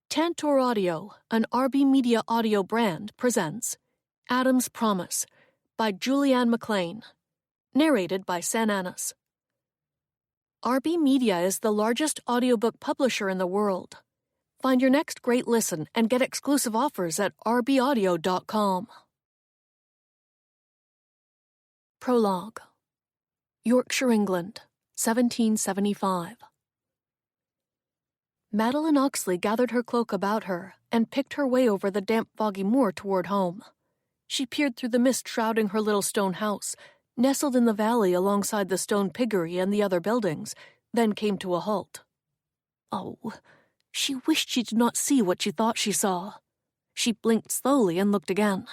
Tantor Audio, an RB Media audio brand, presents Adam's Promise by Julianne McLean, narrated by San Anas. RB Media is the largest audiobook publisher in the world. Find your next great listen and get exclusive offers at rbaudio.com. Prologue. Yorkshire, England, 1775. Madeline Oxley gathered her cloak about her and picked her way over the damp, foggy moor toward home. She peered through the mist shrouding her little stone house, nestled in the valley alongside the stone piggery and the other buildings, then came to a halt. Oh, she wished she did not see what she thought she saw. She blinked slowly and looked again.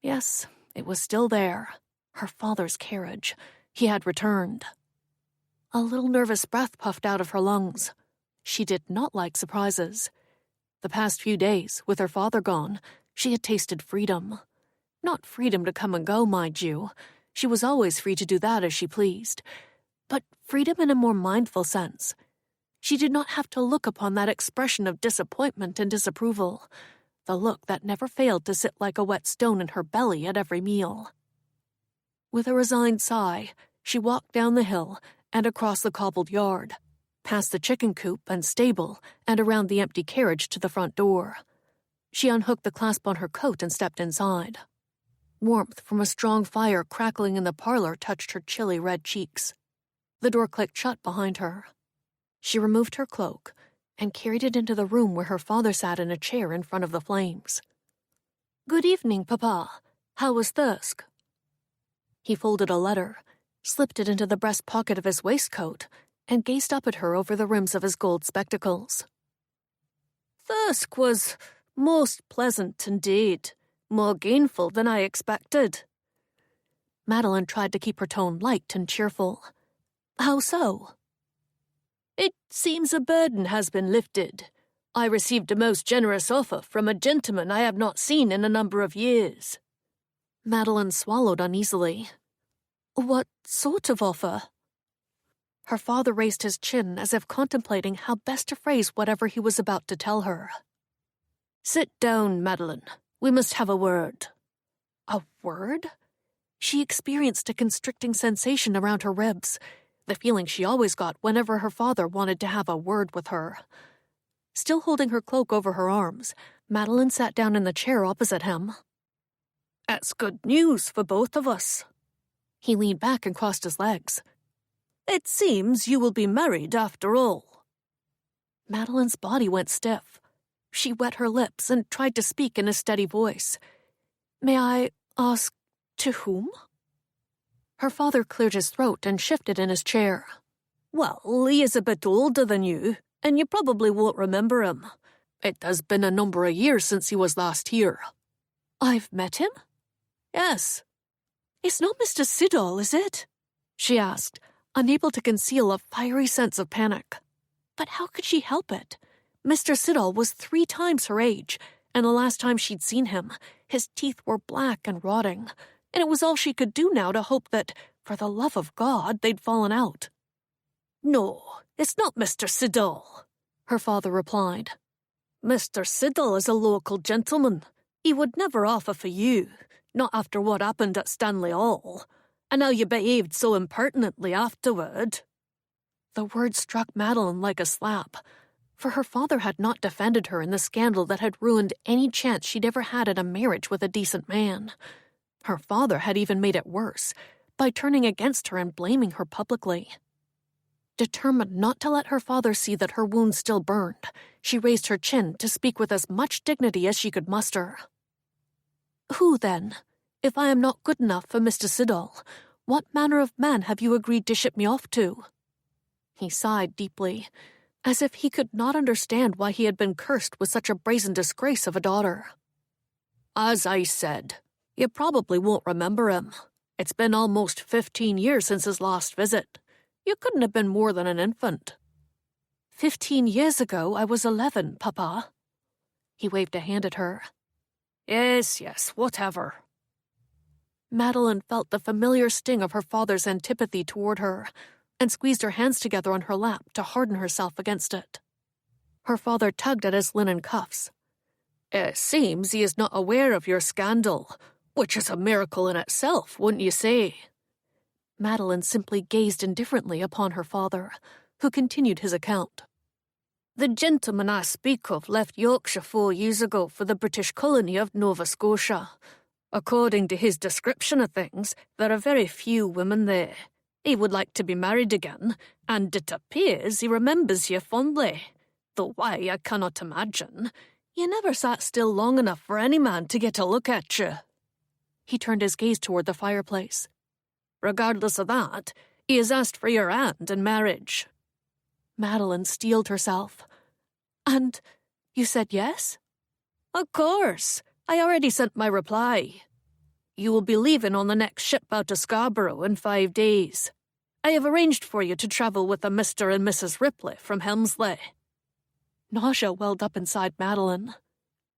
Yes, it was still there. Her father's carriage. He had returned. A little nervous breath puffed out of her lungs. She did not like surprises. The past few days, with her father gone, she had tasted freedom. Not freedom to come and go, mind you. She was always free to do that as she pleased. But freedom in a more mindful sense. She did not have to look upon that expression of disappointment and disapproval, the look that never failed to sit like a wet stone in her belly at every meal. With a resigned sigh, she walked down the hill and across the cobbled yard, past the chicken coop and stable, and around the empty carriage to the front door. She unhooked the clasp on her coat and stepped inside. Warmth from a strong fire crackling in the parlor touched her chilly red cheeks. The door clicked shut behind her. She removed her cloak and carried it into the room where her father sat in a chair in front of the flames. "Good evening, Papa. How was Thirsk?" He folded a letter, slipped it into the breast pocket of his waistcoat, and gazed up at her over the rims of his gold spectacles. "Thirsk was most pleasant indeed, more gainful than I expected." Madeline tried to keep her tone light and cheerful. "How so?" "It seems a burden has been lifted. I received a most generous offer from a gentleman I have not seen in a number of years." Madeline swallowed uneasily. "What sort of offer?" Her father raised his chin as if contemplating how best to phrase whatever he was about to tell her. "Sit down, Madeline. We must have a word." A word? She experienced a constricting sensation around her ribs, the feeling she always got whenever her father wanted to have a word with her. Still holding her cloak over her arms, Madeline sat down in the chair opposite him. "That's good news for both of us." He leaned back and crossed his legs. "It seems you will be married after all." Madeline's body went stiff. She wet her lips and tried to speak in a steady voice. "May I ask to whom?" Her father cleared his throat and shifted in his chair. "Well, he is a bit older than you, and you probably won't remember him. It has been a number of years since he was last here." "I've met him?" "Yes." "It's not Mr. Siddall, is it?" she asked, unable to conceal a fiery sense of panic. But how could she help it? Mr. Siddall was 3 times her age, and the last time she'd seen him, his teeth were black and rotting, and it was all she could do now to hope that, for the love of God, they'd fallen out. "No, it's not Mr. Siddall," her father replied. "Mr. Siddall is a local gentleman. He would never offer for you, not after what happened at Stanley Hall, and how you behaved so impertinently afterward." The word struck Madeline like a slap, for her father had not defended her in the scandal that had ruined any chance she'd ever had at a marriage with a decent man. Her father had even made it worse, by turning against her and blaming her publicly. Determined not to let her father see that her wound still burned, she raised her chin to speak with as much dignity as she could muster. "Who, then? If I am not good enough for Mr. Siddall, what manner of man have you agreed to ship me off to?" He sighed deeply, as if he could not understand why he had been cursed with such a brazen disgrace of a daughter. "As I said, you probably won't remember him. It's been almost 15 years since his last visit. You couldn't have been more than an infant." 15 years ago I was 11, Papa." He waved a hand at her. Yes, whatever." Madeline felt the familiar sting of her father's antipathy toward her, and squeezed her hands together on her lap to harden herself against it. Her father tugged at his linen cuffs. "It seems he is not aware of your scandal, which is a miracle in itself, wouldn't you say?" Madeline simply gazed indifferently upon her father, who continued his account. "The gentleman I speak of left Yorkshire 4 years ago for the British colony of Nova Scotia. According to his description of things, there are very few women there. He would like to be married again, and it appears he remembers you fondly, though why I cannot imagine. You never sat still long enough for any man to get a look at you." He turned his gaze toward the fireplace. "Regardless of that, he has asked for your hand in marriage." Madeline steeled herself. "And you said yes?" "Of course. I already sent my reply. You will be leaving on the next ship out to Scarborough in 5 days. I have arranged for you to travel with a Mr. and Mrs. Ripley from Helmsley." Nausea welled up inside Madeline.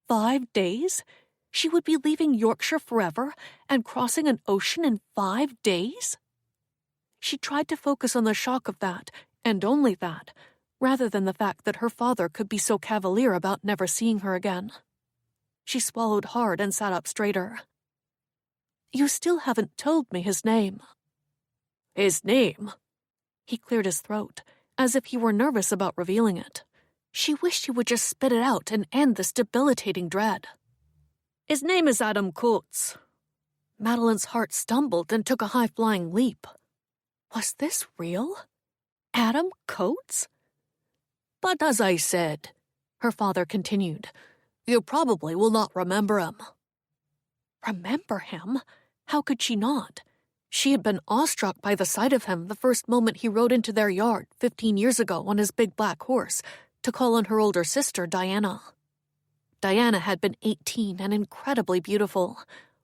5 days? She would be leaving Yorkshire forever and crossing an ocean in 5 days? She tried to focus on the shock of that, and only that, rather than the fact that her father could be so cavalier about never seeing her again. She swallowed hard and sat up straighter. "You still haven't told me his name." "His name?" He cleared his throat, as if he were nervous about revealing it. She wished he would just spit it out and end this debilitating dread. "His name is Adam Coates." Madeline's heart stumbled and took a high-flying leap. Was this real? Adam Coates? "But as I said," her father continued, "you probably will not remember him." Remember him? How could she not? She had been awestruck by the sight of him the first moment he rode into their yard 15 years ago on his big black horse to call on her older sister, Diana. Diana had been 18 and incredibly beautiful,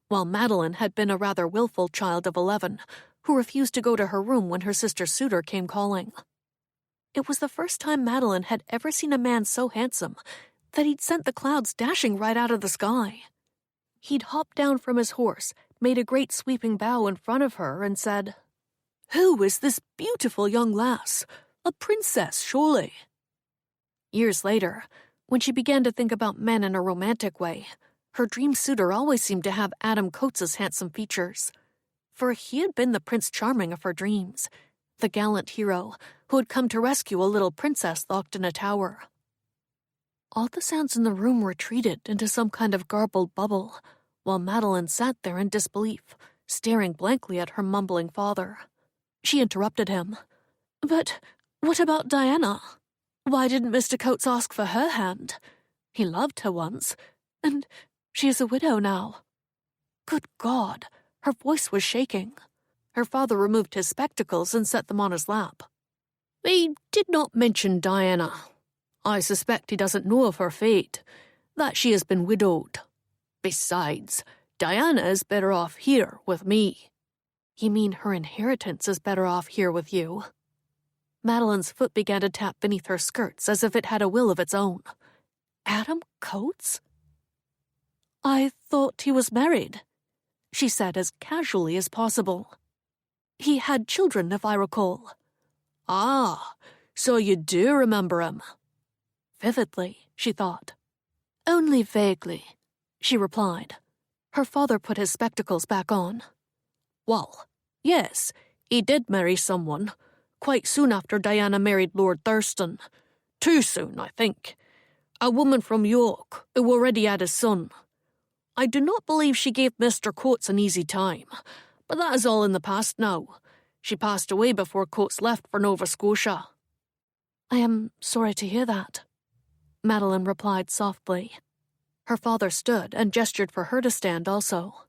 while Madeline had been a rather willful child of 11 who refused to go to her room when her sister's suitor came calling. It was the first time Madeline had ever seen a man so handsome that he'd sent the clouds dashing right out of the sky. He'd hopped down from his horse, made a great sweeping bow in front of her, and said, "Who is this beautiful young lass? A princess, surely." Years later, when she began to think about men in a romantic way, her dream suitor always seemed to have Adam Coates's handsome features. For he had been the Prince Charming of her dreams, the gallant hero who had come to rescue a little princess locked in a tower. All the sounds in the room retreated into some kind of garbled bubble, while Madeline sat there in disbelief, staring blankly at her mumbling father. She interrupted him. "But what about Diana? Why didn't Mr. Coates ask for her hand? He loved her once, and she is a widow now." Good God, her voice was shaking. Her father removed his spectacles and set them on his lap. "He did not mention Diana. I suspect he doesn't know of her fate, that she has been widowed. Besides, Diana is better off here with me." "You mean her inheritance is better off here with you?" Madeline's foot began to tap beneath her skirts as if it had a will of its own. Adam Coates? "I thought he was married," she said as casually as possible. "He had children, if I recall." "Ah, so you do remember him?" Vividly, she thought. "Only vaguely," she replied. Her father put his spectacles back on. "Well, yes, he did marry someone, quite soon after Diana married Lord Thurston. Too soon, I think. A woman from York, who already had a son. I do not believe she gave Mr. Coates an easy time, but that is all in the past now. She passed away before Coates left for Nova Scotia." "I am sorry to hear that," Madeline replied softly. Her father stood and gestured for her to stand also.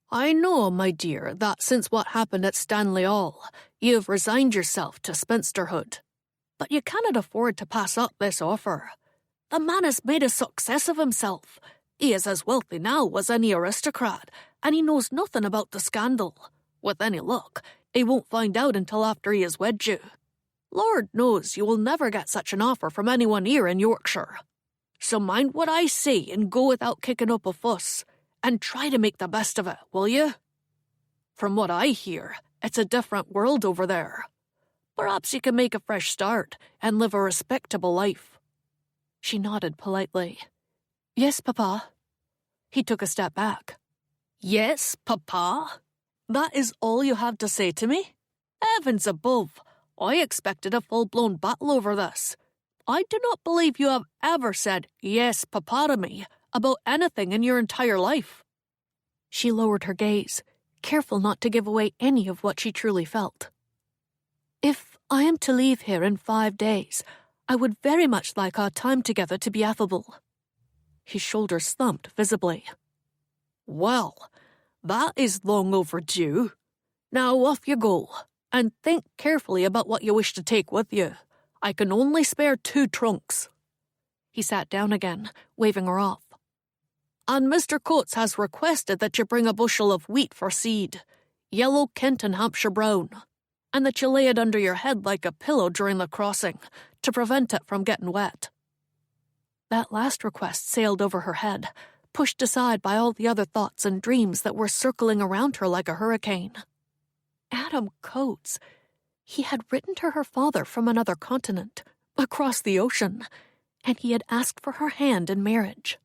"I know, my dear, that since what happened at Stanley Hall, you have resigned yourself to spinsterhood. But you cannot afford to pass up this offer. The man has made a success of himself. He is as wealthy now as any aristocrat, and he knows nothing about the scandal. With any luck, he won't find out until after he has wed you. Lord knows you will never get such an offer from anyone here in Yorkshire. So mind what I say and go without kicking up a fuss, and try to make the best of it, will you? From what I hear, it's a different world over there. Perhaps you can make a fresh start and live a respectable life." She nodded politely. Yes, Papa. He took a step back. Yes, Papa? That is all you have to say to me? Heavens above, I expected a full-blown battle over this. I do not believe you have ever said yes, Papa to me about anything in your entire life. She lowered her gaze, careful not to give away any of what she truly felt. If I am to leave here in 5 days, I would very much like our time together to be affable. His shoulders slumped visibly. Well, that is long overdue. Now off you go, and think carefully about what you wish to take with you. I can only spare 2 trunks. He sat down again, waving her off. And Mr. Coates has requested that you bring a bushel of wheat for seed, yellow Kent and Hampshire brown, and that you lay it under your head like a pillow during the crossing, to prevent it from getting wet. That last request sailed over her head, pushed aside by all the other thoughts and dreams that were circling around her like a hurricane. Adam Coates. He had written to her father from another continent, across the ocean, and he had asked for her hand in marriage.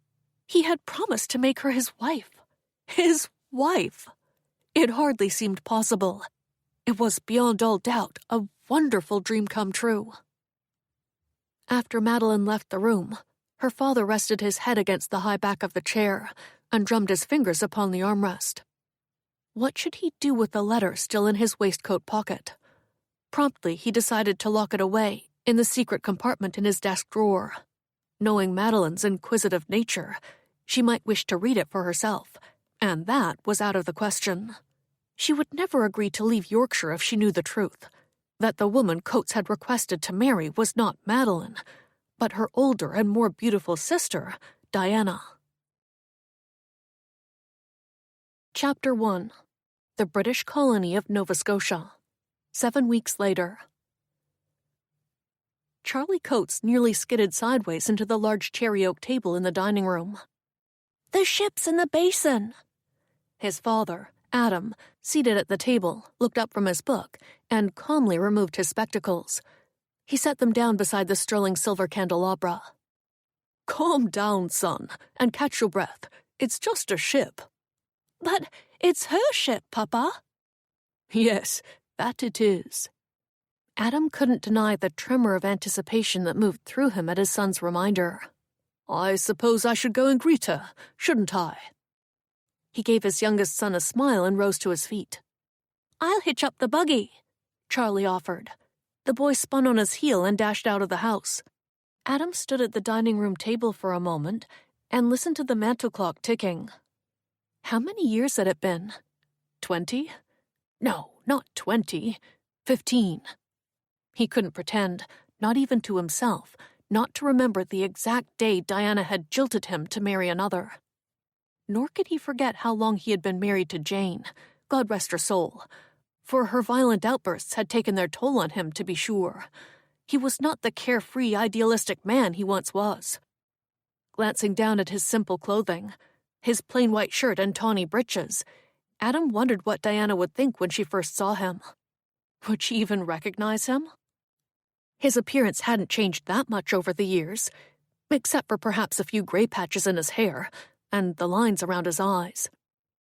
He had promised to make her his wife. His wife! It hardly seemed possible. It was beyond all doubt a wonderful dream come true. After Madeline left the room, her father rested his head against the high back of the chair and drummed his fingers upon the armrest. What should he do with the letter still in his waistcoat pocket? Promptly, he decided to lock it away in the secret compartment in his desk drawer. Knowing Madeline's inquisitive nature, she might wish to read it for herself, and that was out of the question. She would never agree to leave Yorkshire if she knew the truth, that the woman Coates had requested to marry was not Madeline, but her older and more beautiful sister, Diana. Chapter 1. The British Colony of Nova Scotia. 7 weeks later. Charlie Coates nearly skidded sideways into the large cherry oak table in the dining room. The ship's in the basin! His father, Adam, seated at the table, looked up from his book and calmly removed his spectacles. He set them down beside the sterling silver candelabra. Calm down, son, and catch your breath. It's just a ship. But it's her ship, Papa. Yes, that it is. Adam couldn't deny the tremor of anticipation that moved through him at his son's reminder. I suppose I should go and greet her, shouldn't I? He gave his youngest son a smile and rose to his feet. I'll hitch up the buggy, Charlie offered. The boy spun on his heel and dashed out of the house. Adam stood at the dining room table for a moment and listened to the mantel clock ticking. How many years had it been? 20? No, not 20. 15. He couldn't pretend, not even to himself, not to remember the exact day Diana had jilted him to marry another. Nor could he forget how long he had been married to Jane, God rest her soul, for her violent outbursts had taken their toll on him, to be sure. He was not the carefree, idealistic man he once was. Glancing down at his simple clothing, his plain white shirt and tawny breeches, Adam wondered what Diana would think when she first saw him. Would she even recognize him? His appearance hadn't changed that much over the years, except for perhaps a few gray patches in his hair and the lines around his eyes.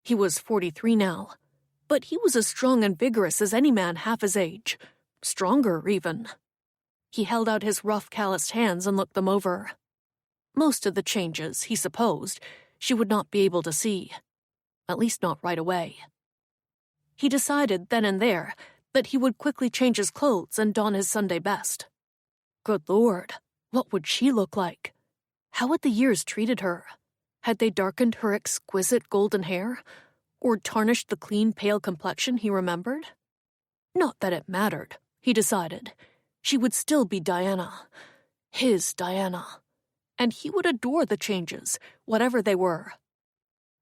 He was 43 now, but he was as strong and vigorous as any man half his age, stronger even. He held out his rough, calloused hands and looked them over. Most of the changes, he supposed, she would not be able to see, at least not right away. He decided then and there that he would quickly change his clothes and don his Sunday best. Good Lord, what would she look like? How had the years treated her? Had they darkened her exquisite golden hair, or tarnished the clean, pale complexion he remembered? Not that it mattered, he decided. She would still be Diana, his Diana, and he would adore the changes, whatever they were.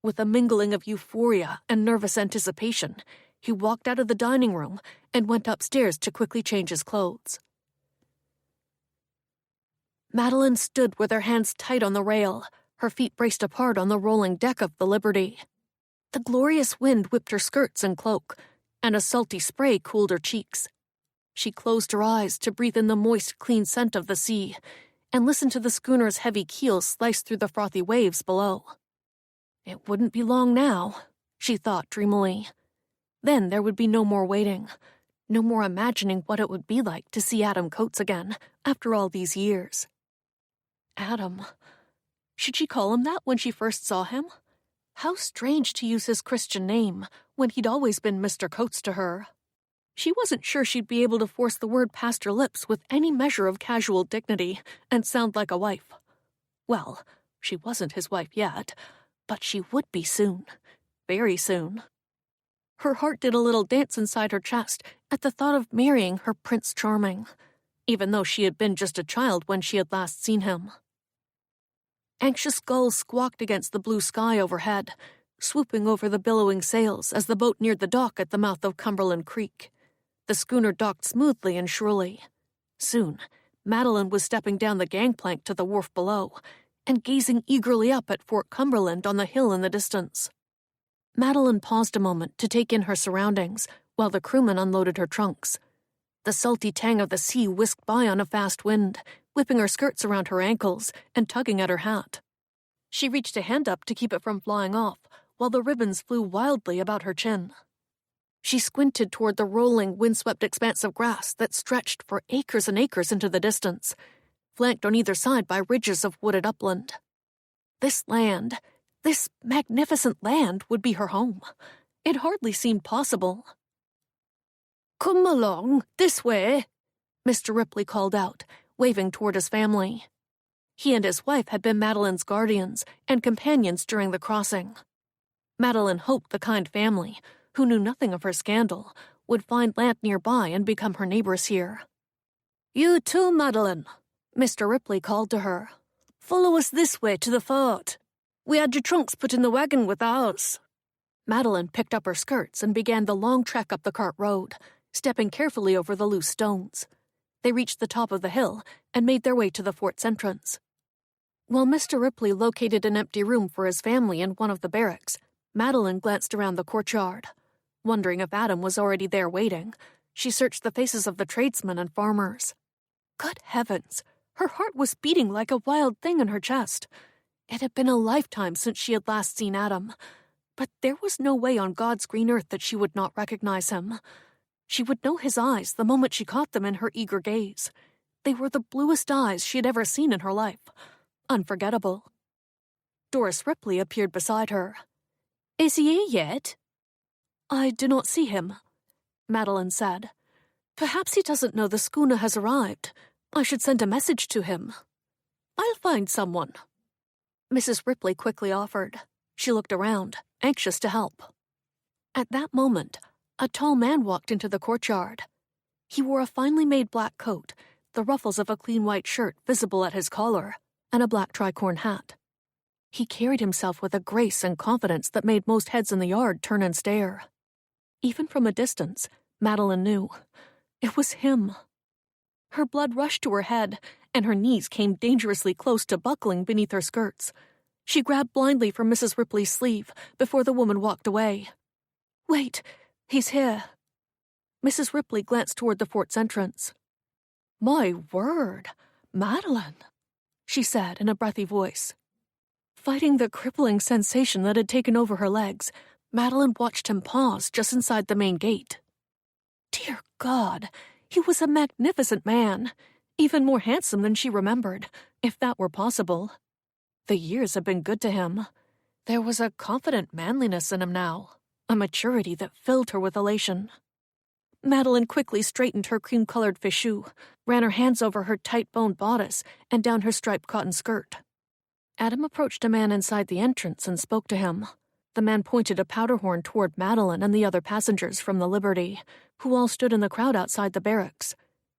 With a mingling of euphoria and nervous anticipation, he walked out of the dining room and went upstairs to quickly change his clothes. Madeline stood with her hands tight on the rail, her feet braced apart on the rolling deck of the Liberty. The glorious wind whipped her skirts and cloak, and a salty spray cooled her cheeks. She closed her eyes to breathe in the moist, clean scent of the sea, and listened to the schooner's heavy keel slice through the frothy waves below. It wouldn't be long now, she thought dreamily. Then there would be no more waiting, no more imagining what it would be like to see Adam Coates again after all these years. Adam. Should she call him that when she first saw him? How strange to use his Christian name when he'd always been Mr. Coates to her. She wasn't sure she'd be able to force the word past her lips with any measure of casual dignity and sound like a wife. Well, she wasn't his wife yet, but she would be soon. Very soon. Her heart did a little dance inside her chest at the thought of marrying her Prince Charming, even though she had been just a child when she had last seen him. Anxious gulls squawked against the blue sky overhead, swooping over the billowing sails as the boat neared the dock at the mouth of Cumberland Creek. The schooner docked smoothly and surely. Soon, Madeline was stepping down the gangplank to the wharf below and gazing eagerly up at Fort Cumberland on the hill in the distance. Madeline paused a moment to take in her surroundings while the crewmen unloaded her trunks. The salty tang of the sea whisked by on a fast wind, whipping her skirts around her ankles and tugging at her hat. She reached a hand up to keep it from flying off, while the ribbons flew wildly about her chin. She squinted toward the rolling, windswept expanse of grass that stretched for acres and acres into the distance, flanked on either side by ridges of wooded upland. This land, this magnificent land, would be her home. It hardly seemed possible. "Come along, this way," Mr. Ripley called out, waving toward his family. He and his wife had been Madeline's guardians and companions during the crossing. Madeline hoped the kind family, who knew nothing of her scandal, would find land nearby and become her neighbors here. "You too, Madeline," Mr. Ripley called to her. "Follow us this way to the fort. We had your trunks put in the wagon with ours." Madeline picked up her skirts and began the long trek up the cart road, stepping carefully over the loose stones. They reached the top of the hill and made their way to the fort's entrance. While Mr. Ripley located an empty room for his family in one of the barracks, Madeline glanced around the courtyard. Wondering if Adam was already there waiting, she searched the faces of the tradesmen and farmers. Good heavens, her heart was beating like a wild thing in her chest. It had been a lifetime since she had last seen Adam, but there was no way on God's green earth that she would not recognize him. She would know his eyes the moment she caught them in her eager gaze. They were the bluest eyes she had ever seen in her life. Unforgettable. Doris Ripley appeared beside her. "Is he here yet?" "I do not see him," Madeline said. "Perhaps he doesn't know the schooner has arrived. I should send a message to him." "I'll find someone," Mrs. Ripley quickly offered. She looked around, anxious to help. At that moment, a tall man walked into the courtyard. He wore a finely made black coat, the ruffles of a clean white shirt visible at his collar, and a black tricorn hat. He carried himself with a grace and confidence that made most heads in the yard turn and stare. Even from a distance, Madeline knew. It was him. Her blood rushed to her head, and her knees came dangerously close to buckling beneath her skirts. She grabbed blindly for Mrs. Ripley's sleeve before the woman walked away. "Wait, he's here." Mrs. Ripley glanced toward the fort's entrance. "My word, Madeline," she said in a breathy voice. Fighting the crippling sensation that had taken over her legs, Madeline watched him pause just inside the main gate. Dear God, he was a magnificent man, even more handsome than she remembered, if that were possible. The years had been good to him. There was a confident manliness in him now, a maturity that filled her with elation. Madeline quickly straightened her cream-colored fichu, ran her hands over her tight-boned bodice and down her striped cotton skirt. Adam approached a man inside the entrance and spoke to him. The man pointed a powder horn toward Madeline and the other passengers from the Liberty, who all stood in the crowd outside the barracks.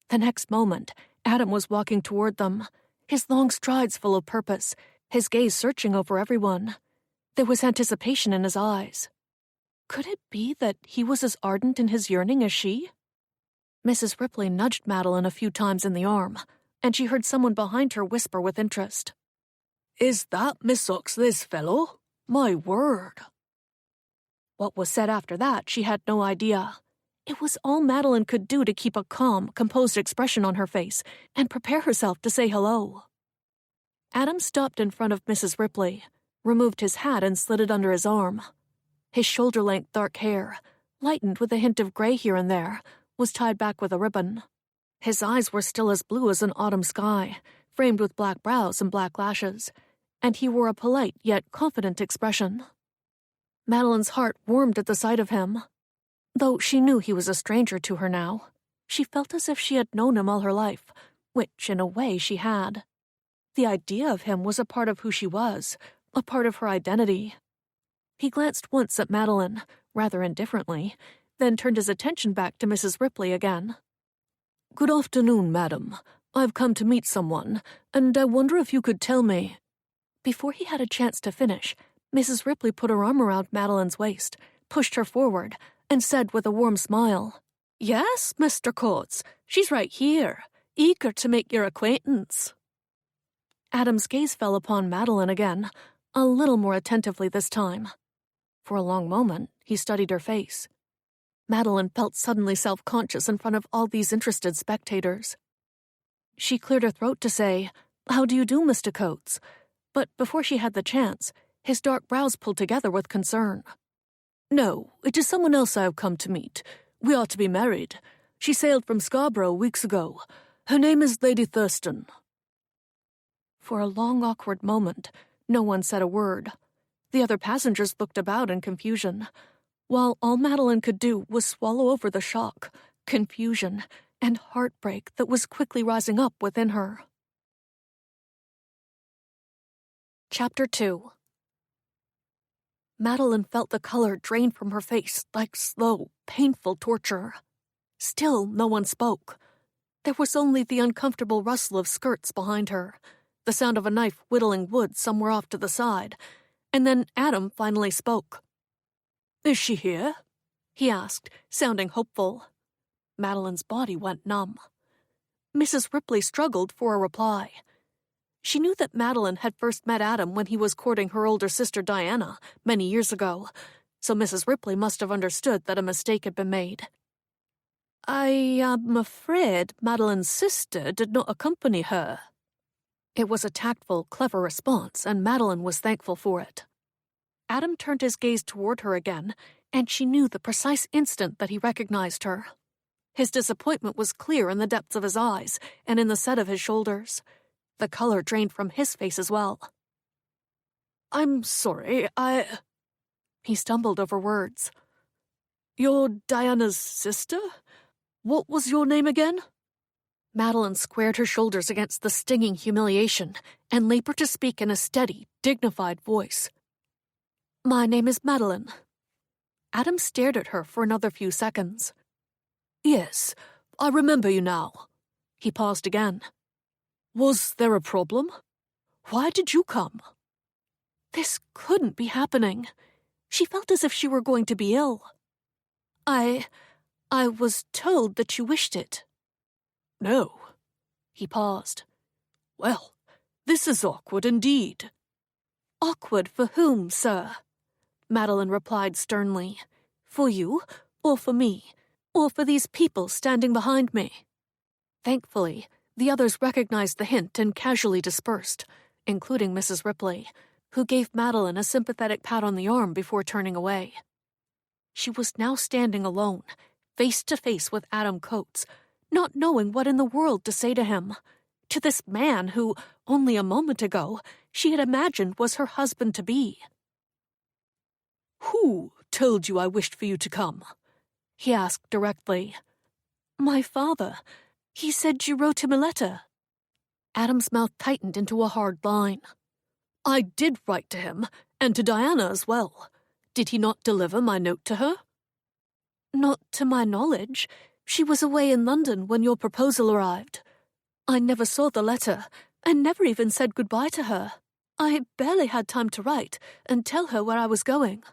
The next moment, Adam was walking toward them, his long strides full of purpose, his gaze searching over everyone. There was anticipation in his eyes. Could it be that he was as ardent in his yearning as she? Mrs. Ripley nudged Madeline a few times in the arm, and she heard someone behind her whisper with interest. "Is that Miss Oxley's fellow? My word." What was said after that, she had no idea. It was all Madeline could do to keep a calm, composed expression on her face and prepare herself to say hello. Adam stopped in front of Mrs. Ripley, removed his hat and slid it under his arm. His shoulder-length dark hair, lightened with a hint of gray here and there, was tied back with a ribbon. His eyes were still as blue as an autumn sky, framed with black brows and black lashes, and he wore a polite yet confident expression. Madeline's heart warmed at the sight of him. Though she knew he was a stranger to her now, she felt as if she had known him all her life, which, in a way, she had. The idea of him was a part of who she was, a part of her identity. He glanced once at Madeline, rather indifferently, then turned his attention back to Mrs. Ripley again. "Good afternoon, madam. I've come to meet someone, and I wonder if you could tell me—" Before he had a chance to finish, Mrs. Ripley put her arm around Madeline's waist, pushed her forward, and said with a warm smile, "Yes, Mr. Coates, she's right here, eager to make your acquaintance." Adam's gaze fell upon Madeline again, a little more attentively this time. For a long moment, he studied her face. Madeline felt suddenly self-conscious in front of all these interested spectators. She cleared her throat to say, "How do you do, Mr. Coates?" But before she had the chance, his dark brows pulled together with concern. "No, it is someone else I have come to meet. We are to be married. She sailed from Scarborough weeks ago. Her name is Lady Thurston." For a long, awkward moment, no one said a word. The other passengers looked about in confusion, while all Madeline could do was swallow over the shock, confusion, and heartbreak that was quickly rising up within her. Chapter 2. Madeline felt the color drain from her face like slow, painful torture. Still, no one spoke. There was only the uncomfortable rustle of skirts behind her, the sound of a knife whittling wood somewhere off to the side, and then Adam finally spoke. "Is she here?" he asked, sounding hopeful. Madeline's body went numb. Mrs. Ripley struggled for a reply. She knew that Madeline had first met Adam when he was courting her older sister Diana many years ago, so Mrs. Ripley must have understood that a mistake had been made. "I am afraid Madeline's sister did not accompany her." It was a tactful, clever response, and Madeline was thankful for it. Adam turned his gaze toward her again, and she knew the precise instant that he recognized her. His disappointment was clear in the depths of his eyes and in the set of his shoulders. The color drained from his face as well. "I'm sorry, He stumbled over words. "You're Diana's sister? What was your name again?" Madeline squared her shoulders against the stinging humiliation and labored to speak in a steady, dignified voice. "My name is Madeline." Adam stared at her for another few seconds. "Yes, I remember you now." He paused again. "Was there a problem? Why did you come?" This couldn't be happening. She felt as if she were going to be ill. I was told that you wished it." "No." He paused. "Well, this is awkward indeed." "Awkward for whom, sir?" Madeline replied sternly. "For you, or for me, or for these people standing behind me?" Thankfully, the others recognized the hint and casually dispersed, including Mrs. Ripley, who gave Madeline a sympathetic pat on the arm before turning away. She was now standing alone, face to face with Adam Coates, not knowing what in the world to say to him, to this man who, only a moment ago, she had imagined was her husband-to-be. "Who told you I wished for you to come?" he asked directly. "My father. He said you wrote him a letter." Adam's mouth tightened into a hard line. "I did write to him, and to Diana as well. Did he not deliver my note to her?" "Not to my knowledge. She was away in London when your proposal arrived. I never saw the letter, and never even said goodbye to her. I barely had time to write and tell her where I was going."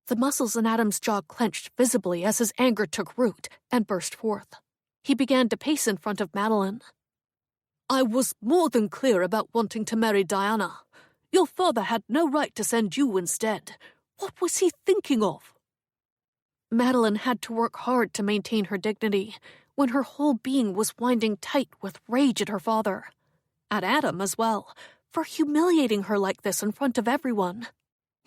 The muscles in Adam's jaw clenched visibly as his anger took root and burst forth. He began to pace in front of Madeline. "I was more than clear about wanting to marry Diana. Your father had no right to send you instead. What was he thinking of?" Madeline had to work hard to maintain her dignity when her whole being was winding tight with rage at her father. At Adam as well, For humiliating her like this in front of everyone.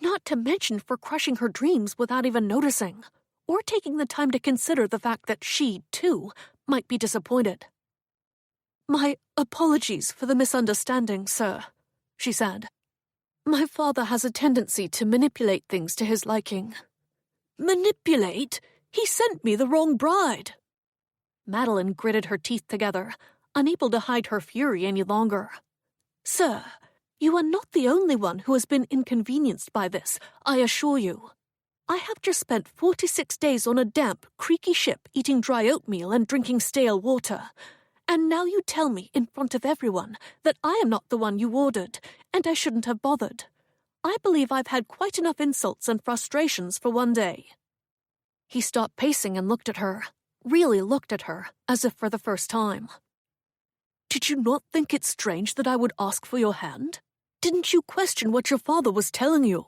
Not to mention for crushing her dreams without even noticing, or taking the time to consider the fact that she, too, might be disappointed. "My apologies for the misunderstanding, sir," she said. "My father has a tendency to manipulate things to his liking." "Manipulate? He sent me the wrong bride." Madeline gritted her teeth together, unable to hide her fury any longer. "Sir, you are not the only one who has been inconvenienced by this, I assure you. I have just spent 46 days on a damp, creaky ship eating dry oatmeal and drinking stale water. And now you tell me in front of everyone that I am not the one you ordered, and I shouldn't have bothered. I believe I've had quite enough insults and frustrations for one day." He stopped pacing and looked at her, really looked at her, as if for the first time. "Did you not think it strange that I would ask for your hand? Didn't you question what your father was telling you?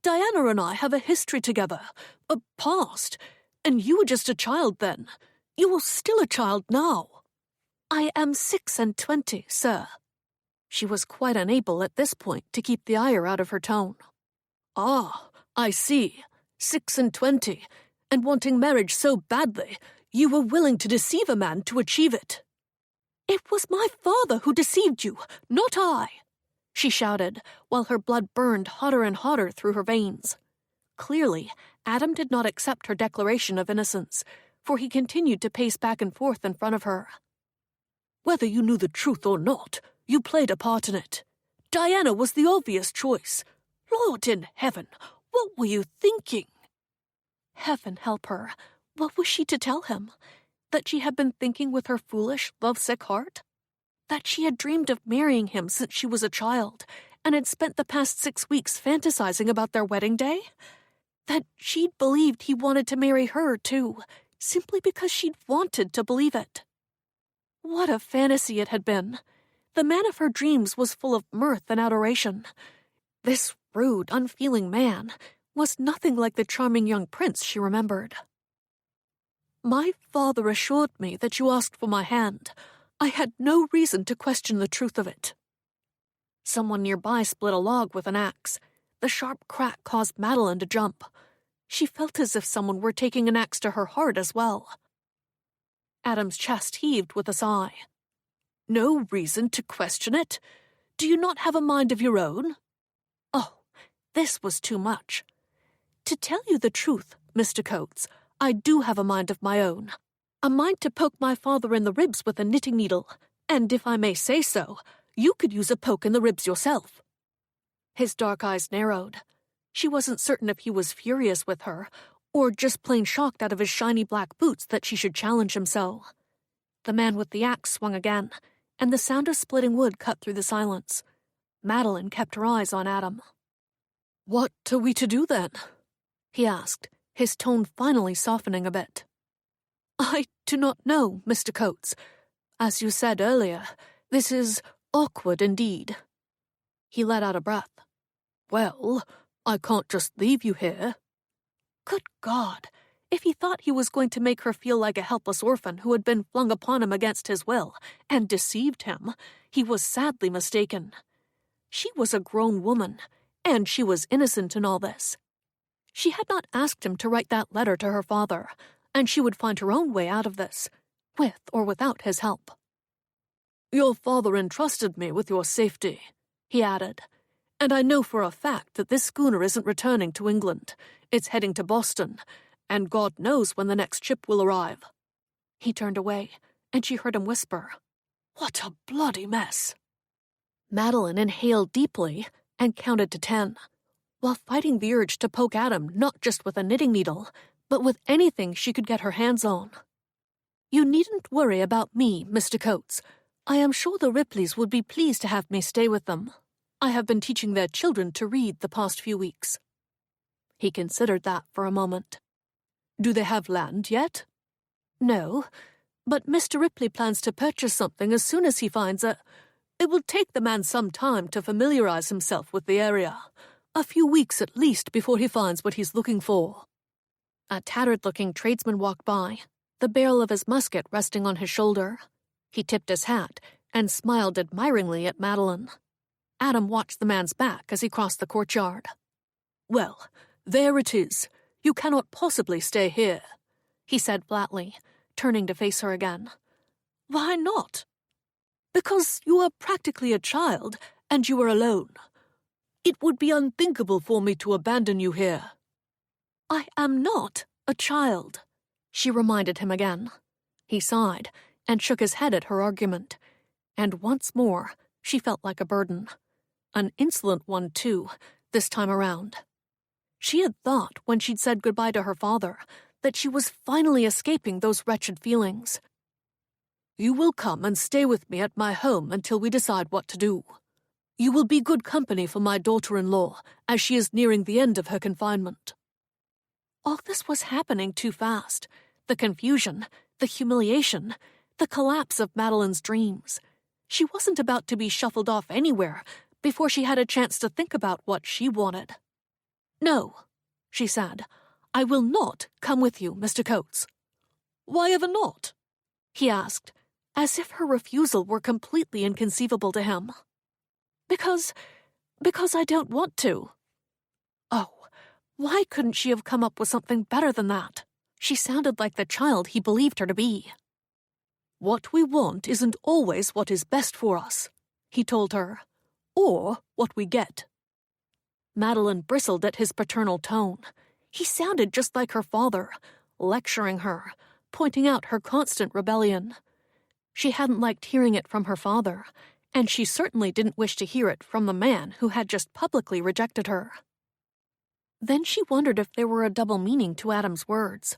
Diana and I have a history together, a past, and you were just a child then. You are still a child now." "I am 26, sir." She was quite unable at this point to keep the ire out of her tone. "Ah, I see. 26, and wanting marriage so badly, you were willing to deceive a man to achieve it." "It was my father who deceived you, not I," she shouted, while her blood burned hotter and hotter through her veins. Clearly, Adam did not accept her declaration of innocence, for he continued to pace back and forth in front of her. "Whether you knew the truth or not, you played a part in it. Diana was the obvious choice. Lord in heaven, what were you thinking?" Heaven help her. What was she to tell him? That she had been thinking with her foolish, lovesick heart? That she had dreamed of marrying him since she was a child, and had spent the past 6 weeks fantasizing about their wedding day? That she'd believed he wanted to marry her, too, simply because she'd wanted to believe it. What a fantasy it had been. The man of her dreams was full of mirth and adoration. This rude, unfeeling man was nothing like the charming young prince she remembered. "My father assured me that you asked for my hand. I had no reason to question the truth of it." Someone nearby split a log with an axe. The sharp crack caused Madeline to jump. She felt as if someone were taking an axe to her heart as well. Adam's chest heaved with a sigh. "No reason to question it? Do you not have a mind of your own?" Oh, this was too much. "To tell you the truth, Mr. Coates, I do have a mind of my own. A mind to poke my father in the ribs with a knitting needle, and if I may say so, you could use a poke in the ribs yourself." His dark eyes narrowed. She wasn't certain if he was furious with her, or just plain shocked out of his shiny black boots that she should challenge him so. The man with the axe swung again, and the sound of splitting wood cut through the silence. Madeline kept her eyes on Adam. "What are we to do then?" he asked, his tone finally softening a bit. "I do not know, Mr. Coates. As you said earlier, this is awkward indeed." He let out a breath. "Well, I can't just leave you here." Good God! If he thought he was going to make her feel like a helpless orphan who had been flung upon him against his will, and deceived him, he was sadly mistaken. She was a grown woman, and she was innocent in all this. She had not asked him to write that letter to her father, and she would find her own way out of this, with or without his help. "Your father entrusted me with your safety," he added, "and I know for a fact that this schooner isn't returning to England. It's heading to Boston, and God knows when the next ship will arrive." He turned away, and she heard him whisper, "What a bloody mess." Madeline inhaled deeply and counted to 10, while fighting the urge to poke Adam not just with a knitting needle, but with anything she could get her hands on. "You needn't worry about me, Mr. Coates. I am sure the Ripleys would be pleased to have me stay with them. I have been teaching their children to read the past few weeks." He considered that for a moment. "Do they have land yet?" "No, but Mr. Ripley plans to purchase something as soon as he finds a... It will take the man some time to familiarize himself with the area. A few weeks at least before he finds what he's looking for." A tattered-looking tradesman walked by, the barrel of his musket resting on his shoulder. He tipped his hat and smiled admiringly at Madeline. Adam watched the man's back as he crossed the courtyard. "Well, there it is. You cannot possibly stay here," he said flatly, turning to face her again. "Why not?" "Because you are practically a child, and you are alone. It would be unthinkable for me to abandon you here." "I am not a child," she reminded him again. He sighed and shook his head at her argument, and once more she felt like a burden. An insolent one, too, this time around. She had thought, when she'd said goodbye to her father, that she was finally escaping those wretched feelings. "You will come and stay with me at my home until we decide what to do. You will be good company for my daughter-in-law, as she is nearing the end of her confinement." All this was happening too fast. The confusion, the humiliation, the collapse of Madeline's dreams. She wasn't about to be shuffled off anywhere before she had a chance to think about what she wanted. "No," she said, "I will not come with you, Mr. Coates." "Why ever not?" he asked, as if her refusal were completely inconceivable to him. Because I don't want to." Oh, why couldn't she have come up with something better than that? She sounded like the child he believed her to be. "What we want isn't always what is best for us," he told her, "or what we get." Madeline bristled at his paternal tone. He sounded just like her father, lecturing her, pointing out her constant rebellion. She hadn't liked hearing it from her father, and she certainly didn't wish to hear it from the man who had just publicly rejected her. Then she wondered if there were a double meaning to Adam's words.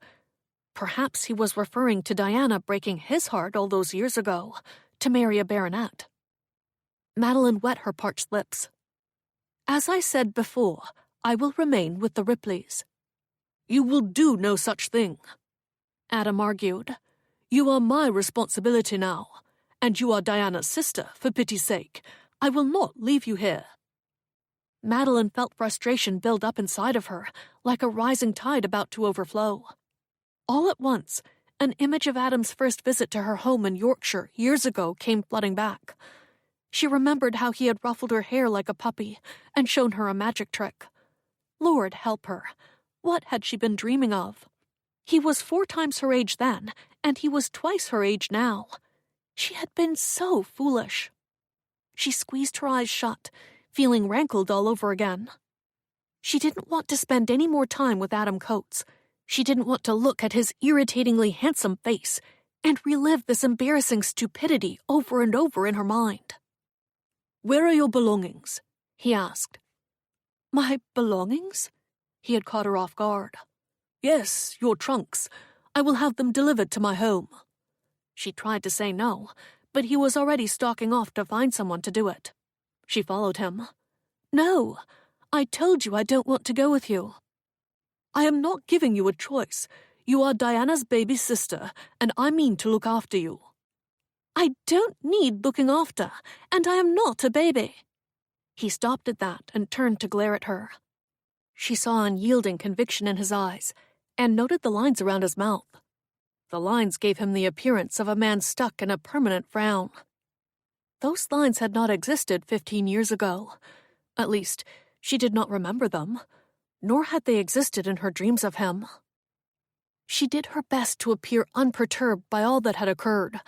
Perhaps he was referring to Diana breaking his heart all those years ago, to marry a baronet. Madeline wet her parched lips. "As I said before, I will remain with the Ripleys." "You will do no such thing," Adam argued. "You are my responsibility now, and you are Diana's sister, for pity's sake. I will not leave you here." Madeline felt frustration build up inside of her, like a rising tide about to overflow. All at once, an image of Adam's first visit to her home in Yorkshire years ago came flooding back. She remembered how he had ruffled her hair like a puppy and shown her a magic trick. Lord help her. What had she been dreaming of? He was 4 times her age then, and he was twice her age now. She had been so foolish. She squeezed her eyes shut, feeling rankled all over again. She didn't want to spend any more time with Adam Coates. She didn't want to look at his irritatingly handsome face and relive this embarrassing stupidity over and over in her mind. "Where are your belongings?" he asked. "My belongings?" He had caught her off guard. "Yes, your trunks. I will have them delivered to my home." She tried to say no, but he was already stalking off to find someone to do it. She followed him. "No, I told you I don't want to go with you." "I am not giving you a choice. You are Diana's baby sister, and I mean to look after you." "I don't need looking after, and I am not a baby." He stopped at that and turned to glare at her. She saw unyielding conviction in his eyes and noted the lines around his mouth. The lines gave him the appearance of a man stuck in a permanent frown. Those lines had not existed 15 years ago. At least, she did not remember them, nor had they existed in her dreams of him. She did her best to appear unperturbed by all that had occurred,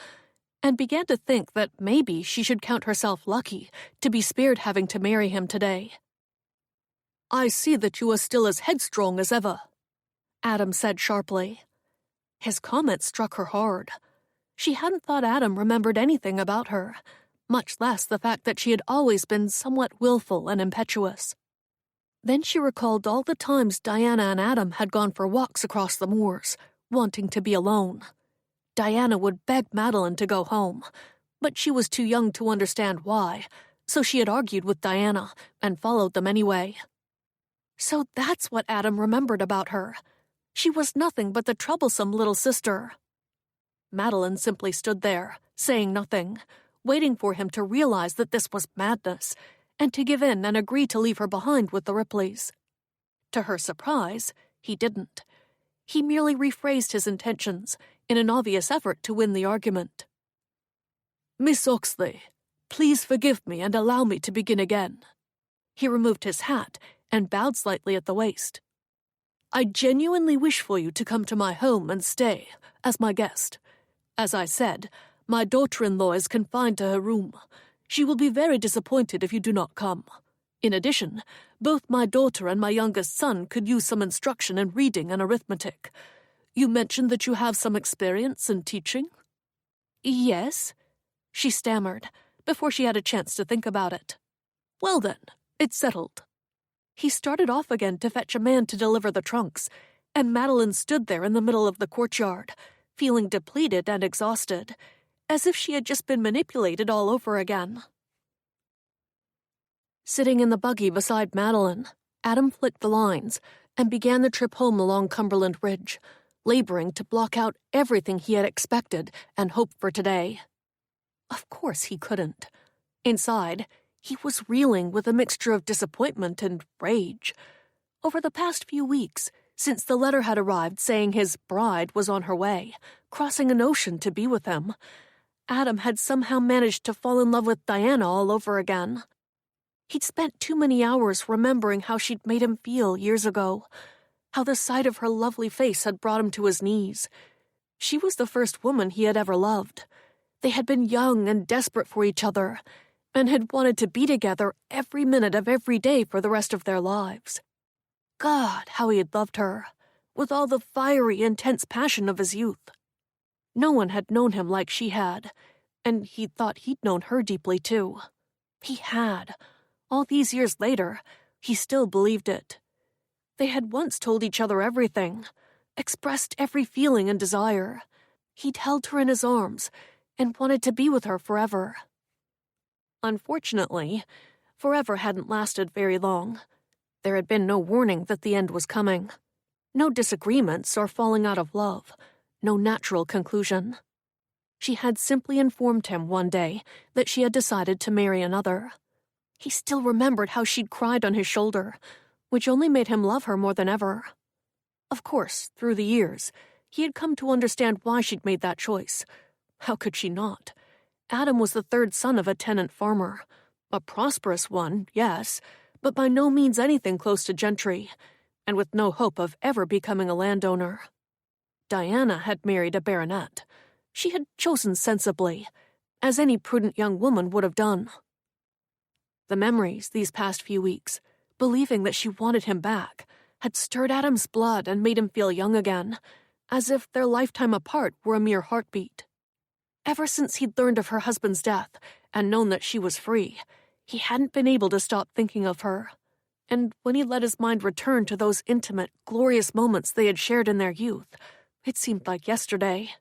and began to think that maybe she should count herself lucky to be spared having to marry him today. "I see that you are still as headstrong as ever," Adam said sharply. His comment struck her hard. She hadn't thought Adam remembered anything about her, much less the fact that she had always been somewhat willful and impetuous. Then she recalled all the times Diana and Adam had gone for walks across the moors, wanting to be alone. Diana would beg Madeline to go home, but she was too young to understand why, so she had argued with Diana and followed them anyway. So that's what Adam remembered about her. She was nothing but the troublesome little sister. Madeline simply stood there, saying nothing, waiting for him to realize that this was madness, and to give in and agree to leave her behind with the Ripleys. To her surprise, he didn't. He merely rephrased his intentions in an obvious effort to win the argument. "Miss Oxley, Please forgive me and allow me to begin again." He removed his hat and bowed slightly at the waist. "I genuinely wish for you to come to my home and stay as my guest. As I said, my daughter-in-law is confined to her room. She will be very disappointed if you do not come. In addition, both my daughter and my youngest son could use some instruction in reading and arithmetic. You mentioned that you have some experience in teaching?" "Yes," she stammered, before she had a chance to think about it. "Well then, it's settled." He started off again to fetch a man to deliver the trunks, and Madeline stood there in the middle of the courtyard, feeling depleted and exhausted, as if she had just been manipulated all over again. Sitting in the buggy beside Madeline, Adam flicked the lines and began the trip home along Cumberland Ridge, laboring to block out everything he had expected and hoped for today. Of course he couldn't. Inside, he was reeling with a mixture of disappointment and rage. Over the past few weeks, since the letter had arrived saying his bride was on her way, crossing an ocean to be with him, Adam had somehow managed to fall in love with Diana all over again. He'd spent too many hours remembering how she'd made him feel years ago, how the sight of her lovely face had brought him to his knees. She was the first woman he had ever loved. They had been young and desperate for each other, and had wanted to be together every minute of every day for the rest of their lives. God, how he had loved her, with all the fiery, intense passion of his youth. No one had known him like she had, and he thought he'd known her deeply too. He had. All these years later, he still believed it. They had once told each other everything, expressed every feeling and desire. He'd held her in his arms and wanted to be with her forever. Unfortunately, forever hadn't lasted very long. There had been no warning that the end was coming. No disagreements or falling out of love. No natural conclusion. She had simply informed him one day that she had decided to marry another. He still remembered how she'd cried on his shoulder, which only made him love her more than ever. Of course, through the years, he had come to understand why she'd made that choice. How could she not? Adam was the third son of a tenant farmer. A prosperous one, yes, but by no means anything close to gentry, and with no hope of ever becoming a landowner. Diana had married a baronet. She had chosen sensibly, as any prudent young woman would have done. The memories these past few weeks, believing that she wanted him back, had stirred Adam's blood and made him feel young again, as if their lifetime apart were a mere heartbeat. Ever since he'd learned of her husband's death and known that she was free, he hadn't been able to stop thinking of her. And when he let his mind return to those intimate, glorious moments they had shared in their youth, it seemed like yesterday.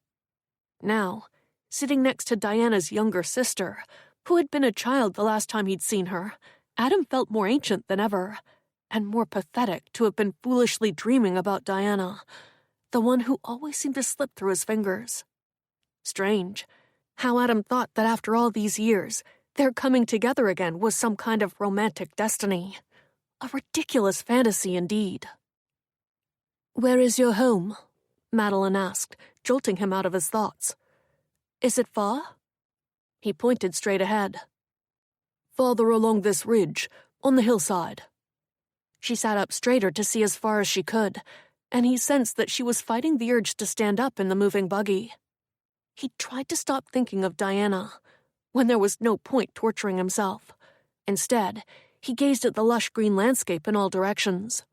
Now, sitting next to Diana's younger sister, who had been a child the last time he'd seen her, Adam felt more ancient than ever, and more pathetic to have been foolishly dreaming about Diana, the one who always seemed to slip through his fingers. Strange, how Adam thought that after all these years, their coming together again was some kind of romantic destiny. A ridiculous fantasy indeed. "Where is your home?" Madeline asked, jolting him out of his thoughts. "Is it far?" He pointed straight ahead. "Farther along this ridge, on the hillside." She sat up straighter to see as far as she could, and he sensed that she was fighting the urge to stand up in the moving buggy. He tried to stop thinking of Diana, when there was no point torturing himself. Instead, he gazed at the lush green landscape in all directions.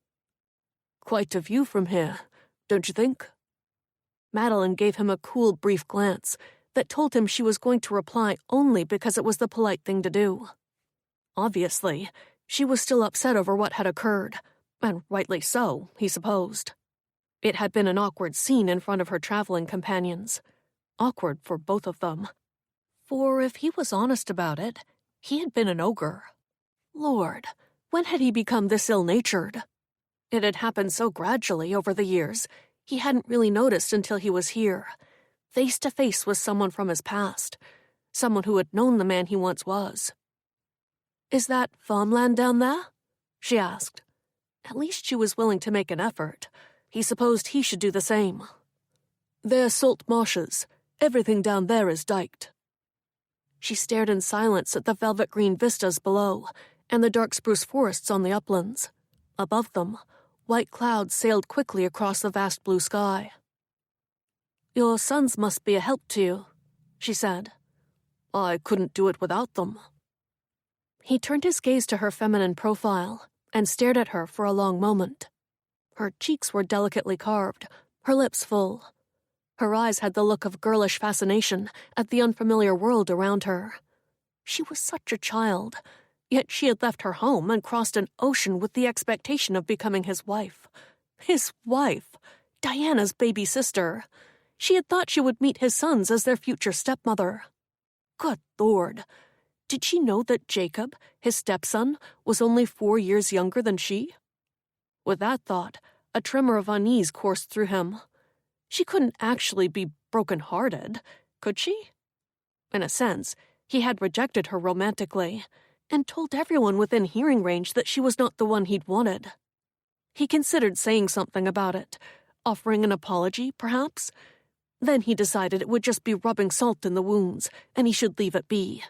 "Quite a view from here, don't you think?" Madeline gave him a cool, brief glance that told him she was going to reply only because it was the polite thing to do. Obviously, she was still upset over what had occurred, and rightly so, he supposed. It had been an awkward scene in front of her traveling companions. Awkward for both of them. For if he was honest about it, he had been an ogre. Lord, when had he become this ill-natured? It had happened so gradually over the years, he hadn't really noticed until he was here, face to face with someone from his past, someone who had known the man he once was. "Is that farmland down there?" she asked. At least she was willing to make an effort. He supposed he should do the same. "They're salt marshes. Everything down there is diked." She stared in silence at the velvet green vistas below and the dark spruce forests on the uplands. Above them, white clouds sailed quickly across the vast blue sky. "Your sons must be a help to you," she said. "I couldn't do it without them." He turned his gaze to her feminine profile and stared at her for a long moment. Her cheeks were delicately carved, her lips full. Her eyes had the look of girlish fascination at the unfamiliar world around her. She was such a child, yet she had left her home and crossed an ocean with the expectation of becoming his wife. His wife! Diana's baby sister. She had thought she would meet his sons as their future stepmother. Good Lord! Did she know that Jacob, his stepson, was only 4 years younger than she? With that thought, a tremor of unease coursed through him. She couldn't actually be broken-hearted, could she? In a sense, he had rejected her romantically, and told everyone within hearing range that she was not the one he'd wanted. He considered saying something about it, offering an apology, perhaps. Then he decided it would just be rubbing salt in the wounds, and he should leave it be.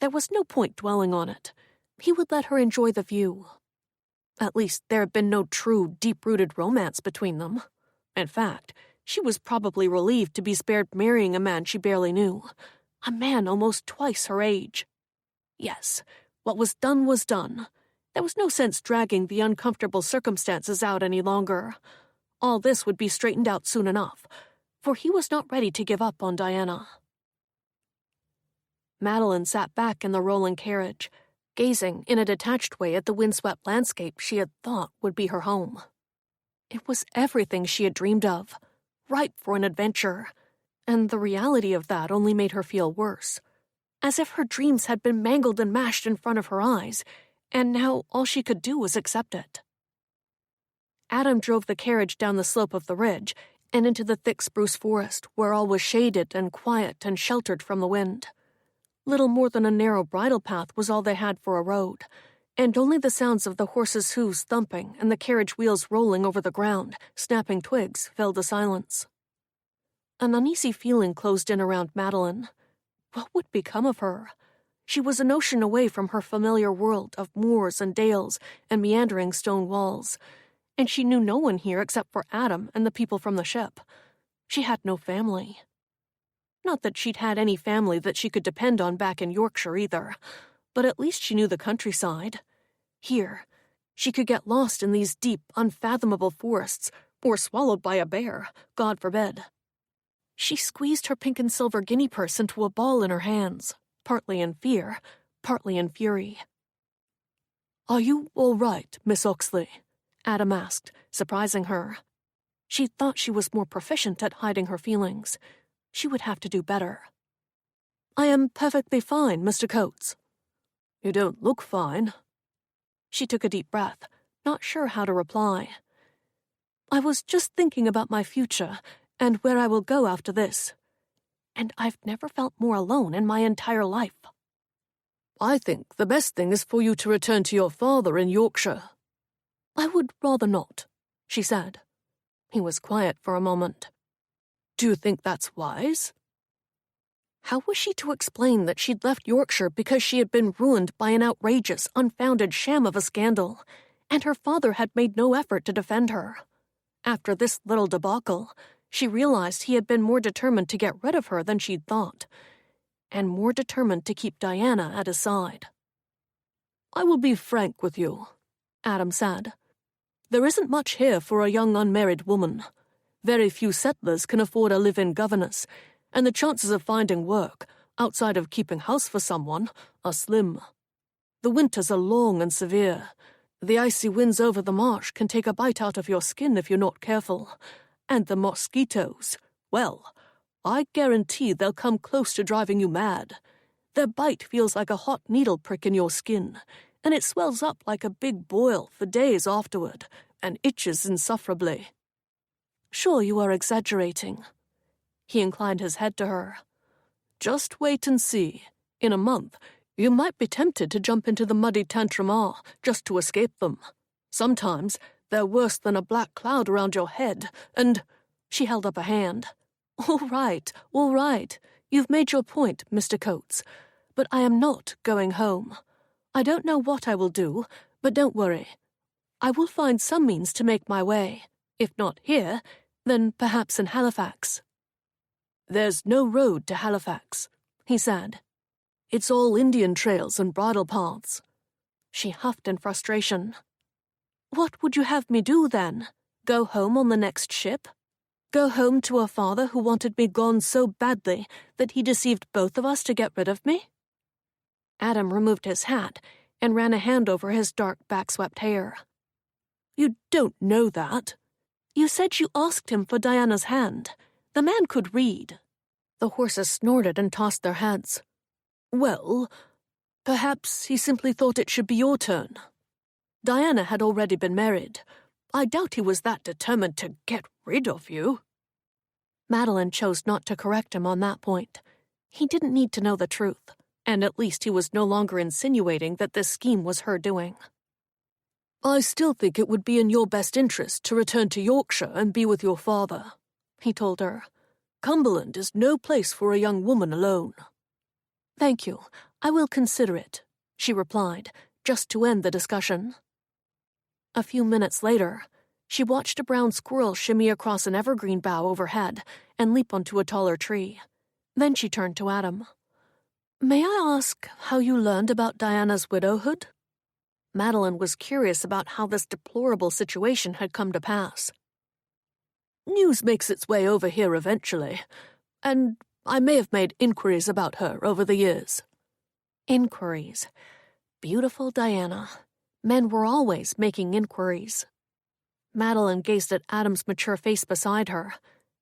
There was no point dwelling on it. He would let her enjoy the view. At least there had been no true, deep-rooted romance between them. In fact, she was probably relieved to be spared marrying a man she barely knew. A man almost twice her age. Yes, what was done was done. There was no sense dragging the uncomfortable circumstances out any longer. All this would be straightened out soon enough, for he was not ready to give up on Diana. Madeline sat back in the rolling carriage, gazing in a detached way at the windswept landscape she had thought would be her home. It was everything she had dreamed of, ripe for an adventure, and the reality of that only made her feel worse, as if her dreams had been mangled and mashed in front of her eyes, and now all she could do was accept it. Adam drove the carriage down the slope of the ridge and into the thick spruce forest, where all was shaded and quiet and sheltered from the wind. Little more than a narrow bridle path was all they had for a road, and only the sounds of the horses' hooves thumping and the carriage wheels rolling over the ground, snapping twigs, filled the silence. An uneasy feeling closed in around Madeline. What would become of her? She was an ocean away from her familiar world of moors and dales and meandering stone walls, and she knew no one here except for Adam and the people from the ship. She had no family. Not that she'd had any family that she could depend on back in Yorkshire either, but at least she knew the countryside. Here, she could get lost in these deep, unfathomable forests, or swallowed by a bear, God forbid. She squeezed her pink and silver guinea purse into a ball in her hands, partly in fear, partly in fury. "Are you all right, Miss Oxley?" Adam asked, surprising her. She thought she was more proficient at hiding her feelings. She would have to do better. "I am perfectly fine, Mr. Coates." "You don't look fine." She took a deep breath, not sure how to reply. "I was just thinking about my future and where I will go after this. And I've never felt more alone in my entire life." "I think the best thing is for you to return to your father in Yorkshire." "I would rather not," she said. He was quiet for a moment. "Do you think that's wise?" How was she to explain that she'd left Yorkshire because she had been ruined by an outrageous, unfounded sham of a scandal, and her father had made no effort to defend her? After this little debacle, she realized he had been more determined to get rid of her than she'd thought, and more determined to keep Diana at his side. "I will be frank with you," Adam said. "There isn't much here for a young unmarried woman. Very few settlers can afford a live-in governess, and the chances of finding work, outside of keeping house for someone, are slim. The winters are long and severe. The icy winds over the marsh can take a bite out of your skin if you're not careful. And the mosquitoes, well, I guarantee they'll come close to driving you mad. Their bite feels like a hot needle prick in your skin, and it swells up like a big boil for days afterward, and itches insufferably." "Sure you are exaggerating." He inclined his head to her. "Just wait and see. In a month, you might be tempted to jump into the muddy Tantramar just to escape them. Sometimes they're worse than a black cloud around your head, and—" She held up a hand. All right. You've made your point, Mr. Coates. but I am not going home. I don't know what I will do, but don't worry. I will find some means to make my way. If not here, then perhaps in Halifax." "There's no road to Halifax," he said. "It's all Indian trails and bridle paths." She huffed in frustration. "What would you have me do, then? Go home on the next ship? Go home to a father who wanted me gone so badly that he deceived both of us to get rid of me?" Adam removed his hat and ran a hand over his dark back-swept hair. "You don't know that. You said you asked him for Diana's hand. The man could read." The horses snorted and tossed their heads. "Well, perhaps he simply thought it should be your turn. Diana had already been married. I doubt he was that determined to get rid of you." Madeline chose not to correct him on that point. He didn't need to know the truth, and at least he was no longer insinuating that this scheme was her doing. "I still think it would be in your best interest to return to Yorkshire and be with your father," he told her. "Cumberland is no place for a young woman alone." "Thank you. I will consider it," she replied, just to end the discussion. A few minutes later, she watched a brown squirrel shimmy across an evergreen bough overhead and leap onto a taller tree. Then she turned to Adam. "May I ask how you learned about Diana's widowhood?" Madeline was curious about how this deplorable situation had come to pass. "News makes its way over here eventually, and I may have made inquiries about her over the years." Inquiries. Beautiful Diana. Men were always making inquiries. Madeline gazed at Adam's mature face beside her,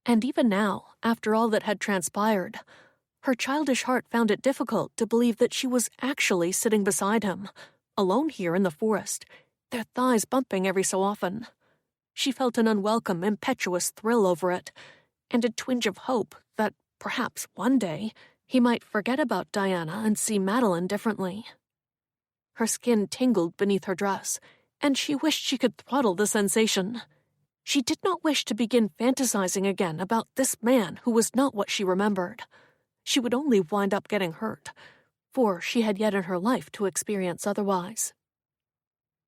and even now, after all that had transpired, her childish heart found it difficult to believe that she was actually sitting beside him, alone here in the forest, their thighs bumping every so often. She felt an unwelcome, impetuous thrill over it, and a twinge of hope that perhaps one day he might forget about Diana and see Madeline differently. Her skin tingled beneath her dress, and she wished she could throttle the sensation. She did not wish to begin fantasizing again about this man who was not what she remembered. She would only wind up getting hurt, for she had yet in her life to experience otherwise.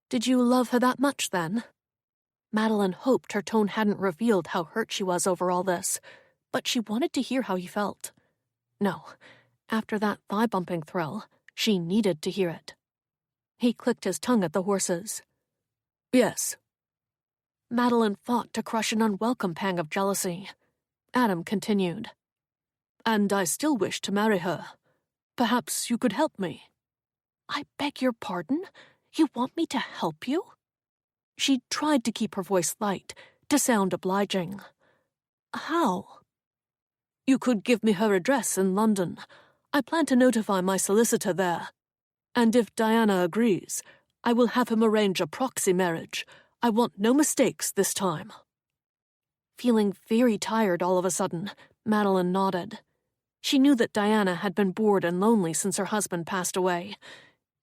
"Did you love her that much, then?" Madeline hoped her tone hadn't revealed how hurt she was over all this, but she wanted to hear how he felt. No, after that thigh-bumping thrill, she needed to hear it. He clicked his tongue at the horses. "Yes." Madeline fought to crush an unwelcome pang of jealousy. Adam continued. "And I still wish to marry her. Perhaps you could help me." "I beg your pardon? You want me to help you?" She tried to keep her voice light, to sound obliging. "How?" "You could give me her address in London. I plan to notify my solicitor there. And if Diana agrees, I will have him arrange a proxy marriage. I want no mistakes this time." Feeling very tired all of a sudden, Madeline nodded. She knew that Diana had been bored and lonely since her husband passed away.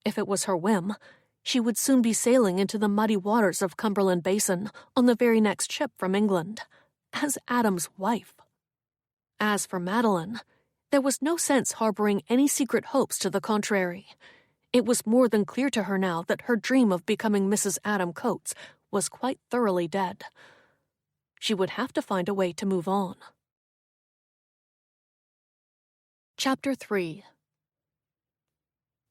If it was her whim, she would soon be sailing into the muddy waters of Cumberland Basin on the very next ship from England, as Adam's wife. As for Madeline, there was no sense harboring any secret hopes to the contrary. It was more than clear to her now that her dream of becoming Mrs. Adam Coates was quite thoroughly dead. She would have to find a way to move on. Chapter 3.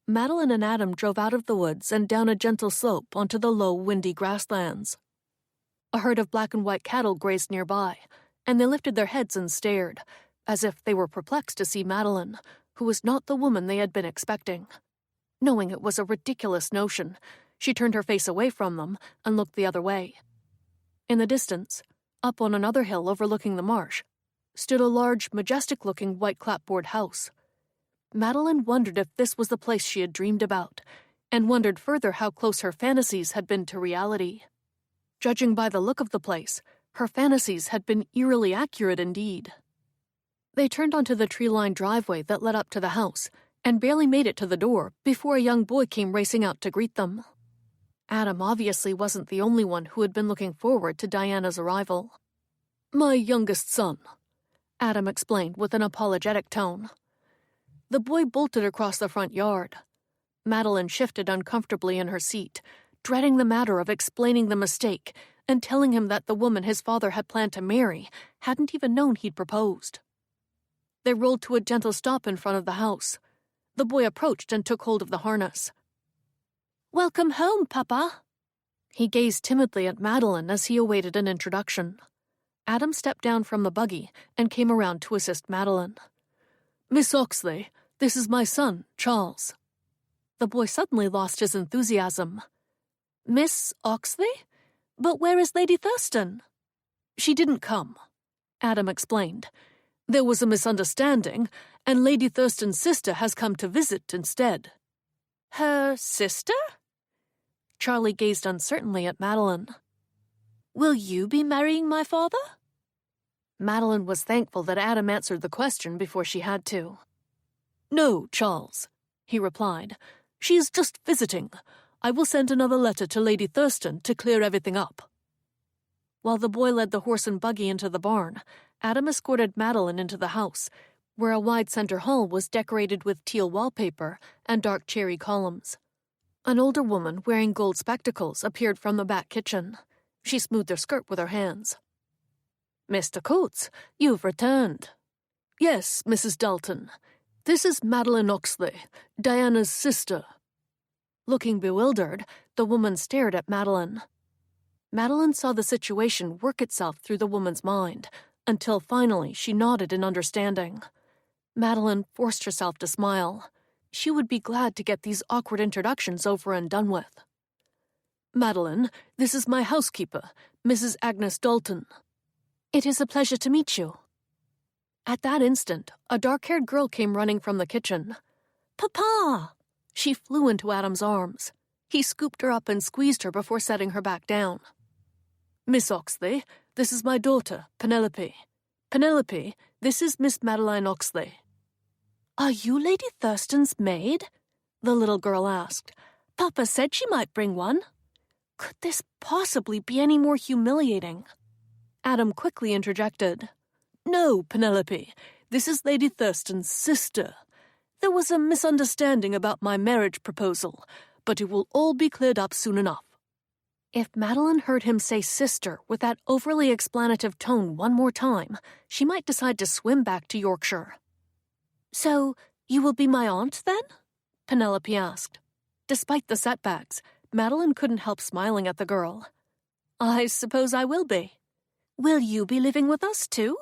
Madeline and Adam drove out of the woods and down a gentle slope onto the low, windy grasslands. A herd of black and white cattle grazed nearby, and they lifted their heads and stared, as if they were perplexed to see Madeline, who was not the woman they had been expecting. Knowing it was a ridiculous notion, she turned her face away from them and looked the other way. In the distance, up on another hill overlooking the marsh, stood a large, majestic-looking white clapboard house. Madeline wondered if this was the place she had dreamed about, and wondered further how close her fantasies had been to reality. Judging by the look of the place, her fantasies had been eerily accurate indeed. They turned onto the tree-lined driveway that led up to the house, and barely made it to the door before a young boy came racing out to greet them. Adam obviously wasn't the only one who had been looking forward to Diana's arrival. "My youngest son," Adam explained with an apologetic tone. The boy bolted across the front yard. Madeline shifted uncomfortably in her seat, dreading the matter of explaining the mistake and telling him that the woman his father had planned to marry hadn't even known he'd proposed. They rolled to a gentle stop in front of the house. The boy approached and took hold of the harness. "Welcome home, Papa." He gazed timidly at Madeline as he awaited an introduction. Adam stepped down from the buggy and came around to assist Madeline. "Miss Oxley, this is my son, Charles." The boy suddenly lost his enthusiasm. "Miss Oxley? But where is Lady Thurston?" "She didn't come," Adam explained. "There was a misunderstanding, and Lady Thurston's sister has come to visit instead." "Her sister?" Charlie gazed uncertainly at Madeline. "Will you be marrying my father?" Madeline was thankful that Adam answered the question before she had to. "No, Charles," he replied. "She is just visiting. I will send another letter to Lady Thurston to clear everything up." While the boy led the horse and buggy into the barn, Adam escorted Madeline into the house, where a wide center hall was decorated with teal wallpaper and dark cherry columns. An older woman wearing gold spectacles appeared from the back kitchen. She smoothed her skirt with her hands. "Mr. Coates, you've returned." "Yes, Mrs. Dalton. This is Madeline Oxley, Diana's sister." Looking bewildered, the woman stared at Madeline. Madeline saw the situation work itself through the woman's mind, until finally she nodded in understanding. Madeline forced herself to smile. She would be glad to get these awkward introductions over and done with. "Madeline, this is my housekeeper, Mrs. Agnes Dalton." "It is a pleasure to meet you." At that instant, a dark-haired girl came running from the kitchen. "Papa!" She flew into Adam's arms. He scooped her up and squeezed her before setting her back down. "Miss Oxley, this is my daughter, Penelope. Penelope, this is Miss Madeline Oxley." "Are you Lady Thurston's maid?" the little girl asked. "Papa said she might bring one." Could this possibly be any more humiliating? Adam quickly interjected. "No, Penelope, this is Lady Thurston's sister. There was a misunderstanding about my marriage proposal, but it will all be cleared up soon enough." If Madeline heard him say sister with that overly explanative tone one more time, she might decide to swim back to Yorkshire. "So, you will be my aunt, then?" Penelope asked. Despite the setbacks, Madeline couldn't help smiling at the girl. "I suppose I will be." "Will you be living with us, too?"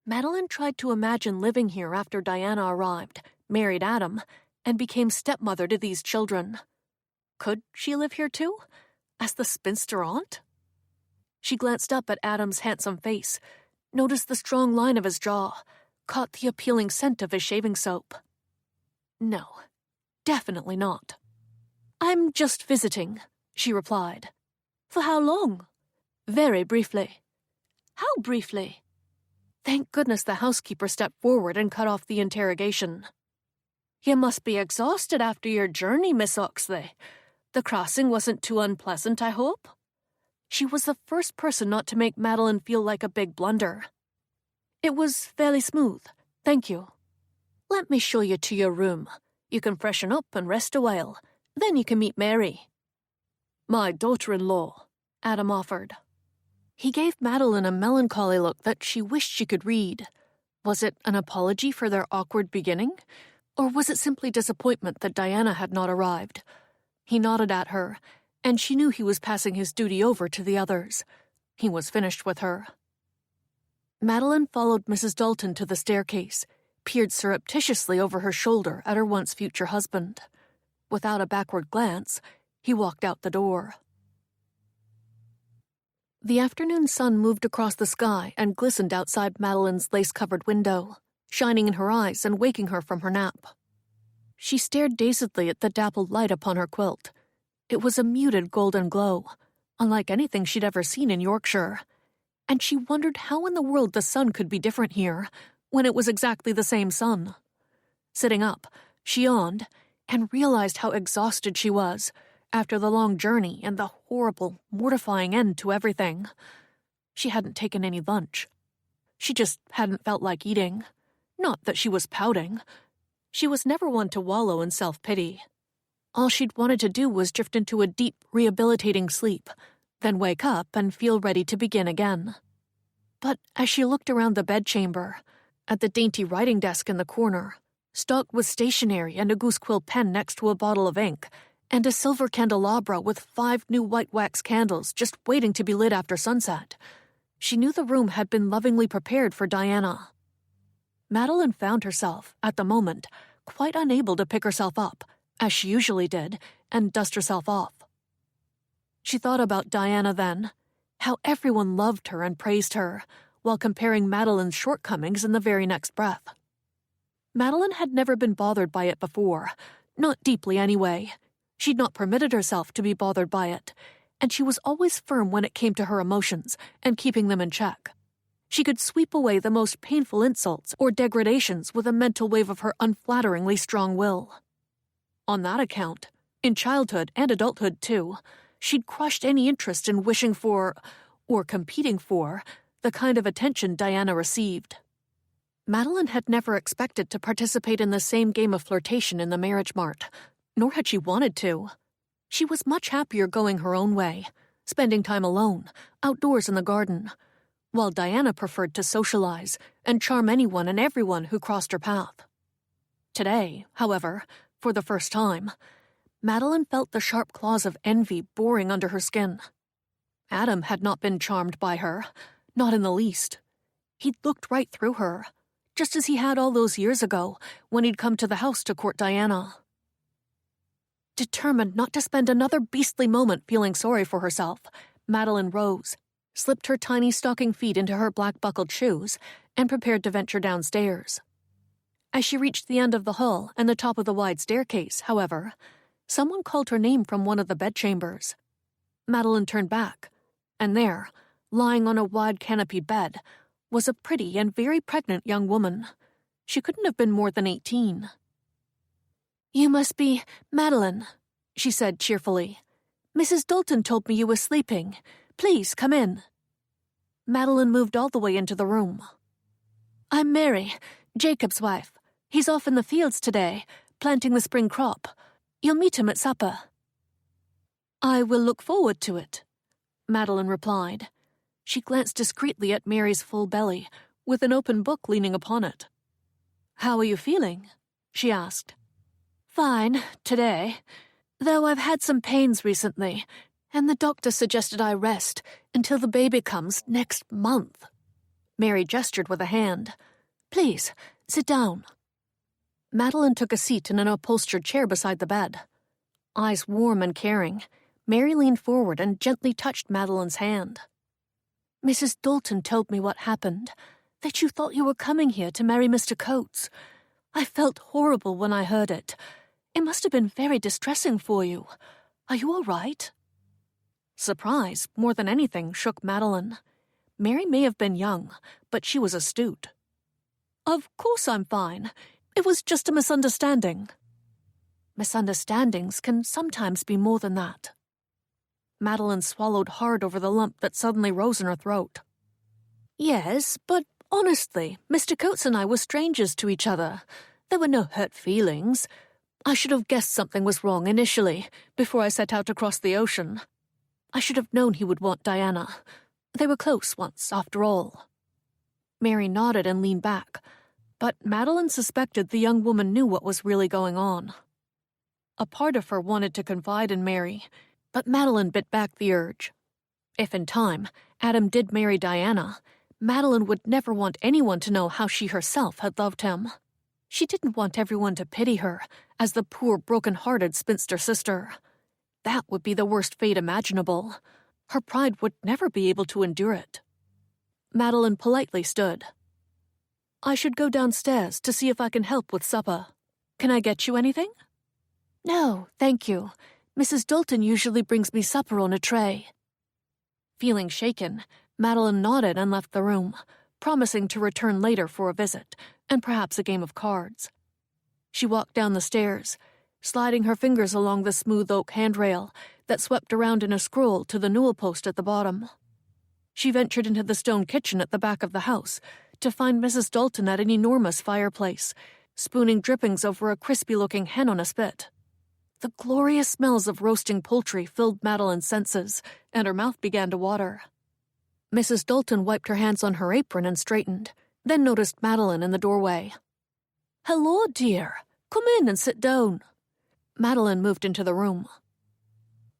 Madeline tried to imagine living here after Diana arrived, married Adam, and became stepmother to these children. Could she live here too, as the spinster aunt? She glanced up at Adam's handsome face, noticed the strong line of his jaw, caught the appealing scent of his shaving soap. No, definitely not. "I'm just visiting," she replied. "For how long?" "Very briefly." "How briefly?" Thank goodness the housekeeper stepped forward and cut off the interrogation. "You must be exhausted after your journey, Miss Oxley. The crossing wasn't too unpleasant, I hope?" She was the first person not to make Madeline feel like a big blunder. "It was fairly smooth, thank you. Let me show you to your room. You can freshen up and rest a while. Then you can meet Mary." "My daughter-in-law," Adam offered. He gave Madeline a melancholy look that she wished she could read. Was it an apology for their awkward beginning? Or was it simply disappointment that Diana had not arrived? He nodded at her, and she knew he was passing his duty over to the others. He was finished with her. Madeline followed Mrs. Dalton to the staircase, peered surreptitiously over her shoulder at her once-future husband. Without a backward glance, he walked out the door. The afternoon sun moved across the sky and glistened outside Madeline's lace-covered window, shining in her eyes and waking her from her nap. She stared dazedly at the dappled light upon her quilt. It was a muted golden glow, unlike anything she'd ever seen in Yorkshire, and she wondered how in the world the sun could be different here, when it was exactly the same sun. Sitting up, she yawned, and realized how exhausted she was, after the long journey and the horrible, mortifying end to everything. She hadn't taken any lunch. She just hadn't felt like eating. Not that she was pouting. She was never one to wallow in self-pity. All she'd wanted to do was drift into a deep, rehabilitating sleep, then wake up and feel ready to begin again. But as she looked around the bedchamber, at the dainty writing desk in the corner, stocked with stationery and a goosequill pen next to a bottle of ink, and a silver candelabra with 5 new white wax candles just waiting to be lit after sunset, she knew the room had been lovingly prepared for Diana. Madeline found herself, at the moment, quite unable to pick herself up, as she usually did, and dust herself off. She thought about Diana then, how everyone loved her and praised her, while comparing Madeline's shortcomings in the very next breath. Madeline had never been bothered by it before, not deeply anyway. She'd not permitted herself to be bothered by it, and she was always firm when it came to her emotions and keeping them in check. She could sweep away the most painful insults or degradations with a mental wave of her unflatteringly strong will. On that account, in childhood and adulthood too, she'd crushed any interest in wishing for, or competing for, the kind of attention Diana received. Madeline had never expected to participate in the same game of flirtation in the marriage mart, nor had she wanted to. She was much happier going her own way, spending time alone, outdoors in the garden, while Diana preferred to socialize and charm anyone and everyone who crossed her path. Today, however, for the first time, Madeline felt the sharp claws of envy boring under her skin. Adam had not been charmed by her, not in the least. He'd looked right through her, just as he had all those years ago when he'd come to the house to court Diana. Determined not to spend another beastly moment feeling sorry for herself, Madeline rose, slipped her tiny stocking feet into her black-buckled shoes, and prepared to venture downstairs. As she reached the end of the hall and the top of the wide staircase, however, someone called her name from one of the bedchambers. Madeline turned back, and there, lying on a wide canopied bed, was a pretty and very pregnant young woman. She couldn't have been more than 18. "You must be Madeline," she said cheerfully. "Mrs. Dalton told me you were sleeping. Please, come in." Madeline moved all the way into the room. "I'm Mary, Jacob's wife. He's off in the fields today, planting the spring crop. You'll meet him at supper." "I will look forward to it," Madeline replied. She glanced discreetly at Mary's full belly, with an open book leaning upon it. "How are you feeling?" she asked. "Fine, today. Though I've had some pains recently, and the doctor suggested I rest until the baby comes next month." Mary gestured with a hand. "Please, sit down." Madeline took a seat in an upholstered chair beside the bed. Eyes warm and caring, Mary leaned forward and gently touched Madeline's hand. "Mrs. Dalton told me what happened, that you thought you were coming here to marry Mr. Coates. I felt horrible when I heard it. It must have been very distressing for you. Are you all right?" Surprise, more than anything, shook Madeline. Mary may have been young, but she was astute. "Of course I'm fine. It was just a misunderstanding." Misunderstandings can sometimes be more than that. Madeline swallowed hard over the lump that suddenly rose in her throat. "Yes, but honestly, Mr. Coates and I were strangers to each other. There were no hurt feelings. I should have guessed something was wrong initially, before I set out across the ocean. I should have known he would want Diana. They were close once, after all." Mary nodded and leaned back, but Madeline suspected the young woman knew what was really going on. A part of her wanted to confide in Mary, but Madeline bit back the urge. If in time Adam did marry Diana, Madeline would never want anyone to know how she herself had loved him. She didn't want everyone to pity her as the poor, broken-hearted spinster sister. That would be the worst fate imaginable. Her pride would never be able to endure it. Madeline politely stood. "I should go downstairs to see if I can help with supper. Can I get you anything?" "No, thank you. Mrs. Dalton usually brings me supper on a tray." Feeling shaken, Madeline nodded and left the room, promising to return later for a visit, and perhaps a game of cards. She walked down the stairs, sliding her fingers along the smooth oak handrail that swept around in a scroll to the newel post at the bottom. She ventured into the stone kitchen at the back of the house to find Mrs. Dalton at an enormous fireplace, spooning drippings over a crispy-looking hen on a spit. The glorious smells of roasting poultry filled Madeline's senses, and her mouth began to water. Mrs. Dalton wiped her hands on her apron and straightened, then noticed Madeline in the doorway. "Hello, dear. Come in and sit down." Madeline moved into the room.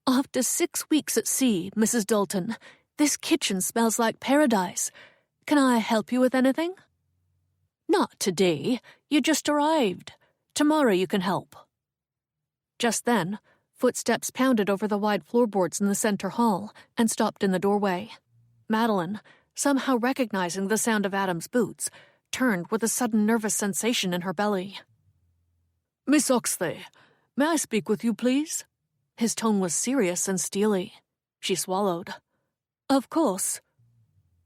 "After 6 weeks at sea, Mrs. Dalton, this kitchen smells like paradise. Can I help you with anything?" "Not today. You just arrived. Tomorrow you can help." Just then, footsteps pounded over the wide floorboards in the center hall and stopped in the doorway. Madeline, somehow recognizing the sound of Adam's boots, turned with a sudden nervous sensation in her belly. "Miss Oxley, may I speak with you, please?" His tone was serious and steely. She swallowed. "Of course."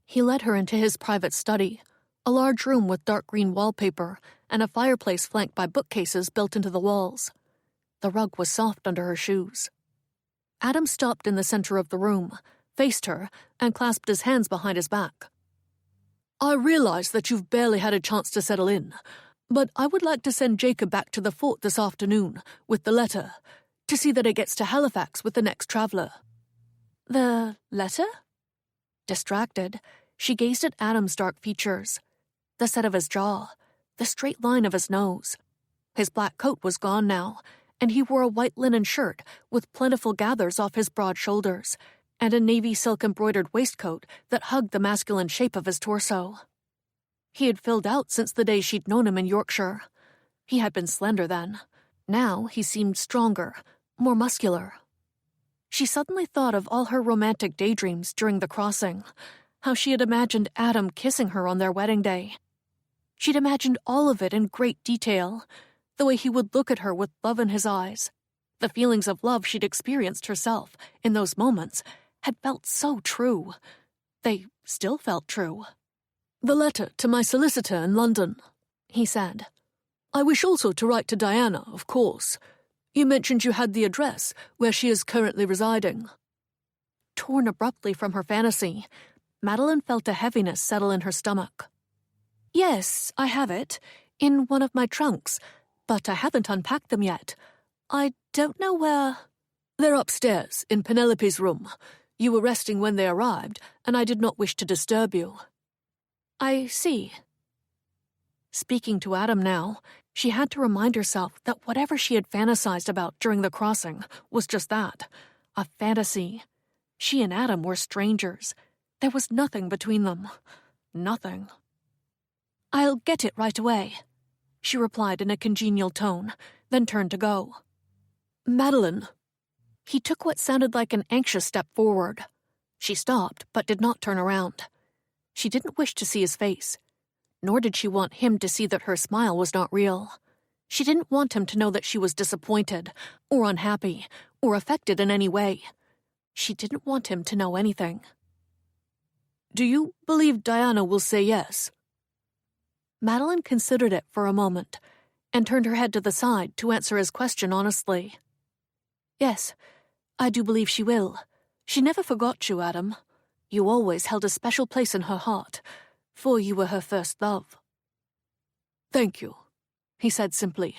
He led her into his private study, a large room with dark green wallpaper and a fireplace flanked by bookcases built into the walls. The rug was soft under her shoes. Adam stopped in the center of the room, faced her, and clasped his hands behind his back. "I realize that you've barely had a chance to settle in, but I would like to send Jacob back to the fort this afternoon with the letter, to see that it gets to Halifax with the next traveler." "The letter?" Distracted, she gazed at Adam's dark features, the set of his jaw, the straight line of his nose. His black coat was gone now, and he wore a white linen shirt with plentiful gathers off his broad shoulders, and a navy silk embroidered waistcoat that hugged the masculine shape of his torso. He had filled out since the days she'd known him in Yorkshire. He had been slender then. Now he seemed stronger, more muscular. She suddenly thought of all her romantic daydreams during the crossing, how she had imagined Adam kissing her on their wedding day. She'd imagined all of it in great detail, the way he would look at her with love in his eyes. The feelings of love she'd experienced herself in those moments had felt so true. They still felt true. "The letter to my solicitor in London," he said. "I wish also to write to Diana, of course. You mentioned you had the address where she is currently residing." Torn abruptly from her fantasy, Madeline felt a heaviness settle in her stomach. "Yes, I have it, in one of my trunks, but I haven't unpacked them yet. I don't know where—" "They're upstairs, in Penelope's room. You were resting when they arrived, and I did not wish to disturb you." "I see." Speaking to Adam now, she had to remind herself that whatever she had fantasized about during the crossing was just that, a fantasy. She and Adam were strangers. There was nothing between them. Nothing. "I'll get it right away," she replied in a congenial tone, then turned to go. "Madeline." He took what sounded like an anxious step forward. She stopped, but did not turn around. She didn't wish to see his face, nor did she want him to see that her smile was not real. She didn't want him to know that she was disappointed, or unhappy, or affected in any way. She didn't want him to know anything. "Do you believe Diana will say yes?" Madeline considered it for a moment, and turned her head to the side to answer his question honestly. "Yes, I do believe she will. She never forgot you, Adam. You always held a special place in her heart, for you were her first love." "Thank you," he said simply.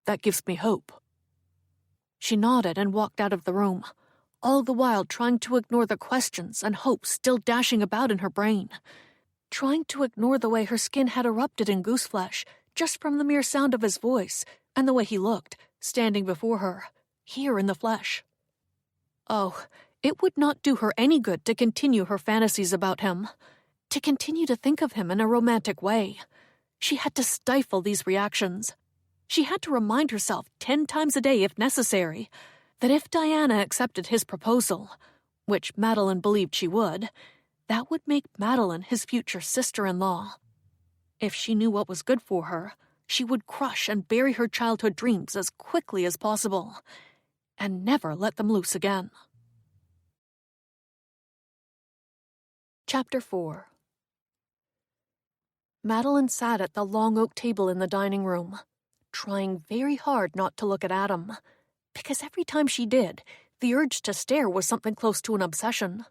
"That gives me hope." She nodded and walked out of the room, all the while trying to ignore the questions and hopes still dashing about in her brain. Trying to ignore the way her skin had erupted in gooseflesh just from the mere sound of his voice and the way he looked, standing before her, here in the flesh. Oh, it would not do her any good to continue her fantasies about him, to continue to think of him in a romantic way. She had to stifle these reactions. She had to remind herself 10 times a day if necessary, that if Diana accepted his proposal, which Madeline believed she would, that would make Madeline his future sister-in-law. If she knew what was good for her, she would crush and bury her childhood dreams as quickly as possible, and never let them loose again. Chapter 4. Madeline sat at the long oak table in the dining room, trying very hard not to look at Adam, because every time she did, the urge to stare was something close to an obsession.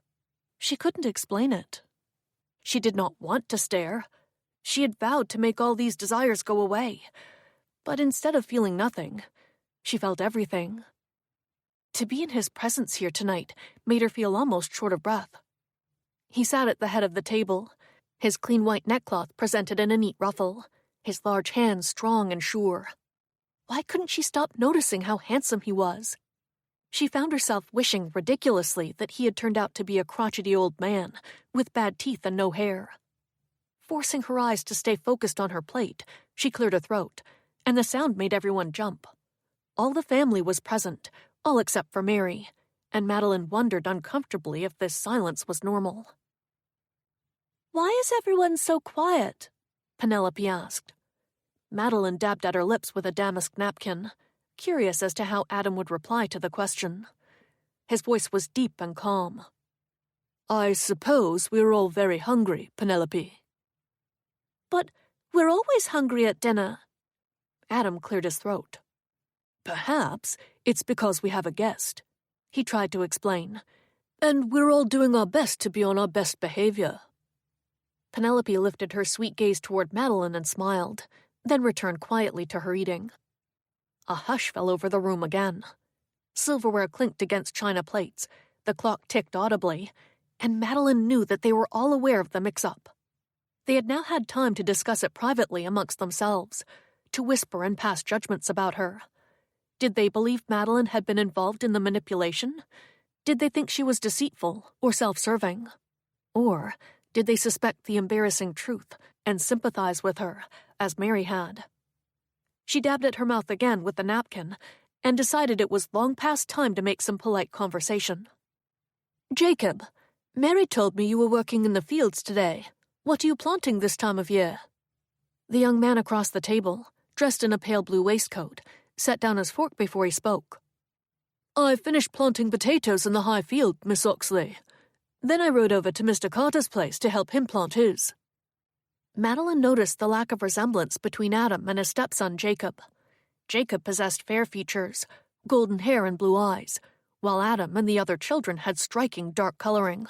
She couldn't explain it. She did not want to stare. She had vowed to make all these desires go away, But instead of feeling nothing, she felt everything. To be in his presence here tonight made her feel almost short of breath. He sat at the head of the table, his clean white neckcloth presented in a neat ruffle, his large hands strong and sure. Why couldn't she stop noticing how handsome he was? She found herself wishing ridiculously that he had turned out to be a crotchety old man with bad teeth and no hair. Forcing her eyes to stay focused on her plate, she cleared her throat, and the sound made everyone jump. All the family was present, all except for Mary, and Madeline wondered uncomfortably if this silence was normal. "Why is everyone so quiet?" Penelope asked. Madeline dabbed at her lips with a damask napkin, curious as to how Adam would reply to the question. His voice was deep and calm. "I suppose we're all very hungry, Penelope." "But we're always hungry at dinner." Adam cleared his throat. "Perhaps it's because we have a guest," he tried to explain, "and we're all doing our best to be on our best behavior." Penelope lifted her sweet gaze toward Madeline and smiled, then returned quietly to her eating. A hush fell over the room again. Silverware clinked against china plates, the clock ticked audibly, and Madeline knew that they were all aware of the mix-up. They had now had time to discuss it privately amongst themselves, to whisper and pass judgments about her. Did they believe Madeline had been involved in the manipulation? Did they think she was deceitful or self-serving? Or did they suspect the embarrassing truth and sympathize with her, as Mary had? She dabbed at her mouth again with the napkin and decided it was long past time to make some polite conversation. "Jacob, Mary told me you were working in the fields today. What are you planting this time of year?" The young man across the table, dressed in a pale blue waistcoat, set down his fork before he spoke. "I finished planting potatoes in the high field, Miss Oxley. Then I rode over to Mr. Carter's place to help him plant his." Madeline noticed the lack of resemblance between Adam and his stepson Jacob. Jacob possessed fair features, golden hair and blue eyes, while Adam and the other children had striking dark coloring.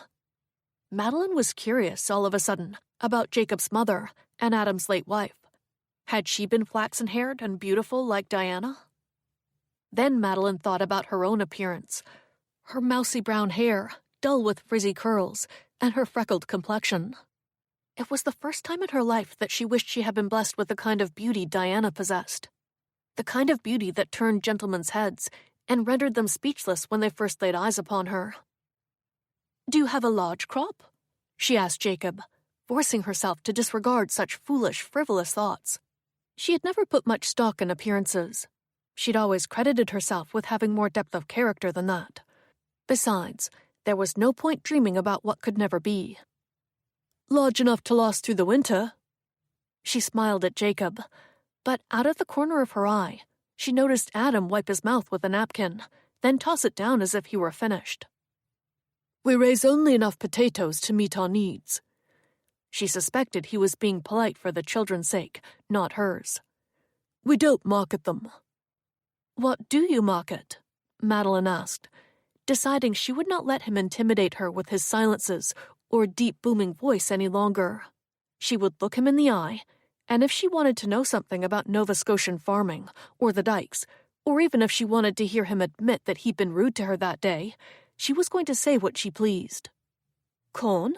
Madeline was curious all of a sudden about Jacob's mother and Adam's late wife. Had she been flaxen-haired and beautiful like Diana? Then Madeline thought about her own appearance. Her mousy brown hair, dull with frizzy curls, and her freckled complexion. It was the first time in her life that she wished she had been blessed with the kind of beauty Diana possessed. The kind of beauty that turned gentlemen's heads and rendered them speechless when they first laid eyes upon her. "Do you have a large crop?" she asked Jacob, forcing herself to disregard such foolish, frivolous thoughts. She had never put much stock in appearances. She'd always credited herself with having more depth of character than that. Besides, there was no point dreaming about what could never be. "Large enough to last through the winter." She smiled at Jacob, but out of the corner of her eye, she noticed Adam wipe his mouth with a napkin, then toss it down as if he were finished. "We raise only enough potatoes to meet our needs." She suspected he was being polite for the children's sake, not hers. "We don't market them." "What do you market?" Madeline asked, deciding she would not let him intimidate her with his silences or deep booming voice any longer. She would look him in the eye, and if she wanted to know something about Nova Scotian farming, or the dikes, or even if she wanted to hear him admit that he'd been rude to her that day, she was going to say what she pleased. "Corn?"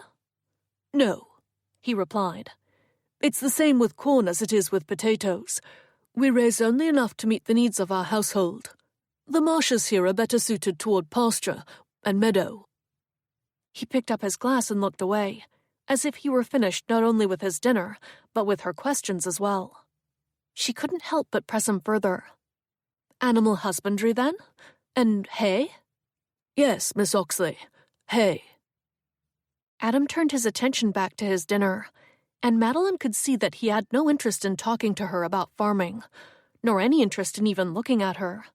"No," he replied. "It's the same with corn as it is with potatoes. We raise only enough to meet the needs of our household. The marshes here are better suited toward pasture and meadow." He picked up his glass and looked away, as if he were finished not only with his dinner, but with her questions as well. She couldn't help but press him further. "Animal husbandry, then? And hay?" "Yes, Miss Oxley, hay." Adam turned his attention back to his dinner, and Madeline could see that he had no interest in talking to her about farming, nor any interest in even looking at her.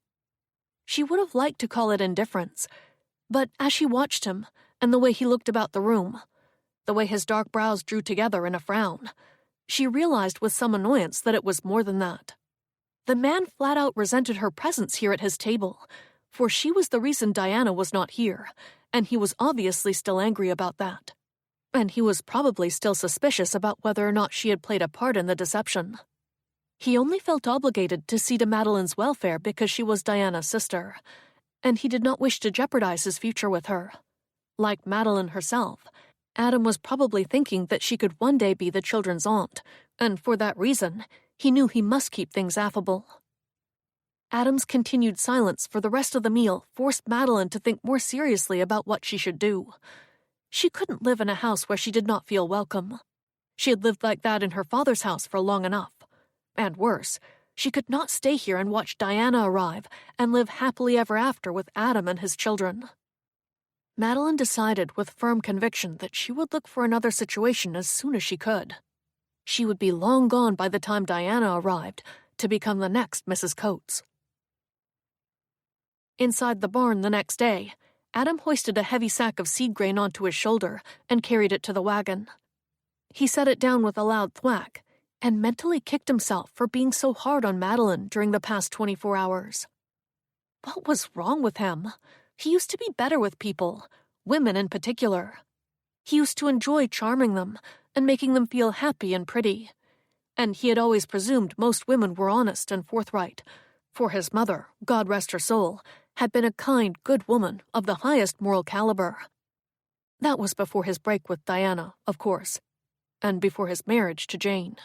She would have liked to call it indifference, but as she watched him, and the way he looked about the room, the way his dark brows drew together in a frown, she realized with some annoyance that it was more than that. The man flat out resented her presence here at his table, for she was the reason Diana was not here, and he was obviously still angry about that. And he was probably still suspicious about whether or not she had played a part in the deception. He only felt obligated to see to Madeline's welfare because she was Diana's sister, and he did not wish to jeopardize his future with her. Like Madeline herself, Adam was probably thinking that she could one day be the children's aunt, and for that reason, he knew he must keep things affable. Adam's continued silence for the rest of the meal forced Madeline to think more seriously about what she should do. She couldn't live in a house where she did not feel welcome. She had lived like that in her father's house for long enough. And worse, she could not stay here and watch Diana arrive and live happily ever after with Adam and his children. Madeline decided with firm conviction that she would look for another situation as soon as she could. She would be long gone by the time Diana arrived to become the next Mrs. Coates. Inside the barn the next day, Adam hoisted a heavy sack of seed grain onto his shoulder and carried it to the wagon. He set it down with a loud thwack and mentally kicked himself for being so hard on Madeline during the past 24 hours. What was wrong with him? He used to be better with people, women in particular. He used to enjoy charming them and making them feel happy and pretty. And he had always presumed most women were honest and forthright, for his mother, God rest her soul, had been a kind, good woman of the highest moral caliber. That was before his break with Diana, of course, and before his marriage to Jane.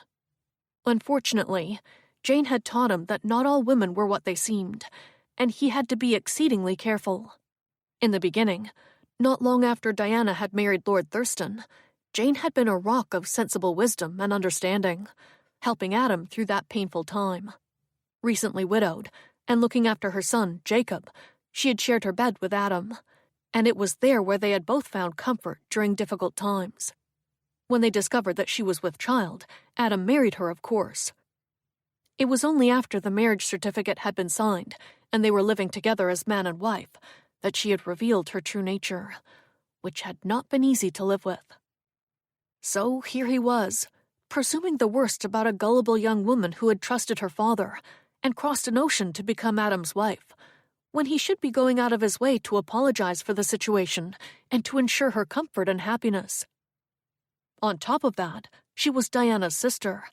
Unfortunately, Jane had taught him that not all women were what they seemed, and he had to be exceedingly careful. In the beginning, not long after Diana had married Lord Thurston, Jane had been a rock of sensible wisdom and understanding, helping Adam through that painful time. Recently widowed, and looking after her son, Jacob, she had shared her bed with Adam, and it was there where they had both found comfort during difficult times. When they discovered that she was with child, Adam married her, of course. It was only after the marriage certificate had been signed, and they were living together as man and wife, that she had revealed her true nature, which had not been easy to live with. So here he was, presuming the worst about a gullible young woman who had trusted her father and crossed an ocean to become Adam's wife, when he should be going out of his way to apologize for the situation and to ensure her comfort and happiness. On top of that, she was Diana's sister,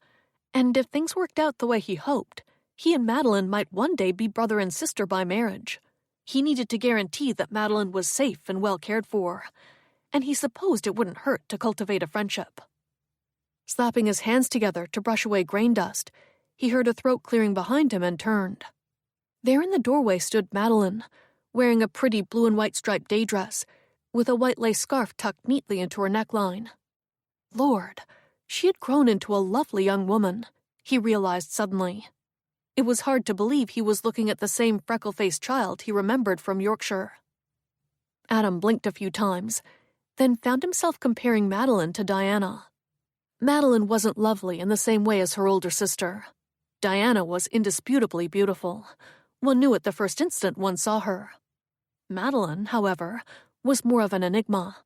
and if things worked out the way he hoped, he and Madeline might one day be brother and sister by marriage. He needed to guarantee that Madeline was safe and well cared for, and he supposed it wouldn't hurt to cultivate a friendship. Slapping his hands together to brush away grain dust, he heard a throat clearing behind him and turned. There in the doorway stood Madeline, wearing a pretty blue and white striped day dress, with a white lace scarf tucked neatly into her neckline. Lord, she had grown into a lovely young woman, he realized suddenly. It was hard to believe he was looking at the same freckle-faced child he remembered from Yorkshire. Adam blinked a few times, then found himself comparing Madeline to Diana. Madeline wasn't lovely in the same way as her older sister. Diana was indisputably beautiful. One knew at the first instant one saw her. Madeline, however, was more of an enigma.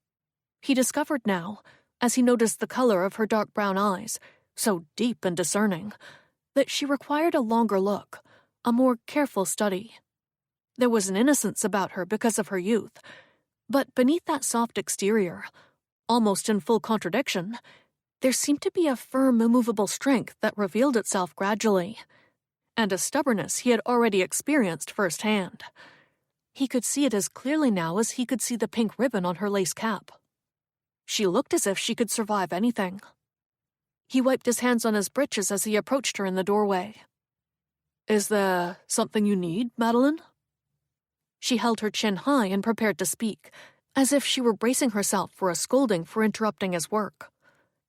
He discovered now, as he noticed the color of her dark brown eyes, so deep and discerning, that she required a longer look, a more careful study. There was an innocence about her because of her youth, but beneath that soft exterior, almost in full contradiction, there seemed to be a firm, immovable strength that revealed itself gradually, and a stubbornness he had already experienced firsthand. He could see it as clearly now as he could see the pink ribbon on her lace cap. She looked as if she could survive anything. He wiped his hands on his breeches as he approached her in the doorway. "Is there something you need, Madeline?" She held her chin high and prepared to speak, as if she were bracing herself for a scolding for interrupting his work.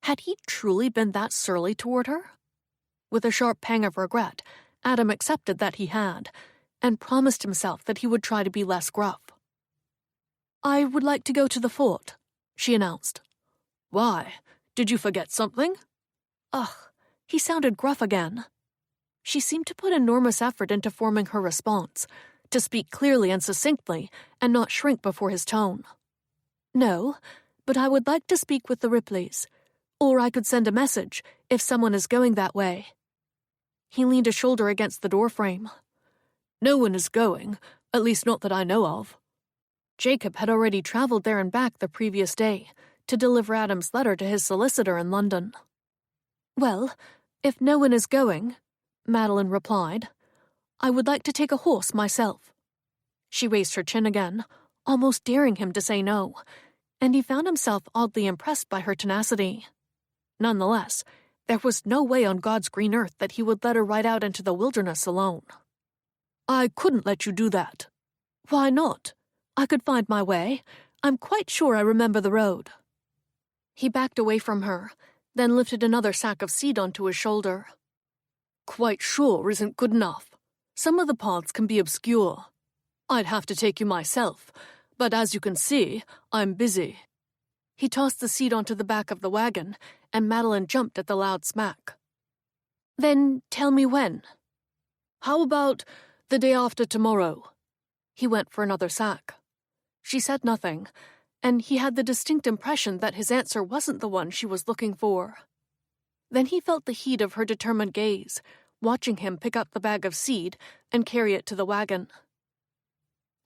Had he truly been that surly toward her? With a sharp pang of regret, Adam accepted that he had, and promised himself that he would try to be less gruff. "I would like to go to the fort," she announced. "Why? Did you forget something?" Ugh, he sounded gruff again. She seemed to put enormous effort into forming her response, to speak clearly and succinctly, and not shrink before his tone. "No, but I would like to speak with the Ripleys, or I could send a message, if someone is going that way." He leaned a shoulder against the doorframe. "No one is going, at least not that I know of." Jacob had already traveled there and back the previous day, to deliver Adam's letter to his solicitor in London. "Well, if no one is going," Madeline replied. "I would like to take a horse myself." She raised her chin again, almost daring him to say no, and he found himself oddly impressed by her tenacity. Nonetheless, there was no way on God's green earth that he would let her ride out into the wilderness alone. "I couldn't let you do that." "Why not? I could find my way. I'm quite sure I remember the road." He backed away from her, then lifted another sack of seed onto his shoulder. "Quite sure isn't good enough. Some of the paths can be obscure. I'd have to take you myself, but as you can see, I'm busy." He tossed the seed onto the back of the wagon, and Madeline jumped at the loud smack. "Then tell me when." "How about the day after tomorrow?" He went for another sack. She said nothing, and he had the distinct impression that his answer wasn't the one she was looking for. Then he felt the heat of her determined gaze, watching him pick up the bag of seed and carry it to the wagon.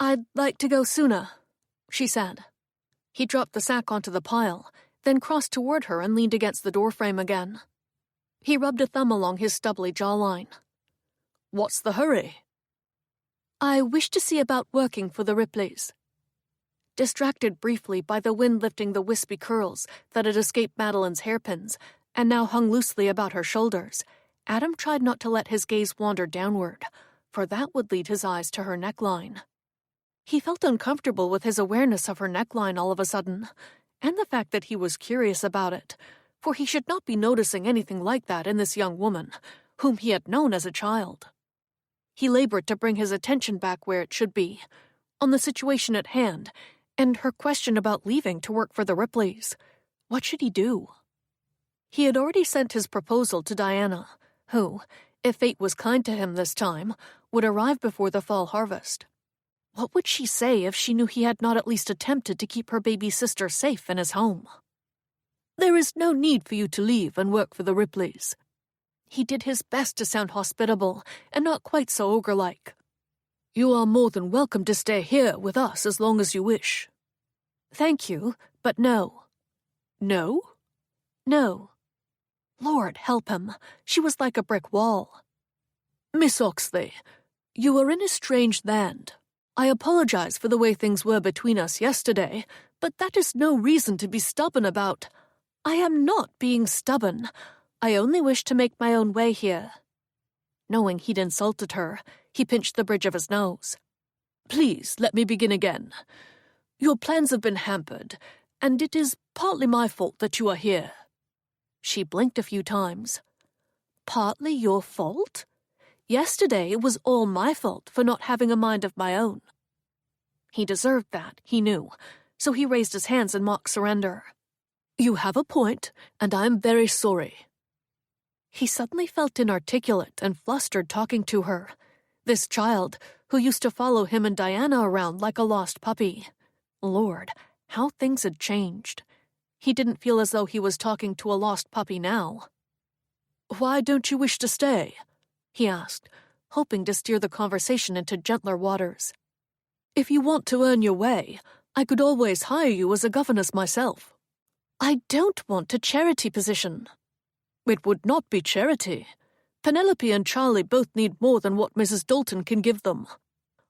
"I'd like to go sooner," she said. He dropped the sack onto the pile, then crossed toward her and leaned against the doorframe again. He rubbed a thumb along his stubbly jawline. "What's the hurry?" "I wish to see about working for the Ripleys." Distracted briefly by the wind lifting the wispy curls that had escaped Madeline's hairpins and now hung loosely about her shoulders, Adam tried not to let his gaze wander downward, for that would lead his eyes to her neckline. He felt uncomfortable with his awareness of her neckline all of a sudden, and the fact that he was curious about it, for he should not be noticing anything like that in this young woman, whom he had known as a child. He labored to bring his attention back where it should be, on the situation at hand, and her question about leaving to work for the Ripleys. What should he do? He had already sent his proposal to Diana, who, if fate was kind to him this time, would arrive before the fall harvest. What would she say if she knew he had not at least attempted to keep her baby sister safe in his home? "There is no need for you to leave and work for the Ripleys." He did his best to sound hospitable and not quite so ogre-like. "You are more than welcome to stay here with us as long as you wish." "Thank you, but no." "No?" "No." Lord help him, she was like a brick wall. "Miss Oxley, you are in a strange land. I apologize for the way things were between us yesterday, but that is no reason to be stubborn about—" "I am not being stubborn. I only wish to make my own way here." Knowing he'd insulted her, he pinched the bridge of his nose. "Please, let me begin again. Your plans have been hampered, and it is partly my fault that you are here." She blinked a few times. "Partly your fault? Yesterday it was all my fault for not having a mind of my own." He deserved that, he knew, so he raised his hands in mock surrender. "You have a point, and I am very sorry." He suddenly felt inarticulate and flustered talking to her. This child, who used to follow him and Diana around like a lost puppy. Lord, how things had changed. He didn't feel as though he was talking to a lost puppy now. "Why don't you wish to stay?" he asked, hoping to steer the conversation into gentler waters. "If you want to earn your way, I could always hire you as a governess myself." "I don't want a charity position." "It would not be charity. Penelope and Charlie both need more than what Mrs. Dalton can give them.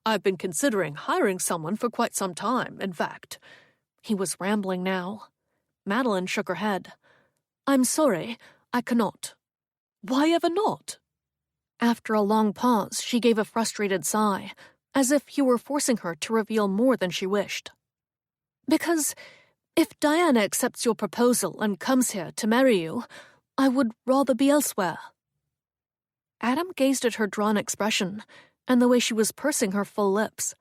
I've been considering hiring someone for quite some time, in fact." He was rambling now. Madeline shook her head. "I'm sorry, I cannot." "Why ever not?" After a long pause, she gave a frustrated sigh, as if he were forcing her to reveal more than she wished. "Because if Diana accepts your proposal and comes here to marry you, I would rather be elsewhere." Adam gazed at her drawn expression and the way she was pursing her full lips.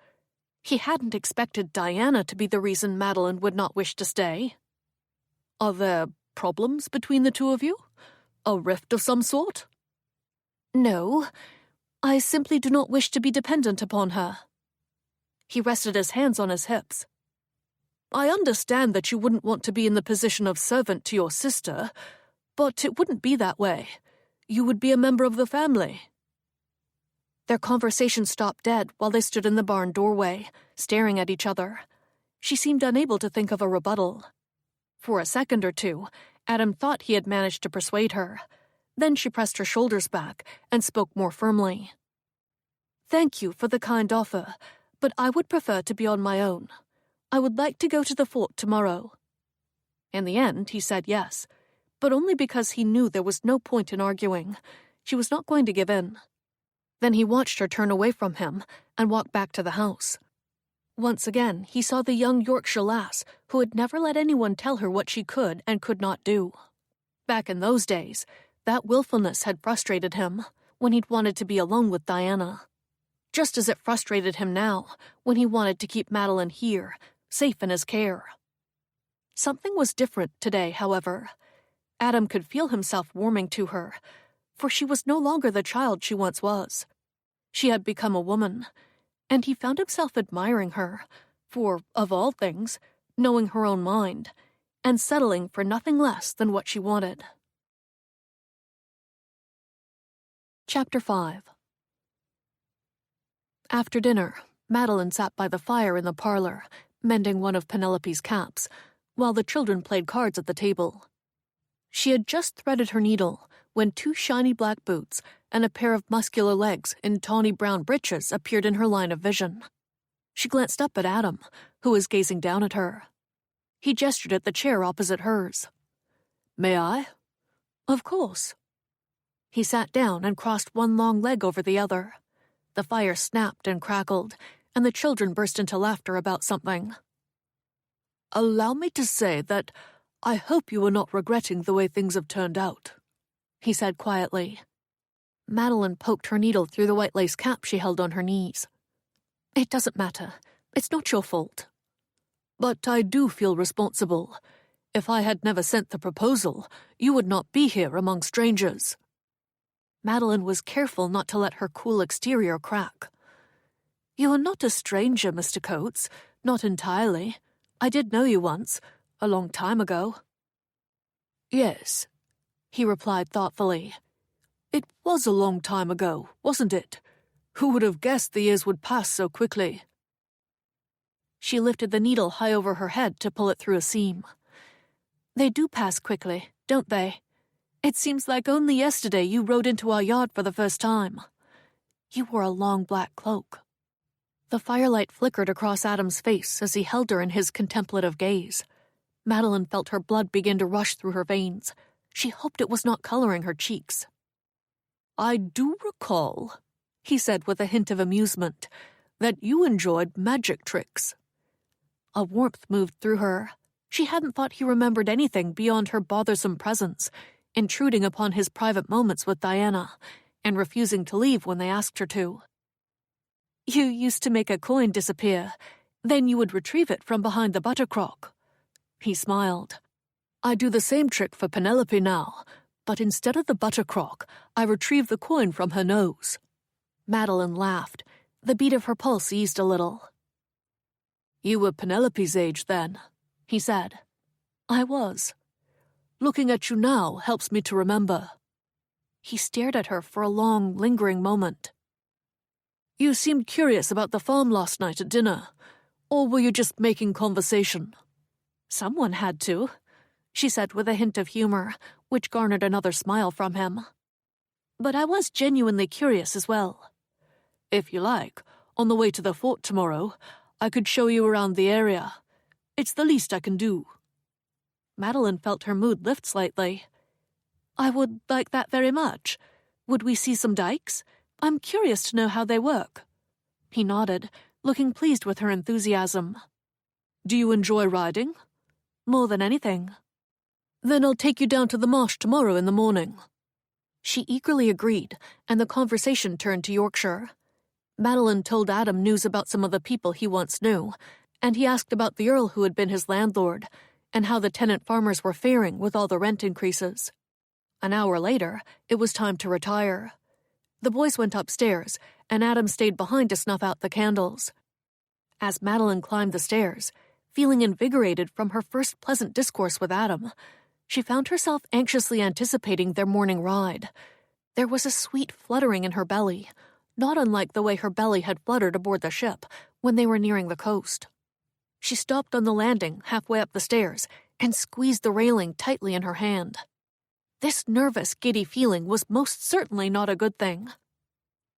He hadn't expected Diana to be the reason Madeline would not wish to stay. "Are there problems between the two of you? A rift of some sort?" "No, I simply do not wish to be dependent upon her." He rested his hands on his hips. "I understand that you wouldn't want to be in the position of servant to your sister, but it wouldn't be that way. You would be a member of the family." Their conversation stopped dead while they stood in the barn doorway, staring at each other. She seemed unable to think of a rebuttal. For a second or two, Adam thought he had managed to persuade her. Then she pressed her shoulders back and spoke more firmly. "Thank you for the kind offer, but I would prefer to be on my own. I would like to go to the fort tomorrow." In the end, he said yes, but only because he knew there was no point in arguing. She was not going to give in. Then he watched her turn away from him and walk back to the house. Once again, he saw the young Yorkshire lass who had never let anyone tell her what she could and could not do. Back in those days, that willfulness had frustrated him when he'd wanted to be alone with Diana. Just as it frustrated him now when he wanted to keep Madeline here, safe in his care. Something was different today, however. Adam could feel himself warming to her, for she was no longer the child she once was. She had become a woman, and he found himself admiring her for, of all things, knowing her own mind, and settling for nothing less than what she wanted. Chapter 5. After dinner, Madeline sat by the fire in the parlor, mending one of Penelope's caps, while the children played cards at the table. She had just threaded her needle when 2 shiny black boots and a pair of muscular legs in tawny brown breeches appeared in her line of vision. She glanced up at Adam, who was gazing down at her. He gestured at the chair opposite hers. "May I?" "Of course." He sat down and crossed one long leg over the other. The fire snapped and crackled, and the children burst into laughter about something. "Allow me to say that I hope you are not regretting the way things have turned out," he said quietly. Madeline poked her needle through the white lace cap she held on her knees. "It doesn't matter. It's not your fault." "But I do feel responsible. If I had never sent the proposal, you would not be here among strangers." Madeline was careful not to let her cool exterior crack. "You are not a stranger, Mr. Coates. Not entirely. I did know you once, a long time ago." "Yes," he replied thoughtfully. "It was a long time ago, wasn't it? Who would have guessed the years would pass so quickly?" She lifted the needle high over her head to pull it through a seam. "They do pass quickly, don't they? It seems like only yesterday you rode into our yard for the first time. You wore a long black cloak." The firelight flickered across Adam's face as he held her in his contemplative gaze. Madeline felt her blood begin to rush through her veins. She hoped it was not coloring her cheeks. "I do recall," he said with a hint of amusement, "that you enjoyed magic tricks." A warmth moved through her. She hadn't thought he remembered anything beyond her bothersome presence, intruding upon his private moments with Diana, and refusing to leave when they asked her to. "You used to make a coin disappear, then you would retrieve it from behind the buttercrock." He smiled. "I do the same trick for Penelope now, but instead of the buttercrock, I retrieve the coin from her nose." Madeline laughed. The beat of her pulse eased a little. "You were Penelope's age then," he said. "I was. Looking at you now helps me to remember." He stared at her for a long, lingering moment. "You seemed curious about the farm last night at dinner, or were you just making conversation?" "Someone had to," she said with a hint of humor, which garnered another smile from him. "But I was genuinely curious as well." "If you like, on the way to the fort tomorrow, I could show you around the area. It's the least I can do." Madeline felt her mood lift slightly. "I would like that very much. Would we see some dikes? I'm curious to know how they work." He nodded, looking pleased with her enthusiasm. "Do you enjoy riding?" "More than anything." "Then I'll take you down to the marsh tomorrow in the morning." She eagerly agreed, and the conversation turned to Yorkshire. Madeline told Adam news about some of the people he once knew, and he asked about the earl who had been his landlord, and how the tenant farmers were faring with all the rent increases. An hour later, it was time to retire. The boys went upstairs, and Adam stayed behind to snuff out the candles. As Madeline climbed the stairs, feeling invigorated from her first pleasant discourse with Adam, she found herself anxiously anticipating their morning ride. There was a sweet fluttering in her belly, not unlike the way her belly had fluttered aboard the ship when they were nearing the coast. She stopped on the landing halfway up the stairs and squeezed the railing tightly in her hand. This nervous, giddy feeling was most certainly not a good thing.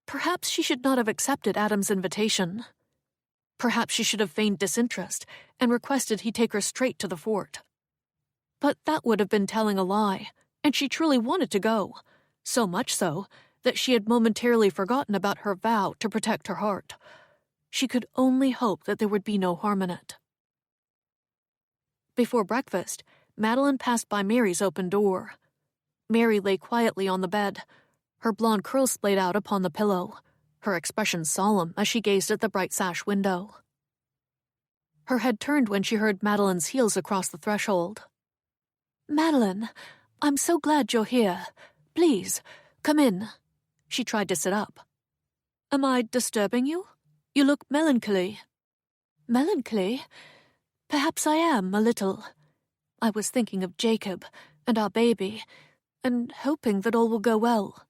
Perhaps she should not have accepted Adam's invitation. Perhaps she should have feigned disinterest and requested he take her straight to the fort. But that would have been telling a lie, and she truly wanted to go, so much so that she had momentarily forgotten about her vow to protect her heart. She could only hope that there would be no harm in it. Before breakfast, Madeline passed by Mary's open door. Mary lay quietly on the bed, her blonde curls splayed out upon the pillow, her expression solemn as she gazed at the bright sash window. Her head turned when she heard Madeline's heels across the threshold. "Madeline, I'm so glad you're here. Please, come in." She tried to sit up. "Am I disturbing you? You look melancholy." "Melancholy? Perhaps I am, a little. I was thinking of Jacob and our baby, and hoping that all will go well."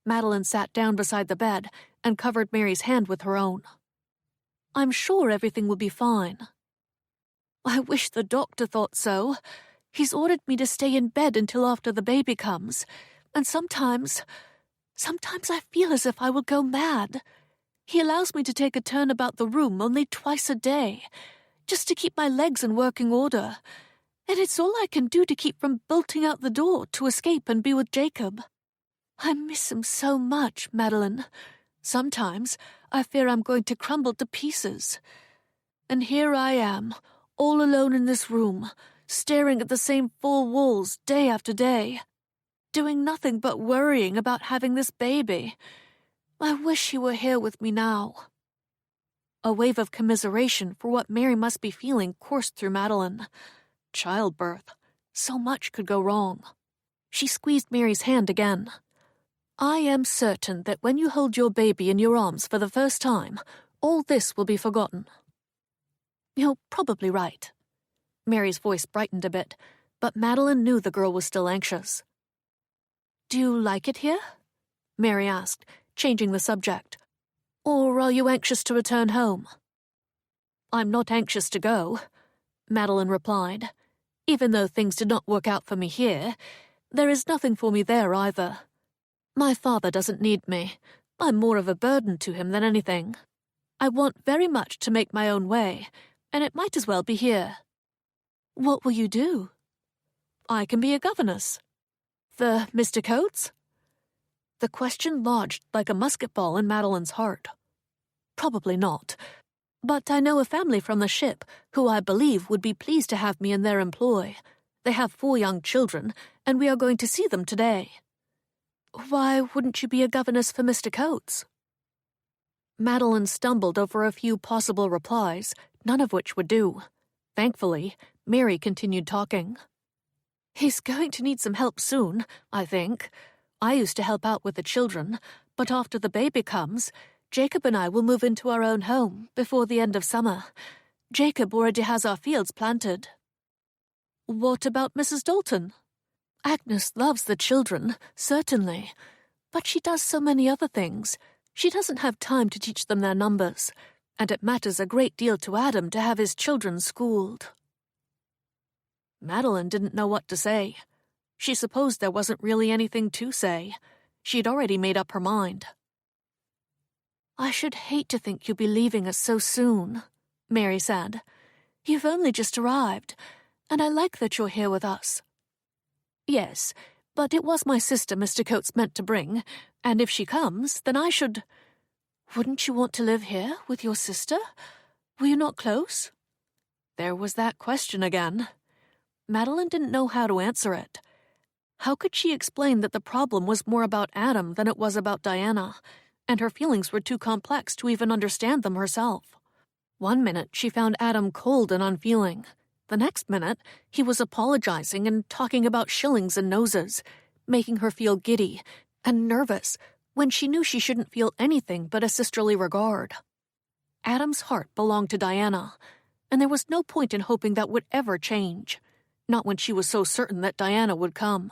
Madeline sat down beside the bed and covered Mary's hand with her own. "I'm sure everything will be fine." "I wish the doctor thought so. He's ordered me to stay in bed until after the baby comes, and sometimes I feel as if I will go mad. He allows me to take a turn about the room only twice a day, just to keep my legs in working order, and it's all I can do to keep from bolting out the door to escape and be with Jacob. I miss him so much, Madeline. Sometimes I fear I'm going to crumble to pieces. And here I am, all alone in this room, staring at the same four walls day after day, doing nothing but worrying about having this baby. I wish he were here with me now." A wave of commiseration for what Mary must be feeling coursed through Madeline. Childbirth. So much could go wrong. She squeezed Mary's hand again. "I am certain that when you hold your baby in your arms for the first time, all this will be forgotten." "You're probably right." Mary's voice brightened a bit, but Madeline knew the girl was still anxious. "Do you like it here?" Mary asked, changing the subject. "Or are you anxious to return home?" "I'm not anxious to go," Madeline replied. "Even though things did not work out for me here, there is nothing for me there either. My father doesn't need me. I'm more of a burden to him than anything. I want very much to make my own way, and it might as well be here." "What will you do?" "I can be a governess." "The Mr. Coates?" The question lodged like a musket ball in Madeline's heart. "Probably not. But I know a family from the ship who I believe would be pleased to have me in their employ. They have 4 young children, and we are going to see them today." "Why wouldn't you be a governess for Mr. Coates?" Madeline stumbled over a few possible replies, none of which would do. Thankfully, Mary continued talking. "He's going to need some help soon, I think. I used to help out with the children, but after the baby comes, Jacob and I will move into our own home before the end of summer. Jacob already has our fields planted." "What about Mrs. Dalton?" "Agnes loves the children, certainly, but she does so many other things. She doesn't have time to teach them their numbers, and it matters a great deal to Adam to have his children schooled." Madeline didn't know what to say. She supposed there wasn't really anything to say. She'd already made up her mind. "I should hate to think you'll be leaving us so soon," Mary said. "You've only just arrived, and I like that you're here with us." "Yes, but it was my sister Mr. Coates meant to bring, and if she comes, then I should—" "Wouldn't you want to live here with your sister? Were you not close?" There was that question again. Madeline didn't know how to answer it. How could she explain that the problem was more about Adam than it was about Diana, and her feelings were too complex to even understand them herself? One minute she found Adam cold and unfeeling. The next minute he was apologizing and talking about shillings and noses, making her feel giddy and nervous when she knew she shouldn't feel anything but a sisterly regard. Adam's heart belonged to Diana, and there was no point in hoping that would ever change. Not when she was so certain that Diana would come.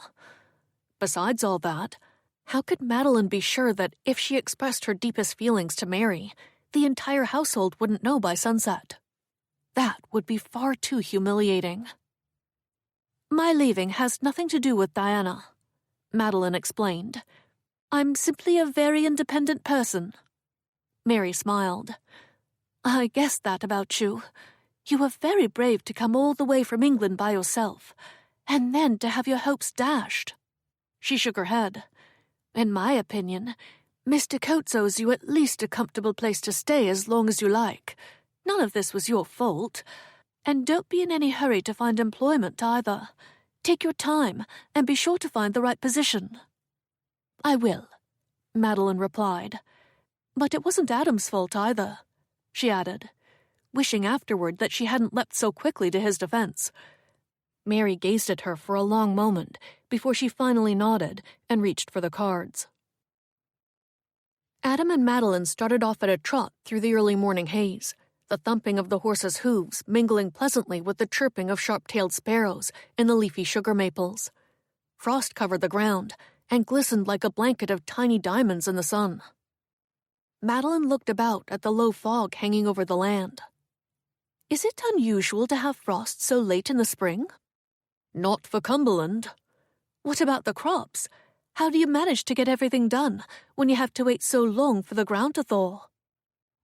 Besides all that, how could Madeline be sure that if she expressed her deepest feelings to Mary, the entire household wouldn't know by sunset? That would be far too humiliating. My leaving has nothing to do with Diana, Madeline explained. I'm simply a very independent person. Mary smiled. I guessed that about you. You were very brave to come all the way from England by yourself, and then to have your hopes dashed. She shook her head. In my opinion, Mr. Coates owes you at least a comfortable place to stay as long as you like. None of this was your fault. And don't be in any hurry to find employment either. Take your time, and be sure to find the right position. I will, Madeline replied. But it wasn't Adam's fault either, she added, wishing afterward that she hadn't leapt so quickly to his defense. Mary gazed at her for a long moment before she finally nodded and reached for the cards. Adam and Madeline started off at a trot through the early morning haze, the thumping of the horses' hooves mingling pleasantly with the chirping of sharp-tailed sparrows in the leafy sugar maples. Frost covered the ground and glistened like a blanket of tiny diamonds in the sun. Madeline looked about at the low fog hanging over the land. Is it unusual to have frost so late in the spring? Not for Cumberland. What about the crops? How do you manage to get everything done when you have to wait so long for the ground to thaw?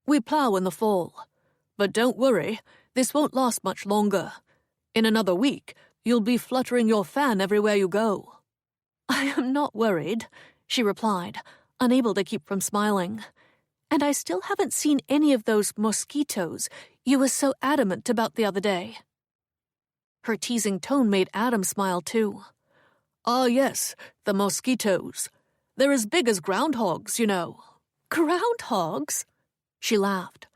We plow in the fall. But don't worry, this won't last much longer. In another week, you'll be fluttering your fan everywhere you go. I am not worried, she replied, unable to keep from smiling. And I still haven't seen any of those mosquitoes you were so adamant about the other day. Her teasing tone made Adam smile too. Ah, yes, the mosquitoes. They're as big as groundhogs, you know. Groundhogs? She laughed.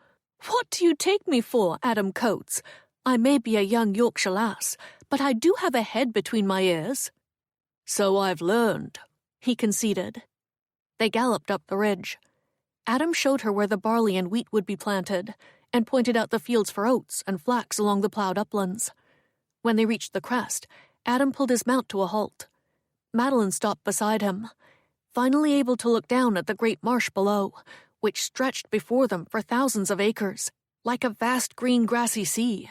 What do you take me for, Adam Coates? I may be a young Yorkshire lass, but I do have a head between my ears. So I've learned, he conceded. They galloped up the ridge. Adam showed her where the barley and wheat would be planted, and pointed out the fields for oats and flax along the ploughed uplands. When they reached the crest, Adam pulled his mount to a halt. Madeline stopped beside him, finally able to look down at the great marsh below, which stretched before them for thousands of acres, like a vast green grassy sea.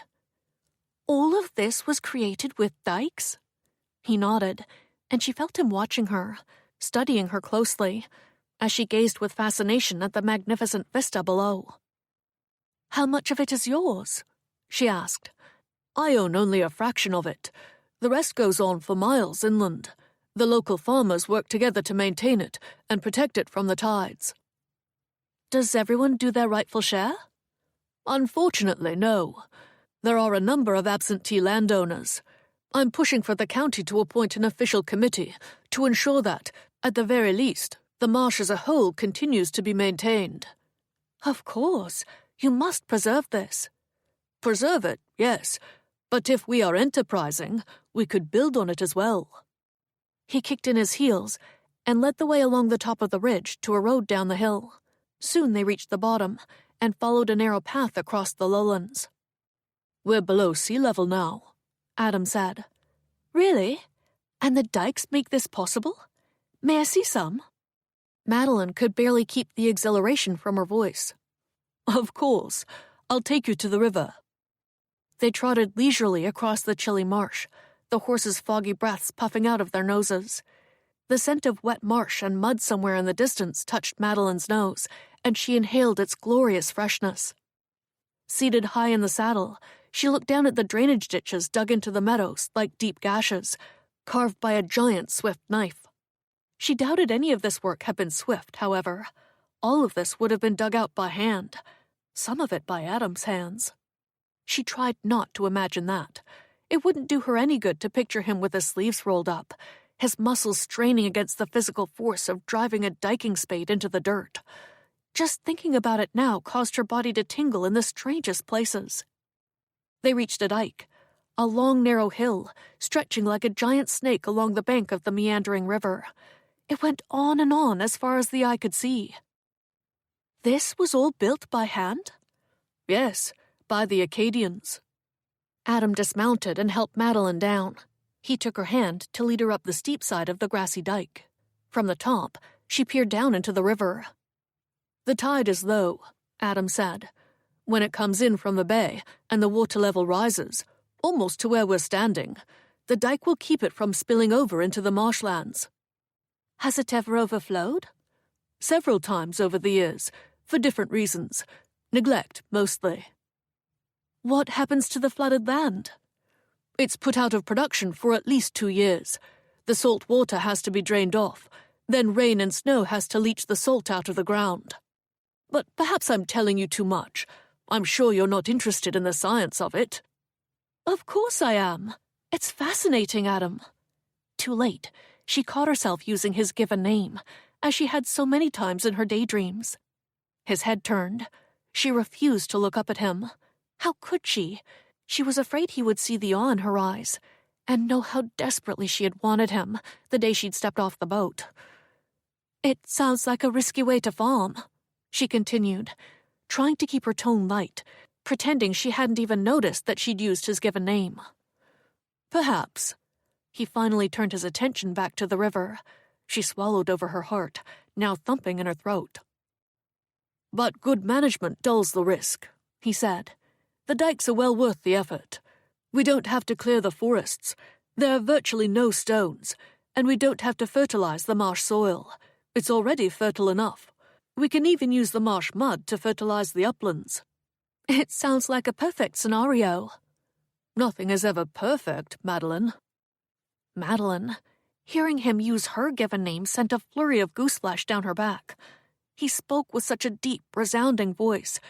All of this was created with dikes? He nodded, and she felt him watching her, studying her closely, as she gazed with fascination at the magnificent vista below. How much of it is yours? She asked. I own only a fraction of it. The rest goes on for miles inland. The local farmers work together to maintain it and protect it from the tides. Does everyone do their rightful share? Unfortunately, no. There are a number of absentee landowners. I'm pushing for the county to appoint an official committee to ensure that, at the very least, the marsh as a whole continues to be maintained. Of course, you must preserve this. Preserve it, yes, but if we are enterprising, we could build on it as well. He kicked in his heels and led the way along the top of the ridge to a road down the hill. Soon they reached the bottom and followed a narrow path across the lowlands. We're below sea level now, Adam said. Really? And the dikes make this possible? May I see some? Madeline could barely keep the exhilaration from her voice. Of course. I'll take you to the river. They trotted leisurely across the chilly marsh, the horses' foggy breaths puffing out of their noses. The scent of wet marsh and mud somewhere in the distance touched Madeline's nose, and she inhaled its glorious freshness. Seated high in the saddle, she looked down at the drainage ditches dug into the meadows like deep gashes, carved by a giant swift knife. She doubted any of this work had been swift, however. All of this would have been dug out by hand, some of it by Adam's hands. She tried not to imagine that. It wouldn't do her any good to picture him with his sleeves rolled up, his muscles straining against the physical force of driving a diking spade into the dirt. Just thinking about it now caused her body to tingle in the strangest places. They reached a dike, a long narrow hill, stretching like a giant snake along the bank of the meandering river. It went on and on as far as the eye could see. This was all built by hand? Yes, by the Acadians. Adam dismounted and helped Madeline down. He took her hand to lead her up the steep side of the grassy dike. From the top, she peered down into the river. The tide is low, Adam said. When it comes in from the bay and the water level rises, almost to where we're standing, The dike will keep it from spilling over into the marshlands. Has it ever overflowed? Several times over the years, for different reasons. Neglect, mostly. What happens to the flooded land? It's put out of production for at least 2 years. The salt water has to be drained off. Then rain and snow has to leach the salt out of the ground. But perhaps I'm telling you too much. I'm sure you're not interested in the science of it. Of course I am. It's fascinating, Adam. Too late, she caught herself using his given name, as she had so many times in her daydreams. His head turned. She refused to look up at him. How could she? She was afraid he would see the awe in her eyes, and know how desperately she had wanted him the day she'd stepped off the boat. It sounds like a risky way to farm, she continued, trying to keep her tone light, pretending she hadn't even noticed that she'd used his given name. Perhaps. He finally turned his attention back to the river. She swallowed over her heart, now thumping in her throat. But good management dulls the risk, he said. The dikes are well worth the effort. We don't have to clear the forests. There are virtually no stones, and we don't have to fertilize the marsh soil. It's already fertile enough. We can even use the marsh mud to fertilize the uplands. It sounds like a perfect scenario. Nothing is ever perfect, Madeline. Madeline. Hearing him use her given name sent a flurry of gooseflesh down her back. He spoke with such a deep, resounding voice,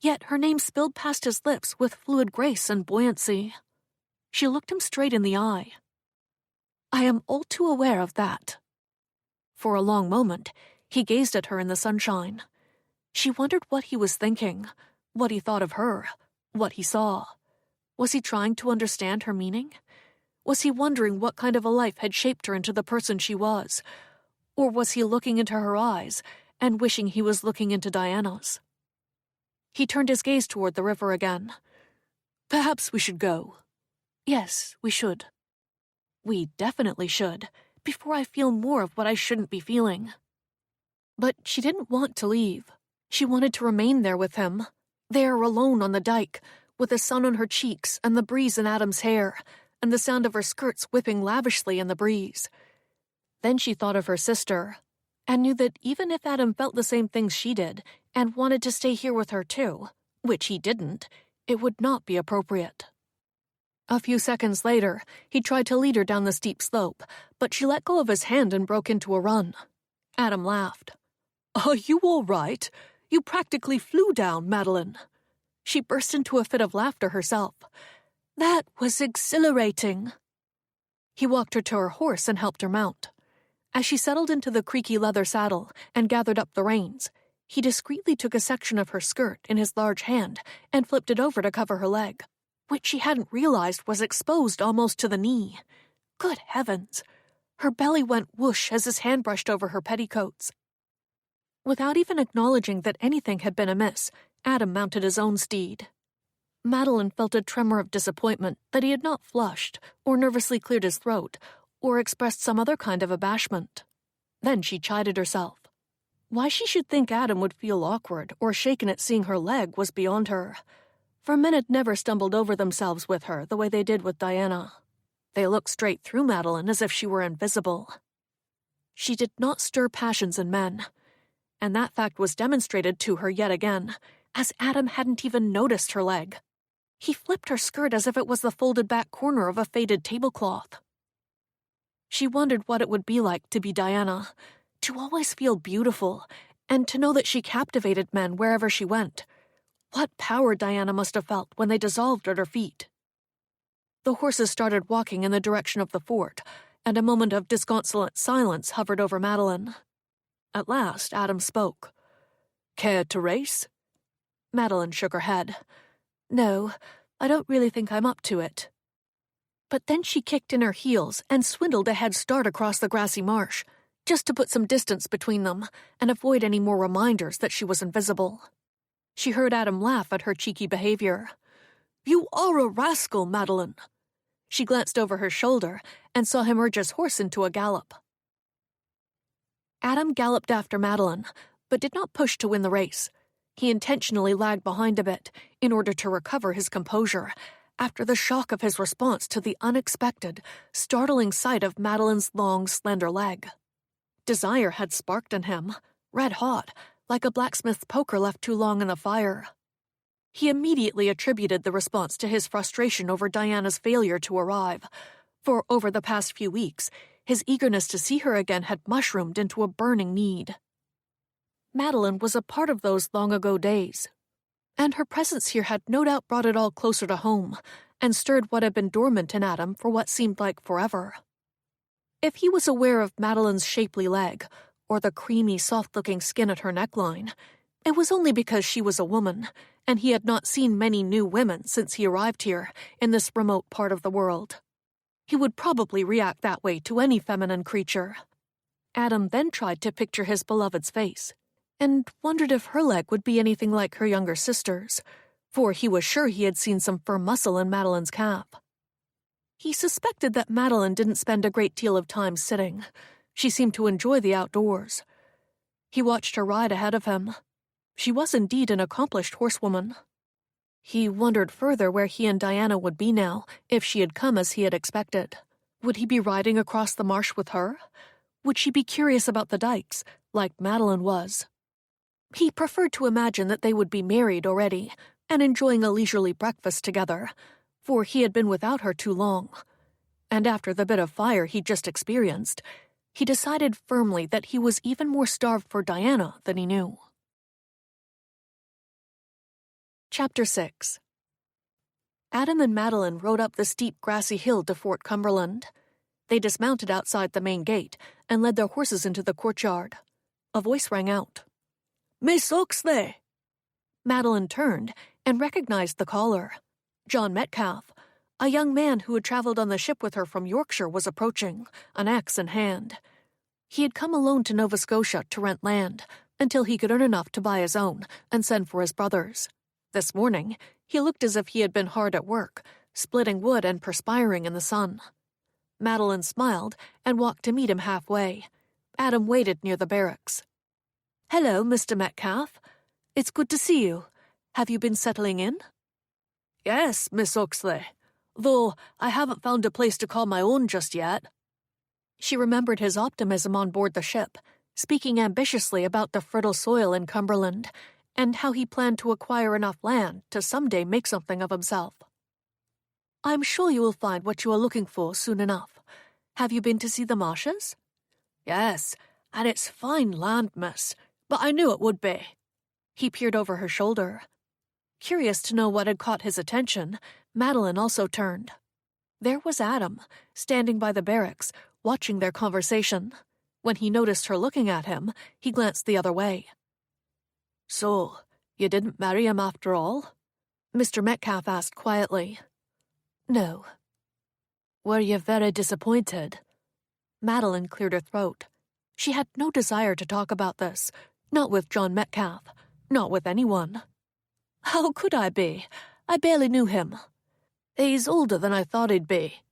yet her name spilled past his lips with fluid grace and buoyancy. She looked him straight in the eye. I am all too aware of that. For a long moment, he gazed at her in the sunshine. She wondered what he was thinking, what he thought of her, what he saw. Was he trying to understand her meaning? Was he wondering what kind of a life had shaped her into the person she was? Or was he looking into her eyes and wishing he was looking into Diana's? He turned his gaze toward the river again. Perhaps we should go. Yes, we should. We definitely should, before I feel more of what I shouldn't be feeling. But she didn't want to leave. She wanted to remain there with him, there alone on the dike, with the sun on her cheeks and the breeze in Adam's hair, and the sound of her skirts whipping lavishly in the breeze. Then she thought of her sister, and knew that even if Adam felt the same things she did, and wanted to stay here with her too, which he didn't, it would not be appropriate. A few seconds later, he tried to lead her down the steep slope, but she let go of his hand and broke into a run. Adam laughed. Are you all right? You practically flew down, Madeline. She burst into a fit of laughter herself. That was exhilarating. He walked her to her horse and helped her mount. As she settled into the creaky leather saddle and gathered up the reins, he discreetly took a section of her skirt in his large hand and flipped it over to cover her leg, which she hadn't realized was exposed almost to the knee. Good heavens! Her belly went whoosh as his hand brushed over her petticoats. Without even acknowledging that anything had been amiss, Adam mounted his own steed. Madeline felt a tremor of disappointment that he had not flushed, or nervously cleared his throat, or expressed some other kind of abashment. Then she chided herself. Why she should think Adam would feel awkward or shaken at seeing her leg was beyond her, for men had never stumbled over themselves with her the way they did with Diana. They looked straight through Madeline as if she were invisible. She did not stir passions in men, and that fact was demonstrated to her yet again, as Adam hadn't even noticed her leg. He flipped her skirt as if it was the folded back corner of a faded tablecloth. She wondered what it would be like to be Diana, to always feel beautiful, and to know that she captivated men wherever she went. What power Diana must have felt when they dissolved at her feet. The horses started walking in the direction of the fort, and a moment of disconsolate silence hovered over Madeline. At last, Adam spoke. Care to race? Madeline shook her head. No, I don't really think I'm up to it. But then she kicked in her heels and swindled a head start across the grassy marsh, just to put some distance between them and avoid any more reminders that she was invisible. She heard Adam laugh at her cheeky behavior. You are a rascal, Madeline. She glanced over her shoulder and saw him urge his horse into a gallop. Adam galloped after Madeline, but did not push to win the race. He intentionally lagged behind a bit in order to recover his composure, after the shock of his response to the unexpected, startling sight of Madeline's long, slender leg. Desire had sparked in him, red hot, like a blacksmith's poker left too long in the fire. He immediately attributed the response to his frustration over Diana's failure to arrive, for over the past few weeks, his eagerness to see her again had mushroomed into a burning need. Madeline was a part of those long-ago days, and her presence here had no doubt brought it all closer to home and stirred what had been dormant in Adam for what seemed like forever. If he was aware of Madeline's shapely leg, or the creamy, soft-looking skin at her neckline, it was only because she was a woman, and he had not seen many new women since he arrived here in this remote part of the world. He would probably react that way to any feminine creature. Adam then tried to picture his beloved's face, and wondered if her leg would be anything like her younger sister's, for he was sure he had seen some firm muscle in Madeline's calf. He suspected that Madeline didn't spend a great deal of time sitting. She seemed to enjoy the outdoors. He watched her ride ahead of him. She was indeed an accomplished horsewoman. He wondered further where he and Diana would be now if she had come as he had expected. Would he be riding across the marsh with her? Would she be curious about the dikes, like Madeline was? He preferred to imagine that they would be married already and enjoying a leisurely breakfast together, for he had been without her too long. And after the bit of fire he'd just experienced, he decided firmly that he was even more starved for Diana than he knew. Chapter 6. Adam and Madeline rode up the steep grassy hill to Fort Cumberland. They dismounted outside the main gate and led their horses into the courtyard. A voice rang out. "Miss Oxley!" Madeline turned and recognized the caller. John Metcalfe, a young man who had traveled on the ship with her from Yorkshire, was approaching, an axe in hand. He had come alone to Nova Scotia to rent land until he could earn enough to buy his own and send for his brothers. This morning, he looked as if he had been hard at work, splitting wood and perspiring in the sun. Madeline smiled and walked to meet him halfway. Adam waited near the barracks. "Hello, Mr. Metcalfe. It's good to see you. Have you been settling in?" "Yes, Miss Oxley, though I haven't found a place to call my own just yet." She remembered his optimism on board the ship, speaking ambitiously about the fertile soil in Cumberland, and how he planned to acquire enough land to someday make something of himself. "I'm sure you will find what you are looking for soon enough. Have you been to see the marshes?" "Yes, and it's fine land, miss, but I knew it would be." He peered over her shoulder. Curious to know what had caught his attention, Madeline also turned. There was Adam, standing by the barracks, watching their conversation. When he noticed her looking at him, he glanced the other way. "So, you didn't marry him after all?" Mr. Metcalfe asked quietly. "No." "Were you very disappointed?" Madeline cleared her throat. She had no desire to talk about this, not with John Metcalfe, not with anyone. "How could I be? I barely knew him." "He's older than I thought he'd be."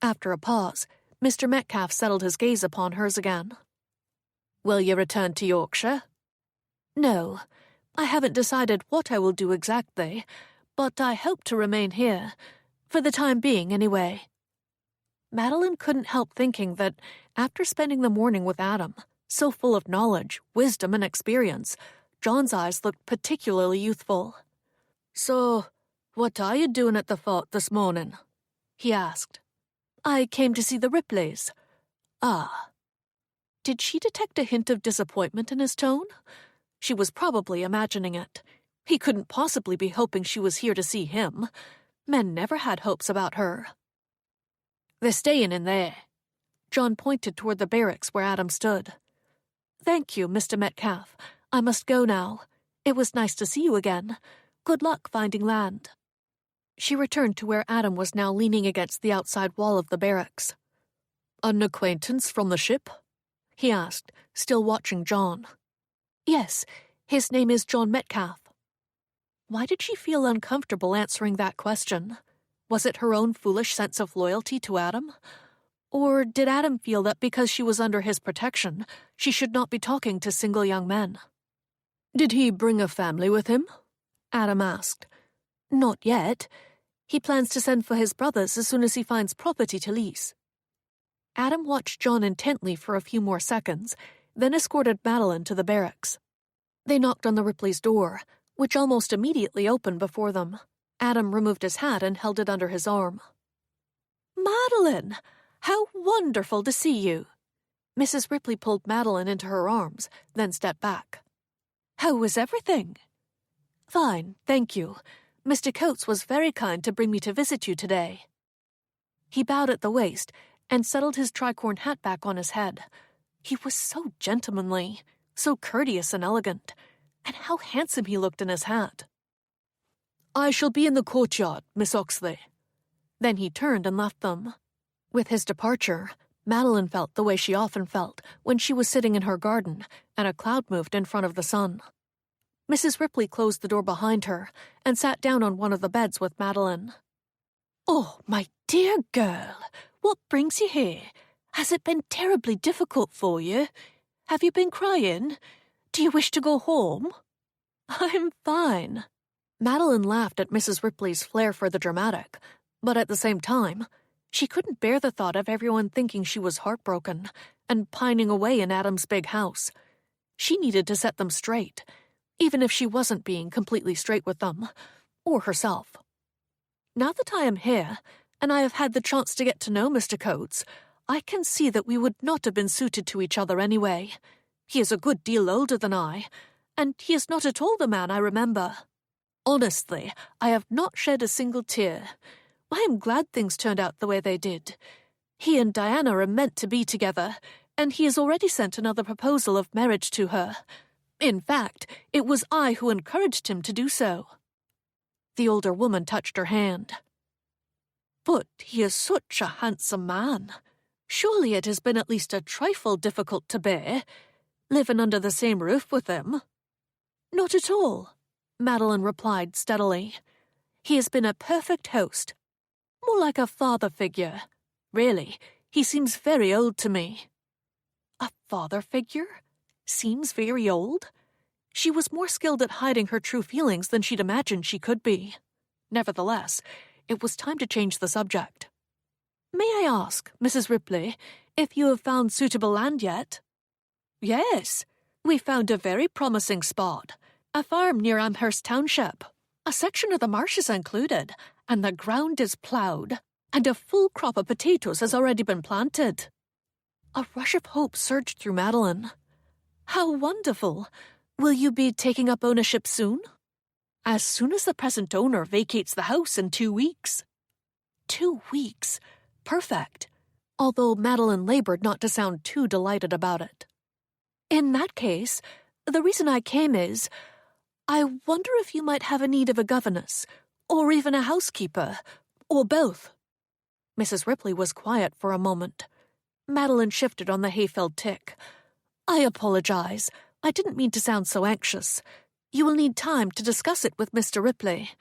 After a pause, Mr. Metcalfe settled his gaze upon hers again. "Will you return to Yorkshire?" "No, I haven't decided what I will do exactly, but I hope to remain here, for the time being anyway." Madeline couldn't help thinking that, after spending the morning with Adam, so full of knowledge, wisdom, and experience, John's eyes looked particularly youthful. "So, what are you doing at the fort this morning?" he asked. "I came to see the Ripleys." "Ah." Did she detect a hint of disappointment in his tone? She was probably imagining it. He couldn't possibly be hoping she was here to see him. Men never had hopes about her. "They're staying in there." John pointed toward the barracks where Adam stood. "Thank you, Mr. Metcalfe. I must go now. It was nice to see you again. Good luck finding land." She returned to where Adam was now leaning against the outside wall of the barracks. "An acquaintance from the ship?" he asked, still watching John. "Yes, his name is John Metcalfe." Why did she feel uncomfortable answering that question? Was it her own foolish sense of loyalty to Adam? Or did Adam feel that because she was under his protection, she should not be talking to single young men? "Did he bring a family with him?" Adam asked. "Not yet. He plans to send for his brothers as soon as he finds property to lease. Adam watched John intently for a few more seconds, then escorted Madeline to the barracks. They knocked on the Ripley's door, which almost immediately opened before them. Adam removed his hat and held it under his arm. "Madeline! How wonderful to see you!" Mrs. Ripley pulled Madeline into her arms, then stepped back. "How is everything?" "Fine, thank you. Mr. Coates was very kind to bring me to visit you today." He bowed at the waist and settled his tricorn hat back on his head. He was so gentlemanly, so courteous and elegant, and how handsome he looked in his hat. "I shall be in the courtyard, Miss Oxley." Then he turned and left them. With his departure, Madeline felt the way she often felt when she was sitting in her garden and a cloud moved in front of the sun. Mrs. Ripley closed the door behind her and sat down on one of the beds with Madeline. "Oh, my dear girl, what brings you here? Has it been terribly difficult for you? Have you been crying? Do you wish to go home?" "I'm fine." Madeline laughed at Mrs. Ripley's flair for the dramatic, but at the same time, she couldn't bear the thought of everyone thinking she was heartbroken and pining away in Adam's big house. She needed to set them straight, even if she wasn't being completely straight with them, or herself. "Now that I am here, and I have had the chance to get to know Mr. Coates, I can see that we would not have been suited to each other anyway. He is a good deal older than I, and he is not at all the man I remember. Honestly, I have not shed a single tear. I am glad things turned out the way they did. He and Diana are meant to be together, and he has already sent another proposal of marriage to her. In fact, it was I who encouraged him to do so." The older woman touched her hand. "But he is such a handsome man. Surely it has been at least a trifle difficult to bear, living under the same roof with him." "Not at all," Madeline replied steadily. "He has been a perfect host. More like a father figure. Really, he seems very old to me." "A father figure? Seems very old?" She was more skilled at hiding her true feelings than she'd imagined she could be. Nevertheless, it was time to change the subject. "May I ask, Mrs. Ripley, if you have found suitable land yet?" "Yes, we found a very promising spot, a farm near Amherst Township. A section of the marshes included, and the ground is ploughed, and a full crop of potatoes has already been planted." A rush of hope surged through Madeline. "How wonderful! Will you be taking up ownership soon?" "As soon as the present owner vacates the house in 2 weeks." 2 weeks? Perfect. Although Madeline labored not to sound too delighted about it. "In that case, the reason I came is, I wonder if you might have a need of a governess, or even a housekeeper, or both." Mrs. Ripley was quiet for a moment. Madeline shifted on the hay-filled tick. "I apologize. I didn't mean to sound so anxious. You will need time to discuss it with Mr. Ripley.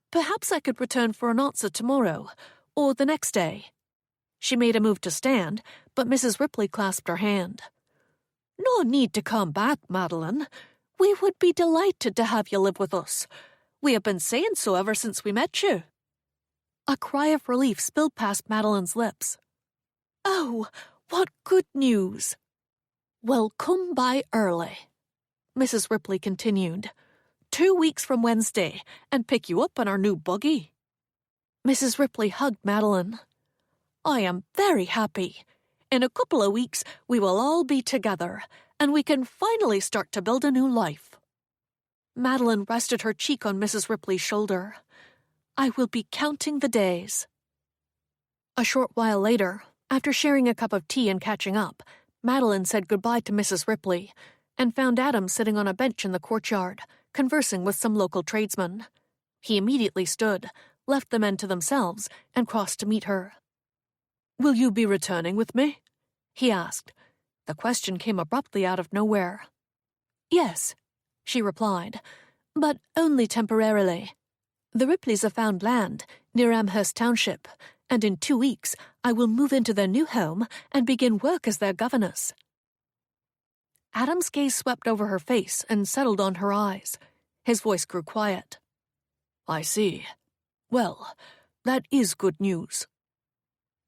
Perhaps I could return for an answer tomorrow, or the next day." She made a move to stand, but Mrs. Ripley clasped her hand. "No need to come back, Madeline. We would be delighted to have you live with us. We have been saying so ever since we met you." A cry of relief spilled past Madeline's lips. "Oh, what good news!" "Well, come by early," Mrs. Ripley continued. 2 weeks from Wednesday, and pick you up in our new buggy." Mrs. Ripley hugged Madeline. "I am very happy. In a couple of weeks, we will all be together, and we can finally start to build a new life." Madeline rested her cheek on Mrs. Ripley's shoulder. "I will be counting the days." A short while later, after sharing a cup of tea and catching up, Madeline said goodbye to Mrs. Ripley and found Adam sitting on a bench in the courtyard, conversing with some local tradesman. He immediately stood, left the men to themselves, and crossed to meet her. "Will you be returning with me?" he asked. The question came abruptly out of nowhere. "Yes," she replied, "but only temporarily. The Ripleys have found land near Amherst Township, and in 2 weeks I will move into their new home and begin work as their governess." Adam's gaze swept over her face and settled on her eyes. His voice grew quiet. "I see. Well, That is good news.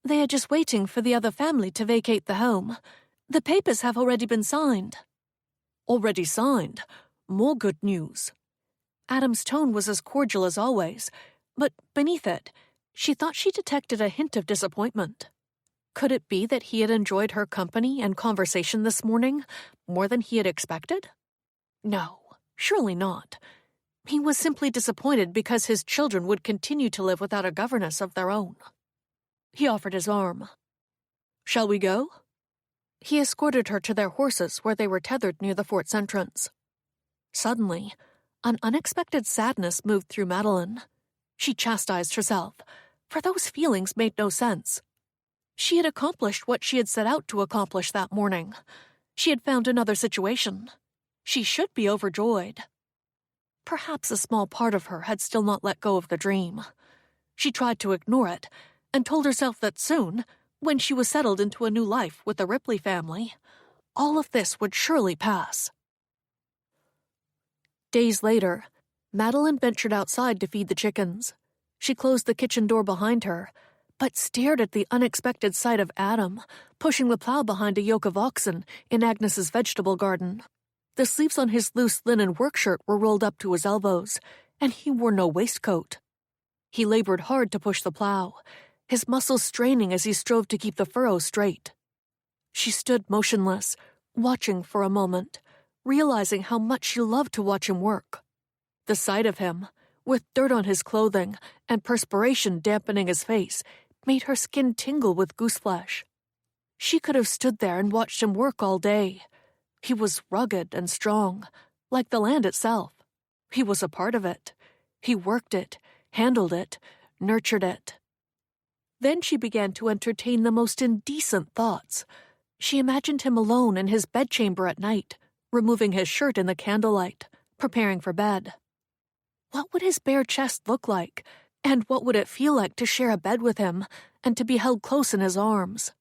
They are just waiting for the other family to vacate the home. The papers have already been signed. Already signed? More good news. Adam's tone was as cordial as always, but beneath it, she thought she detected a hint of disappointment. Could it be that he had enjoyed her company and conversation this morning more than he had expected? No, surely not. He was simply disappointed because his children would continue to live without a governess of their own. He offered his arm. Shall we go? He escorted her to their horses where they were tethered near the fort's entrance. Suddenly, an unexpected sadness moved through Madeline. She chastised herself, for those feelings made no sense. She had accomplished what she had set out to accomplish that morning. She had found another situation. She should be overjoyed. Perhaps a small part of her had still not let go of the dream. She tried to ignore it, and told herself that soon, when she was settled into a new life with the Ripley family, all of this would surely pass. Days later, Madeline ventured outside to feed the chickens. She closed the kitchen door behind her, but stared at the unexpected sight of Adam pushing the plow behind a yoke of oxen in Agnes's vegetable garden. The sleeves on his loose linen work shirt were rolled up to his elbows, and he wore no waistcoat. He labored hard to push the plow, his muscles straining as he strove to keep the furrow straight. She stood motionless, watching for a moment, realizing how much she loved to watch him work. The sight of him, with dirt on his clothing and perspiration dampening his face, made her skin tingle with gooseflesh. She could have stood there and watched him work all day. He was rugged and strong, like the land itself. He was a part of it. He worked it, handled it, nurtured it. Then she began to entertain the most indecent thoughts. She imagined him alone in his bedchamber at night, removing his shirt in the candlelight, preparing for bed. What would his bare chest look like, and what would it feel like to share a bed with him and to be held close in his arms?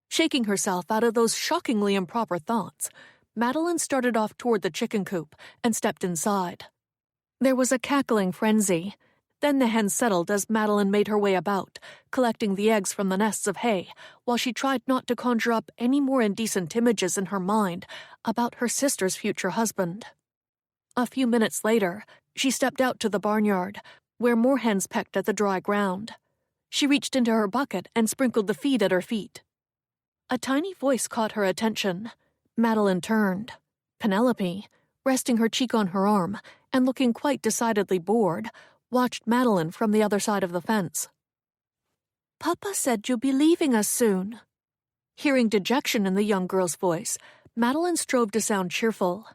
Shaking herself out of those shockingly improper thoughts, Madeline started off toward the chicken coop and stepped inside. There was a cackling frenzy. Then the hens settled as Madeline made her way about, collecting the eggs from the nests of hay, while she tried not to conjure up any more indecent images in her mind about her sister's future husband. A few minutes later, she stepped out to the barnyard, where more hens pecked at the dry ground. She reached into her bucket and sprinkled the feed at her feet. A tiny voice caught her attention. Madeline turned. Penelope, resting her cheek on her arm and looking quite decidedly bored, watched Madeline from the other side of the fence. "Papa said you'll be leaving us soon." Hearing dejection in the young girl's voice, Madeline strove to sound cheerful.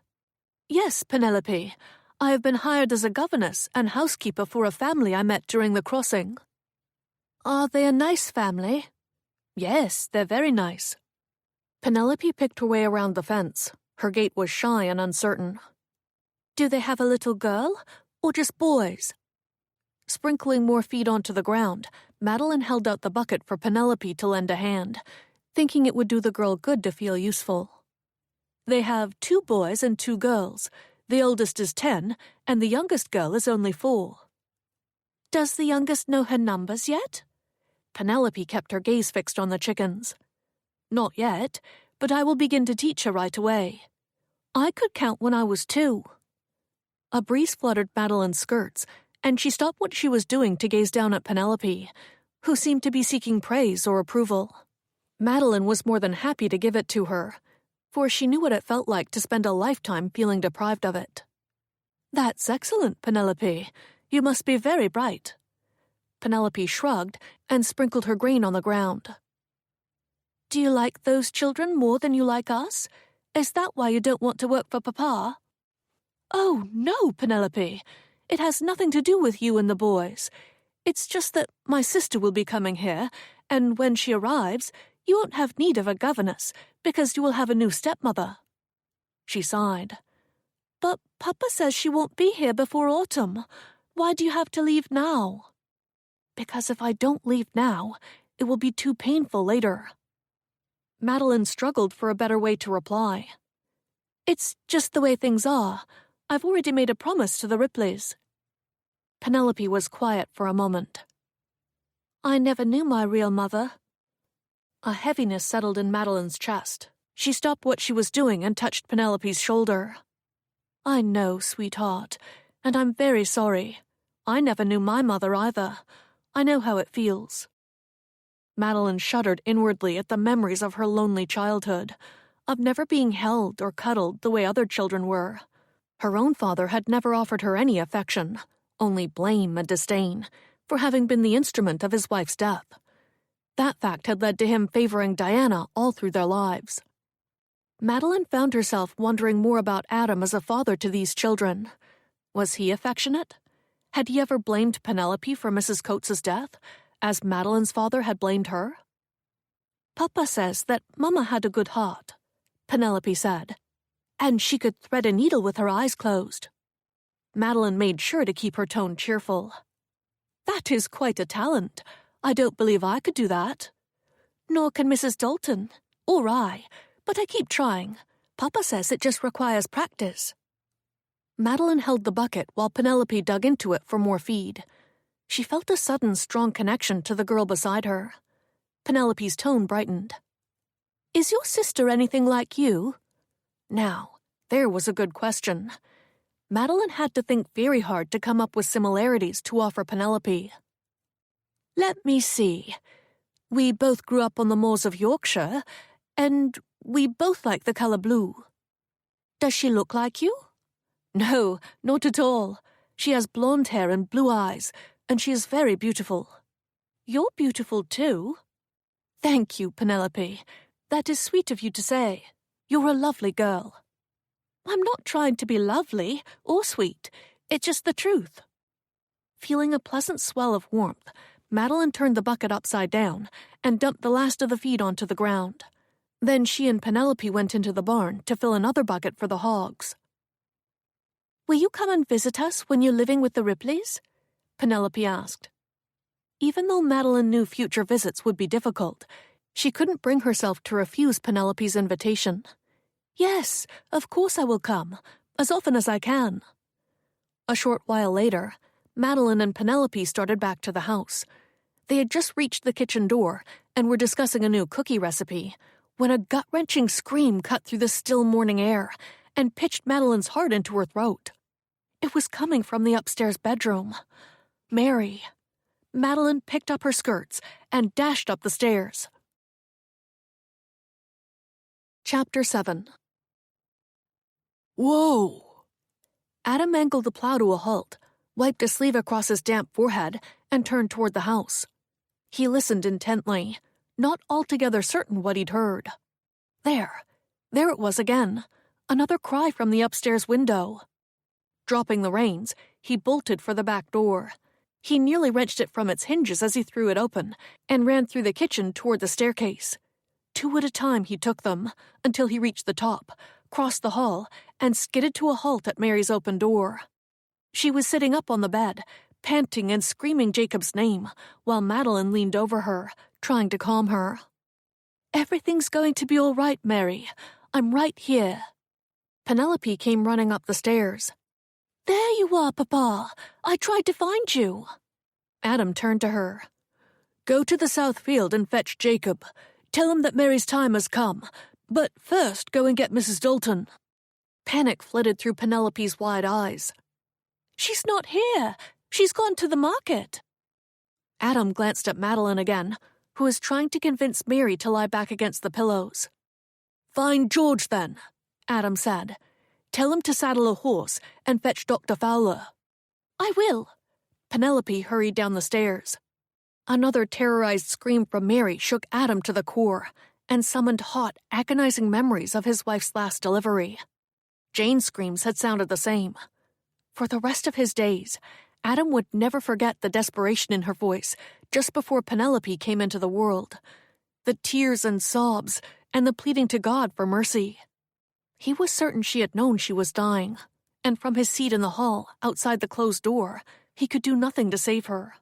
"Yes, Penelope. I have been hired as a governess and housekeeper for a family I met during the crossing." "Are they a nice family?" "Yes, they're very nice." Penelope picked her way around the fence. Her gait was shy and uncertain. "Do they have a little girl, or just boys?" Sprinkling more feed onto the ground, Madeline held out the bucket for Penelope to lend a hand, thinking it would do the girl good to feel useful. "They have 2 boys and 2 girls. The oldest is 10, and the youngest girl is only 4. "Does the youngest know her numbers yet?" Penelope kept her gaze fixed on the chickens. "Not yet, but I will begin to teach her right away. I could count when I was 2. A breeze fluttered Madeline's skirts, and she stopped what she was doing to gaze down at Penelope, who seemed to be seeking praise or approval. Madeline was more than happy to give it to her, for she knew what it felt like to spend a lifetime feeling deprived of it. "That's excellent, Penelope. You must be very bright." Penelope shrugged and sprinkled her grain on the ground. "Do you like those children more than you like us? Is that why you don't want to work for Papa?" "Oh, no, Penelope. It has nothing to do with you and the boys. It's just that my sister will be coming here, and when she arrives, you won't have need of a governess, because you will have a new stepmother." She sighed. "But Papa says she won't be here before autumn. Why do you have to leave now?" "Because if I don't leave now, it will be too painful later." Madeline struggled for a better way to reply. "It's just the way things are. I've already made a promise to the Ripleys." Penelope was quiet for a moment. I never knew my real mother. A heaviness settled in Madeline's chest. She stopped what she was doing and touched Penelope's shoulder. I know, sweetheart, and I'm very sorry. I never knew my mother either. I know how it feels. Madeline shuddered inwardly at the memories of her lonely childhood, of never being held or cuddled the way other children were. Her own father had never offered her any affection, only blame and disdain, for having been the instrument of his wife's death. That fact had led to him favoring Diana all through their lives. Madeline found herself wondering more about Adam as a father to these children. Was he affectionate? Had he ever blamed Penelope for Mrs. Coates's death, as Madeline's father had blamed her? Papa says that Mama had a good heart, Penelope said, and she could thread a needle with her eyes closed. Madeline made sure to keep her tone cheerful. That is quite a talent. I don't believe I could do that. Nor can Mrs. Dalton, or I, but I keep trying. Papa says it just requires practice. Madeline held the bucket while Penelope dug into it for more feed. She felt a sudden, strong connection to the girl beside her. Penelope's tone brightened. Is your sister anything like you? Now, there was a good question. Madeline had to think very hard to come up with similarities to offer Penelope. Let me see. We both grew up on the moors of Yorkshire, and we both like the color blue. Does she look like you? No, not at all. She has blonde hair and blue eyes, and she is very beautiful. You're beautiful too. Thank you, Penelope. That is sweet of you to say. You're a lovely girl. I'm not trying to be lovely or sweet. It's just the truth. Feeling a pleasant swell of warmth, Madeline turned the bucket upside down and dumped the last of the feed onto the ground. Then she and Penelope went into the barn to fill another bucket for the hogs. Will you come and visit us when you're living with the Ripleys? Penelope asked. Even though Madeline knew future visits would be difficult, she couldn't bring herself to refuse Penelope's invitation. Yes, of course I will come, as often as I can. A short while later, Madeline and Penelope started back to the house. They had just reached the kitchen door and were discussing a new cookie recipe when a gut-wrenching scream cut through the still morning air and pitched Madeline's heart into her throat. It was coming from the upstairs bedroom. Mary. Madeline picked up her skirts and dashed up the stairs. Chapter 7. Whoa! Adam angled the plow to a halt, wiped a sleeve across his damp forehead, and turned toward the house. He listened intently, not altogether certain what he'd heard. There it was again, another cry from the upstairs window. Dropping the reins, he bolted for the back door. He nearly wrenched it from its hinges as he threw it open, and ran through the kitchen toward the staircase. 2 at a time he took them, until he reached the top, crossed the hall, and skidded to a halt at Mary's open door. She was sitting up on the bed, panting and screaming Jacob's name, while Madeline leaned over her, trying to calm her. Everything's going to be all right, Mary. I'm right here. Penelope came running up the stairs. There you are, Papa. I tried to find you. Adam turned to her. Go to the south field and fetch Jacob. Tell him that Mary's time has come. But first, go and get Mrs. Dalton. Panic flitted through Penelope's wide eyes. She's not here. She's gone to the market. Adam glanced at Madeline again, who was trying to convince Mary to lie back against the pillows. Find George, then, Adam said. Tell him to saddle a horse and fetch Dr. Fowler. I will. Penelope hurried down the stairs. Another terrorized scream from Mary shook Adam to the core and summoned hot, agonizing memories of his wife's last delivery. Jane's screams had sounded the same. For the rest of his days, Adam would never forget the desperation in her voice just before Penelope came into the world, the tears and sobs, and the pleading to God for mercy. He was certain she had known she was dying, and from his seat in the hall, outside the closed door, he could do nothing to save her.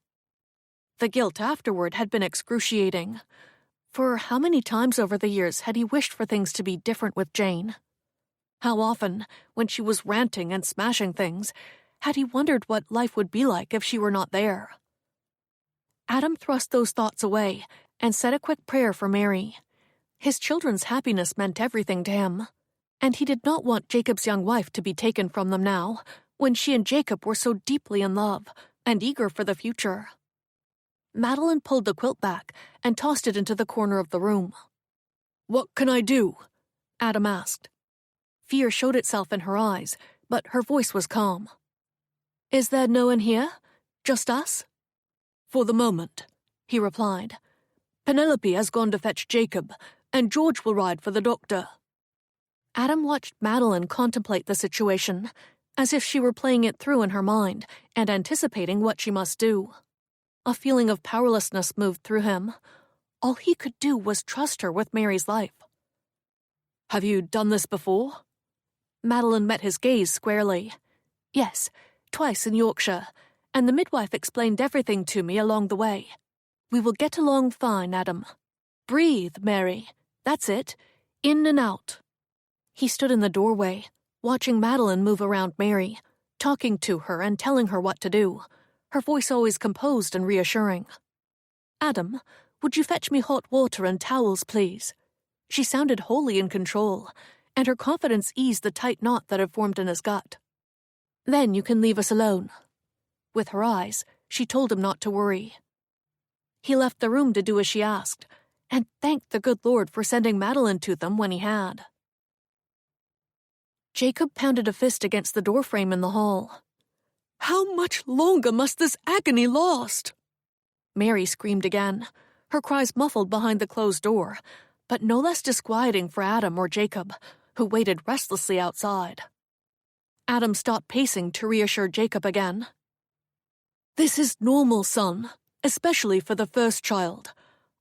The guilt afterward had been excruciating. For how many times over the years had he wished for things to be different with Jane? How often, when she was ranting and smashing things, had he wondered what life would be like if she were not there? Adam thrust those thoughts away and said a quick prayer for Mary. His children's happiness meant everything to him, and he did not want Jacob's young wife to be taken from them now, when she and Jacob were so deeply in love and eager for the future. Madeline pulled the quilt back and tossed it into the corner of the room. "What can I do?" Adam asked. Fear showed itself in her eyes, but her voice was calm. "Is there no one here? Just us?" "For the moment," he replied. "Penelope has gone to fetch Jacob, and George will ride for the doctor." Adam watched Madeline contemplate the situation, as if she were playing it through in her mind and anticipating what she must do. A feeling of powerlessness moved through him. All he could do was trust her with Mary's life. "Have you done this before?" Madeline met his gaze squarely. "Yes, twice in Yorkshire, and the midwife explained everything to me along the way. We will get along fine, Adam. Breathe, Mary. That's it. In and out." He stood in the doorway, watching Madeline move around Mary, talking to her and telling her what to do, her voice always composed and reassuring. "Adam, would you fetch me hot water and towels, please?" She sounded wholly in control, and her confidence eased the tight knot that had formed in his gut. "Then you can leave us alone." With her eyes, she told him not to worry. He left the room to do as she asked, and thanked the good Lord for sending Madeline to them when he had. Jacob pounded a fist against the doorframe in the hall. "How much longer must this agony last?" Mary screamed again, her cries muffled behind the closed door, but no less disquieting for Adam or Jacob, who waited restlessly outside. Adam stopped pacing to reassure Jacob again. "This is normal, son, especially for the first child.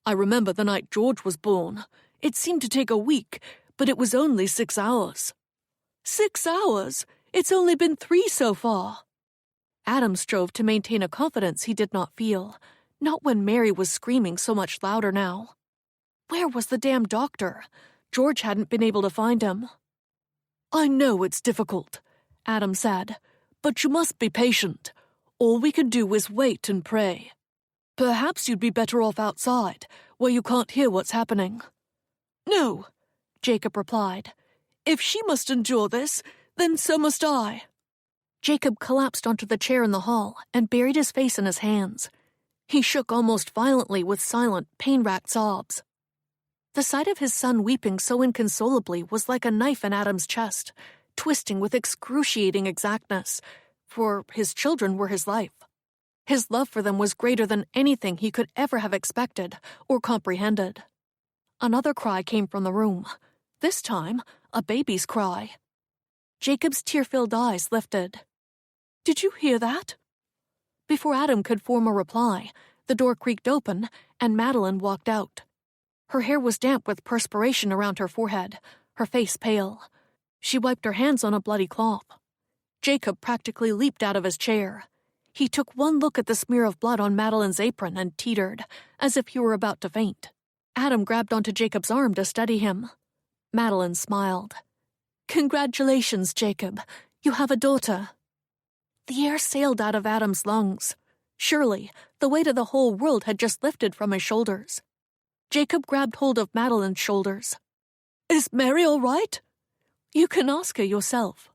I remember the night George was born. It seemed to take a week, but it was only 6 hours." "6 hours? It's only been 3 so far." Adam strove to maintain a confidence he did not feel, not when Mary was screaming so much louder now. Where was the damn doctor? George hadn't been able to find him. "I know it's difficult," Adam said, "but you must be patient. All we can do is wait and pray. Perhaps you'd be better off outside, where you can't hear what's happening." "No," Jacob replied. "If she must endure this, then so must I." Jacob collapsed onto the chair in the hall and buried his face in his hands. He shook almost violently with silent, pain-racked sobs. The sight of his son weeping so inconsolably was like a knife in Adam's chest, twisting with excruciating exactness, for his children were his life. His love for them was greater than anything he could ever have expected or comprehended. Another cry came from the room, this time a baby's cry. Jacob's tear-filled eyes lifted. "Did you hear that?" Before Adam could form a reply, the door creaked open and Madeline walked out. Her hair was damp with perspiration around her forehead, her face pale. She wiped her hands on a bloody cloth. Jacob practically leaped out of his chair. He took one look at the smear of blood on Madeline's apron and teetered, as if he were about to faint. Adam grabbed onto Jacob's arm to steady him. Madeline smiled. "Congratulations, Jacob. You have a daughter." The air sailed out of Adam's lungs. Surely, the weight of the whole world had just lifted from his shoulders. Jacob grabbed hold of Madeline's shoulders. "Is Mary all right?" "You can ask her yourself."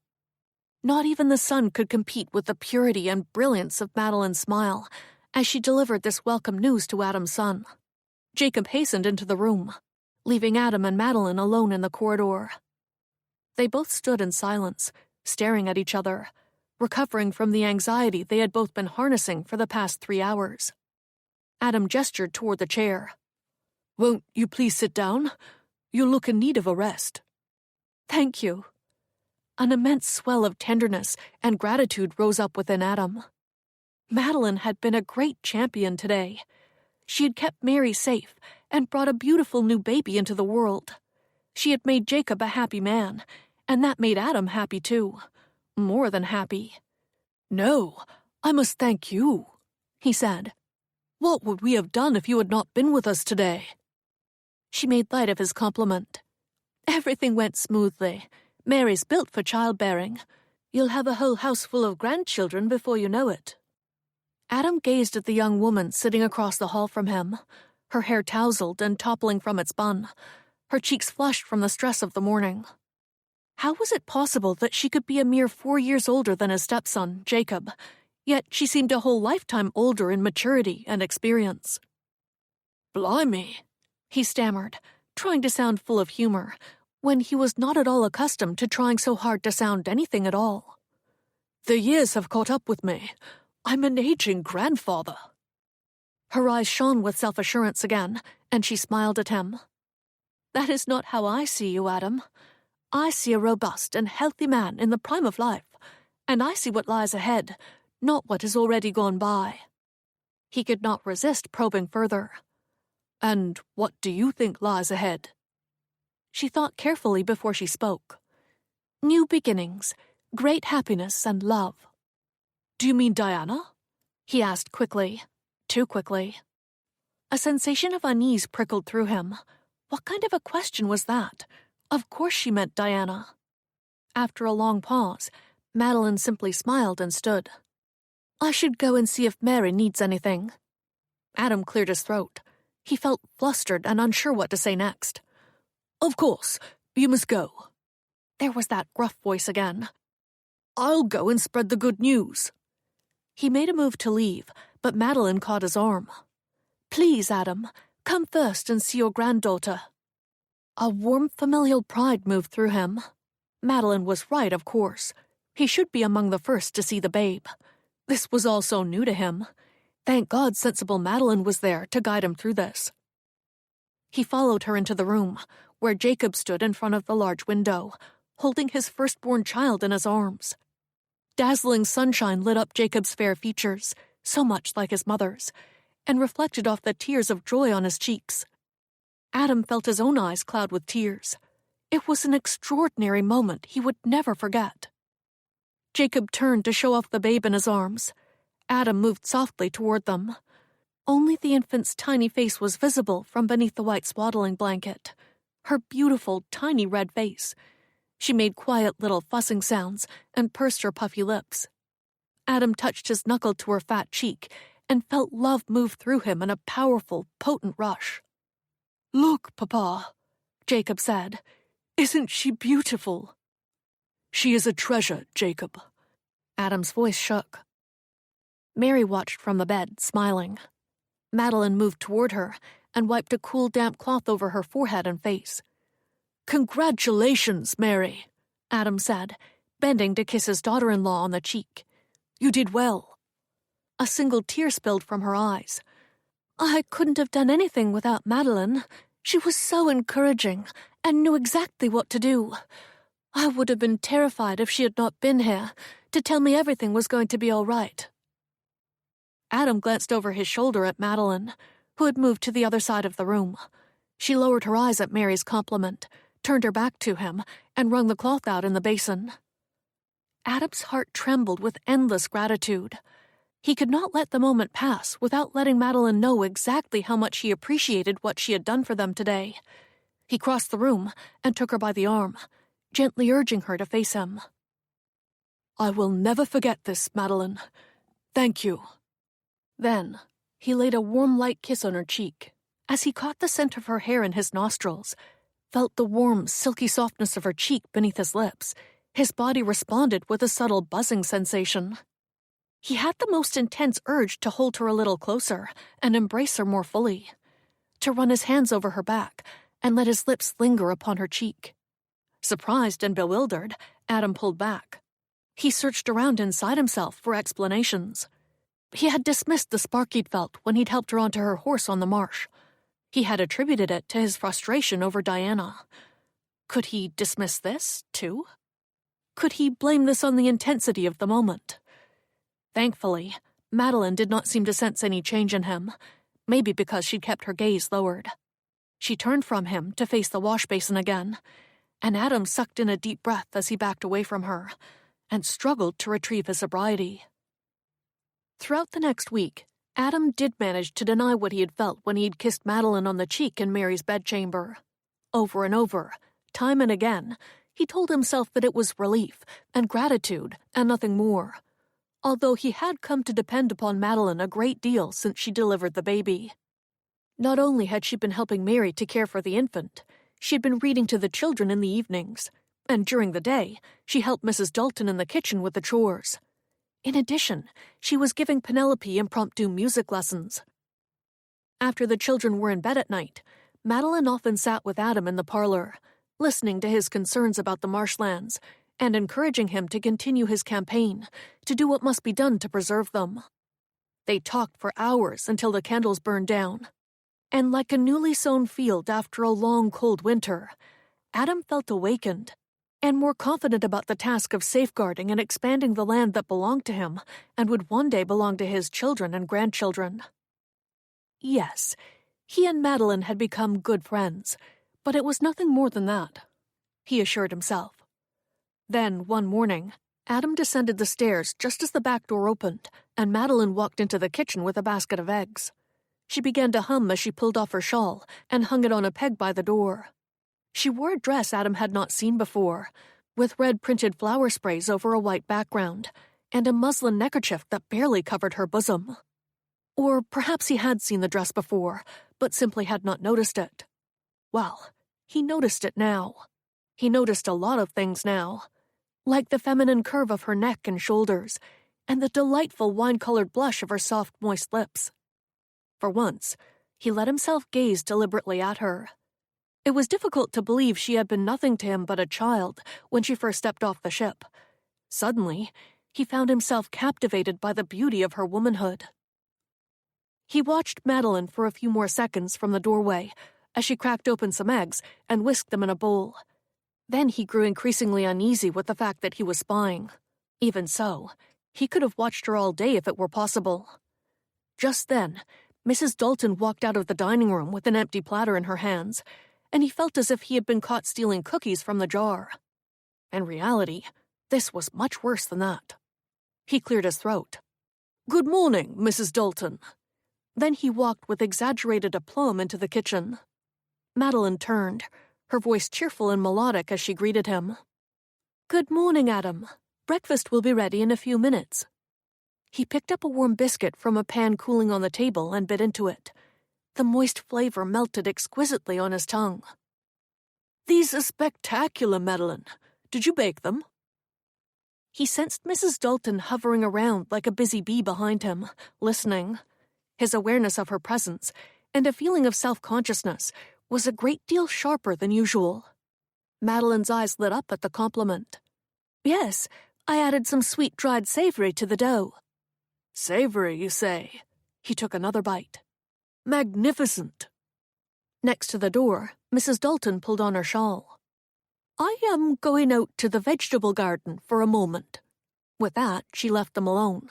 Not even the sun could compete with the purity and brilliance of Madeline's smile as she delivered this welcome news to Adam's son. Jacob hastened into the room, leaving Adam and Madeline alone in the corridor. They both stood in silence, staring at each other, recovering from the anxiety they had both been harnessing for the past 3 hours. Adam gestured toward the chair. "Won't you please sit down? You look in need of a rest." "Thank you." An immense swell of tenderness and gratitude rose up within Adam. Madeline had been a great champion today. She had kept Mary safe and brought a beautiful new baby into the world. She had made Jacob a happy man, and that made Adam happy too. More than happy. "No, I must thank you," he said. "What would we have done if you had not been with us today?" She made light of his compliment. "Everything went smoothly. Mary's built for childbearing. You'll have a whole house full of grandchildren before you know it." Adam gazed at the young woman sitting across the hall from him, her hair tousled and toppling from its bun, her cheeks flushed from the stress of the morning. How was it possible that she could be a mere 4 years older than his stepson, Jacob, yet she seemed a whole lifetime older in maturity and experience? "Blimey," he stammered, trying to sound full of humor, when he was not at all accustomed to trying so hard to sound anything at all. "The years have caught up with me. I'm an aging grandfather." Her eyes shone with self-assurance again, and she smiled at him. "That is not how I see you, Adam. I see a robust and healthy man in the prime of life, and I see what lies ahead, not what has already gone by." He could not resist probing further. "And what do you think lies ahead?" She thought carefully before she spoke. "New beginnings, great happiness and love." "Do you mean Diana?" he asked quickly, too quickly. A sensation of unease prickled through him. What kind of a question was that? Of course she meant Diana. After a long pause, Madeline simply smiled and stood. "I should go and see if Mary needs anything." Adam cleared his throat. He felt flustered and unsure what to say next. "Of course, you must go." There was that gruff voice again. "I'll go and spread the good news." He made a move to leave, but Madeline caught his arm. "Please, Adam, come first and see your granddaughter." A warm familial pride moved through him. Madeline was right, of course. He should be among the first to see the babe. This was all so new to him. Thank God sensible Madeline was there to guide him through this. He followed her into the room, where Jacob stood in front of the large window, holding his firstborn child in his arms. Dazzling sunshine lit up Jacob's fair features, so much like his mother's, and reflected off the tears of joy on his cheeks. Adam felt his own eyes cloud with tears. It was an extraordinary moment he would never forget. Jacob turned to show off the babe in his arms. Adam moved softly toward them. Only the infant's tiny face was visible from beneath the white swaddling blanket. Her beautiful, tiny red face. She made quiet little fussing sounds and pursed her puffy lips. Adam touched his knuckle to her fat cheek and felt love move through him in a powerful, potent rush. "Look, Papa," Jacob said. "Isn't she beautiful?" "She is a treasure, Jacob." Adam's voice shook. Mary watched from the bed, smiling. Madeline moved toward her and wiped a cool, damp cloth over her forehead and face. "Congratulations, Mary," Adam said, bending to kiss his daughter-in-law on the cheek. "You did well." A single tear spilled from her eyes. "I couldn't have done anything without Madeline. She was so encouraging and knew exactly what to do. I would have been terrified if she had not been here to tell me everything was going to be all right." Adam glanced over his shoulder at Madeline, who had moved to the other side of the room. She lowered her eyes at Mary's compliment, turned her back to him, and wrung the cloth out in the basin. Adam's heart trembled with endless gratitude. He could not let the moment pass without letting Madeline know exactly how much he appreciated what she had done for them today. He crossed the room and took her by the arm, gently urging her to face him. "I will never forget this, Madeline. Thank you." Then, he laid a warm, light kiss on her cheek. As he caught the scent of her hair in his nostrils, felt the warm, silky softness of her cheek beneath his lips, his body responded with a subtle buzzing sensation. He had the most intense urge to hold her a little closer and embrace her more fully, to run his hands over her back and let his lips linger upon her cheek. Surprised and bewildered, Adam pulled back. He searched around inside himself for explanations. He had dismissed the spark he'd felt when he'd helped her onto her horse on the marsh. He had attributed it to his frustration over Diana. Could he dismiss this, too? Could he blame this on the intensity of the moment? Thankfully, Madeline did not seem to sense any change in him, maybe because she'd kept her gaze lowered. She turned from him to face the wash basin again, and Adam sucked in a deep breath as he backed away from her, and struggled to retrieve his sobriety. Throughout the next week, Adam did manage to deny what he had felt when he'd kissed Madeline on the cheek in Mary's bedchamber. Over and over, time and again, he told himself that it was relief and gratitude and nothing more. although he had come to depend upon Madeline a great deal since she delivered the baby. Not only had she been helping Mary to care for the infant, she had been reading to the children in the evenings, and during the day, she helped Mrs. Dalton in the kitchen with the chores. In addition, she was giving Penelope impromptu music lessons. After the children were in bed at night, Madeline often sat with Adam in the parlor, listening to his concerns about the marshlands and encouraging him to continue his campaign to do what must be done to preserve them. They talked for hours until the candles burned down. And like a newly sown field after a long, cold winter, Adam felt awakened and more confident about the task of safeguarding and expanding the land that belonged to him and would one day belong to his children and grandchildren. Yes, he and Madeline had become good friends, but it was nothing more than that, he assured himself. Then, one morning, Adam descended the stairs just as the back door opened, and Madeline walked into the kitchen with a basket of eggs. She began to hum as she pulled off her shawl and hung it on a peg by the door. She wore a dress Adam had not seen before, with red printed flower sprays over a white background, and a muslin neckerchief that barely covered her bosom. Or perhaps he had seen the dress before, but simply had not noticed it. Well, he noticed it now. He noticed a lot of things now, like the feminine curve of her neck and shoulders, and the delightful wine-colored blush of her soft, moist lips. For once, he let himself gaze deliberately at her. It was difficult to believe she had been nothing to him but a child when she first stepped off the ship. Suddenly, he found himself captivated by the beauty of her womanhood. He watched Madeline for a few more seconds from the doorway as she cracked open some eggs and whisked them in a bowl. Then he grew increasingly uneasy with the fact that he was spying. Even so, he could have watched her all day if it were possible. Just then, Mrs. Dalton walked out of the dining room with an empty platter in her hands, and he felt as if he had been caught stealing cookies from the jar. In reality, this was much worse than that. He cleared his throat. "Good morning, Mrs. Dalton." Then he walked with exaggerated aplomb into the kitchen. Madeline turned, her voice cheerful and melodic as she greeted him. "Good morning, Adam. Breakfast will be ready in a few minutes." He picked up a warm biscuit from a pan cooling on the table and bit into it. The moist flavor melted exquisitely on his tongue. "These are spectacular, Madeline. Did you bake them?" He sensed Mrs. Dalton hovering around like a busy bee behind him, listening. His awareness of her presence and a feeling of self-consciousness was a great deal sharper than usual. Madeline's eyes lit up at the compliment. "Yes, I added some sweet dried savory to the dough." "Savory, you say?" He took another bite. "Magnificent." Next to the door, Mrs. Dalton pulled on her shawl. "I am going out to the vegetable garden for a moment." With that, she left them alone.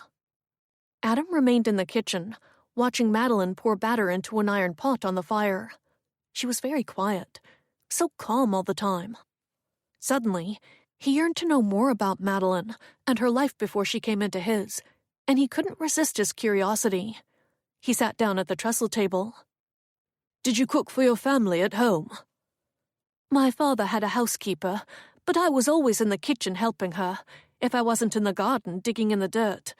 Adam remained in the kitchen, watching Madeline pour batter into an iron pot on the fire. She was very quiet, so calm all the time. Suddenly, he yearned to know more about Madeline and her life before she came into his, and he couldn't resist his curiosity. He sat down at the trestle table. "Did you cook for your family at home?" "My father had a housekeeper, but I was always in the kitchen helping her, if I wasn't in the garden digging in the dirt.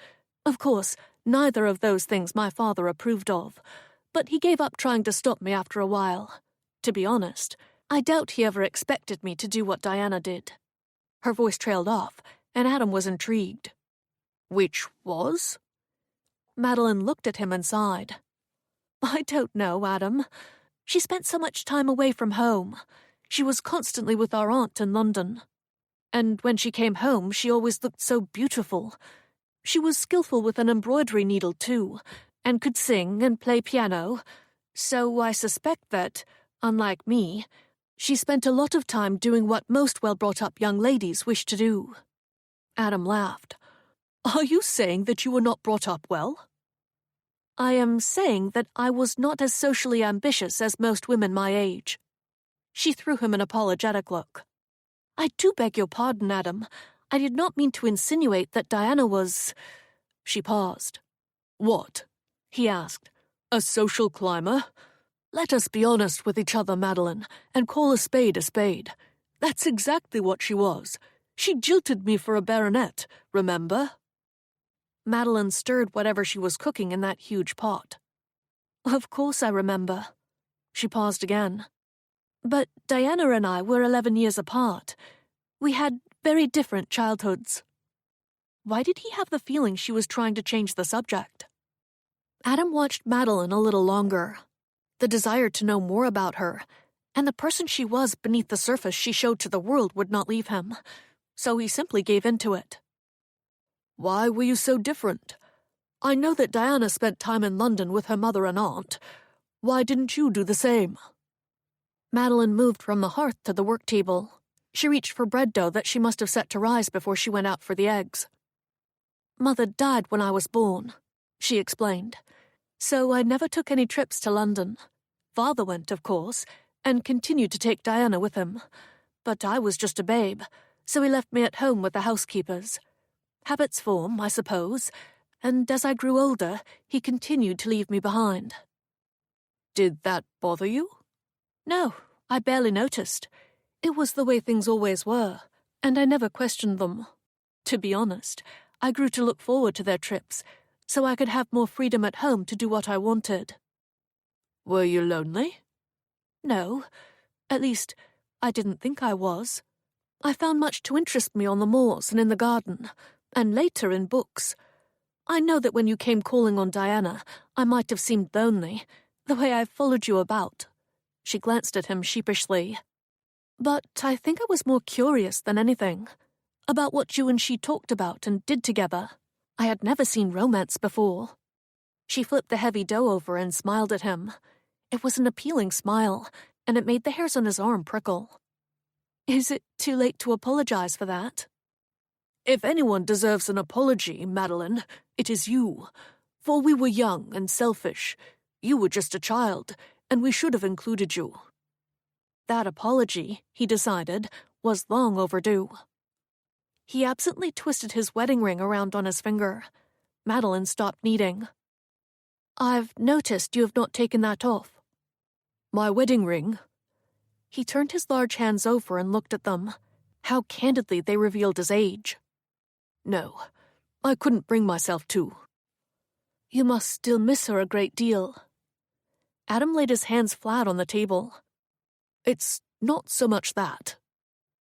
Of course, neither of those things my father approved of, but he gave up trying to stop me after a while. To be honest, I doubt he ever expected me to do what Diana did." Her voice trailed off, and Adam was intrigued. "Which was?" Madeline looked at him and sighed. "I don't know, Adam. She spent so much time away from home. She was constantly with our aunt in London. And when she came home, she always looked so beautiful. She was skillful with an embroidery needle, too, and could sing and play piano. So I suspect that, unlike me, she spent a lot of time doing what most well-brought-up young ladies wish to do." Adam laughed. "Are you saying that you were not brought up well?" "I am saying that I was not as socially ambitious as most women my age." She threw him an apologetic look. "I do beg your pardon, Adam. I did not mean to insinuate that Diana was—" She paused. "What?" he asked. "A social climber? Let us be honest with each other, Madeline, and call a spade a spade. That's exactly what she was. She jilted me for a baronet, remember?" Madeline stirred whatever she was cooking in that huge pot. Of course I remember. She paused again. But Diana and I were 11 years apart. We had very different childhoods. Why did he have the feeling she was trying to change the subject? Adam watched Madeline a little longer. The desire to know more about her, and the person she was beneath the surface she showed to the world would not leave him, so he simply gave in to it. Why were you so different? I know that Diana spent time in London with her mother and aunt. Why didn't you do the same? Madeline moved from the hearth to the work table. She reached for bread dough that she must have set to rise before she went out for the eggs. Mother died when I was born, she explained, so I never took any trips to London. Father went, of course, and continued to take Diana with him. But I was just a babe, so he left me at home with the housekeepers. Habits form, I suppose, and as I grew older, he continued to leave me behind. Did that bother you? No, I barely noticed. It was the way things always were, and I never questioned them. To be honest, I grew to look forward to their trips, so I could have more freedom at home to do what I wanted. Were you lonely? No. At least, I didn't think I was. I found much to interest me on the moors and in the garden, and later in books. I know that when you came calling on Diana, I might have seemed lonely, the way I followed you about. She glanced at him sheepishly. But I think I was more curious than anything, about what you and she talked about and did together. I had never seen romance before. She flipped the heavy dough over and smiled at him. It was an appealing smile, and it made the hairs on his arm prickle. Is it too late to apologize for that? If anyone deserves an apology, Madeline, it is you. For we were young and selfish. You were just a child, and we should have included you. That apology, he decided, was long overdue. He absently twisted his wedding ring around on his finger. Madeline stopped kneading. I've noticed you have not taken that off. My wedding ring? He turned his large hands over and looked at them. How candidly they revealed his age. No, I couldn't bring myself to. You must still miss her a great deal. Adam laid his hands flat on the table. It's not so much that.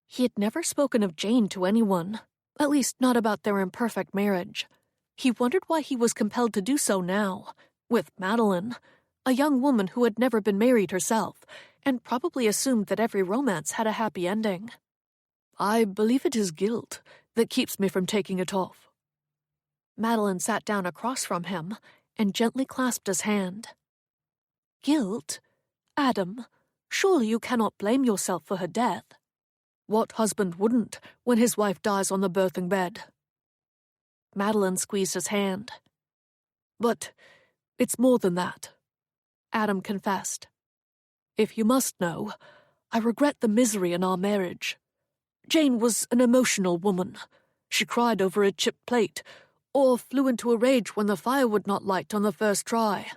He had never spoken of Jane to anyone, at least not about their imperfect marriage. He wondered why he was compelled to do so now, with Madeline, a young woman who had never been married herself, and probably assumed that every romance had a happy ending. I believe it is guilt that keeps me from taking it off. Madeline sat down across from him and gently clasped his hand. Guilt? Adam, surely you cannot blame yourself for her death. What husband wouldn't when his wife dies on the birthing bed? Madeline squeezed his hand. But it's more than that, Adam confessed. If you must know, I regret the misery in our marriage. Jane was an emotional woman. She cried over a chipped plate, or flew into a rage when the fire would not light on the first try.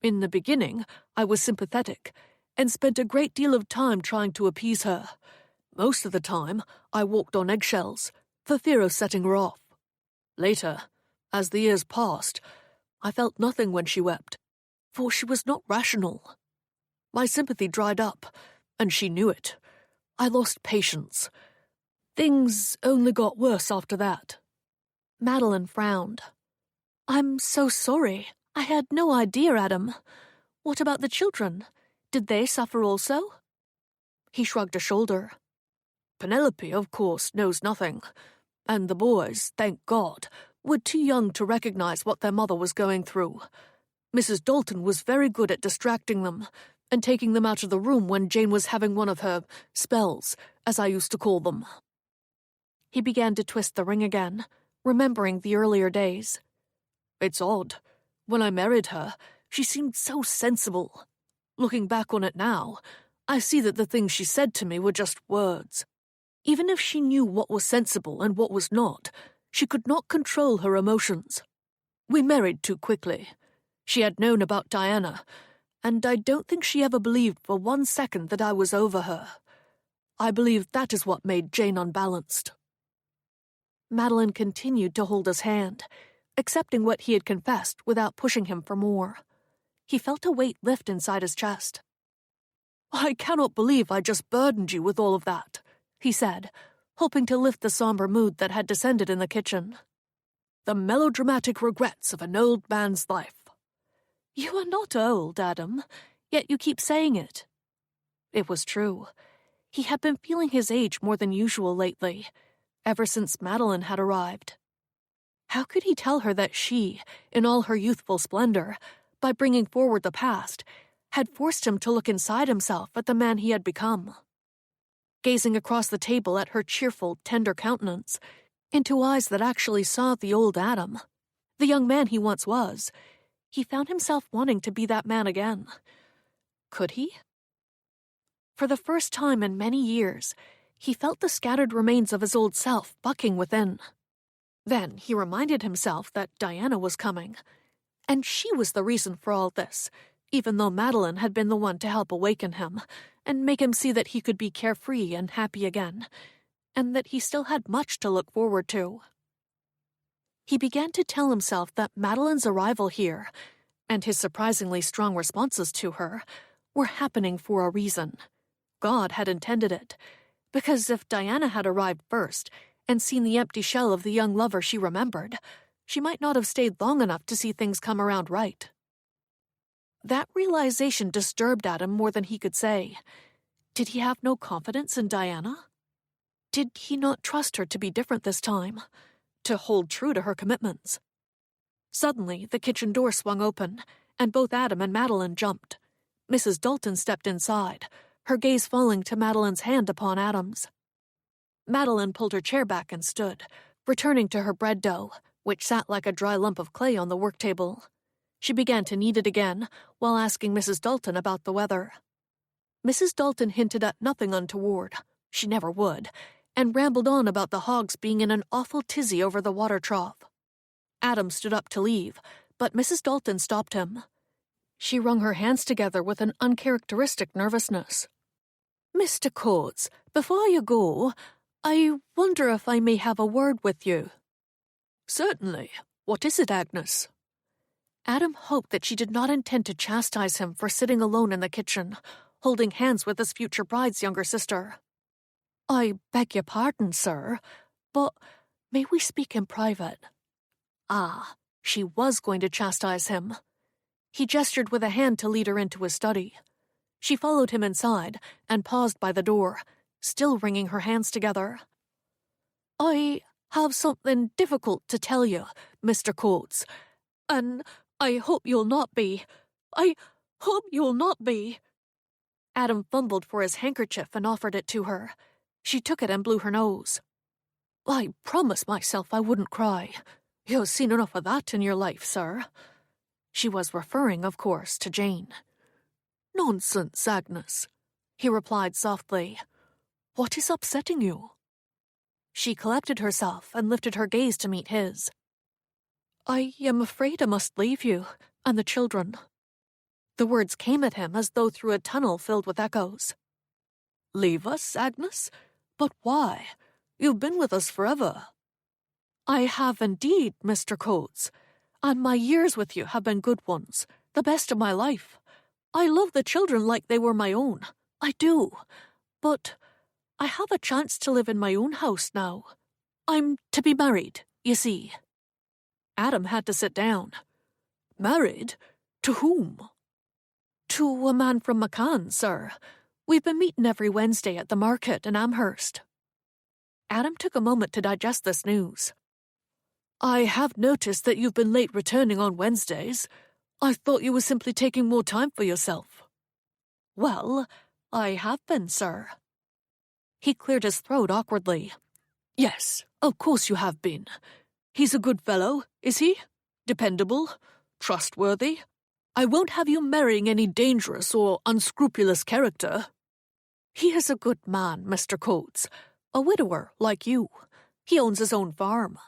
In the beginning, I was sympathetic, and spent a great deal of time trying to appease her. Most of the time, I walked on eggshells, for fear of setting her off. Later, as the years passed, I felt nothing when she wept, for she was not rational. My sympathy dried up, and she knew it. I lost patience. Things only got worse after that. Madeline frowned. I'm so sorry. I had no idea, Adam. What about the children? Did they suffer also? He shrugged a shoulder. Penelope, of course, knows nothing. And the boys, thank God, were too young to recognize what their mother was going through. Mrs. Dalton was very good at distracting them and taking them out of the room when Jane was having one of her spells, as I used to call them. He began to twist the ring again, remembering the earlier days. It's odd. When I married her, she seemed so sensible. Looking back on it now, I see that the things she said to me were just words. Even if she knew what was sensible and what was not, she could not control her emotions. We married too quickly. She had known about Diana, and I don't think she ever believed for 1 second that I was over her. I believe that is what made Jane unbalanced. Madeline continued to hold his hand, accepting what he had confessed without pushing him for more. He felt a weight lift inside his chest. "I cannot believe I just burdened you with all of that," he said, hoping to lift the somber mood that had descended in the kitchen. "The melodramatic regrets of an old man's life." "You are not old, Adam, yet you keep saying it." It was true. He had been feeling his age more than usual lately, ever since Madeline had arrived. How could he tell her that she, in all her youthful splendor, by bringing forward the past, had forced him to look inside himself at the man he had become? Gazing across the table at her cheerful, tender countenance, into eyes that actually saw the old Adam, the young man he once was, he found himself wanting to be that man again. Could he? For the first time in many years, he felt the scattered remains of his old self bucking within. Then he reminded himself that Diana was coming, and she was the reason for all this, even though Madeline had been the one to help awaken him and make him see that he could be carefree and happy again, and that he still had much to look forward to. He began to tell himself that Madeline's arrival here, and his surprisingly strong responses to her, were happening for a reason. God had intended it, because if Diana had arrived first and seen the empty shell of the young lover she remembered, she might not have stayed long enough to see things come around right. That realization disturbed Adam more than he could say. Did he have no confidence in Diana? Did he not trust her to be different this time, to hold true to her commitments? Suddenly, the kitchen door swung open, and both Adam and Madeline jumped. Mrs. Dalton stepped inside, her gaze falling to Madeline's hand upon Adam's. Madeline pulled her chair back and stood, returning to her bread dough, which sat like a dry lump of clay on the work table. She began to knead it again, while asking Mrs. Dalton about the weather. Mrs. Dalton hinted at nothing untoward, she never would, and rambled on about the hogs being in an awful tizzy over the water trough. Adam stood up to leave, but Mrs. Dalton stopped him. She wrung her hands together with an uncharacteristic nervousness. "Mr. Coates, before you go, I wonder if I may have a word with you." "Certainly. What is it, Agnes?" Adam hoped that she did not intend to chastise him for sitting alone in the kitchen, holding hands with his future bride's younger sister. "I beg your pardon, sir, but may we speak in private?" Ah, she was going to chastise him. He gestured with a hand to lead her into his study. She followed him inside and paused by the door, still wringing her hands together. "I have something difficult to tell you, Mr. Coates, and I hope you'll not be. I hope you'll not be." Adam fumbled for his handkerchief and offered it to her. She took it and blew her nose. "I promised myself I wouldn't cry. You've seen enough of that in your life, sir." She was referring, of course, to Jane. "Nonsense, Agnes," he replied softly. "What is upsetting you?" She collected herself and lifted her gaze to meet his. "I am afraid I must leave you, and the children." The words came at him as though through a tunnel filled with echoes. "Leave us, Agnes? But why? You've been with us forever." "I have indeed, Mr. Coates, and my years with you have been good ones, the best of my life. I love the children like they were my own, I do. But I have a chance to live in my own house now. I'm to be married, you see." Adam had to sit down. "Married? To whom?" "To a man from McCann, sir. We've been meeting every Wednesday at the market in Amherst." Adam took a moment to digest this news. "I have noticed that you've been late returning on Wednesdays. I thought you were simply taking more time for yourself." "Well, I have been, sir." He cleared his throat awkwardly. "Yes, of course you have been. He's a good fellow, is he? Dependable? Trustworthy? I won't have you marrying any dangerous or unscrupulous character." "He is a good man, Mr. Coates. A widower, like you. He owns his own farm."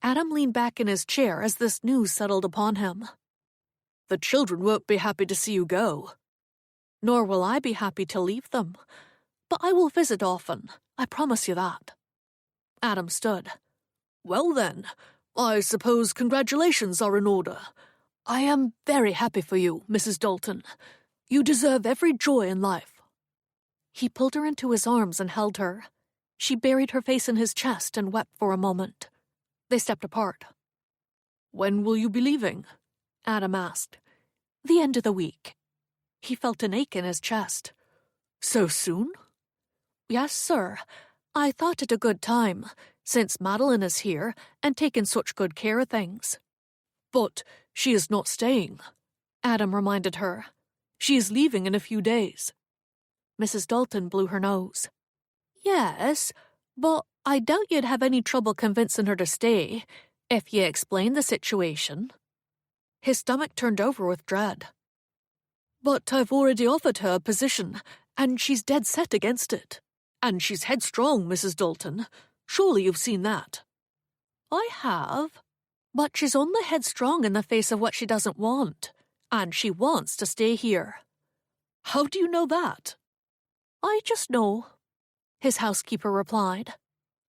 Adam leaned back in his chair as this news settled upon him. "The children won't be happy to see you go." "Nor will I be happy to leave them. But I will visit often, I promise you that." Adam stood. "Well then, I suppose congratulations are in order. I am very happy for you, Mrs. Dalton. You deserve every joy in life." He pulled her into his arms and held her. She buried her face in his chest and wept for a moment. They stepped apart. "When will you be leaving?" Adam asked. "The end of the week." He felt an ache in his chest. "So soon?" "Yes, sir. I thought it a good time, since Madeline is here and taken such good care of things." "But she is not staying," Adam reminded her. "She is leaving in a few days." Mrs. Dalton blew her nose. "Yes, but I doubt you'd have any trouble convincing her to stay, if you explained the situation." His stomach turned over with dread. "But I've already offered her a position, and she's dead set against it. And she's headstrong, Mrs. Dalton. Surely you've seen that." "I have. But she's only headstrong in the face of what she doesn't want, and she wants to stay here." "How do you know that?" "I just know," his housekeeper replied.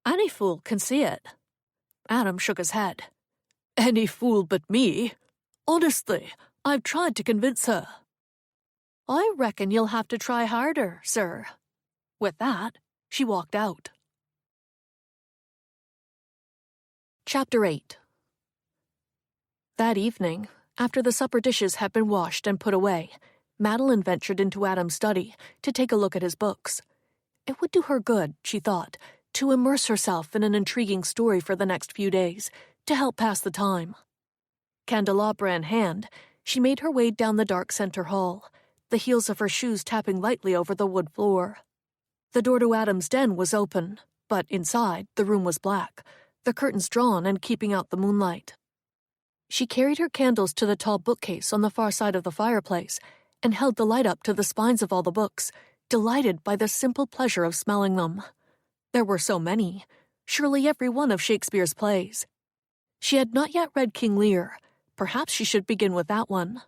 "Any fool can see it." Adam shook his head. "Any fool but me. Honestly, I've tried to convince her." "I reckon you'll have to try harder, sir." With that, she walked out. Chapter 8. That evening, after the supper dishes had been washed and put away, Madeline ventured into Adam's study to take a look at his books. It would do her good, she thought, to immerse herself in an intriguing story for the next few days, to help pass the time. Candelabra in hand, she made her way down the dark center hall, the heels of her shoes tapping lightly over the wood floor. The door to Adam's den was open, but inside, the room was black, the curtains drawn and keeping out the moonlight. She carried her candles to the tall bookcase on the far side of the fireplace and held the light up to the spines of all the books, delighted by the simple pleasure of smelling them. There were so many, surely every one of Shakespeare's plays. She had not yet read King Lear. Perhaps she should begin with that one.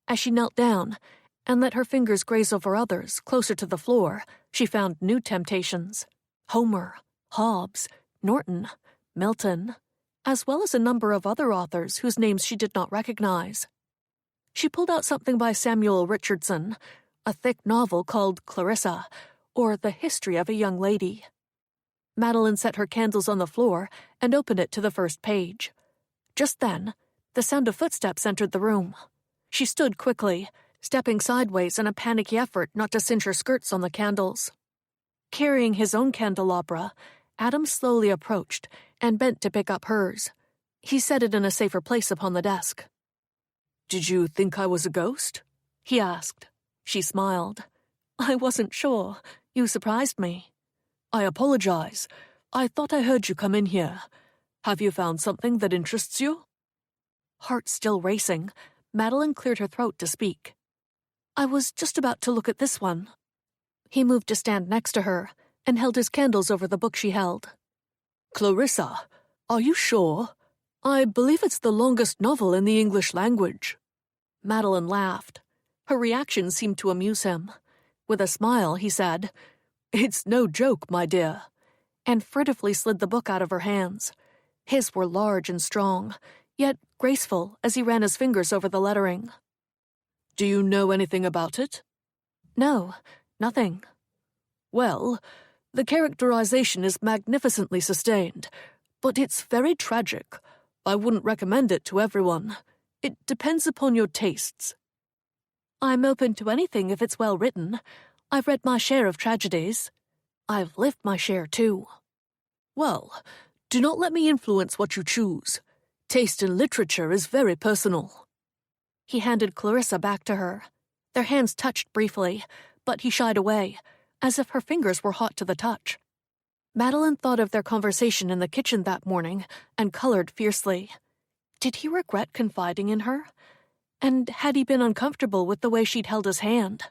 As she knelt down and let her fingers graze over others closer to the floor, she found new temptations. Homer, Hobbes, Norton, Milton, as well as a number of other authors whose names she did not recognize. She pulled out something by Samuel Richardson, a thick novel called Clarissa, or The History of a Young Lady. Madeline set her candles on the floor and opened it to the first page. Just then, the sound of footsteps entered the room. She stood quickly, stepping sideways in a panicky effort not to singe her skirts on the candles. Carrying his own candelabra, Adam slowly approached and bent to pick up hers. He set it in a safer place upon the desk. "Did you think I was a ghost?" he asked. She smiled. "I wasn't sure. You surprised me." "I apologize. I thought I heard you come in here. Have you found something that interests you?" Heart still racing, Madeline cleared her throat to speak. "I was just about to look at this one." He moved to stand next to her and held his candles over the book she held. "Clarissa, are you sure? I believe it's the longest novel in the English language." Madeline laughed. Her reaction seemed to amuse him. With a smile, he said, "It's no joke, my dear," and furtively slid the book out of her hands. His were large and strong, yet graceful as he ran his fingers over the lettering. "Do you know anything about it?" "No, nothing." "Well, the characterization is magnificently sustained, but it's very tragic. I wouldn't recommend it to everyone. It depends upon your tastes." "I'm open to anything if it's well written. I've read my share of tragedies. I've lived my share, too." "Well, do not let me influence what you choose. Taste in literature is very personal." He handed Clarissa back to her. Their hands touched briefly, but he shied away, as if her fingers were hot to the touch. Madeline thought of their conversation in the kitchen that morning and colored fiercely. Did he regret confiding in her? And had he been uncomfortable with the way she'd held his hand?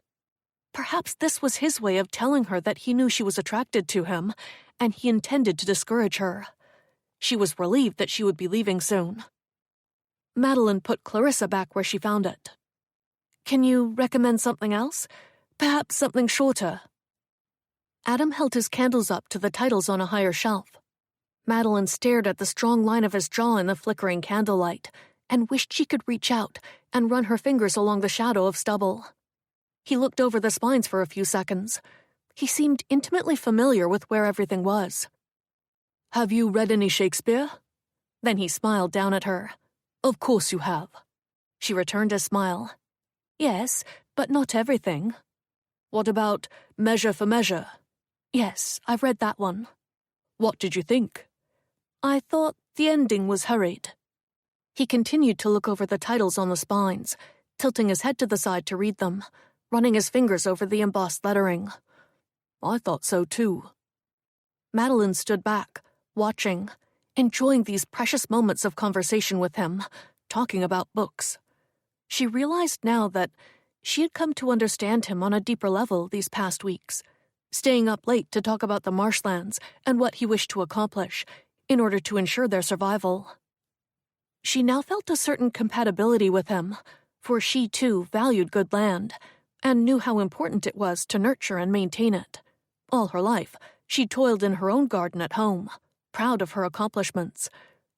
Perhaps this was his way of telling her that he knew she was attracted to him, and he intended to discourage her. She was relieved that she would be leaving soon. Madeline put Clarissa back where she found it. "Can you recommend something else? Perhaps something shorter?" Adam held his candles up to the titles on a higher shelf. Madeline stared at the strong line of his jaw in the flickering candlelight and wished she could reach out and run her fingers along the shadow of stubble. He looked over the spines for a few seconds. He seemed intimately familiar with where everything was. "Have you read any Shakespeare?" Then he smiled down at her. "Of course you have." She returned his smile. "Yes, but not everything." "What about Measure for Measure?" "Yes, I've read that one." "What did you think?" "I thought the ending was hurried." He continued to look over the titles on the spines, tilting his head to the side to read them, running his fingers over the embossed lettering. "I thought so too." Madeline stood back, watching, enjoying these precious moments of conversation with him, talking about books. She realized now that she had come to understand him on a deeper level these past weeks, staying up late to talk about the marshlands and what he wished to accomplish in order to ensure their survival. She now felt a certain compatibility with him, for she too valued good land and knew how important it was to nurture and maintain it. All her life, she toiled in her own garden at home, proud of her accomplishments,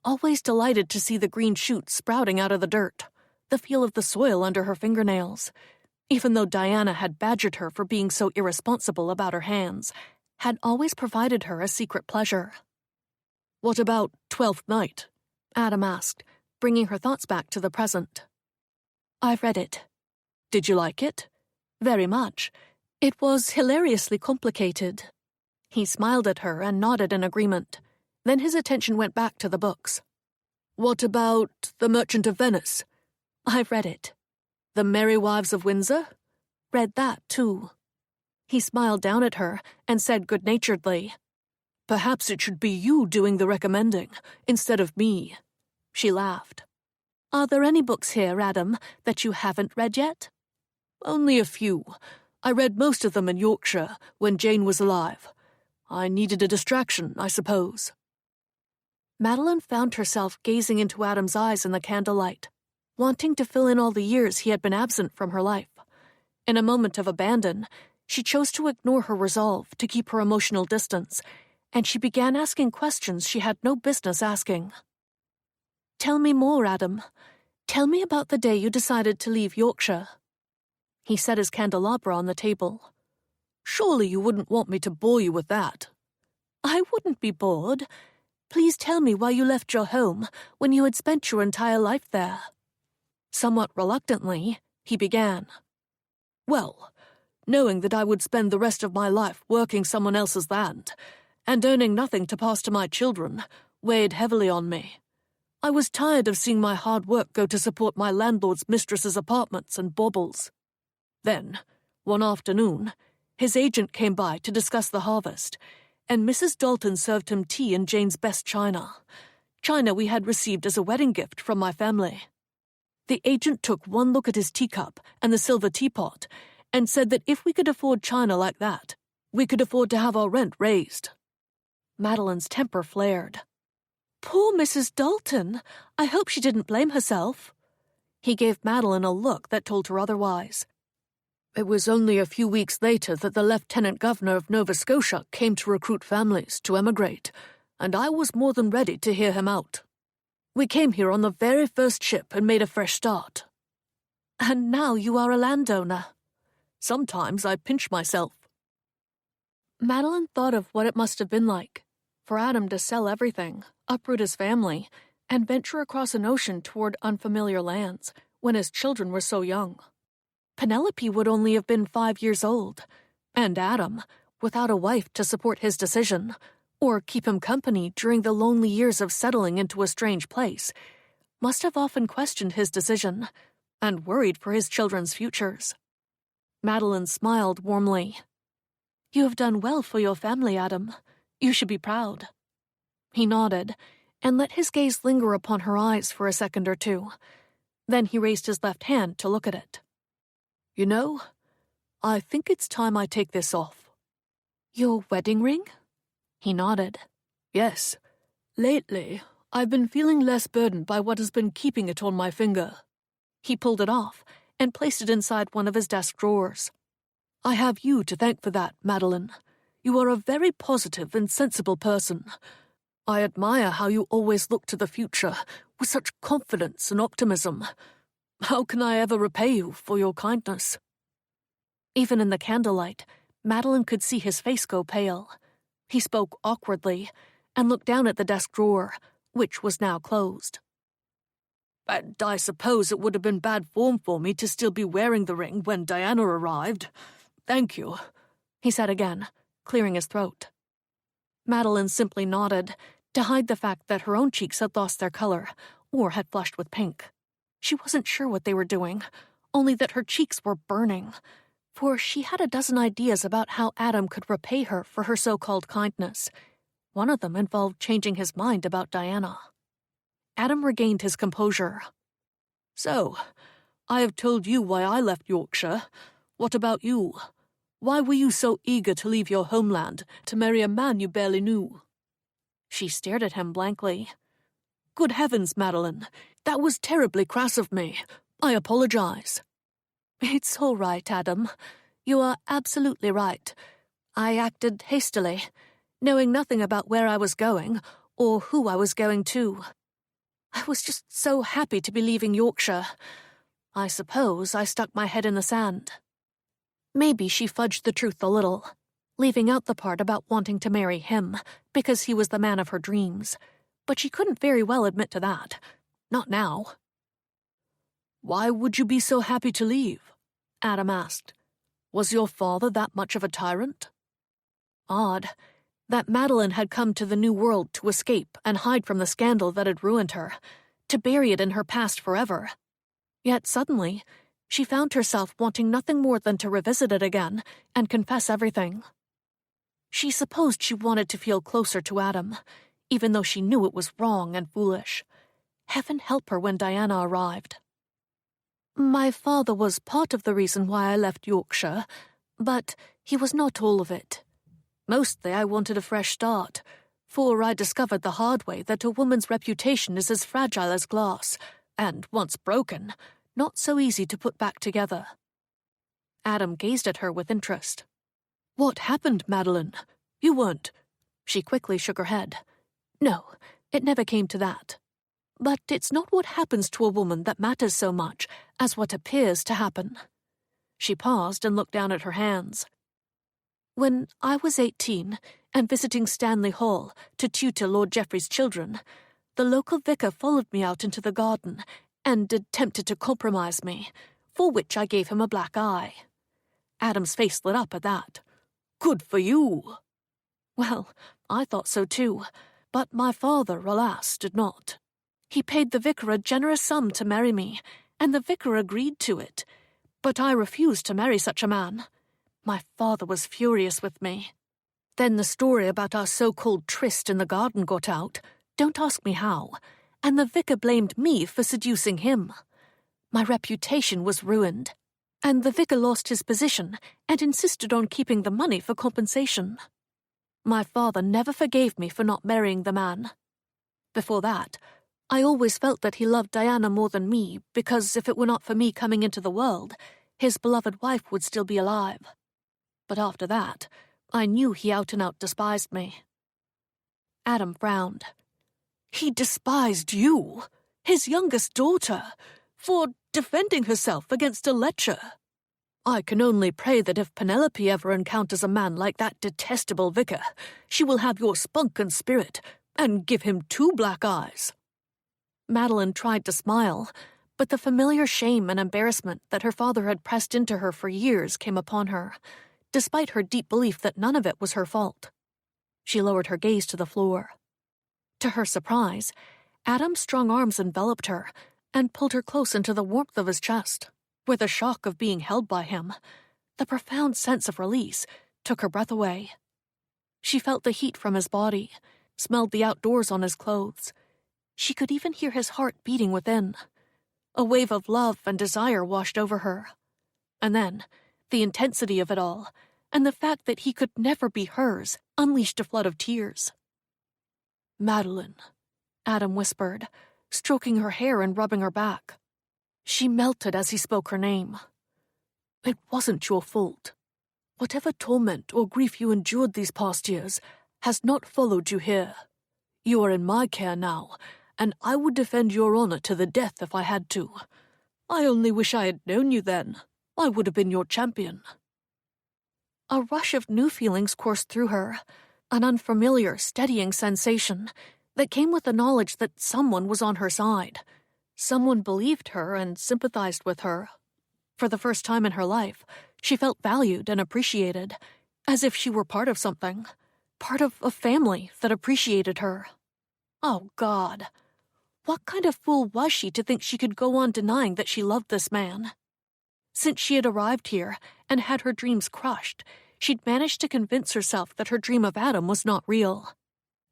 always delighted to see the green shoots sprouting out of the dirt, the feel of the soil under her fingernails, even though Diana had badgered her for being so irresponsible about her hands, had always provided her a secret pleasure. "What about Twelfth Night?" Adam asked, bringing her thoughts back to the present. "I've read it." "Did you like it?" "Very much. It was hilariously complicated." He smiled at her and nodded in agreement. Then his attention went back to the books. "What about The Merchant of Venice?" "I've read it." "The Merry Wives of Windsor?" "Read that, too." He smiled down at her and said good-naturedly, "Perhaps it should be you doing the recommending, instead of me." She laughed. "Are there any books here, Adam, that you haven't read yet?" "Only a few. I read most of them in Yorkshire, when Jane was alive. I needed a distraction, I suppose." Madeline found herself gazing into Adam's eyes in the candlelight, wanting to fill in all the years he had been absent from her life. In a moment of abandon, she chose to ignore her resolve to keep her emotional distance, and she began asking questions she had no business asking. "Tell me more, Adam. Tell me about the day you decided to leave Yorkshire." He set his candelabra on the table. "Surely you wouldn't want me to bore you with that." "I wouldn't be bored. Please tell me why you left your home when you had spent your entire life there." Somewhat reluctantly, he began. "Well, knowing that I would spend the rest of my life working someone else's land, and earning nothing to pass to my children, weighed heavily on me. I was tired of seeing my hard work go to support my landlord's mistress's apartments and baubles. Then, one afternoon, his agent came by to discuss the harvest, and Mrs. Dalton served him tea in Jane's best china we had received as a wedding gift from my family. The agent took one look at his teacup and the silver teapot and said that if we could afford china like that, we could afford to have our rent raised." Madeline's temper flared. "Poor Mrs. Dalton! I hope she didn't blame herself." He gave Madeline a look that told her otherwise. "It was only a few weeks later that the Lieutenant Governor of Nova Scotia came to recruit families to emigrate, and I was more than ready to hear him out. We came here on the very first ship and made a fresh start." "And now you are a landowner." "Sometimes I pinch myself." Madeline thought of what it must have been like for Adam to sell everything, uproot his family, and venture across an ocean toward unfamiliar lands when his children were so young. Penelope would only have been 5 years old, and Adam, without a wife to support his decision, or keep him company during the lonely years of settling into a strange place, must have often questioned his decision and worried for his children's futures. Madeline smiled warmly. "You have done well for your family, Adam. You should be proud." He nodded and let his gaze linger upon her eyes for a second or two. Then he raised his left hand to look at it. "You know, I think it's time I take this off." "Your wedding ring?" He nodded. "Yes. Lately, I've been feeling less burdened by what has been keeping it on my finger." He pulled it off and placed it inside one of his desk drawers. "I have you to thank for that, Madeline. You are a very positive and sensible person. I admire how you always look to the future with such confidence and optimism. How can I ever repay you for your kindness?" Even in the candlelight, Madeline could see his face go pale. He spoke awkwardly and looked down at the desk drawer, which was now closed. "And I suppose it would have been bad form for me to still be wearing the ring when Diana arrived. Thank you," he said again, clearing his throat. Madeline simply nodded, to hide the fact that her own cheeks had lost their color, or had flushed with pink. She wasn't sure what they were doing, only that her cheeks were burning, for she had a dozen ideas about how Adam could repay her for her so-called kindness. One of them involved changing his mind about Diana. Adam regained his composure. "So, I have told you why I left Yorkshire. What about you? Why were you so eager to leave your homeland to marry a man you barely knew?" She stared at him blankly. "Good heavens, Madeline, that was terribly crass of me. I apologize." "It's all right, Adam. You are absolutely right. I acted hastily, knowing nothing about where I was going or who I was going to. I was just so happy to be leaving Yorkshire. I suppose I stuck my head in the sand." Maybe she fudged the truth a little, leaving out the part about wanting to marry him because he was the man of her dreams, but she couldn't very well admit to that. Not now. "Why would you be so happy to leave?" Adam asked. "Was your father that much of a tyrant?" Odd that Madeline had come to the new world to escape and hide from the scandal that had ruined her, to bury it in her past forever. Yet suddenly, she found herself wanting nothing more than to revisit it again and confess everything. She supposed she wanted to feel closer to Adam, even though she knew it was wrong and foolish. Heaven help her when Diana arrived. "My father was part of the reason why I left Yorkshire, but he was not all of it. Mostly I wanted a fresh start, for I discovered the hard way that a woman's reputation is as fragile as glass, and once broken, not so easy to put back together." Adam gazed at her with interest. "What happened, Madeline? You weren't—" She quickly shook her head. "No, it never came to that. But it's not what happens to a woman that matters so much as what appears to happen." She paused and looked down at her hands. "When I was 18 and visiting Stanley Hall to tutor Lord Geoffrey's children, the local vicar followed me out into the garden and attempted to compromise me, for which I gave him a black eye." Adam's face lit up at that. "Good for you." "Well, I thought so too, but my father, alas, did not. He paid the vicar a generous sum to marry me, and the vicar agreed to it, but I refused to marry such a man. My father was furious with me. Then the story about our so-called tryst in the garden got out, don't ask me how, and the vicar blamed me for seducing him. My reputation was ruined, and the vicar lost his position and insisted on keeping the money for compensation. My father never forgave me for not marrying the man. Before that, I always felt that he loved Diana more than me because if it were not for me coming into the world, his beloved wife would still be alive. But after that, I knew he out-and-out despised me." Adam frowned. "He despised you, his youngest daughter, for defending herself against a lecher. I can only pray that if Penelope ever encounters a man like that detestable vicar, she will have your spunk and spirit and give him 2 black eyes." Madeline tried to smile, but the familiar shame and embarrassment that her father had pressed into her for years came upon her, despite her deep belief that none of it was her fault. She lowered her gaze to the floor. To her surprise, Adam's strong arms enveloped her and pulled her close into the warmth of his chest, where the shock of being held by him, the profound sense of release, took her breath away. She felt the heat from his body, smelled the outdoors on his clothes. She could even hear his heart beating within. A wave of love and desire washed over her. And then, the intensity of it all, and the fact that he could never be hers, unleashed a flood of tears. "Madeline," Adam whispered, stroking her hair and rubbing her back. She melted as he spoke her name. "It wasn't your fault. Whatever torment or grief you endured these past years has not followed you here. You are in my care now, and I would defend your honor to the death if I had to. I only wish I had known you then. I would have been your champion." A rush of new feelings coursed through her, an unfamiliar, steadying sensation that came with the knowledge that someone was on her side. Someone believed her and sympathized with her. For the first time in her life, she felt valued and appreciated, as if she were part of something, part of a family that appreciated her. Oh, God. What kind of fool was she to think she could go on denying that she loved this man? Since she had arrived here and had her dreams crushed, she'd managed to convince herself that her dream of Adam was not real.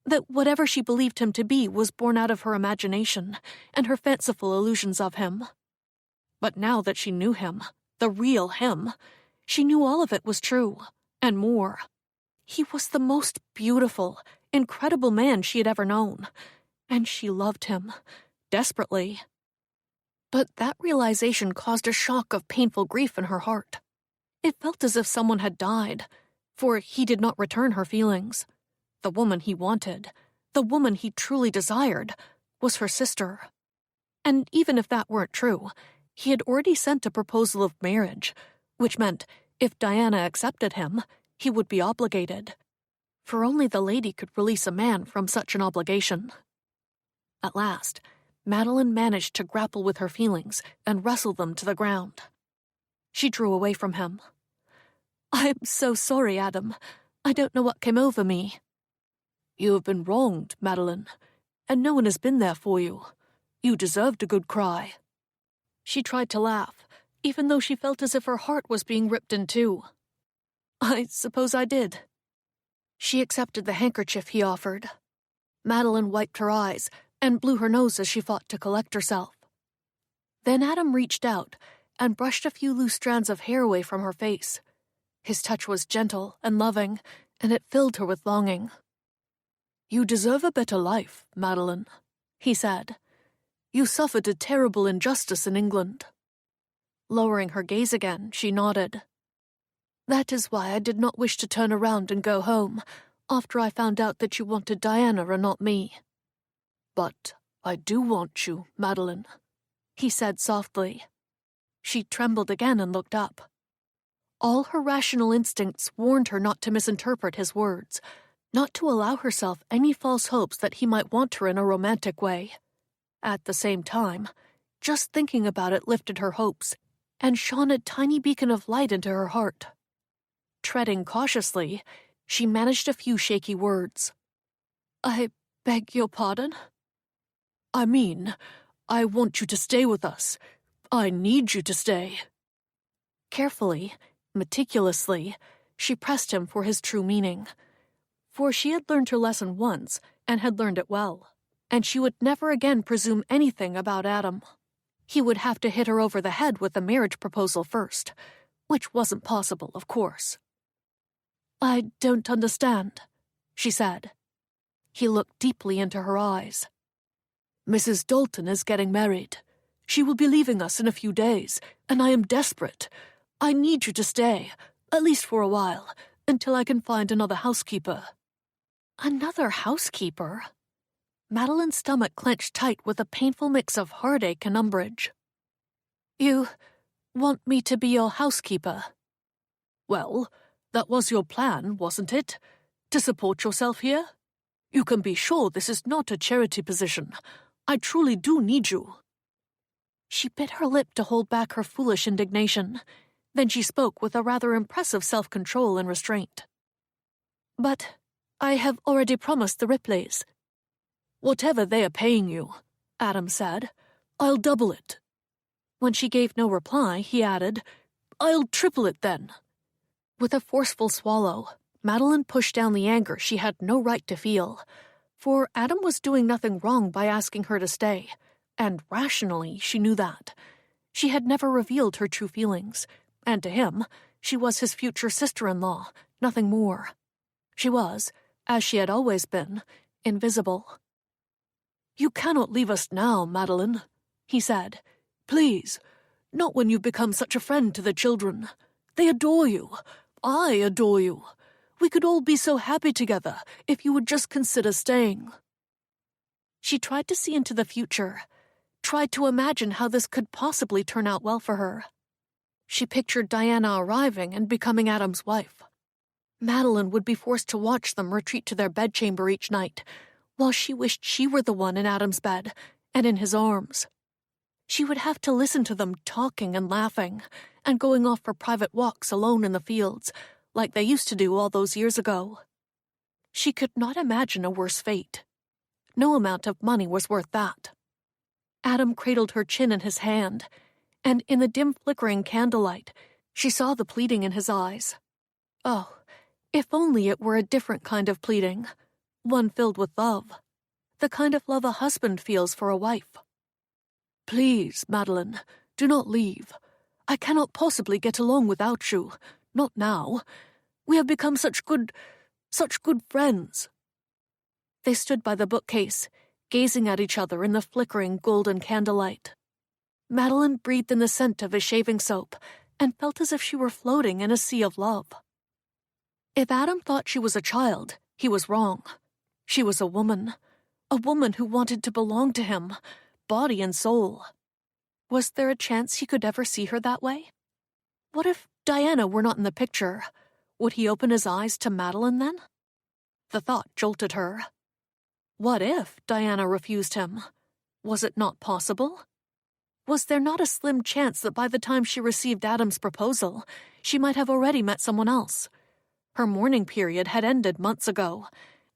That whatever she believed him to be was born out of her imagination and her fanciful illusions of him. But now that she knew him, the real him, she knew all of it was true, and more. He was the most beautiful, incredible man she had ever known, and she loved him, desperately. But that realization caused a shock of painful grief in her heart. It felt as if someone had died, for he did not return her feelings. The woman he wanted, the woman he truly desired, was her sister. And even if that weren't true, he had already sent a proposal of marriage, which meant if Diana accepted him, he would be obligated. For only the lady could release a man from such an obligation. At last, Madeline managed to grapple with her feelings and wrestle them to the ground. She drew away from him. "I'm so sorry, Adam. I don't know what came over me." "You have been wronged, Madeline, and no one has been there for you. You deserved a good cry." She tried to laugh, even though she felt as if her heart was being ripped in two. "I suppose I did." She accepted the handkerchief he offered. Madeline wiped her eyes and blew her nose as she fought to collect herself. Then Adam reached out and brushed a few loose strands of hair away from her face. His touch was gentle and loving, and it filled her with longing. "You deserve a better life, Madeline," he said. "You suffered a terrible injustice in England." Lowering her gaze again, she nodded. "That is why I did not wish to turn around and go home, after I found out that you wanted Diana and not me." "But I do want you, Madeline," he said softly. She trembled again and looked up. All her rational instincts warned her not to misinterpret his words, not to allow herself any false hopes that he might want her in a romantic way. At the same time, just thinking about it lifted her hopes and shone a tiny beacon of light into her heart. Treading cautiously, she managed a few shaky words. "I beg your pardon?" "I mean, I want you to stay with us. I need you to stay." Carefully, meticulously, she pressed him for his true meaning. For she had learned her lesson once, and had learned it well, and she would never again presume anything about Adam. He would have to hit her over the head with the marriage proposal first, which wasn't possible, of course. "I don't understand," she said. He looked deeply into her eyes. "Mrs. Dalton is getting married. She will be leaving us in a few days, and I am desperate. I need you to stay, at least for a while, until I can find another housekeeper." Another housekeeper? Madeline's stomach clenched tight with a painful mix of heartache and umbrage. "You want me to be your housekeeper?" "Well, that was your plan, wasn't it? To support yourself here? You can be sure this is not a charity position. I truly do need you." She bit her lip to hold back her foolish indignation. Then she spoke with a rather impressive self-control and restraint. "But I have already promised the Ripleys." "Whatever they are paying you," Adam said, "I'll double it." When she gave no reply, he added, "I'll triple it then." With a forceful swallow, Madeline pushed down the anger she had no right to feel, for Adam was doing nothing wrong by asking her to stay, and rationally she knew that. She had never revealed her true feelings, and to him, she was his future sister-in-law, nothing more. She was, as she had always been, invisible. "You cannot leave us now, Madeline," he said. "Please, not when you've become such a friend to the children. They adore you. I adore you. We could all be so happy together if you would just consider staying." She tried to see into the future, tried to imagine how this could possibly turn out well for her. She pictured Diana arriving and becoming Adam's wife. Madeline would be forced to watch them retreat to their bedchamber each night, while she wished she were the one in Adam's bed and in his arms. She would have to listen to them talking and laughing, and going off for private walks alone in the fields, like they used to do all those years ago. She could not imagine a worse fate. No amount of money was worth that. Adam cradled her chin in his hand, and in the dim flickering candlelight, she saw the pleading in his eyes. Oh, if only it were a different kind of pleading, one filled with love, the kind of love a husband feels for a wife. Please, Madeline, do not leave. I cannot possibly get along without you, not now. We have become such good friends. They stood by the bookcase, gazing at each other in the flickering golden candlelight. Madeline breathed in the scent of his shaving soap and felt as if she were floating in a sea of love. If Adam thought she was a child, he was wrong. She was a woman who wanted to belong to him, body and soul. Was there a chance he could ever see her that way? What if Diana were not in the picture? Would he open his eyes to Madeline then? The thought jolted her. What if Diana refused him? Was it not possible? Was there not a slim chance that by the time she received Adam's proposal, she might have already met someone else? Her mourning period had ended months ago,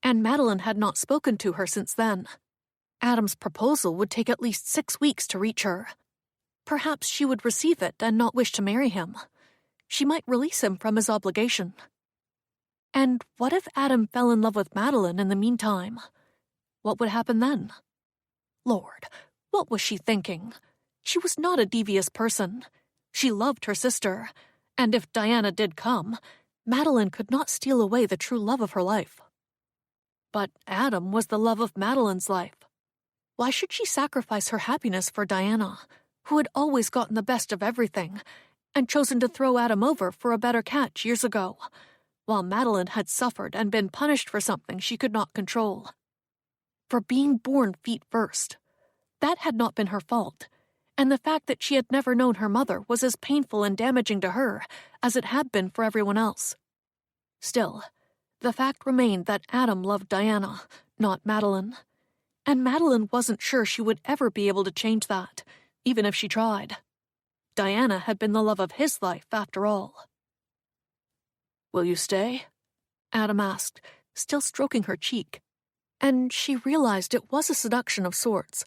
and Madeline had not spoken to her since then. Adam's proposal would take at least 6 weeks to reach her. Perhaps she would receive it and not wish to marry him. She might release him from his obligation. And what if Adam fell in love with Madeline in the meantime? What would happen then? Lord, what was she thinking? She was not a devious person. She loved her sister, and if Diana did come, Madeline could not steal away the true love of her life. But Adam was the love of Madeline's life. Why should she sacrifice her happiness for Diana, who had always gotten the best of everything, and chosen to throw Adam over for a better catch years ago, while Madeline had suffered and been punished for something she could not control? For being born feet first. That had not been her fault, and the fact that she had never known her mother was as painful and damaging to her as it had been for everyone else. Still, the fact remained that Adam loved Diana, not Madeline. And Madeline wasn't sure she would ever be able to change that, even if she tried. Diana had been the love of his life, after all. Will you stay? Adam asked, still stroking her cheek. And she realized it was a seduction of sorts.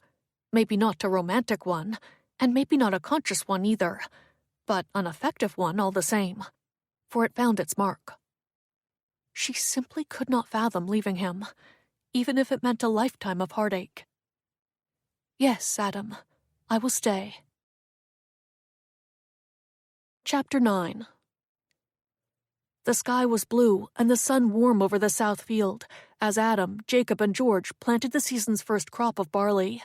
Maybe not a romantic one, and maybe not a conscious one either, but an effective one all the same, for it found its mark. She simply could not fathom leaving him, even if it meant a lifetime of heartache. Yes, Adam, I will stay. Chapter 9. The sky was blue and the sun warm over the south field as Adam, Jacob, and George planted the season's first crop of barley.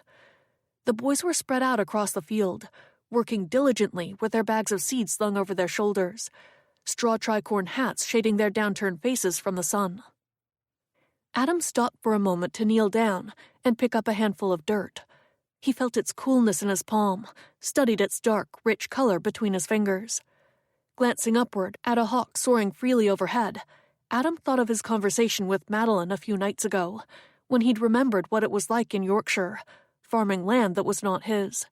The boys were spread out across the field, working diligently with their bags of seed slung over their shoulders, straw tricorn hats shading their downturned faces from the sun. Adam stopped for a moment to kneel down and pick up a handful of dirt. He felt its coolness in his palm, studied its dark, rich color between his fingers. Glancing upward at a hawk soaring freely overhead, Adam thought of his conversation with Madeline a few nights ago, when he'd remembered what it was like in Yorkshire, farming land that was not his.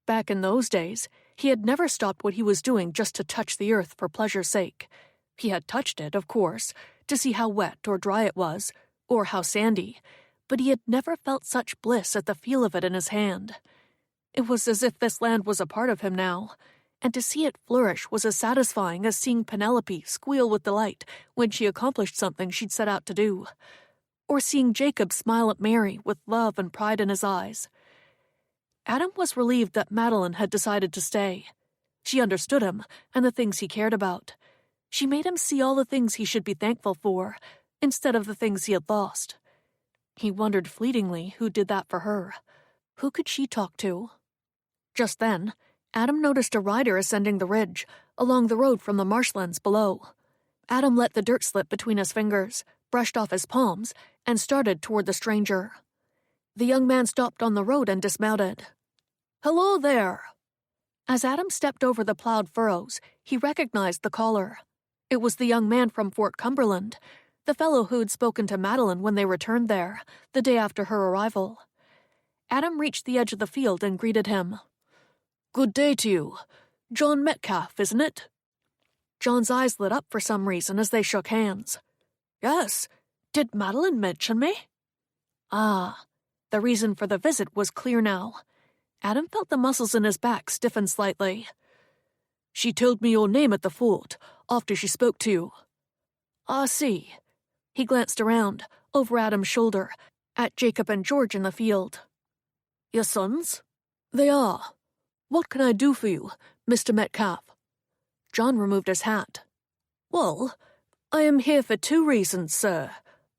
Back in those days, he had never stopped what he was doing just to touch the earth for pleasure's sake. He had touched it, of course, to see how wet or dry it was, or how sandy, but he had never felt such bliss at the feel of it in his hand. It was as if this land was a part of him now, and to see it flourish was as satisfying as seeing Penelope squeal with delight when she accomplished something she'd set out to do, or seeing Jacob smile at Mary with love and pride in his eyes. Adam was relieved that Madeline had decided to stay. She understood him and the things he cared about. She made him see all the things he should be thankful for, instead of the things he had lost. He wondered fleetingly who did that for her. Who could she talk to? Just then, Adam noticed a rider ascending the ridge, along the road from the marshlands below. Adam let the dirt slip between his fingers, brushed off his palms, and started toward the stranger. The young man stopped on the road and dismounted. "Hello there." As Adam stepped over the plowed furrows, he recognized the caller. It was the young man from Fort Cumberland, the fellow who'd spoken to Madeline when they returned there, the day after her arrival. Adam reached the edge of the field and greeted him. "Good day to you. John Metcalf, isn't it?" John's eyes lit up for some reason as they shook hands. "Yes. Did Madeline mention me?" Ah, the reason for the visit was clear now. Adam felt the muscles in his back stiffen slightly. "She told me your name at the fort, after she spoke to you." "I see." He glanced around, over Adam's shoulder, at Jacob and George in the field. "Your sons?" "They are. What can I do for you, Mr. Metcalf?" John removed his hat. "Well, I am here for 2 reasons, sir.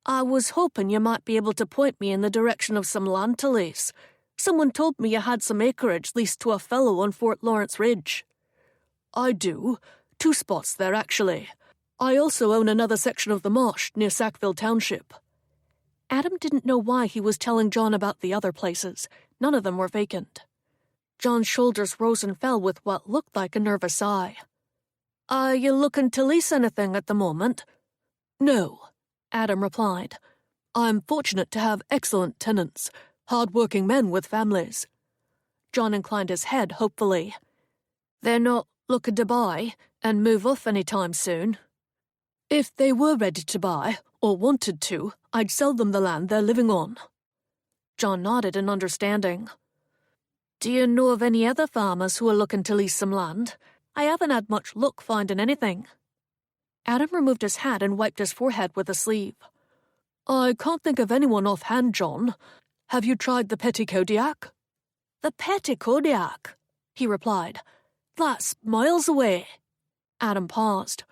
I was hoping you might be able to point me in the direction of some land to lease. Someone told me you had some acreage leased to a fellow on Fort Lawrence Ridge." "I do. 2 spots there, actually. I also own another section of the marsh near Sackville Township." Adam didn't know why he was telling John about the other places. None of them were vacant. John's shoulders rose and fell with what looked like a nervous sigh. "Are you looking to lease anything at the moment?" "No," Adam replied. "I'm fortunate to have excellent tenants, hard-working men with families." John inclined his head hopefully. "They're not looking to buy and move off any time soon?" "If they were ready to buy, or wanted to, I'd sell them the land they're living on." John nodded in understanding. "Do you know of any other farmers who are looking to lease some land? I haven't had much luck finding anything." Adam removed his hat and wiped his forehead with a sleeve. "I can't think of anyone offhand, John. Have you tried the Petit Kodiak?" "The Petit Kodiak," he replied. "That's miles away." Adam paused.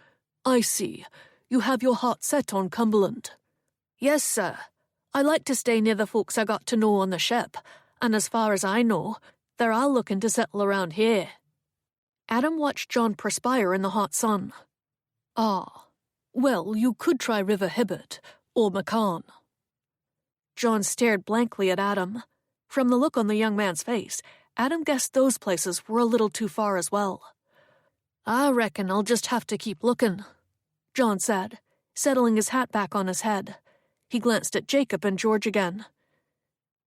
"I see. You have your heart set on Cumberland." "Yes, sir. I like to stay near the folks I got to know on the ship, and as far as I know, they're all looking to settle around here." Adam watched John perspire in the hot sun. "Ah, well, you could try River Hibbert, or McCann." John stared blankly at Adam. From the look on the young man's face, Adam guessed those places were a little too far as well. "I reckon I'll just have to keep looking," John said, settling his hat back on his head. He glanced at Jacob and George again.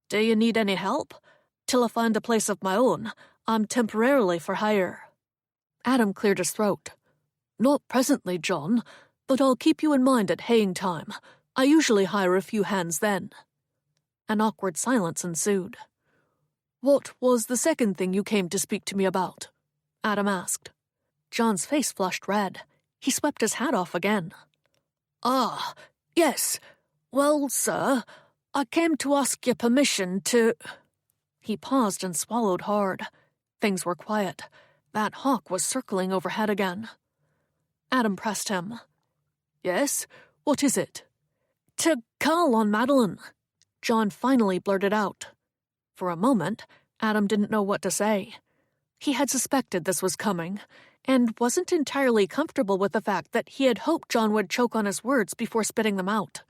"Do you need any help? Till I find a place of my own, I'm temporarily for hire." Adam cleared his throat. "Not presently, John, but I'll keep you in mind at haying time. I usually hire a few hands then." An awkward silence ensued. "What was the second thing you came to speak to me about?" Adam asked. John's face flushed red. He swept his hat off again. "Ah, yes. Well, sir, I came to ask your permission to—" He paused and swallowed hard. Things were quiet. That hawk was circling overhead again. Adam pressed him. "Yes? What is it?" "To call on Madeline," John finally blurted out. For a moment, Adam didn't know what to say. He had suspected this was coming, and wasn't entirely comfortable with the fact that he had hoped John would choke on his words before spitting them out.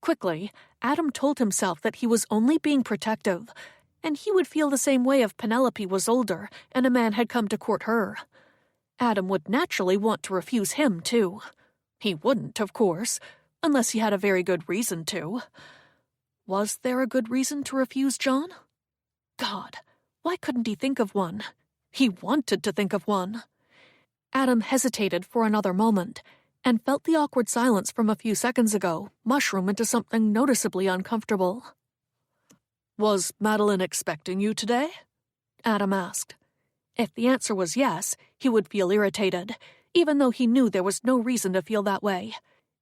Quickly, Adam told himself that he was only being protective, and he would feel the same way if Penelope was older and a man had come to court her. Adam would naturally want to refuse him, too. He wouldn't, of course, unless he had a very good reason to. Was there a good reason to refuse John? God, why couldn't he think of one? He wanted to think of one. Adam hesitated for another moment, and felt the awkward silence from a few seconds ago mushroom into something noticeably uncomfortable. "Was Madeline expecting you today?" Adam asked. If the answer was yes, he would feel irritated, even though he knew there was no reason to feel that way.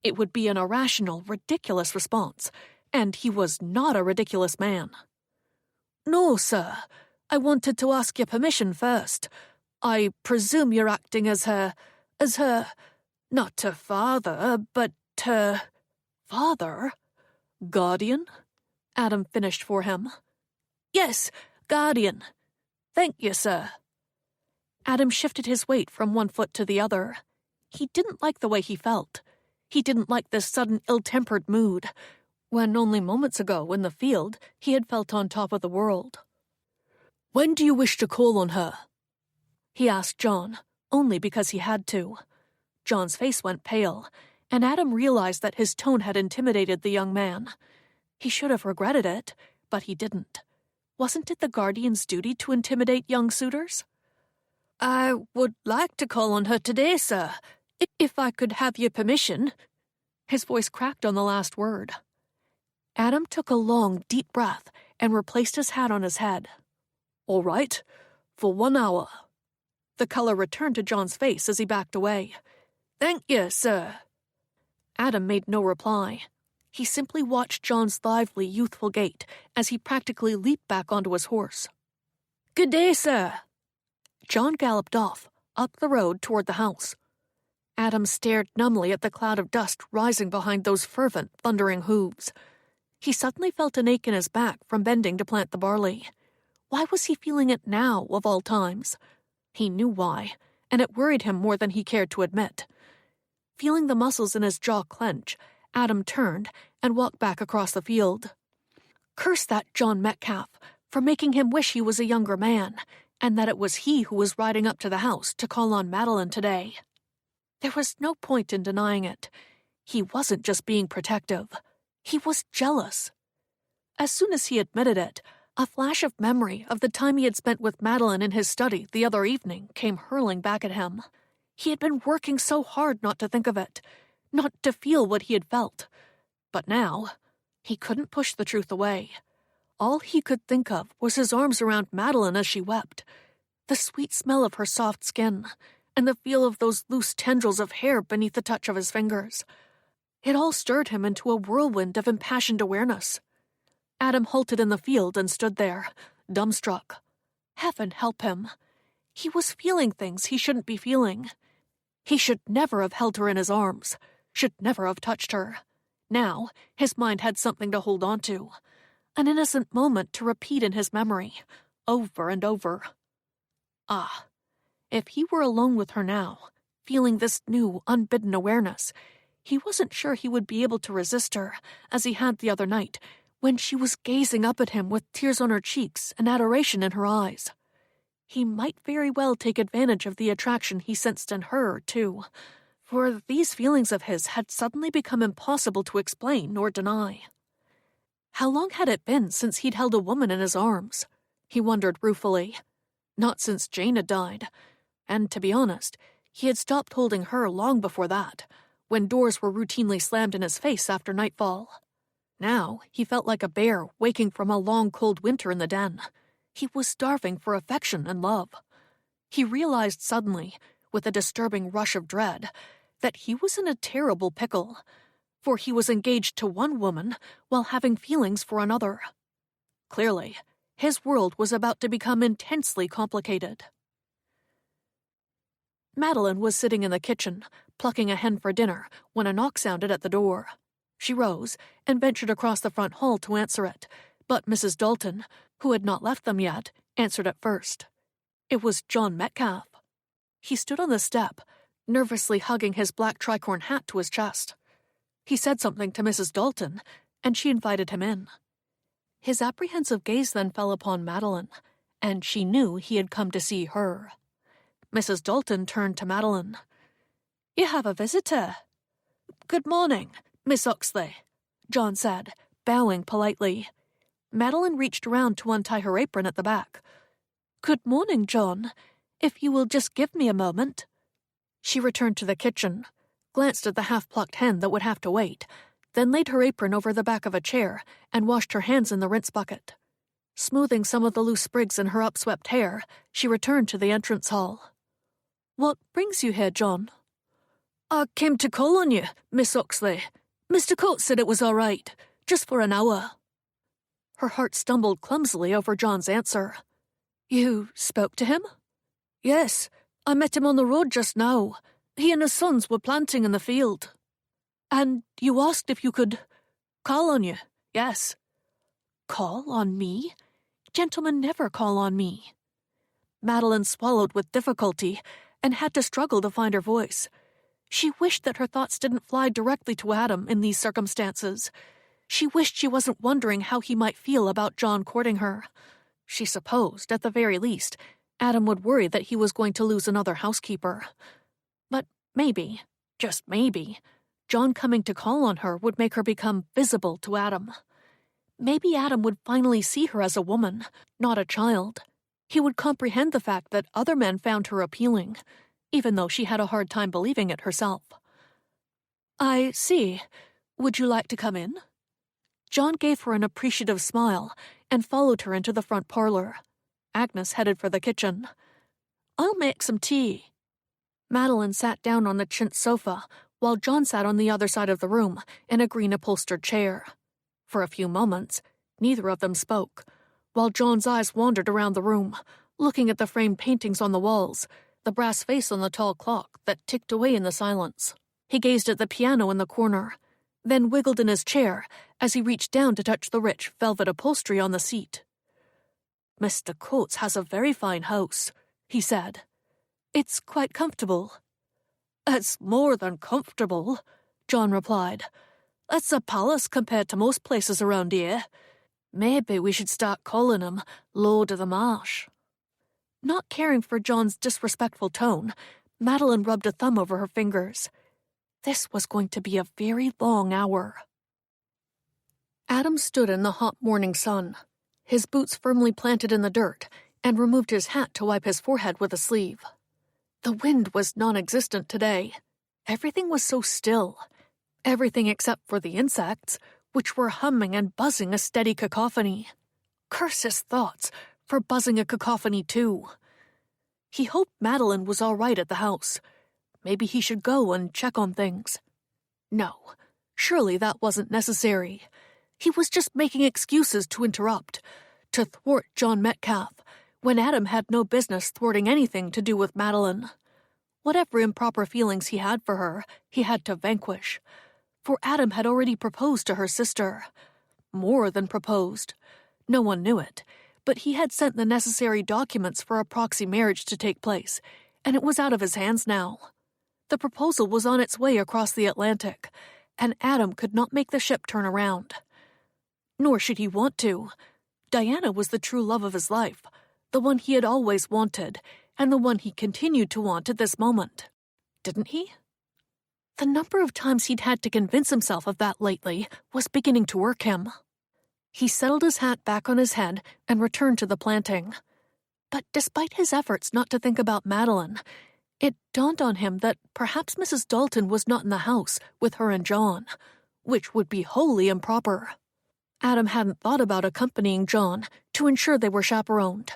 It would be an irrational, ridiculous response, and he was not a ridiculous man. "No, sir. I wanted to ask your permission first. I presume you're acting as her, not her father, but her—" "Father? Guardian?" Adam finished for him. "Yes, guardian. Thank you, sir." Adam shifted his weight from one foot to the other. He didn't like the way he felt. He didn't like this sudden ill-tempered mood. when only moments ago in the field he had felt on top of the world. "When do you wish to call on her?" he asked John, only because he had to. John's face went pale, and Adam realized that his tone had intimidated the young man. He should have regretted it, but he didn't. Wasn't it the guardian's duty to intimidate young suitors? "I would like to call on her today, sir, if I could have your permission." His voice cracked on the last word. Adam took a long, deep breath and replaced his hat on his head. "All right, for 1 hour." The color returned to John's face as he backed away. "Thank you, sir." Adam made no reply. He simply watched John's lively, youthful gait as he practically leaped back onto his horse. "Good day, sir." John galloped off, up the road toward the house. Adam stared numbly at the cloud of dust rising behind those fervent, thundering hooves. He suddenly felt an ache in his back from bending to plant the barley. Why was he feeling it now, of all times? He knew why, and it worried him more than he cared to admit. Feeling the muscles in his jaw clench, Adam turned and walked back across the field. Curse that John Metcalf for making him wish he was a younger man, and that it was he who was riding up to the house to call on Madeline today. There was no point in denying it. He wasn't just being protective. He was jealous. As soon as he admitted it, a flash of memory of the time he had spent with Madeline in his study the other evening came hurling back at him. He had been working so hard not to think of it, not to feel what he had felt. But now, he couldn't push the truth away. All he could think of was his arms around Madeline as she wept, the sweet smell of her soft skin, and the feel of those loose tendrils of hair beneath the touch of his fingers. It all stirred him into a whirlwind of impassioned awareness. Adam halted in the field and stood there, dumbstruck. Heaven help him. He was feeling things he shouldn't be feeling. He should never have held her in his arms, should never have touched her. Now, his mind had something to hold on to, an innocent moment to repeat in his memory, over and over. Ah, if he were alone with her now, feeling this new, unbidden awareness, he wasn't sure he would be able to resist her, as he had the other night, when she was gazing up at him with tears on her cheeks and adoration in her eyes. He might very well take advantage of the attraction he sensed in her, too, for these feelings of his had suddenly become impossible to explain or deny. How long had it been since he'd held a woman in his arms? He wondered ruefully. Not since Jane had died. And to be honest, he had stopped holding her long before that, when doors were routinely slammed in his face after nightfall. Now he felt like a bear waking from a long cold winter in the den. He was starving for affection and love. He realized suddenly, with a disturbing rush of dread, that he was in a terrible pickle, for he was engaged to one woman while having feelings for another. Clearly, his world was about to become intensely complicated. Madeline was sitting in the kitchen, plucking a hen for dinner, when a knock sounded at the door. She rose and ventured across the front hall to answer it, but Mrs. Dalton, who had not left them yet, answered it first. It was John Metcalf. He stood on the step, nervously hugging his black tricorn hat to his chest. He said something to Mrs. Dalton, and she invited him in. His apprehensive gaze then fell upon Madeline, and she knew he had come to see her. Mrs. Dalton turned to Madeline. "You have a visitor." "Good morning, Miss Oxley," John said, bowing politely. Madeline reached around to untie her apron at the back. "Good morning, John. If you will just give me a moment." She returned to the kitchen, glanced at the half-plucked hen that would have to wait, then laid her apron over the back of a chair and washed her hands in the rinse bucket. Smoothing some of the loose sprigs in her upswept hair, she returned to the entrance hall. "What brings you here, John?" "I came to call on you, Miss Oxley. Mr. Coates said it was all right, just for an hour." Her heart stumbled clumsily over John's answer. "You spoke to him?" "Yes, I met him on the road just now. He and his sons were planting in the field." "And you asked if you could call on you?" "Yes." "Call on me? Gentlemen never call on me." Madeline swallowed with difficulty and had to struggle to find her voice. She wished that her thoughts didn't fly directly to Adam in these circumstances. She wished she wasn't wondering how he might feel about John courting her. She supposed, at the very least, Adam would worry that he was going to lose another housekeeper. But maybe, just maybe, John coming to call on her would make her become visible to Adam. Maybe Adam would finally see her as a woman, not a child. He would comprehend the fact that other men found her appealing, even though she had a hard time believing it herself. "I see. Would you like to come in?" John gave her an appreciative smile and followed her into the front parlor. Agnes headed for the kitchen. "I'll make some tea." Madeline sat down on the chintz sofa, while John sat on the other side of the room in a green upholstered chair. For a few moments, neither of them spoke, while John's eyes wandered around the room, looking at the framed paintings on the walls, the brass face on the tall clock that ticked away in the silence. He gazed at the piano in the corner, then wiggled in his chair as he reached down to touch the rich velvet upholstery on the seat. "Mr. Coates has a very fine house," he said. "It's quite comfortable." "It's more than comfortable," John replied. "It's a palace compared to most places around here. Maybe we should start calling him Lord of the Marsh." Not caring for John's disrespectful tone, Madeline rubbed a thumb over her fingers. This was going to be a very long hour. Adam stood in the hot morning sun, his boots firmly planted in the dirt, and removed his hat to wipe his forehead with a sleeve. The wind was non-existent today. Everything was so still. Everything except for the insects, which were humming and buzzing a steady cacophony. Curse his thoughts for buzzing a cacophony too. He hoped Madeline was all right at the house. Maybe he should go and check on things. No, surely that wasn't necessary. He was just making excuses to interrupt, to thwart John Metcalf, when Adam had no business thwarting anything to do with Madeline. Whatever improper feelings he had for her, he had to vanquish. For Adam had already proposed to her sister. More than proposed. No one knew it, but he had sent the necessary documents for a proxy marriage to take place, and it was out of his hands now. The proposal was on its way across the Atlantic, and Adam could not make the ship turn around. Nor should he want to. Diana was the true love of his life, the one he had always wanted, and the one he continued to want at this moment. Didn't he? The number of times he'd had to convince himself of that lately was beginning to irk him. He settled his hat back on his head and returned to the planting. But despite his efforts not to think about Madeline, it dawned on him that perhaps Mrs. Dalton was not in the house with her and John, which would be wholly improper. Adam hadn't thought about accompanying John to ensure they were chaperoned.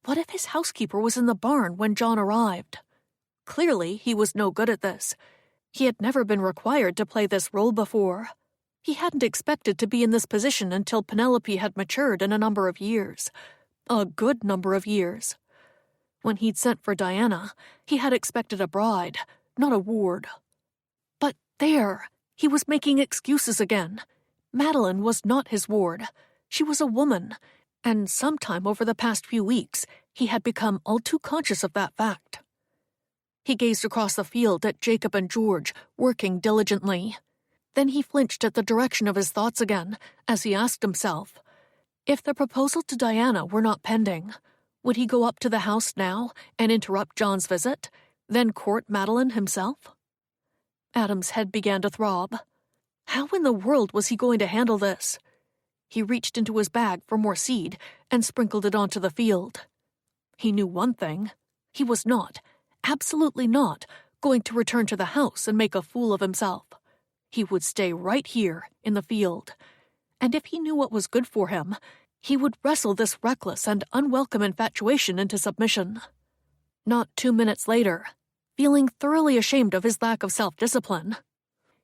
What if his housekeeper was in the barn when John arrived? Clearly, he was no good at this. He had never been required to play this role before. He hadn't expected to be in this position until Penelope had matured in a number of years. A good number of years. When he'd sent for Diana, he had expected a bride, not a ward. But there, he was making excuses again. Madeline was not his ward. She was a woman, and sometime over the past few weeks, he had become all too conscious of that fact. He gazed across the field at Jacob and George, working diligently. Then he flinched at the direction of his thoughts again, as he asked himself, if the proposal to Diana were not pending, would he go up to the house now and interrupt John's visit, then court Madeline himself? Adam's head began to throb. How in the world was he going to handle this? He reached into his bag for more seed and sprinkled it onto the field. He knew one thing. He was not, absolutely not, going to return to the house and make a fool of himself. He would stay right here in the field. And if he knew what was good for him, he would wrestle this reckless and unwelcome infatuation into submission. Not 2 minutes later, feeling thoroughly ashamed of his lack of self-discipline,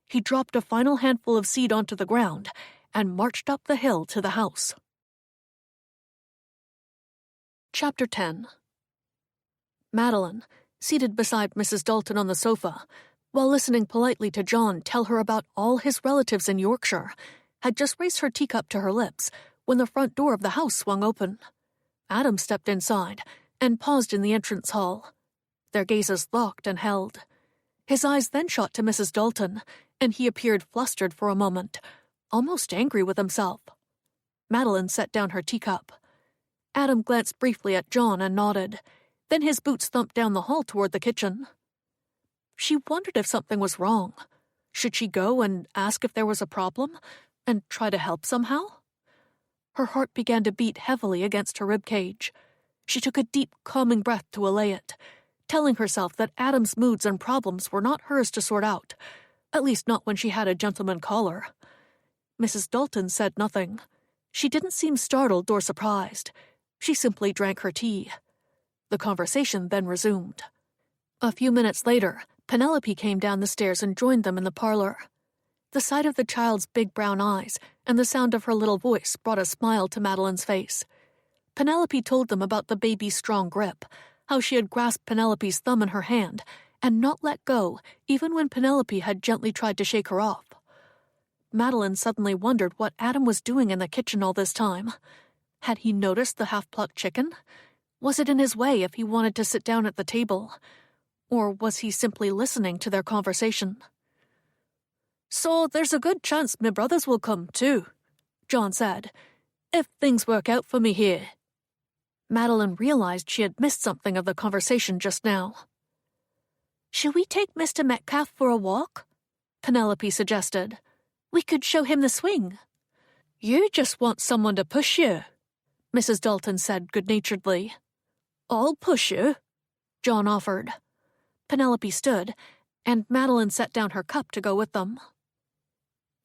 he dropped a final handful of seed onto the ground and marched up the hill to the house. Chapter 10. Madeline, seated beside Mrs. Dalton on the sofa, while listening politely to John tell her about all his relatives in Yorkshire, had just raised her teacup to her lips when the front door of the house swung open. Adam stepped inside and paused in the entrance hall. Their gazes locked and held. His eyes then shot to Mrs. Dalton, and he appeared flustered for a moment, almost angry with himself. Madeline set down her teacup. Adam glanced briefly at John and nodded. Then his boots thumped down the hall toward the kitchen. She wondered if something was wrong. Should she go and ask if there was a problem, and try to help somehow? Her heart began to beat heavily against her ribcage. She took a deep, calming breath to allay it, telling herself that Adam's moods and problems were not hers to sort out, at least not when she had a gentleman caller. Mrs. Dalton said nothing. She didn't seem startled or surprised. She simply drank her tea. The conversation then resumed. A few minutes later, Penelope came down the stairs and joined them in the parlor. The sight of the child's big brown eyes and the sound of her little voice brought a smile to Madeline's face. Penelope told them about the baby's strong grip, how she had grasped Penelope's thumb in her hand and not let go even when Penelope had gently tried to shake her off. Madeline suddenly wondered what Adam was doing in the kitchen all this time. Had he noticed the half-plucked chicken? Was it in his way if he wanted to sit down at the table? Or was he simply listening to their conversation? "So there's a good chance my brothers will come too," John said, "if things work out for me here." Madeline realized she had missed something of the conversation just now. "Shall we take Mr. Metcalf for a walk?" Penelope suggested. "We could show him the swing." "You just want someone to push you," Mrs. Dalton said good-naturedly. "I'll push you," John offered. Penelope stood, and Madeline set down her cup to go with them.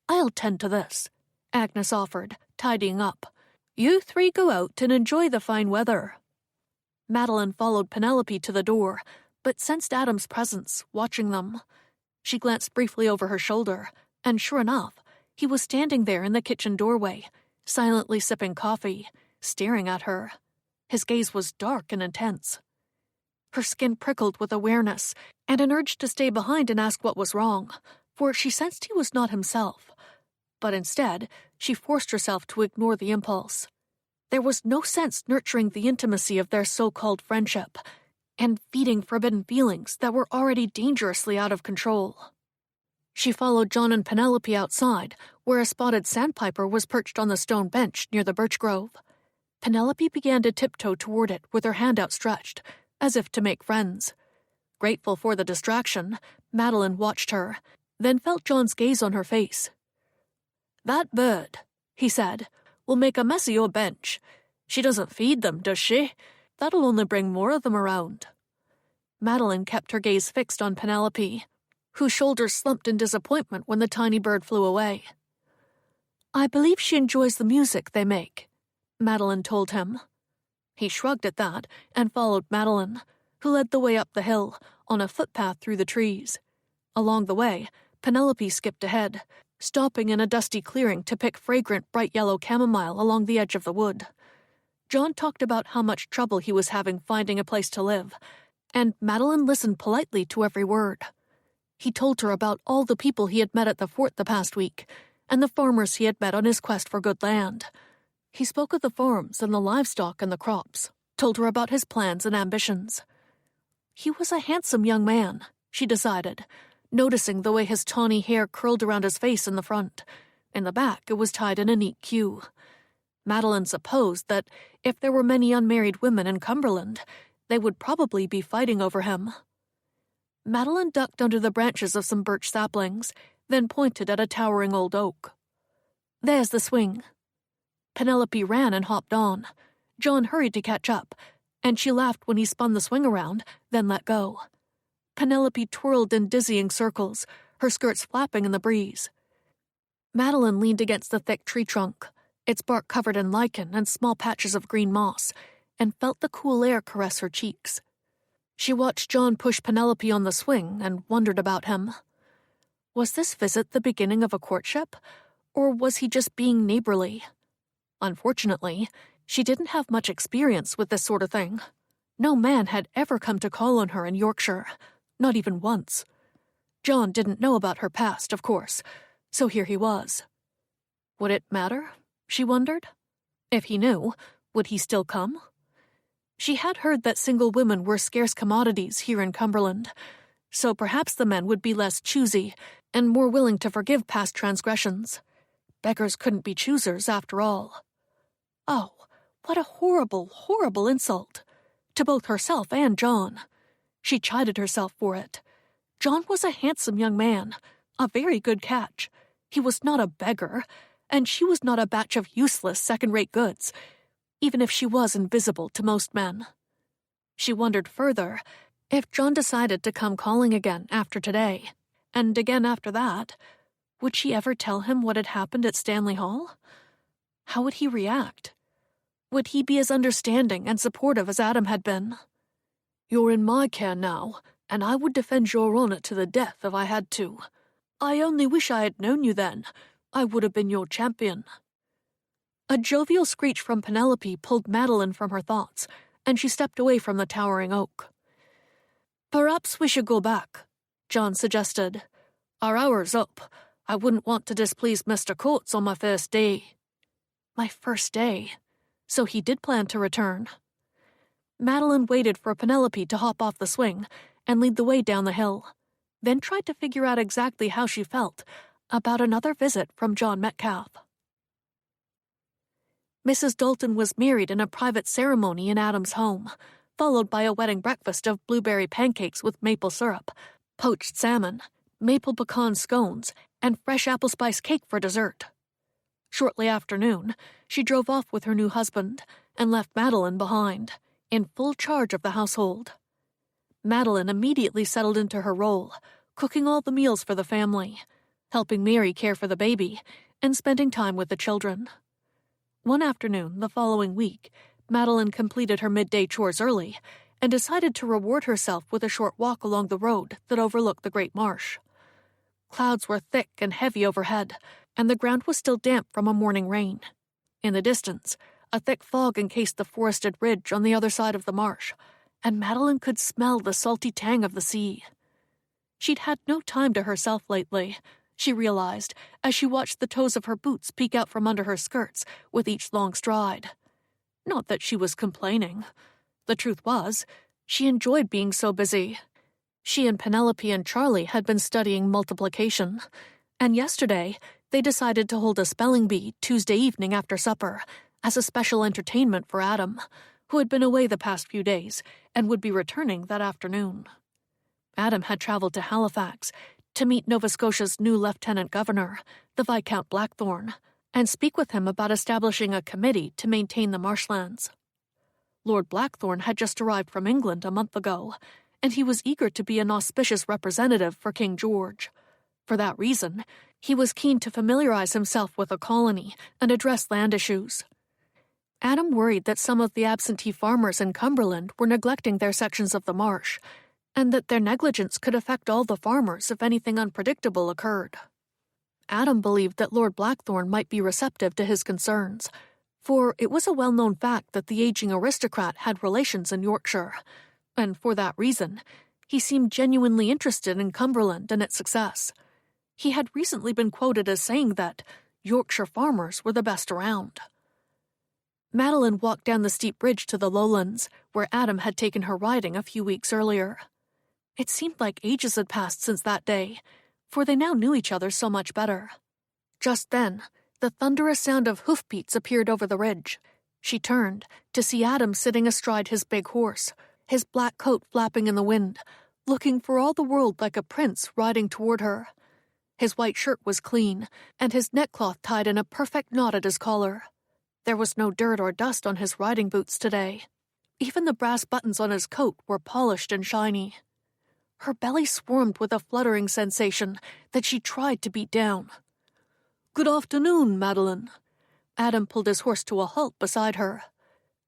"I'll tend to this," Agnes offered, tidying up. "You three go out and enjoy the fine weather." Madeline followed Penelope to the door, but sensed Adam's presence, watching them. She glanced briefly over her shoulder, and sure enough, he was standing there in the kitchen doorway, silently sipping coffee, staring at her. His gaze was dark and intense. Her skin prickled with awareness and an urge to stay behind and ask what was wrong, for she sensed he was not himself. But instead, she forced herself to ignore the impulse. There was no sense nurturing the intimacy of their so-called friendship and feeding forbidden feelings that were already dangerously out of control. She followed John and Penelope outside, where a spotted sandpiper was perched on the stone bench near the birch grove. Penelope began to tiptoe toward it with her hand outstretched, as if to make friends. Grateful for the distraction, Madeline watched her, then felt John's gaze on her face. "That bird," he said, "will make a mess of your bench. She doesn't feed them, does she? That'll only bring more of them around." Madeline kept her gaze fixed on Penelope, whose shoulders slumped in disappointment when the tiny bird flew away. "I believe she enjoys the music they make," Madeline told him. He shrugged at that and followed Madeline, who led the way up the hill, on a footpath through the trees. Along the way, Penelope skipped ahead, stopping in a dusty clearing to pick fragrant bright yellow chamomile along the edge of the wood. John talked about how much trouble he was having finding a place to live, and Madeline listened politely to every word. He told her about all the people he had met at the fort the past week, and the farmers he had met on his quest for good land. He spoke of the farms and the livestock and the crops, told her about his plans and ambitions. He was a handsome young man, she decided, noticing the way his tawny hair curled around his face in the front. In the back, it was tied in a neat queue. Madeline supposed that if there were many unmarried women in Cumberland, they would probably be fighting over him. Madeline ducked under the branches of some birch saplings, then pointed at a towering old oak. "There's the swing." Penelope ran and hopped on. John hurried to catch up, and she laughed when he spun the swing around, then let go. Penelope twirled in dizzying circles, her skirts flapping in the breeze. Madeline leaned against the thick tree trunk, its bark covered in lichen and small patches of green moss, and felt the cool air caress her cheeks. She watched John push Penelope on the swing and wondered about him. Was this visit the beginning of a courtship, or was he just being neighborly? Unfortunately, she didn't have much experience with this sort of thing. No man had ever come to call on her in Yorkshire, not even once. John didn't know about her past, of course, so here he was. Would it matter? She wondered. If he knew, would he still come? She had heard that single women were scarce commodities here in Cumberland, so perhaps the men would be less choosy and more willing to forgive past transgressions. Beggars couldn't be choosers, after all. Oh, what a horrible, horrible insult. To both herself and John. She chided herself for it. John was a handsome young man, a very good catch. He was not a beggar, and she was not a batch of useless second-rate goods, even if she was invisible to most men. She wondered further, if John decided to come calling again after today, and again after that, would she ever tell him what had happened at Stanley Hall? How would he react? Would he be as understanding and supportive as Adam had been? "You're in my care now, and I would defend your honor to the death if I had to. I only wish I had known you then. I would have been your champion." A jovial screech from Penelope pulled Madeline from her thoughts, and she stepped away from the towering oak. "Perhaps we should go back," John suggested. "Our hour's up. I wouldn't want to displease Mr. Coates on my first day." My first day. So he did plan to return. Madeline waited for Penelope to hop off the swing and lead the way down the hill, then tried to figure out exactly how she felt about another visit from John Metcalf. Mrs. Dalton was married in a private ceremony in Adam's home, followed by a wedding breakfast of blueberry pancakes with maple syrup, poached salmon, maple pecan scones, and fresh apple spice cake for dessert. Shortly after noon, she drove off with her new husband and left Madeline behind, in full charge of the household. Madeline immediately settled into her role, cooking all the meals for the family, helping Mary care for the baby, and spending time with the children. One afternoon, the following week, Madeline completed her midday chores early and decided to reward herself with a short walk along the road that overlooked the great marsh. Clouds were thick and heavy overhead, and the ground was still damp from a morning rain. In the distance, a thick fog encased the forested ridge on the other side of the marsh, and Madeline could smell the salty tang of the sea. She'd had no time to herself lately, she realized, as she watched the toes of her boots peek out from under her skirts with each long stride. Not that she was complaining. The truth was, she enjoyed being so busy. She and Penelope and Charlie had been studying multiplication, and yesterday they decided to hold a spelling bee Tuesday evening after supper as a special entertainment for Adam, who had been away the past few days and would be returning that afternoon. Adam had traveled to Halifax to meet Nova Scotia's new Lieutenant Governor, the Viscount Blackthorne, and speak with him about establishing a committee to maintain the marshlands. Lord Blackthorne had just arrived from England a month ago, and he was eager to be an auspicious representative for King George. For that reason, he was keen to familiarize himself with the colony and address land issues. Adam worried that some of the absentee farmers in Cumberland were neglecting their sections of the marsh, and that their negligence could affect all the farmers if anything unpredictable occurred. Adam believed that Lord Blackthorne might be receptive to his concerns, for it was a well-known fact that the aging aristocrat had relations in Yorkshire, and for that reason, he seemed genuinely interested in Cumberland and its success. He had recently been quoted as saying that Yorkshire farmers were the best around. Madeline walked down the steep bridge to the lowlands, where Adam had taken her riding a few weeks earlier. It seemed like ages had passed since that day, for they now knew each other so much better. Just then, the thunderous sound of hoofbeats appeared over the ridge. She turned to see Adam sitting astride his big horse, his black coat flapping in the wind, looking for all the world like a prince riding toward her. His white shirt was clean, and his neckcloth tied in a perfect knot at his collar. There was no dirt or dust on his riding boots today. Even the brass buttons on his coat were polished and shiny. Her belly swarmed with a fluttering sensation that she tried to beat down. "Good afternoon, Madeline." Adam pulled his horse to a halt beside her.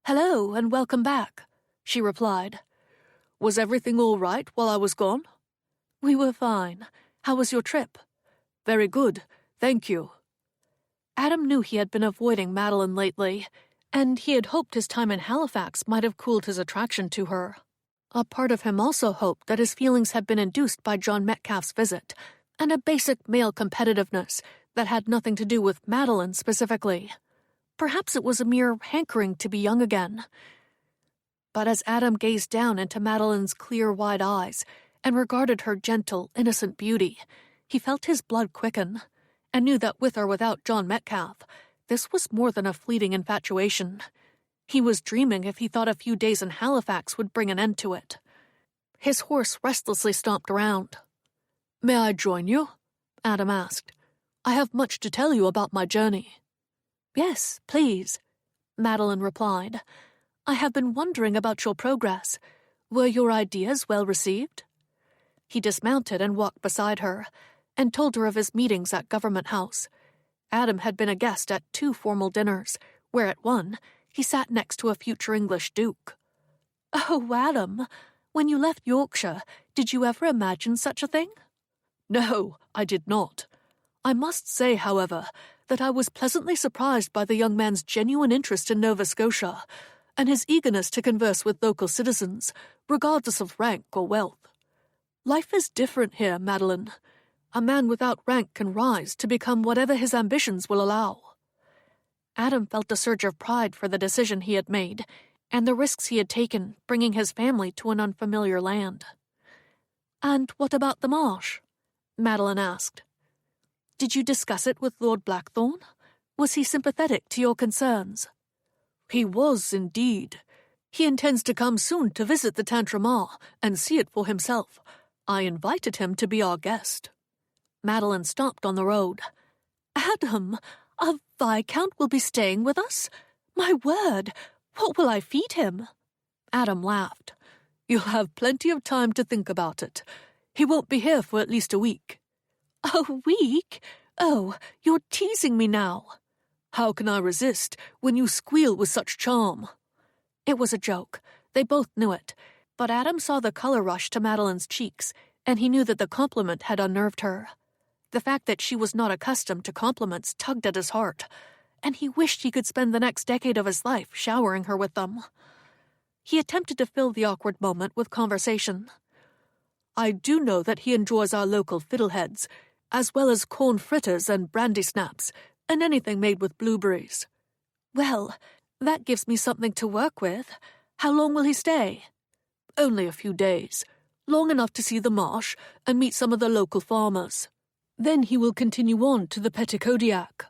"Hello, and welcome back," she replied. "Was everything all right while I was gone?" "We were fine. How was your trip?" "Very good, thank you." Adam knew he had been avoiding Madeline lately, and he had hoped his time in Halifax might have cooled his attraction to her. A part of him also hoped that his feelings had been induced by John Metcalf's visit, and a basic male competitiveness that had nothing to do with Madeline specifically. Perhaps it was a mere hankering to be young again. But as Adam gazed down into Madeline's clear, wide eyes and regarded her gentle, innocent beauty, he felt his blood quicken, and knew that with or without John Metcalf, this was more than a fleeting infatuation. He was dreaming if he thought a few days in Halifax would bring an end to it. His horse restlessly stomped around. "May I join you?" Adam asked. "I have much to tell you about my journey." "Yes, please," Madeline replied. "I have been wondering about your progress. Were your ideas well received?" He dismounted and walked beside her, and told her of his meetings at Government House. Adam had been a guest at 2 formal dinners, where at one he sat next to a future English duke. "Oh, Adam, when you left Yorkshire, did you ever imagine such a thing?" "No, I did not. I must say, however, that I was pleasantly surprised by the young man's genuine interest in Nova Scotia, and his eagerness to converse with local citizens, regardless of rank or wealth. Life is different here, Madeline. A man without rank can rise to become whatever his ambitions will allow." Adam felt a surge of pride for the decision he had made, and the risks he had taken bringing his family to an unfamiliar land. "And what about the marsh?" Madeline asked. "Did you discuss it with Lord Blackthorne? Was he sympathetic to your concerns?" "He was, indeed. He intends to come soon to visit the Tantramar and see it for himself. I invited him to be our guest." Madeline stopped on the road. "Adam, a viscount will be staying with us? My word, what will I feed him?" Adam laughed. "You'll have plenty of time to think about it. He won't be here for at least a week." "A week? Oh, you're teasing me now." "How can I resist when you squeal with such charm?" It was a joke. They both knew it. But Adam saw the color rush to Madeline's cheeks, and he knew that the compliment had unnerved her. The fact that she was not accustomed to compliments tugged at his heart, and he wished he could spend the next decade of his life showering her with them. He attempted to fill the awkward moment with conversation. "I do know that he enjoys our local fiddleheads, as well as corn fritters and brandy snaps, and anything made with blueberries." "Well, that gives me something to work with. How long will he stay?" "Only a few days, long enough to see the marsh and meet some of the local farmers. Then he will continue on to the Petitcodiac."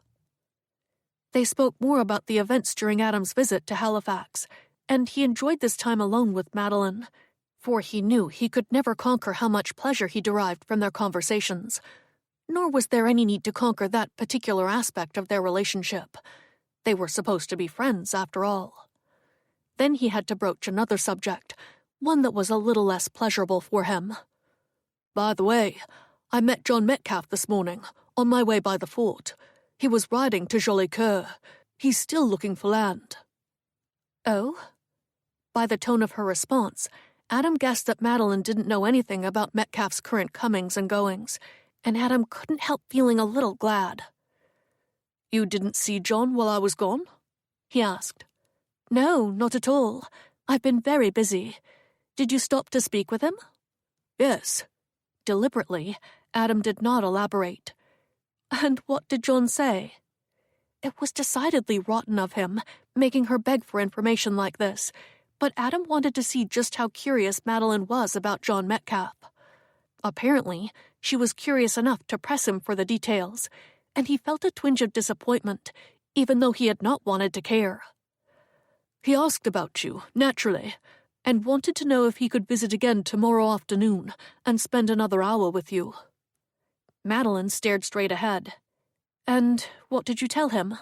They spoke more about the events during Adam's visit to Halifax, and he enjoyed this time alone with Madeline, for he knew he could never conquer how much pleasure he derived from their conversations. Nor was there any need to conquer that particular aspect of their relationship. They were supposed to be friends, after all. Then he had to broach another subject, one that was a little less pleasurable for him. "By the way, I met John Metcalf this morning, on my way by the fort. He was riding to Jolicoeur. He's still looking for land." "Oh?" By the tone of her response, Adam guessed that Madeline didn't know anything about Metcalf's current comings and goings, and Adam couldn't help feeling a little glad. "You didn't see John while I was gone?" he asked. "No, not at all. I've been very busy. Did you stop to speak with him?" "Yes." Deliberately, Adam did not elaborate. "And what did John say?" It was decidedly rotten of him, making her beg for information like this, but Adam wanted to see just how curious Madeline was about John Metcalf. Apparently, she was curious enough to press him for the details, and he felt a twinge of disappointment, even though he had not wanted to care. "He asked about you, naturally, and wanted to know if he could visit again tomorrow afternoon and spend another hour with you." Madeline stared straight ahead. "And what did you tell him?"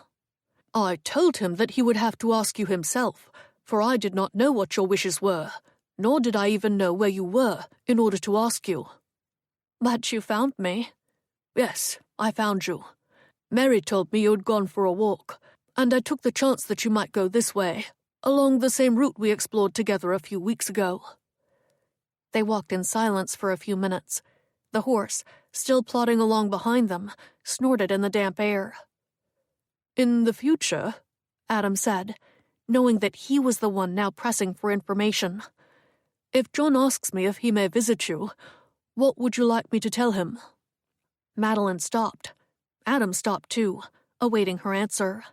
"I told him that he would have to ask you himself, for I did not know what your wishes were, nor did I even know where you were in order to ask you." "But you found me." "Yes, I found you. Mary told me you had gone for a walk, and I took the chance that you might go this way, along the same route we explored together a few weeks ago." They walked in silence for a few minutes. The horse, still plodding along behind them, snorted in the damp air. "In the future," Adam said, knowing that he was the one now pressing for information, "if John asks me if he may visit you, what would you like me to tell him?" Madeline stopped. Adam stopped too, awaiting her answer.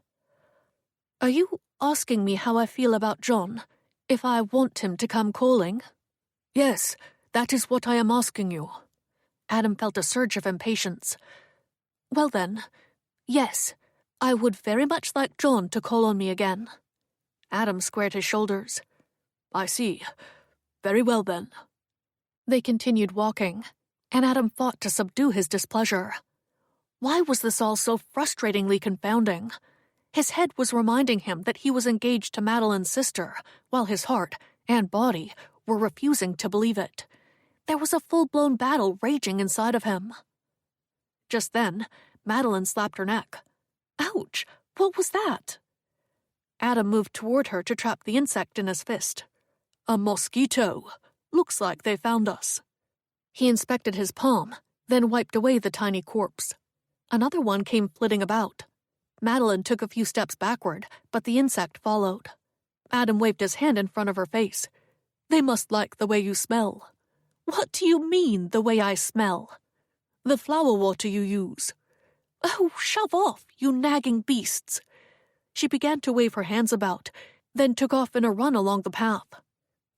"Are you asking me how I feel about John, if I want him to come calling?" "Yes, that is what I am asking you." Adam felt a surge of impatience. Well then, yes, I would very much like John to call on me again. Adam squared his shoulders. I see. Very well then. They continued walking, and Adam fought to subdue his displeasure. Why was this all so frustratingly confounding? His head was reminding him that he was engaged to Madeline's sister, while his heart and body were refusing to believe it. There was a full-blown battle raging inside of him. Just then, Madeline slapped her neck. Ouch! What was that? Adam moved toward her to trap the insect in his fist. A mosquito. Looks like they found us. He inspected his palm, then wiped away the tiny corpse. Another one came flitting about. Madeline took a few steps backward, but the insect followed. Adam waved his hand in front of her face. They must like the way you smell. What do you mean, the way I smell? The flower water you use. Oh, shove off, you nagging beasts. She began to wave her hands about, then took off in a run along the path.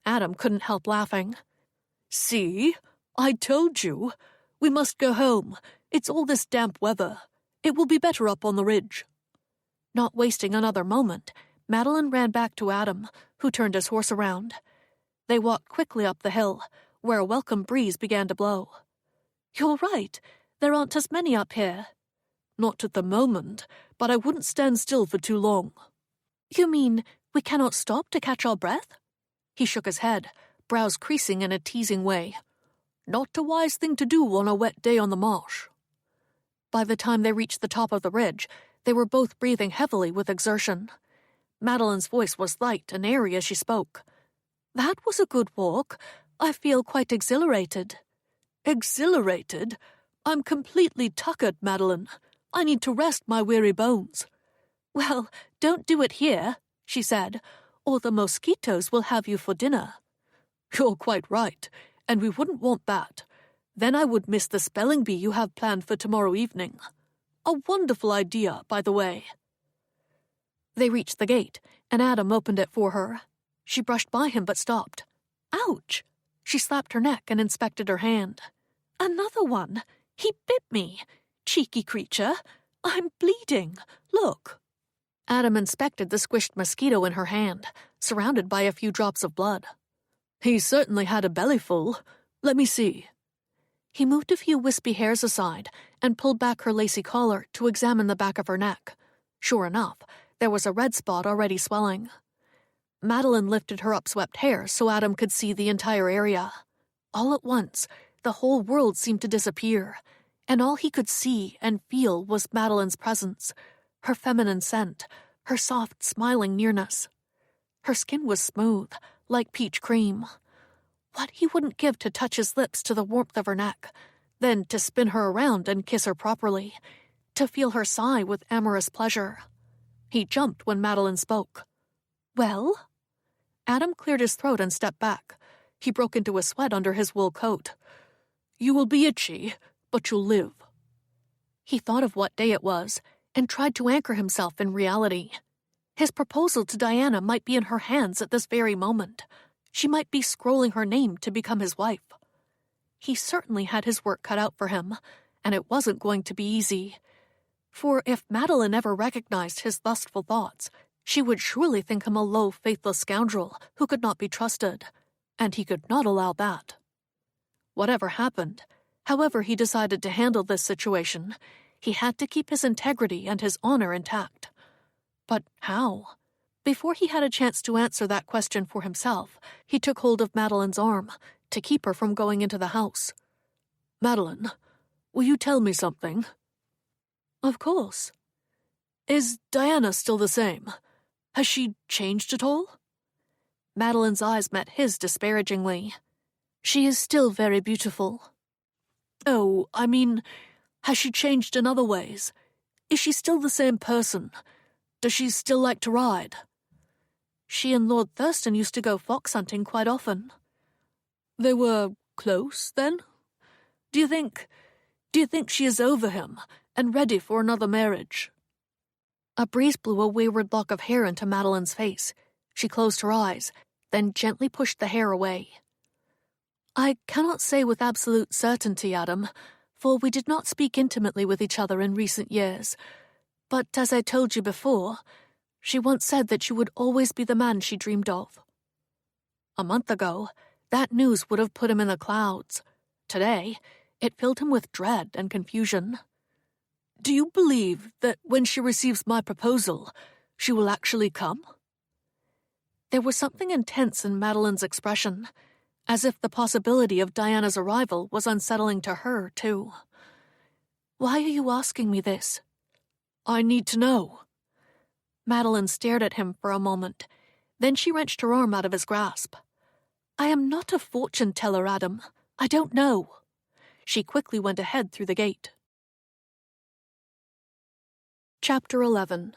Adam couldn't help laughing. See? I told you. We must go home. It's all this damp weather. It will be better up on the ridge. Not wasting another moment, Madeline ran back to Adam, who turned his horse around. They walked quickly up the hill, where a welcome breeze began to blow. You're right. There aren't as many up here. Not at the moment, but I wouldn't stand still for too long. You mean we cannot stop to catch our breath? He shook his head, brows creasing in a teasing way. Not a wise thing to do on a wet day on the marsh. By the time they reached the top of the ridge, they were both breathing heavily with exertion. Madeline's voice was light and airy as she spoke. That was a good walk. I feel quite exhilarated. Exhilarated? I'm completely tuckered, Madeline. I need to rest my weary bones. Well, don't do it here, she said, or the mosquitoes will have you for dinner. You're quite right, and we wouldn't want that. Then I would miss the spelling bee you have planned for tomorrow evening. A wonderful idea, by the way. They reached the gate, and Adam opened it for her. She brushed by him but stopped. Ouch! She slapped her neck and inspected her hand. Another one! He bit me! Cheeky creature! I'm bleeding! Look! Adam inspected the squished mosquito in her hand, surrounded by a few drops of blood. He certainly had a bellyful. Let me see. He moved a few wispy hairs aside and pulled back her lacy collar to examine the back of her neck. Sure enough, there was a red spot already swelling. Madeline lifted her upswept hair so Adam could see the entire area. All at once, the whole world seemed to disappear, and all he could see and feel was Madeline's presence, her feminine scent, her soft, smiling nearness. Her skin was smooth, like peach cream. What he wouldn't give to touch his lips to the warmth of her neck, then to spin her around and kiss her properly, to feel her sigh with amorous pleasure. He jumped when Madeline spoke. Well? Adam cleared his throat and stepped back. He broke into a sweat under his wool coat. You will be itchy, but you'll live. He thought of what day it was and tried to anchor himself in reality. His proposal to Diana might be in her hands at this very moment. She might be scrolling her name to become his wife. He certainly had his work cut out for him, and it wasn't going to be easy. For if Madeline ever recognized his lustful thoughts, she would surely think him a low, faithless scoundrel who could not be trusted, and he could not allow that. Whatever happened, however he decided to handle this situation, he had to keep his integrity and his honor intact. But how? Before he had a chance to answer that question for himself, he took hold of Madeline's arm to keep her from going into the house. Madeline, will you tell me something? Of course. Is Diana still the same? Has she changed at all? Madeline's eyes met his disparagingly. She is still very beautiful. Oh, I mean, has she changed in other ways? Is she still the same person? Does she still like to ride? She and Lord Thurston used to go fox hunting quite often. They were close, then? Do you think she is over him and ready for another marriage? A breeze blew a wayward lock of hair into Madeline's face. She closed her eyes, then gently pushed the hair away. I cannot say with absolute certainty, Adam, for we did not speak intimately with each other in recent years. But as I told you before, she once said that you would always be the man she dreamed of. A month ago, that news would have put him in the clouds. Today, it filled him with dread and confusion. Do you believe that when she receives my proposal, she will actually come? There was something intense in Madeline's expression, as if the possibility of Diana's arrival was unsettling to her, too. Why are you asking me this? I need to know. Madeline stared at him for a moment. Then she wrenched her arm out of his grasp. I am not a fortune-teller, Adam. I don't know. She quickly went ahead through the gate. Chapter 11.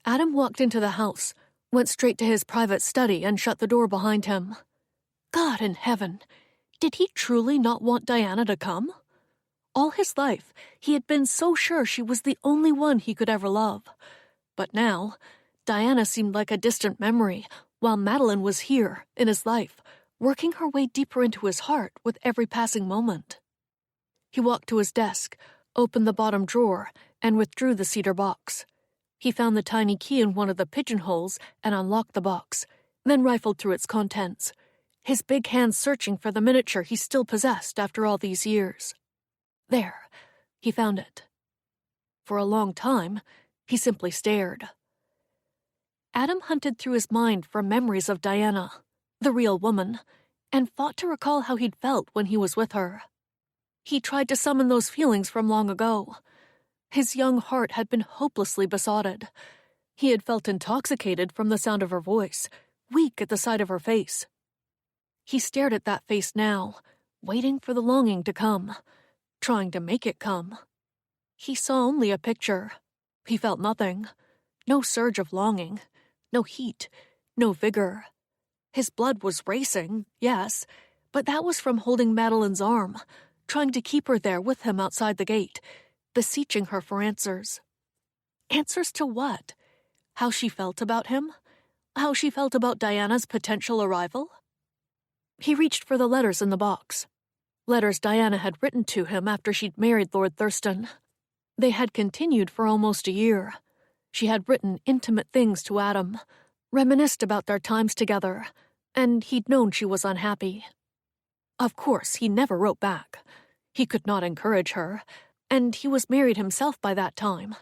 Adam walked into the house, went straight to his private study and shut the door behind him. God in heaven, did he truly not want Diana to come? All his life, he had been so sure she was the only one he could ever love. But now, Diana seemed like a distant memory, while Madeline was here, in his life, working her way deeper into his heart with every passing moment. He walked to his desk, opened the bottom drawer, and withdrew the cedar box. He found the tiny key in one of the pigeonholes and unlocked the box, then rifled through its contents, his big hands searching for the miniature he still possessed after all these years. There, he found it. For a long time, he simply stared. Adam hunted through his mind for memories of Diana, the real woman, and fought to recall how he'd felt when he was with her. He tried to summon those feelings from long ago. His young heart had been hopelessly besotted. He had felt intoxicated from the sound of her voice, weak at the sight of her face. He stared at that face now, waiting for the longing to come, trying to make it come. He saw only a picture. He felt nothing. No surge of longing. No heat. No vigor. His blood was racing, yes, but that was from holding Madeline's arm, trying to keep her there with him outside the gate, beseeching her for answers. Answers to what? How she felt about him? How she felt about Diana's potential arrival? He reached for the letters in the box. Letters Diana had written to him after she'd married Lord Thurston. They had continued for almost a year. She had written intimate things to Adam, reminisced about their times together, and he'd known she was unhappy. Of course, he never wrote back. He could not encourage her, and he was married himself by that time.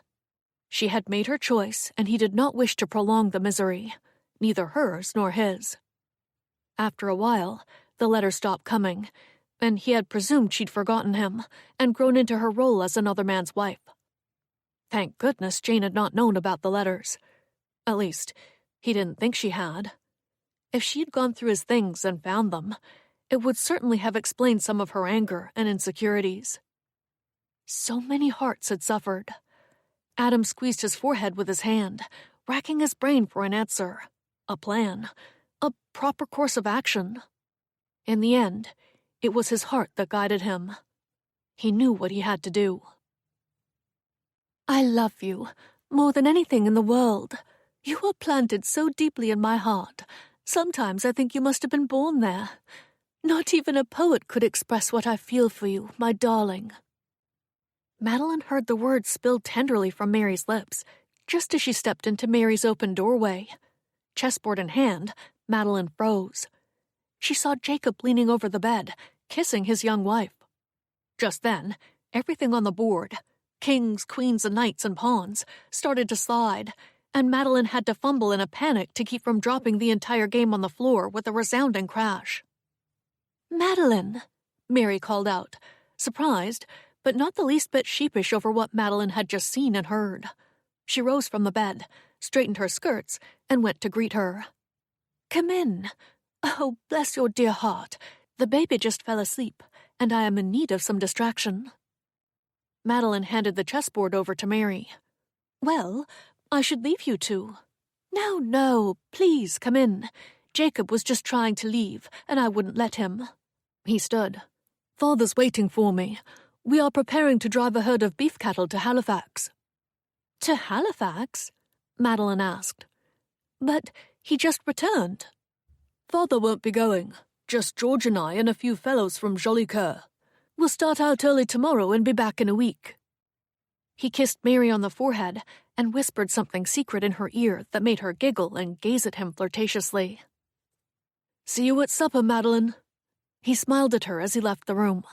She had made her choice, and he did not wish to prolong the misery, neither hers nor his. After a while, the letters stopped coming, and he had presumed she'd forgotten him and grown into her role as another man's wife. Thank goodness Jane had not known about the letters. At least, he didn't think she had. If she'd gone through his things and found them, it would certainly have explained some of her anger and insecurities. So many hearts had suffered. Adam squeezed his forehead with his hand, racking his brain for an answer, a plan, a proper course of action. In the end, it was his heart that guided him. He knew what he had to do. I love you, more than anything in the world. You are planted so deeply in my heart. Sometimes I think you must have been born there. Not even a poet could express what I feel for you, my darling. Madeline heard the words spilled tenderly from Mary's lips, just as she stepped into Mary's open doorway. Chessboard in hand, Madeline froze. She saw Jacob leaning over the bed, kissing his young wife. Just then, everything on the board, kings, queens, and knights and pawns, started to slide, and Madeline had to fumble in a panic to keep from dropping the entire game on the floor with a resounding crash. Madeline, Mary called out, surprised, but not the least bit sheepish over what Madeline had just seen and heard. She rose from the bed, straightened her skirts, and went to greet her. Come in. Oh, bless your dear heart. The baby just fell asleep, and I am in need of some distraction. Madeline handed the chessboard over to Mary. Well, I should leave you two. No, please come in. Jacob was just trying to leave, and I wouldn't let him. He stood. Father's waiting for me. We are preparing to drive a herd of beef cattle to Halifax. To Halifax? Madeline asked. But he just returned. Father won't be going. Just George and I and a few fellows from Jolicoeur. We'll start out early tomorrow and be back in a week." He kissed Mary on the forehead and whispered something secret in her ear that made her giggle and gaze at him flirtatiously. "See you at supper, Madeline." He smiled at her as he left the room.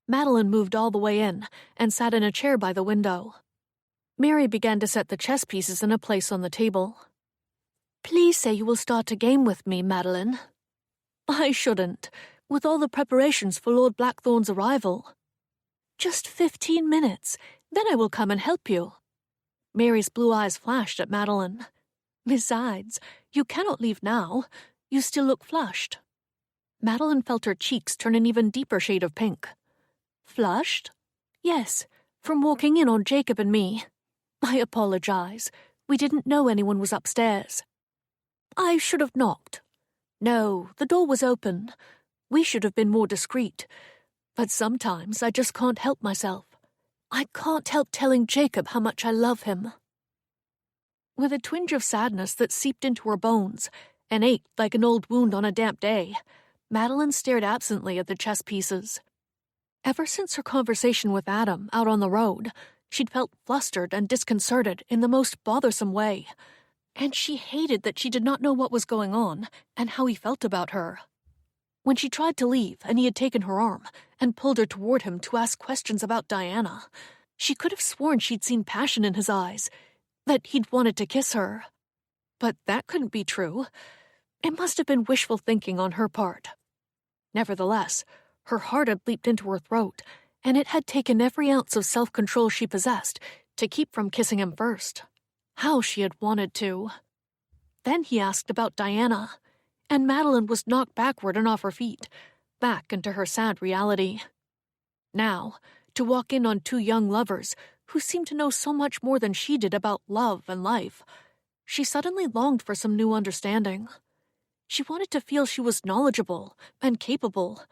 Madeline moved all the way in and sat in a chair by the window. Mary began to set the chess pieces in a place on the table. "Please say you will start a game with me, Madeline." "I shouldn't, with all the preparations for Lord Blackthorn's arrival." "Just 15 minutes, then I will come and help you." Mary's blue eyes flashed at Madeline. "Besides, you cannot leave now. You still look flushed." Madeline felt her cheeks turn an even deeper shade of pink. "Flushed?" "Yes, from walking in on Jacob and me. I apologize. We didn't know anyone was upstairs." "I should have knocked." "No, the door was open. We should have been more discreet. But sometimes I just can't help myself. I can't help telling Jacob how much I love him." With a twinge of sadness that seeped into her bones and ached like an old wound on a damp day, Madeline stared absently at the chess pieces. Ever since her conversation with Adam out on the road, she'd felt flustered and disconcerted in the most bothersome way, and she hated that she did not know what was going on and how he felt about her. When she tried to leave and he had taken her arm and pulled her toward him to ask questions about Diana, she could have sworn she'd seen passion in his eyes, that he'd wanted to kiss her. But that couldn't be true. It must have been wishful thinking on her part. Nevertheless, her heart had leaped into her throat, and it had taken every ounce of self-control she possessed to keep from kissing him first. How she had wanted to. Then he asked about Diana, and Madeline was knocked backward and off her feet, back into her sad reality. Now, to walk in on two young lovers who seemed to know so much more than she did about love and life, she suddenly longed for some new understanding. She wanted to feel she was knowledgeable and capable,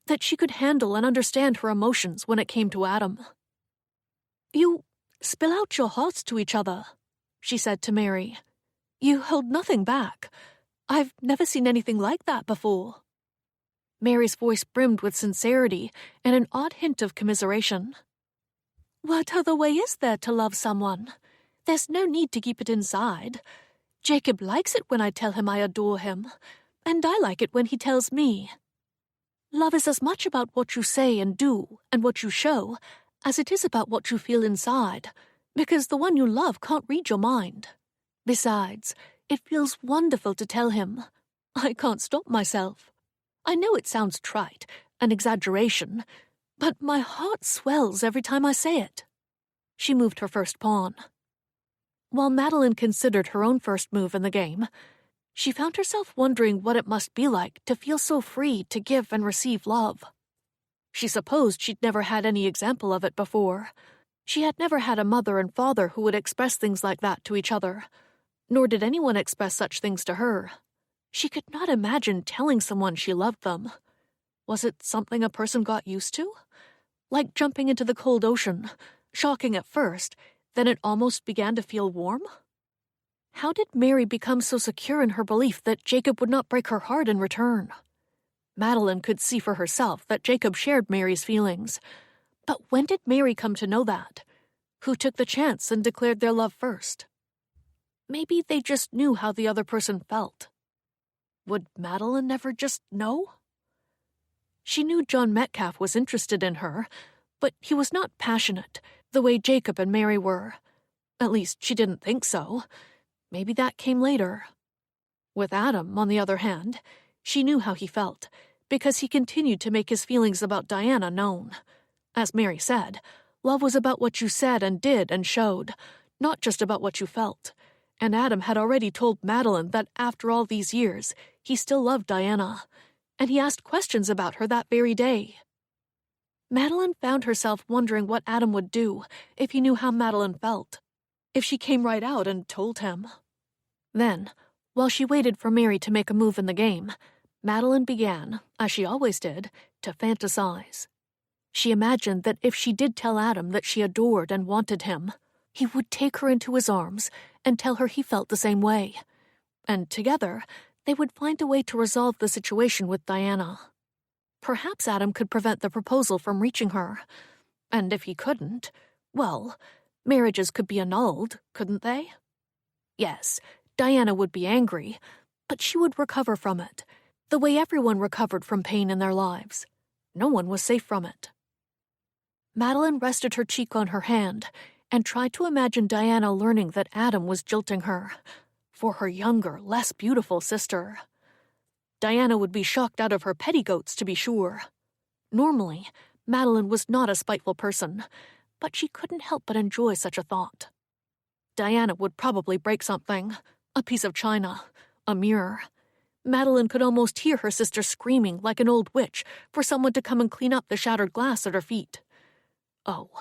that she could handle and understand her emotions when it came to Adam. "You spill out your hearts to each other," she said to Mary. "You hold nothing back. I've never seen anything like that before." Mary's voice brimmed with sincerity and an odd hint of commiseration. "What other way is there to love someone? There's no need to keep it inside. Jacob likes it when I tell him I adore him, and I like it when he tells me. Love is as much about what you say and do and what you show as it is about what you feel inside, because the one you love can't read your mind. Besides, it feels wonderful to tell him. I can't stop myself. I know it sounds trite, an exaggeration, but my heart swells every time I say it." She moved her first pawn. While Madeline considered her own first move in the game, she found herself wondering what it must be like to feel so free to give and receive love. She supposed she'd never had any example of it before. She had never had a mother and father who would express things like that to each other, nor did anyone express such things to her. She could not imagine telling someone she loved them. Was it something a person got used to? Like jumping into the cold ocean, shocking at first, then it almost began to feel warm? How did Mary become so secure in her belief that Jacob would not break her heart in return? Madeline could see for herself that Jacob shared Mary's feelings. But when did Mary come to know that? Who took the chance and declared their love first? Maybe they just knew how the other person felt. Would Madeline never just know? She knew John Metcalfe was interested in her, but he was not passionate, the way Jacob and Mary were. At least she didn't think so. Maybe that came later. With Adam, on the other hand, she knew how he felt, because he continued to make his feelings about Diana known. As Mary said, love was about what you said and did and showed, not just about what you felt. And Adam had already told Madeline that after all these years, he still loved Diana, and he asked questions about her that very day. Madeline found herself wondering what Adam would do if he knew how Madeline felt, if she came right out and told him. Then, while she waited for Mary to make a move in the game, Madeline began, as she always did, to fantasize. She imagined that if she did tell Adam that she adored and wanted him, he would take her into his arms and tell her he felt the same way. And together, they would find a way to resolve the situation with Diana. Perhaps Adam could prevent the proposal from reaching her. And if he couldn't, well, marriages could be annulled, couldn't they? Yes, Diana would be angry, but she would recover from it, the way everyone recovered from pain in their lives. No one was safe from it. Madeline rested her cheek on her hand and tried to imagine Diana learning that Adam was jilting her for her younger, less beautiful sister. Diana would be shocked out of her petticoats, to be sure. Normally, Madeline was not a spiteful person, but she couldn't help but enjoy such a thought. Diana would probably break something, a piece of china, a mirror. Madeline could almost hear her sister screaming like an old witch for someone to come and clean up the shattered glass at her feet. Oh,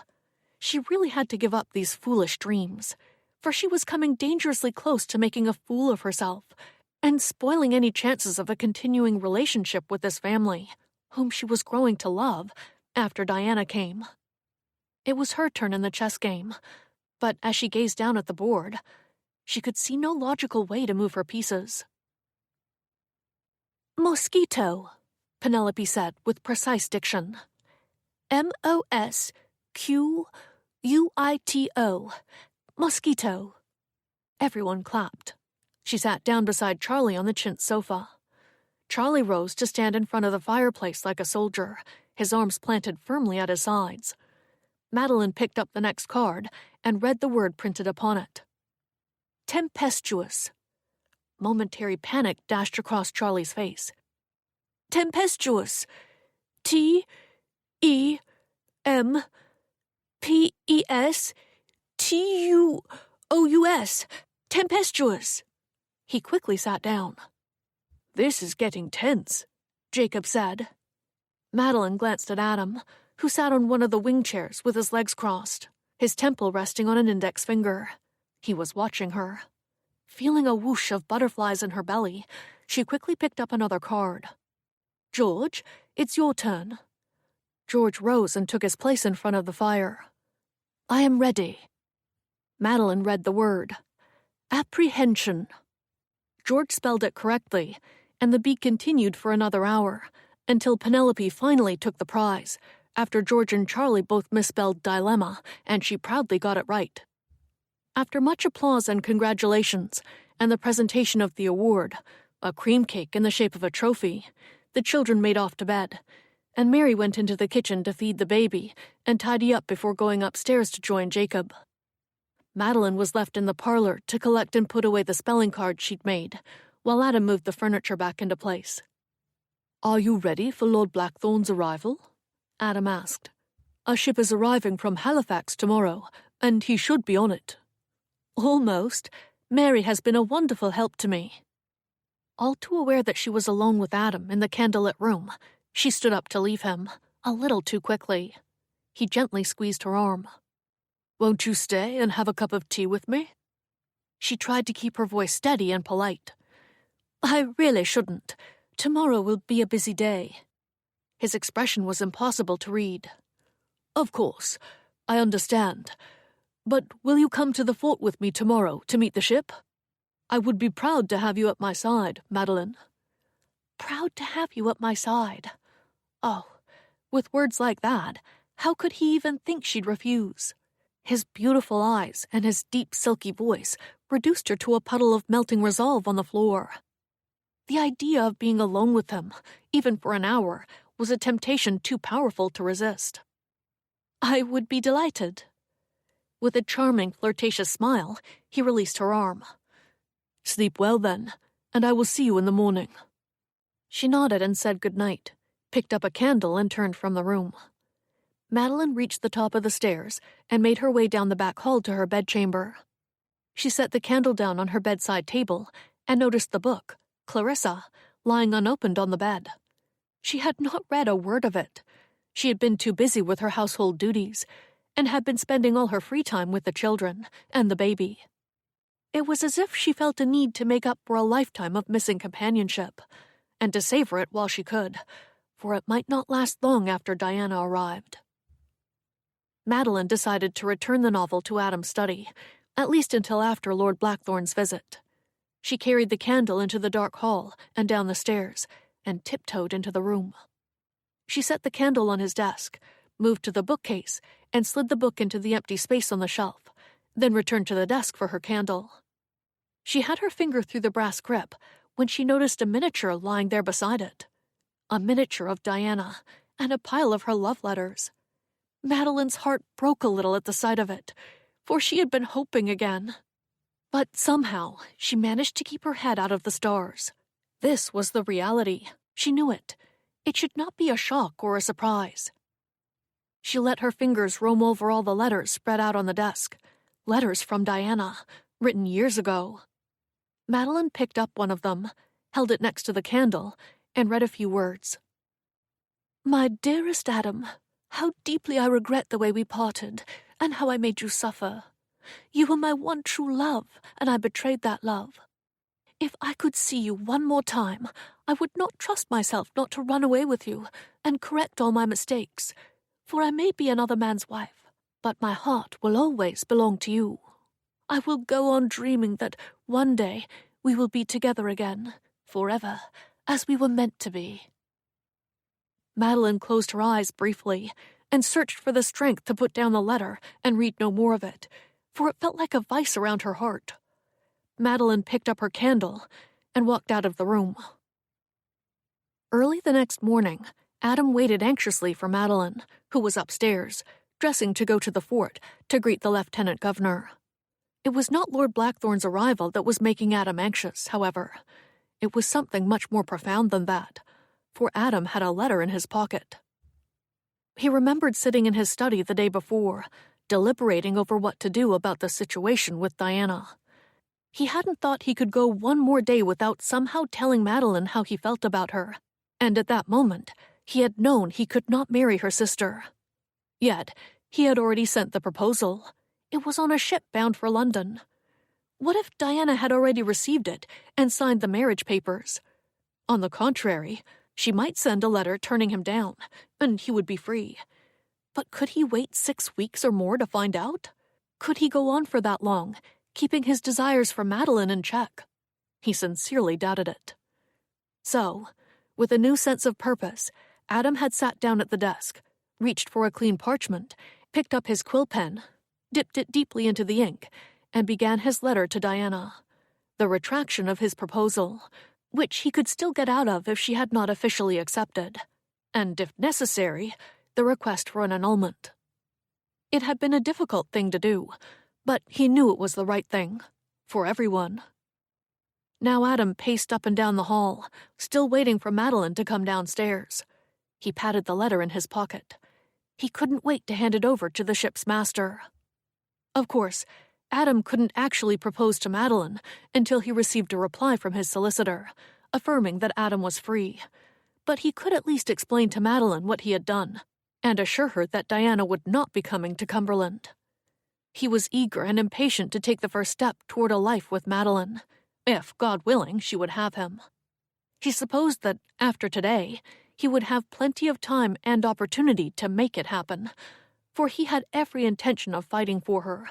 she really had to give up these foolish dreams, for she was coming dangerously close to making a fool of herself and spoiling any chances of a continuing relationship with this family, whom she was growing to love after Diana came. It was her turn in the chess game, but as she gazed down at the board, she could see no logical way to move her pieces. "Mosquito," Penelope said with precise diction. "Mosquito. Mosquito." Everyone clapped. She sat down beside Charlie on the chintz sofa. Charlie rose to stand in front of the fireplace like a soldier, his arms planted firmly at his sides. Madeline picked up the next card and read the word printed upon it. Tempestuous. Momentary panic dashed across Charlie's face. Tempestuous. Tempestuous. Tempestuous. He quickly sat down. "This is getting tense," Jacob said. Madeline glanced at Adam, who sat on one of the wing chairs with his legs crossed, his temple resting on an index finger. He was watching her. Feeling a whoosh of butterflies in her belly, she quickly picked up another card. "George, it's your turn." George rose and took his place in front of the fire. "I am ready." Madeline read the word. Apprehension. George spelled it correctly, and the beat continued for another hour, until Penelope finally took the prize, after George and Charlie both misspelled dilemma, and she proudly got it right. After much applause and congratulations, and the presentation of the award, a cream cake in the shape of a trophy, the children made off to bed, and Mary went into the kitchen to feed the baby and tidy up before going upstairs to join Jacob. Madeline was left in the parlor to collect and put away the spelling cards she'd made, while Adam moved the furniture back into place. "Are you ready for Lord Blackthorn's arrival?" Adam asked. "A ship is arriving from Halifax tomorrow, and he should be on it." "Almost. Mary has been a wonderful help to me." All too aware that she was alone with Adam in the candlelit room, she stood up to leave him, a little too quickly. He gently squeezed her arm. "Won't you stay and have a cup of tea with me?" She tried to keep her voice steady and polite. "I really shouldn't. Tomorrow will be a busy day." His expression was impossible to read. "Of course, I understand. But will you come to the fort with me tomorrow to meet the ship? I would be proud to have you at my side, Madeline." Proud to have you at my side. Oh, with words like that, how could he even think she'd refuse? His beautiful eyes and his deep, silky voice reduced her to a puddle of melting resolve on the floor. The idea of being alone with him, even for an hour, was a temptation too powerful to resist. "I would be delighted." With a charming, flirtatious smile, he released her arm. "Sleep well, then, and I will see you in the morning." She nodded and said good night, picked up a candle and turned from the room. Madeline reached the top of the stairs and made her way down the back hall to her bedchamber. She set the candle down on her bedside table and noticed the book, Clarissa, lying unopened on the bed. She had not read a word of it. She had been too busy with her household duties and had been spending all her free time with the children and the baby. It was as if she felt a need to make up for a lifetime of missing companionship, and to savor it while she could, for it might not last long after Diana arrived. Madeline decided to return the novel to Adam's study, at least until after Lord Blackthorn's visit. She carried the candle into the dark hall and down the stairs, and tiptoed into the room. She set the candle on his desk, moved to the bookcase, and slid the book into the empty space on the shelf, then returned to the desk for her candle. She had her finger through the brass grip when she noticed a miniature lying there beside it. A miniature of Diana, and a pile of her love letters. Madeline's heart broke a little at the sight of it, for she had been hoping again. But somehow, she managed to keep her head out of the stars. This was the reality. She knew it. It should not be a shock or a surprise. She let her fingers roam over all the letters spread out on the desk. Letters from Diana, written years ago. Madeline picked up one of them, held it next to the candle, and read a few words. My dearest Adam, how deeply I regret the way we parted, and how I made you suffer. You were my one true love, and I betrayed that love. If I could see you one more time, I would not trust myself not to run away with you and correct all my mistakes, for I may be another man's wife, but my heart will always belong to you. I will go on dreaming that one day we will be together again, forever, as we were meant to be. Madeline closed her eyes briefly and searched for the strength to put down the letter and read no more of it, for it felt like a vice around her heart. Madeline picked up her candle and walked out of the room. Early the next morning, Adam waited anxiously for Madeline, who was upstairs, dressing to go to the fort to greet the lieutenant governor. It was not Lord Blackthorn's arrival that was making Adam anxious, however. It was something much more profound than that, for Adam had a letter in his pocket. He remembered sitting in his study the day before, deliberating over what to do about the situation with Diana. He hadn't thought he could go one more day without somehow telling Madeline how he felt about her, and at that moment, he had known he could not marry her sister. Yet, he had already sent the proposal. It was on a ship bound for London. What if Diana had already received it and signed the marriage papers? On the contrary, she might send a letter turning him down, and he would be free. But could he wait 6 weeks or more to find out? Could he go on for that long, keeping his desires for Madeline in check? He sincerely doubted it. So, with a new sense of purpose, Adam had sat down at the desk, reached for a clean parchment, picked up his quill pen, dipped it deeply into the ink, and began his letter to Diana. The retraction of his proposal, which he could still get out of if she had not officially accepted, and, if necessary, the request for an annulment. It had been a difficult thing to do, but he knew it was the right thing, for everyone. Now Adam paced up and down the hall, still waiting for Madeline to come downstairs. He patted the letter in his pocket. He couldn't wait to hand it over to the ship's master. Of course, Adam couldn't actually propose to Madeline until he received a reply from his solicitor, affirming that Adam was free. But he could at least explain to Madeline what he had done, and assure her that Diana would not be coming to Cumberland. He was eager and impatient to take the first step toward a life with Madeline, if, God willing, she would have him. He supposed that, after today, he would have plenty of time and opportunity to make it happen, for he had every intention of fighting for her.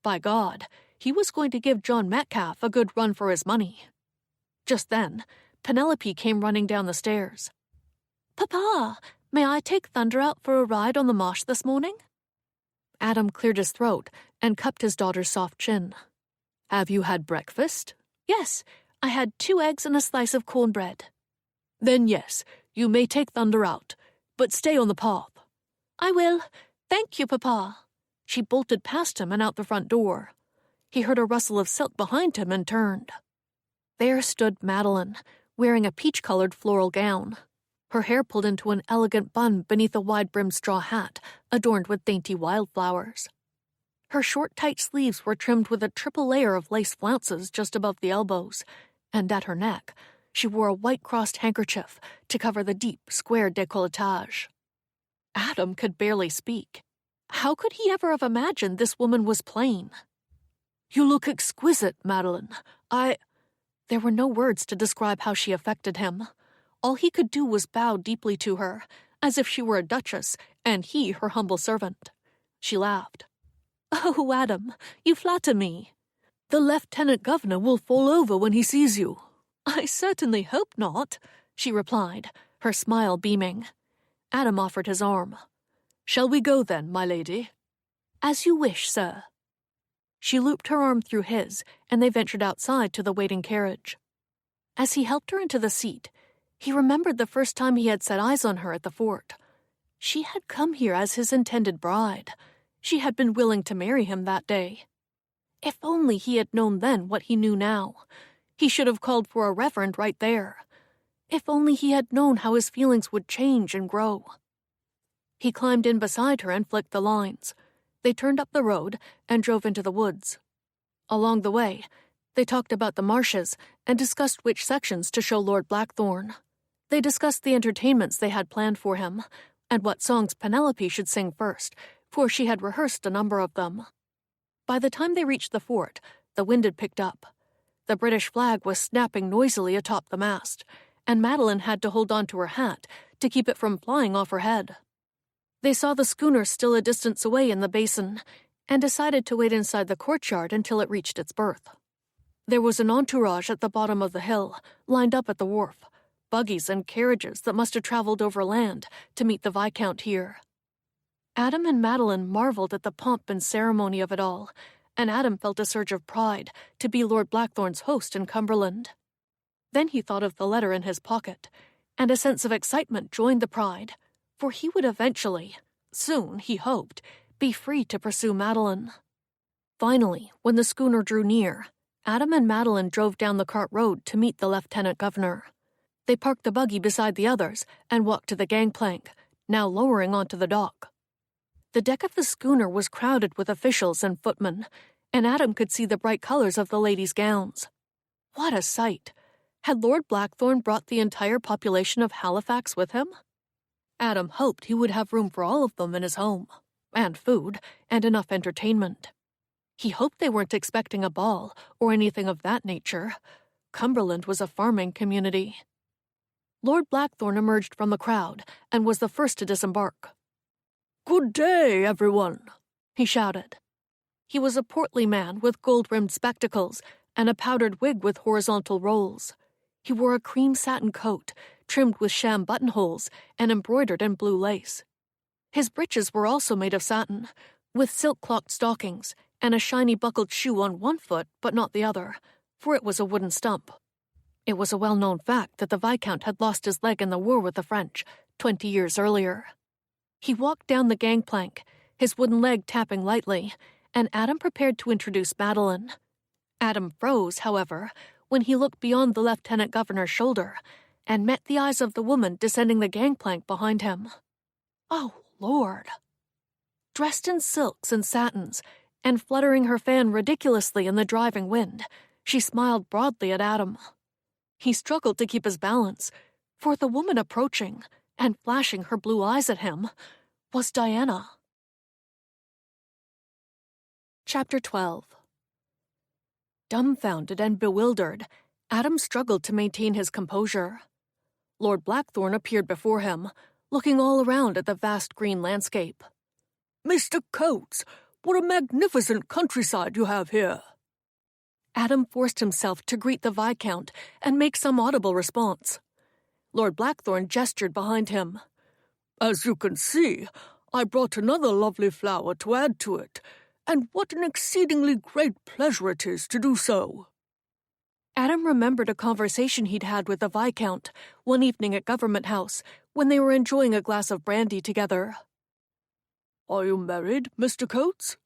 By God, he was going to give John Metcalfe a good run for his money. Just then, Penelope came running down the stairs. "Papa, may I take Thunder out for a ride on the marsh this morning?" Adam cleared his throat and cupped his daughter's soft chin. "Have you had breakfast?" "Yes, I had 2 eggs and a slice of cornbread." "Then yes, you may take Thunder out, but stay on the path." "I will. Thank you, Papa." She bolted past him and out the front door. He heard a rustle of silk behind him and turned. There stood Madeline, wearing a peach-colored floral gown, her hair pulled into an elegant bun beneath a wide-brimmed straw hat adorned with dainty wildflowers. Her short, tight sleeves were trimmed with a triple layer of lace flounces just above the elbows, and at her neck, she wore a white-crossed handkerchief to cover the deep, square décolletage. Adam could barely speak. How could he ever have imagined this woman was plain? "You look exquisite, Madeline. There were no words to describe how she affected him. All he could do was bow deeply to her, as if she were a duchess, and he her humble servant. She laughed. "Oh, Adam, you flatter me. The lieutenant governor will fall over when he sees you." "I certainly hope not," she replied, her smile beaming. Adam offered his arm. "Shall we go then, my lady?" "As you wish, sir." She looped her arm through his, and they ventured outside to the waiting carriage. As he helped her into the seat, he remembered the first time he had set eyes on her at the fort. She had come here as his intended bride. She had been willing to marry him that day. If only he had known then what he knew now. He should have called for a reverend right there. If only he had known how his feelings would change and grow. He climbed in beside her and flicked the lines. They turned up the road and drove into the woods. Along the way, they talked about the marshes and discussed which sections to show Lord Blackthorn. They discussed the entertainments they had planned for him, and what songs Penelope should sing first, for she had rehearsed a number of them. By the time they reached the fort, the wind had picked up. The British flag was snapping noisily atop the mast, and Madeline had to hold on to her hat to keep it from flying off her head. They saw the schooner still a distance away in the basin, and decided to wait inside the courtyard until it reached its berth. There was an entourage at the bottom of the hill, lined up at the wharf, buggies and carriages that must have traveled over land to meet the Viscount here. Adam and Madeline marveled at the pomp and ceremony of it all, and Adam felt a surge of pride to be Lord Blackthorn's host in Cumberland. Then he thought of the letter in his pocket, and a sense of excitement joined the pride, for he would eventually, soon, he hoped, be free to pursue Madeline. Finally, when the schooner drew near, Adam and Madeline drove down the cart road to meet the lieutenant governor. They parked the buggy beside the others and walked to the gangplank, now lowering onto the dock. The deck of the schooner was crowded with officials and footmen, and Adam could see the bright colors of the ladies' gowns. What a sight! Had Lord Blackthorn brought the entire population of Halifax with him? Adam hoped he would have room for all of them in his home, and food, and enough entertainment. He hoped they weren't expecting a ball or anything of that nature. Cumberland was a farming community. Lord Blackthorn emerged from the crowd and was the first to disembark. "Good day, everyone," he shouted. He was a portly man with gold-rimmed spectacles and a powdered wig with horizontal rolls. He wore a cream satin coat, trimmed with sham buttonholes and embroidered in blue lace. His breeches were also made of satin, with silk-clocked stockings and a shiny buckled shoe on one foot but not the other, for it was a wooden stump. It was a well-known fact that the Viscount had lost his leg in the war with the French 20 years earlier. He walked down the gangplank, his wooden leg tapping lightly, and Adam prepared to introduce Madeline. Adam froze, however, when he looked beyond the lieutenant governor's shoulder and met the eyes of the woman descending the gangplank behind him. Oh, Lord! Dressed in silks and satins, and fluttering her fan ridiculously in the driving wind, she smiled broadly at Adam. He struggled to keep his balance, for the woman approaching and flashing her blue eyes at him was Diana. Chapter 12. Dumbfounded and bewildered, Adam struggled to maintain his composure. Lord Blackthorn appeared before him, looking all around at the vast green landscape. "Mr. Coates, what a magnificent countryside you have here!" Adam forced himself to greet the Viscount and make some audible response. Lord Blackthorn gestured behind him. "As you can see, I brought another lovely flower to add to it, and what an exceedingly great pleasure it is to do so." Adam remembered a conversation he'd had with the Viscount one evening at Government House when they were enjoying a glass of brandy together. "Are you married, Mr. Coates?"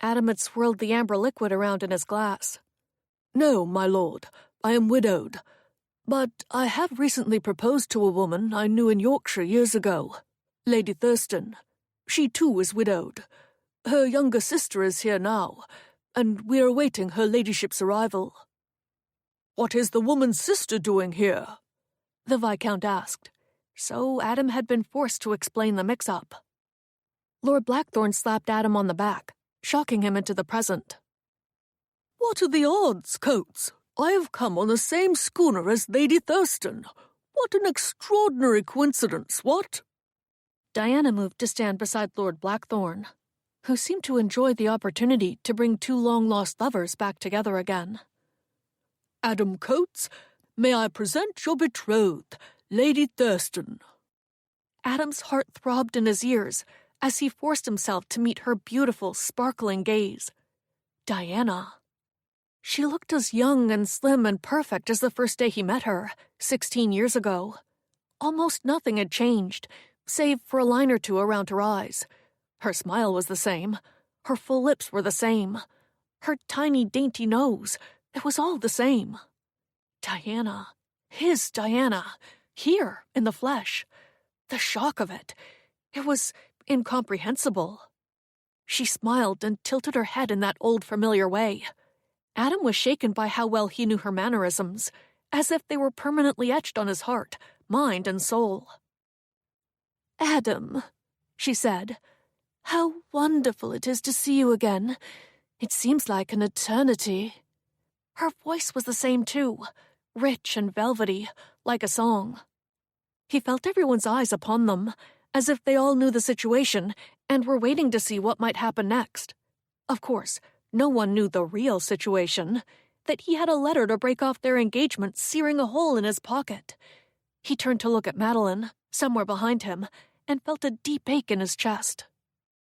Adam had swirled the amber liquid around in his glass. "No, my lord, I am widowed. But I have recently proposed to a woman I knew in Yorkshire years ago, Lady Thurston. She too is widowed. Her younger sister is here now, and we are awaiting her ladyship's arrival." "What is the woman's sister doing here?" the Viscount asked, so Adam had been forced to explain the mix-up. Lord Blackthorn slapped Adam on the back, shocking him into the present. "What are the odds, Coates? I have come on the same schooner as Lady Thurston. What an extraordinary coincidence, what?" Diana moved to stand beside Lord Blackthorn, who seemed to enjoy the opportunity to bring two long-lost lovers back together again. "Adam Coates, may I present your betrothed, Lady Thurston." Adam's heart throbbed in his ears as he forced himself to meet her beautiful, sparkling gaze. Diana. She looked as young and slim and perfect as the first day he met her, 16 years ago. Almost nothing had changed, save for a line or two around her eyes. Her smile was the same. Her full lips were the same. Her tiny, dainty nose, it was all the same. Diana. His Diana. Here, in the flesh. The shock of it. It was incomprehensible. She smiled and tilted her head in that old familiar way. Adam was shaken by how well he knew her mannerisms, as if they were permanently etched on his heart, mind, and soul. "Adam," she said, "how wonderful it is to see you again. It seems like an eternity." Her voice was the same too, rich and velvety, like a song. He felt everyone's eyes upon them, as if they all knew the situation and were waiting to see what might happen next. Of course, no one knew the real situation, that he had a letter to break off their engagement searing a hole in his pocket. He turned to look at Madeline, somewhere behind him, and felt a deep ache in his chest.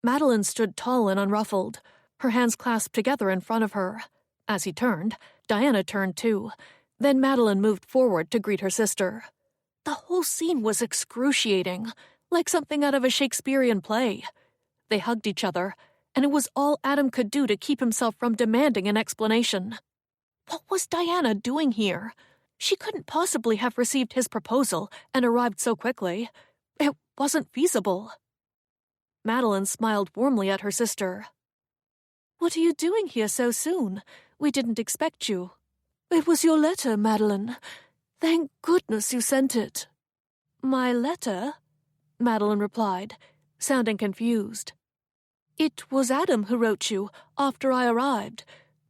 Madeline stood tall and unruffled, her hands clasped together in front of her. As he turned, Diana turned too. Then Madeline moved forward to greet her sister. The whole scene was excruciating, like something out of a Shakespearean play. They hugged each other, and it was all Adam could do to keep himself from demanding an explanation. What was Diana doing here? She couldn't possibly have received his proposal and arrived so quickly. It wasn't feasible. Madeline smiled warmly at her sister. "What are you doing here so soon? We didn't expect you." "It was your letter, Madeline. Thank goodness you sent it." "My letter?" Madeline replied, sounding confused. "It was Adam who wrote you after I arrived,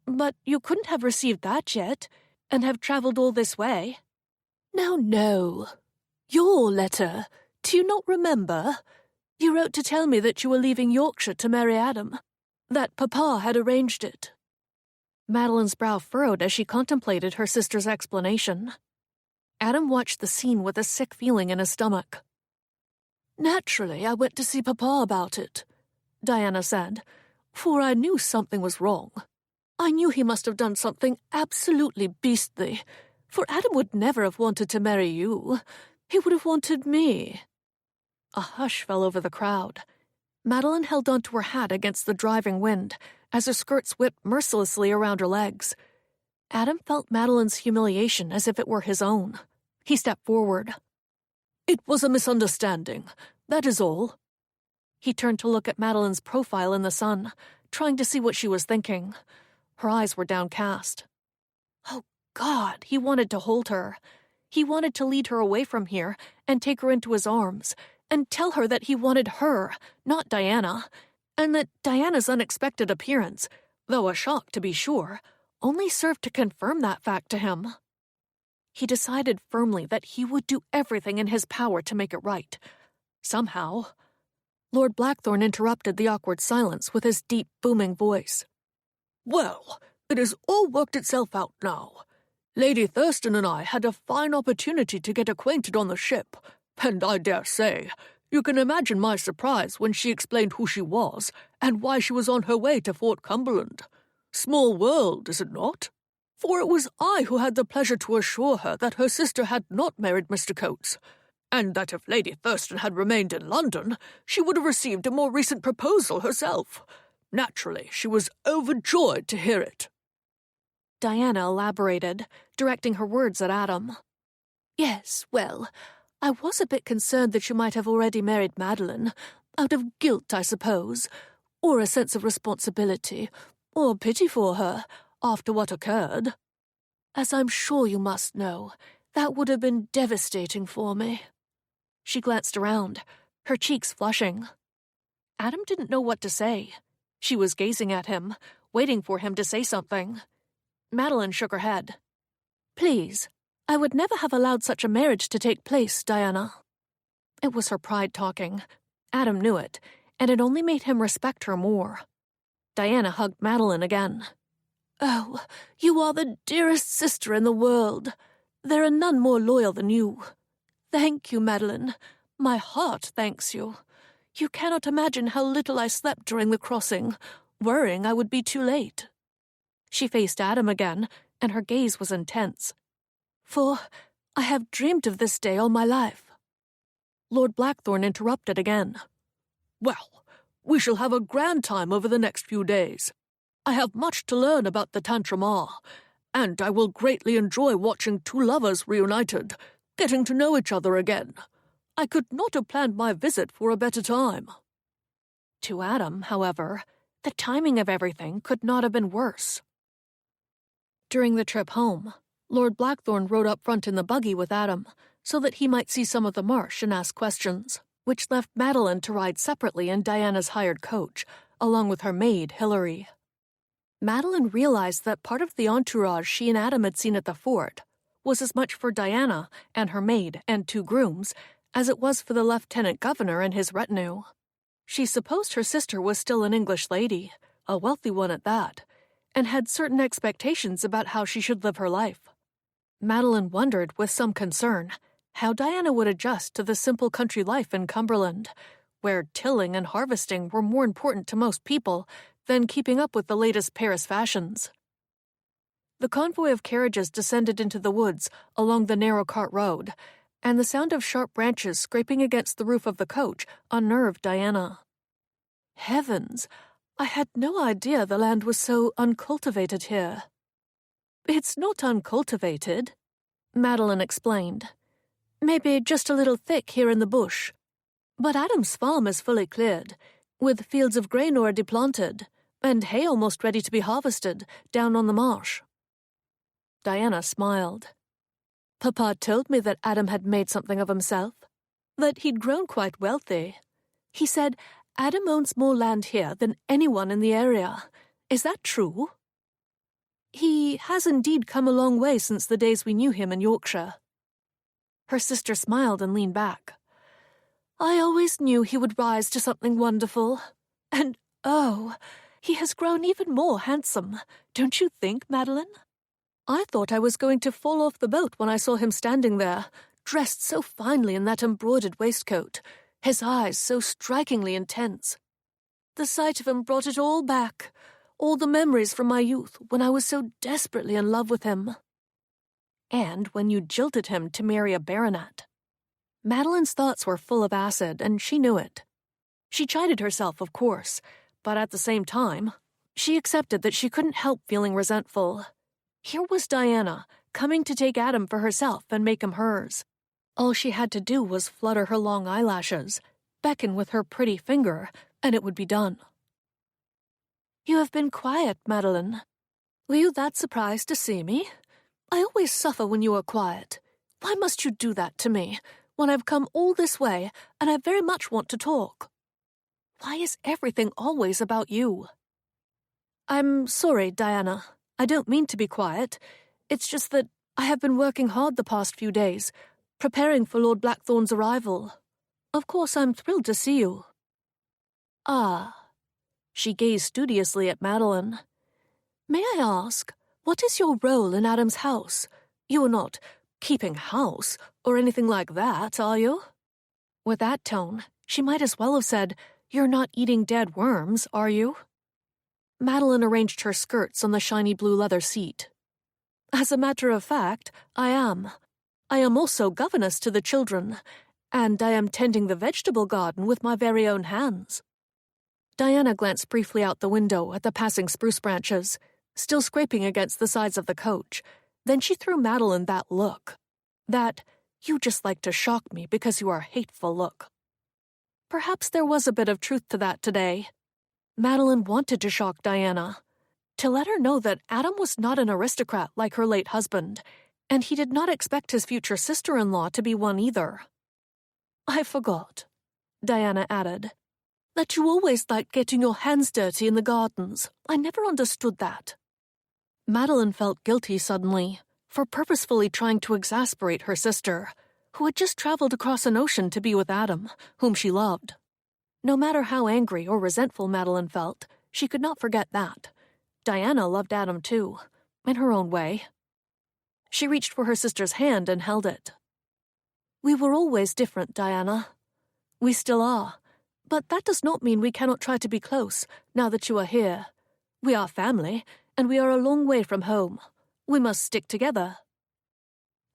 but you couldn't have received that yet, and have traveled all this way." No. Your letter. Do you not remember? You wrote to tell me that you were leaving Yorkshire to marry Adam, that Papa had arranged it." Madeline's brow furrowed as she contemplated her sister's explanation. Adam watched the scene with a sick feeling in his stomach. "Naturally, I went to see Papa about it," Diana said, "for I knew something was wrong. I knew he must have done something absolutely beastly, for Adam would never have wanted to marry you. He would have wanted me." A hush fell over the crowd. Madeline held onto her hat against the driving wind as her skirts whipped mercilessly around her legs. Adam felt Madeline's humiliation as if it were his own. He stepped forward. "It was a misunderstanding, that is all." He turned to look at Madeline's profile in the sun, trying to see what she was thinking. Her eyes were downcast. Oh, God, he wanted to hold her. He wanted to lead her away from here and take her into his arms and tell her that he wanted her, not Diana, and that Diana's unexpected appearance, though a shock to be sure, only served to confirm that fact to him. He decided firmly that he would do everything in his power to make it right. Somehow. Lord Blackthorne interrupted the awkward silence with his deep, booming voice. "Well, it has all worked itself out now. Lady Thurston and I had a fine opportunity to get acquainted on the ship, and I dare say you can imagine my surprise when she explained who she was and why she was on her way to Fort Cumberland. Small world, is it not? For it was I who had the pleasure to assure her that her sister had not married Mr. Coates, and that if Lady Thurston had remained in London, she would have received a more recent proposal herself. Naturally, she was overjoyed to hear it." Diana elaborated, directing her words at Adam. "Yes, well, I was a bit concerned that you might have already married Madeline, out of guilt, I suppose, or a sense of responsibility, or pity for her, after what occurred. As I'm sure you must know, that would have been devastating for me." She glanced around, her cheeks flushing. Adam didn't know what to say. She was gazing at him, waiting for him to say something. Madeline shook her head. "Please, I would never have allowed such a marriage to take place, Diana." It was her pride talking. Adam knew it, and it only made him respect her more. Diana hugged Madeline again. "Oh, you are the dearest sister in the world. There are none more loyal than you. Thank you, Madeline. My heart thanks you. You cannot imagine how little I slept during the crossing, worrying I would be too late." She faced Adam again, and her gaze was intense. "For I have dreamed of this day all my life." Lord Blackthorn interrupted again. "Well, we shall have a grand time over the next few days. I have much to learn about the Tantramar, and I will greatly enjoy watching two lovers reunited, getting to know each other again. I could not have planned my visit for a better time." To Adam, however, the timing of everything could not have been worse. During the trip home, Lord Blackthorn rode up front in the buggy with Adam, so that he might see some of the marsh and ask questions, which left Madeline to ride separately in Diana's hired coach, along with her maid, Hilary. Madeline realized that part of the entourage she and Adam had seen at the fort was as much for Diana and her maid and 2 grooms as it was for the lieutenant governor and his retinue. She supposed her sister was still an English lady, a wealthy one at that, and had certain expectations about how she should live her life. Madeline wondered, with some concern, how Diana would adjust to the simple country life in Cumberland, where tilling and harvesting were more important to most people than keeping up with the latest Paris fashions. The convoy of carriages descended into the woods along the narrow cart road, and the sound of sharp branches scraping against the roof of the coach unnerved Diana. Heavens, I had no idea the land was so uncultivated here. "It's not uncultivated," Madeline explained. "Maybe just a little thick here in the bush. But Adam's farm is fully cleared, with fields of grain already planted, and hay almost ready to be harvested down on the marsh." Diana smiled. "Papa told me that Adam had made something of himself, that he'd grown quite wealthy. He said Adam owns more land here than anyone in the area. Is that true?" "He has indeed come a long way since the days we knew him in Yorkshire." Her sister smiled and leaned back. "I always knew he would rise to something wonderful. And, oh, he has grown even more handsome, don't you think, Madeline? I thought I was going to fall off the boat when I saw him standing there, dressed so finely in that embroidered waistcoat, his eyes so strikingly intense. The sight of him brought it all back, all the memories from my youth when I was so desperately in love with him. And when you jilted him to marry a baronet." Madeline's thoughts were full of acid, and she knew it. She chided herself, of course, but at the same time, she accepted that she couldn't help feeling resentful. Here was Diana, coming to take Adam for herself and make him hers. All she had to do was flutter her long eyelashes, beckon with her pretty finger, and it would be done. "You have been quiet, Madeline. Were you that surprised to see me? I always suffer when you are quiet. Why must you do that to me, when I've come all this way and I very much want to talk? Why is everything always about you?" "I'm sorry, Diana. I don't mean to be quiet. It's just that I have been working hard the past few days, preparing for Lord Blackthorn's arrival. Of course I'm thrilled to see you." "Ah." She gazed studiously at Madeline. "May I ask, what is your role in Adam's house? You are not keeping house or anything like that, are you?" With that tone, she might as well have said, "You're not eating dead worms, are you?" Madeline arranged her skirts on the shiny blue leather seat. "As a matter of fact, I am. I am also governess to the children, and I am tending the vegetable garden with my very own hands." Diana glanced briefly out the window at the passing spruce branches, still scraping against the sides of the coach. Then she threw Madeline that look. That, "you just like to shock me because you are hateful" look. Perhaps there was a bit of truth to that today. Madeline wanted to shock Diana, to let her know that Adam was not an aristocrat like her late husband, and he did not expect his future sister-in-law to be one either. "I forgot," Diana added, "that you always liked getting your hands dirty in the gardens. I never understood that." Madeline felt guilty suddenly for purposefully trying to exasperate her sister, who had just traveled across an ocean to be with Adam, whom she loved. No matter how angry or resentful Madeline felt, she could not forget that. Diana loved Adam too, in her own way. She reached for her sister's hand and held it. "We were always different, Diana. We still are. But that does not mean we cannot try to be close, now that you are here. We are family, and we are a long way from home. We must stick together."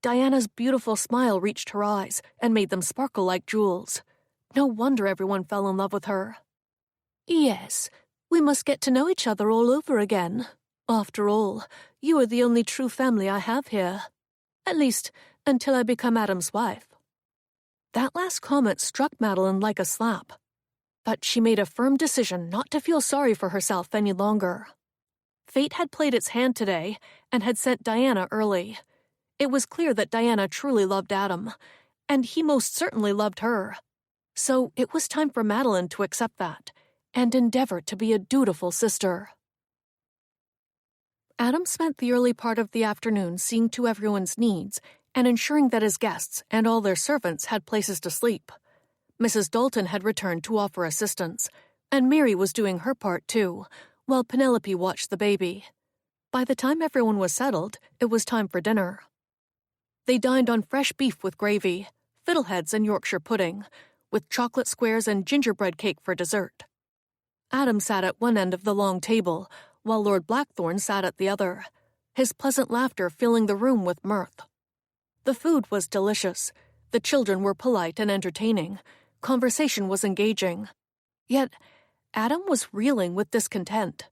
Diana's beautiful smile reached her eyes and made them sparkle like jewels. No wonder everyone fell in love with her. "Yes, we must get to know each other all over again. After all, you are the only true family I have here. At least, until I become Adam's wife." That last comment struck Madeline like a slap. But she made a firm decision not to feel sorry for herself any longer. Fate had played its hand today and had sent Diana early. It was clear that Diana truly loved Adam, and he most certainly loved her. So it was time for Madeline to accept that and endeavor to be a dutiful sister. Adam spent the early part of the afternoon seeing to everyone's needs and ensuring that his guests and all their servants had places to sleep. Mrs. Dalton had returned to offer assistance, and Mary was doing her part too, while Penelope watched the baby. By the time everyone was settled, it was time for dinner. They dined on fresh beef with gravy, fiddleheads and Yorkshire pudding, with chocolate squares and gingerbread cake for dessert. Adam sat at one end of the long table, while Lord Blackthorn sat at the other, his pleasant laughter filling the room with mirth. The food was delicious, the children were polite and entertaining, conversation was engaging. Yet, Adam was reeling with discontent.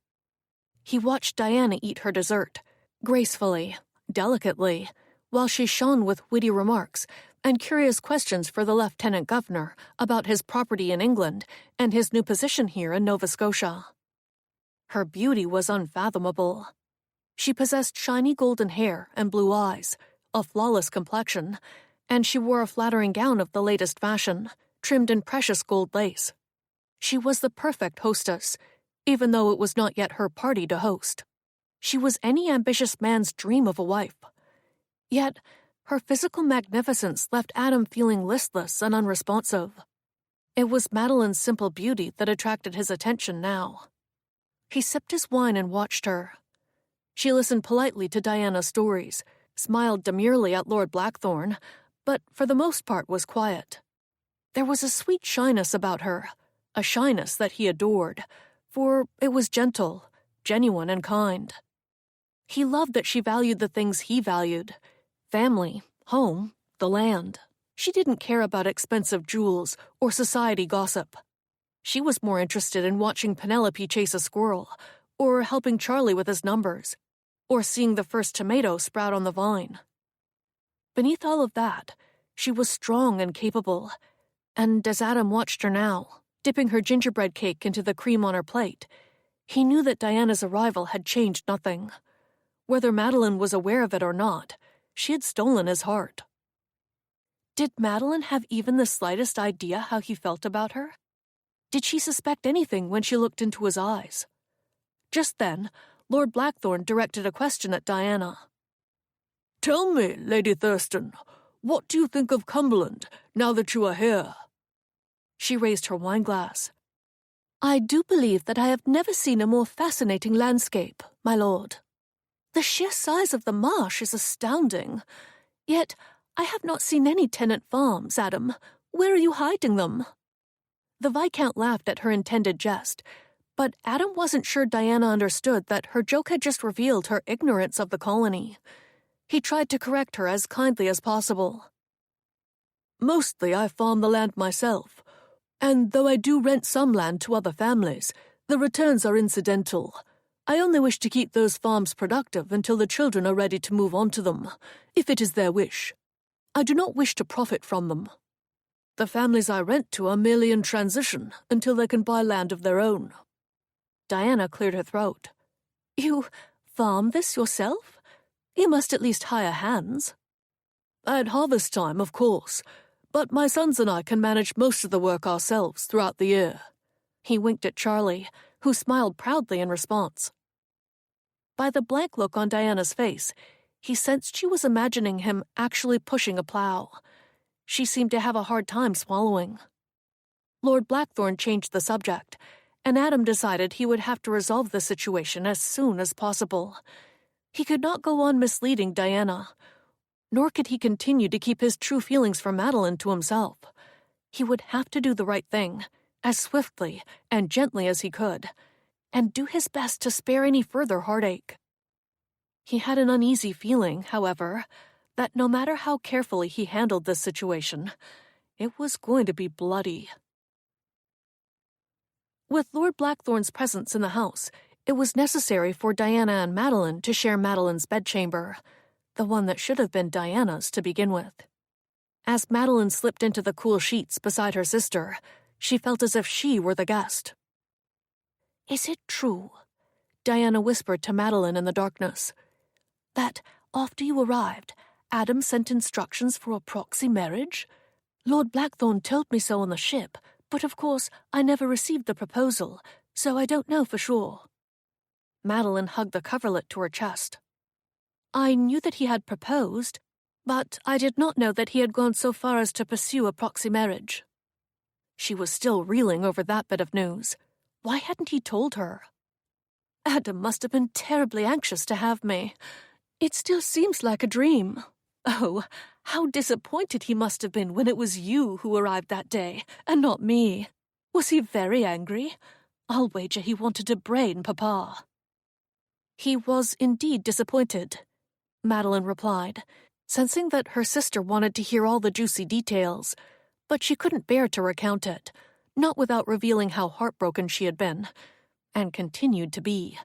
He watched Diana eat her dessert, gracefully, delicately, while she shone with witty remarks and curious questions for the Lieutenant Governor about his property in England and his new position here in Nova Scotia. Her beauty was unfathomable. She possessed shiny golden hair and blue eyes, a flawless complexion, and she wore a flattering gown of the latest fashion, trimmed in precious gold lace. She was the perfect hostess, even though it was not yet her party to host. She was any ambitious man's dream of a wife. Yet, her physical magnificence left Adam feeling listless and unresponsive. It was Madeline's simple beauty that attracted his attention now. He sipped his wine and watched her. She listened politely to Diana's stories, smiled demurely at Lord Blackthorn, but for the most part was quiet. There was a sweet shyness about her, a shyness that he adored, for it was gentle, genuine, and kind. He loved that she valued the things he valued: family, home, the land. She didn't care about expensive jewels or society gossip. She was more interested in watching Penelope chase a squirrel, or helping Charlie with his numbers, or seeing the first tomato sprout on the vine. Beneath all of that, she was strong and capable, and as Adam watched her now, dipping her gingerbread cake into the cream on her plate, he knew that Diana's arrival had changed nothing. Whether Madeline was aware of it or not, she had stolen his heart. Did Madeline have even the slightest idea how he felt about her? Did she suspect anything when she looked into his eyes? Just then, Lord Blackthorn directed a question at Diana. "Tell me, Lady Thurston, what do you think of Cumberland, now that you are here?" She raised her wineglass. "I do believe that I have never seen a more fascinating landscape, my lord. The sheer size of the marsh is astounding. Yet, I have not seen any tenant farms, Adam. Where are you hiding them?" The Viscount laughed at her intended jest, but Adam wasn't sure Diana understood that her joke had just revealed her ignorance of the colony. He tried to correct her as kindly as possible. "Mostly I farm the land myself, and though I do rent some land to other families, the returns are incidental. I only wish to keep those farms productive until the children are ready to move on to them, if it is their wish. I do not wish to profit from them. The families I rent to are merely in transition until they can buy land of their own." Diana cleared her throat. "You farm this yourself? You must at least hire hands." "At harvest time, of course, but my sons and I can manage most of the work ourselves throughout the year." He winked at Charlie, who smiled proudly in response. By the blank look on Diana's face, he sensed she was imagining him actually pushing a plow. She seemed to have a hard time swallowing. Lord Blackthorn changed the subject, and Adam decided he would have to resolve the situation as soon as possible. He could not go on misleading Diana, nor could he continue to keep his true feelings for Madeline to himself. He would have to do the right thing, as swiftly and gently as he could, and do his best to spare any further heartache. He had an uneasy feeling, however, that no matter how carefully he handled this situation, it was going to be bloody. With Lord Blackthorn's presence in the house, it was necessary for Diana and Madeline to share Madeline's bedchamber, the one that should have been Diana's to begin with. As Madeline slipped into the cool sheets beside her sister, she felt as if she were the guest. "Is it true," Diana whispered to Madeline in the darkness, "that after you arrived, Adam sent instructions for a proxy marriage? Lord Blackthorn told me so on the ship, but of course I never received the proposal, so I don't know for sure." Madeline hugged the coverlet to her chest. "I knew that he had proposed, but I did not know that he had gone so far as to pursue a proxy marriage." She was still reeling over that bit of news. Why hadn't he told her? "Adam must have been terribly anxious to have me. It still seems like a dream. Oh, how disappointed he must have been when it was you who arrived that day, and not me. Was he very angry? I'll wager he wanted to brain Papa." "He was indeed disappointed," Madeline replied, sensing that her sister wanted to hear all the juicy details, but she couldn't bear to recount it, not without revealing how heartbroken she had been, and continued to be.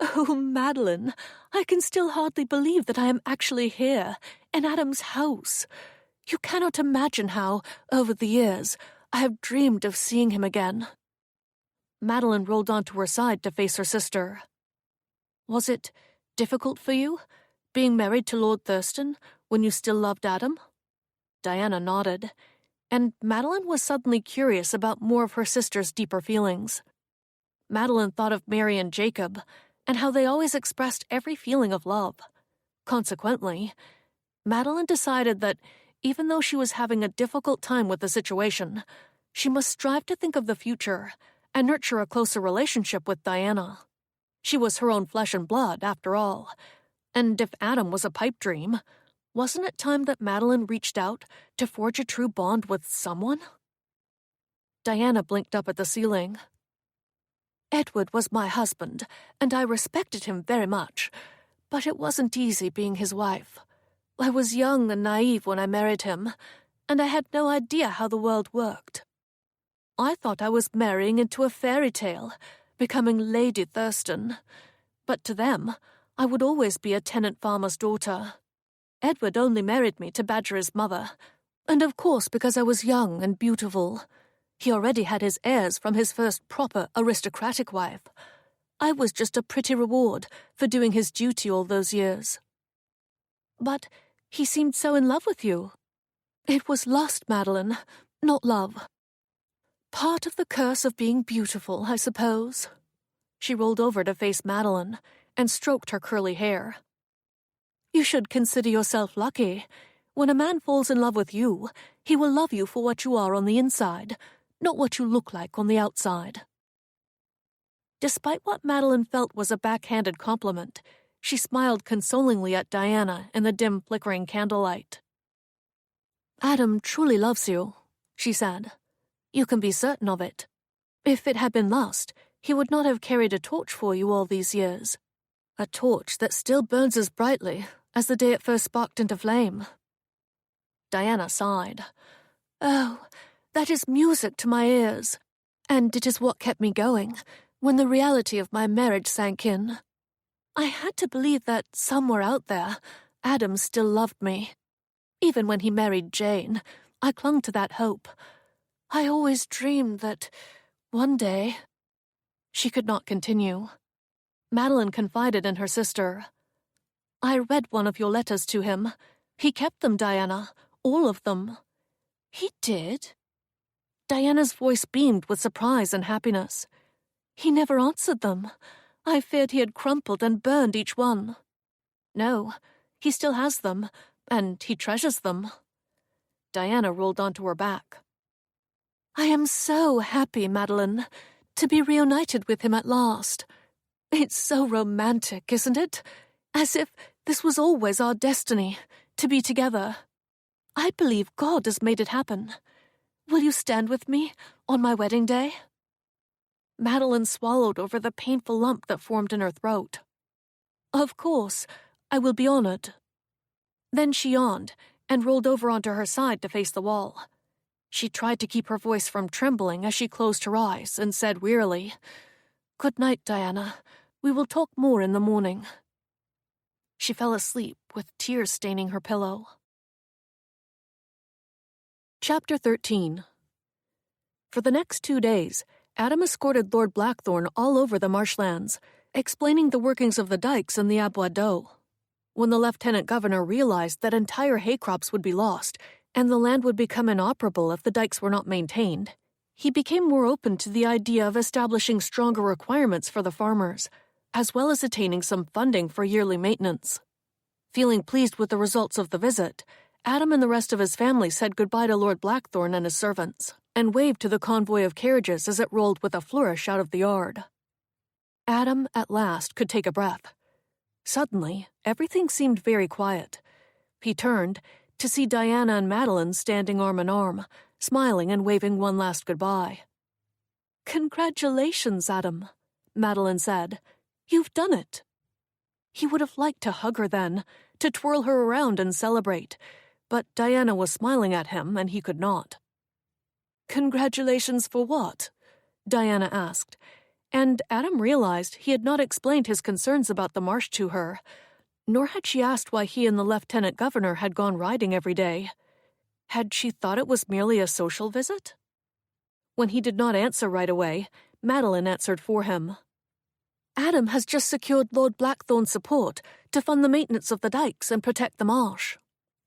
"Oh, Madeline, I can still hardly believe that I am actually here, in Adam's house. You cannot imagine how, over the years, I have dreamed of seeing him again." Madeline rolled onto her side to face her sister. "Was it difficult for you, being married to Lord Thurston, when you still loved Adam?" Diana nodded, and Madeline was suddenly curious about more of her sister's deeper feelings. Madeline thought of Mary and Jacob, and how they always expressed every feeling of love. Consequently, Madeline decided that, even though she was having a difficult time with the situation, she must strive to think of the future and nurture a closer relationship with Diana. She was her own flesh and blood, after all, and if Adam was a pipe dream, wasn't it time that Madeline reached out to forge a true bond with someone? Diana blinked up at the ceiling. "Edward was my husband, and I respected him very much, but it wasn't easy being his wife. I was young and naive when I married him, and I had no idea how the world worked. I thought I was marrying into a fairy tale, becoming Lady Thurston, but to them, I would always be a tenant farmer's daughter. Edward only married me to badger his mother, and of course because I was young and beautiful. He already had his heirs from his first proper aristocratic wife. I was just a pretty reward for doing his duty all those years." "But he seemed so in love with you." "It was lust, Madeline, not love. Part of the curse of being beautiful, I suppose." She rolled over to face Madeline and stroked her curly hair. "You should consider yourself lucky. When a man falls in love with you, he will love you for what you are on the inside, not what you look like on the outside." Despite what Madeline felt was a backhanded compliment, she smiled consolingly at Diana in the dim flickering candlelight. "Adam truly loves you," she said. "You can be certain of it. If it had been lust, he would not have carried a torch for you all these years. A torch that still burns as brightly as the day it first sparked into flame." Diana sighed. "Oh, that is music to my ears, and it is what kept me going when the reality of my marriage sank in. I had to believe that somewhere out there, Adam still loved me. Even when he married Jane, I clung to that hope. I always dreamed that one day—" She could not continue. Madeline confided in her sister. "I read one of your letters to him. He kept them, Diana, all of them." "He did?" Diana's voice beamed with surprise and happiness. "He never answered them. I feared he had crumpled and burned each one." "No, he still has them, and he treasures them." Diana rolled onto her back. "I am so happy, Madeline, to be reunited with him at last. It's so romantic, isn't it? As if this was always our destiny, to be together. I believe God has made it happen. Will you stand with me on my wedding day?" Madeline swallowed over the painful lump that formed in her throat. "Of course, I will be honored." Then she yawned and rolled over onto her side to face the wall. She tried to keep her voice from trembling as she closed her eyes and said wearily, "Good night, Diana. We will talk more in the morning." She fell asleep with tears staining her pillow. Chapter 13. For the next 2 days, Adam escorted Lord Blackthorn all over the marshlands, explaining the workings of the dikes and the abois d'eau. When the lieutenant governor realized that entire hay crops would be lost and the land would become inoperable if the dikes were not maintained, he became more open to the idea of establishing stronger requirements for the farmers, as well as attaining some funding for yearly maintenance. Feeling pleased with the results of the visit, Adam and the rest of his family said goodbye to Lord Blackthorn and his servants, and waved to the convoy of carriages as it rolled with a flourish out of the yard. Adam, at last, could take a breath. Suddenly, everything seemed very quiet. He turned to see Diana and Madeline standing arm in arm, smiling and waving one last goodbye. "Congratulations, Adam," Madeline said. "You've done it." He would have liked to hug her then, to twirl her around and celebrate, but Diana was smiling at him and he could not. "Congratulations for what?" Diana asked, and Adam realized he had not explained his concerns about the marsh to her, nor had she asked why he and the lieutenant governor had gone riding every day. Had she thought it was merely a social visit? When he did not answer right away, Madeline answered for him. "Adam has just secured Lord Blackthorn's support to fund the maintenance of the dikes and protect the marsh."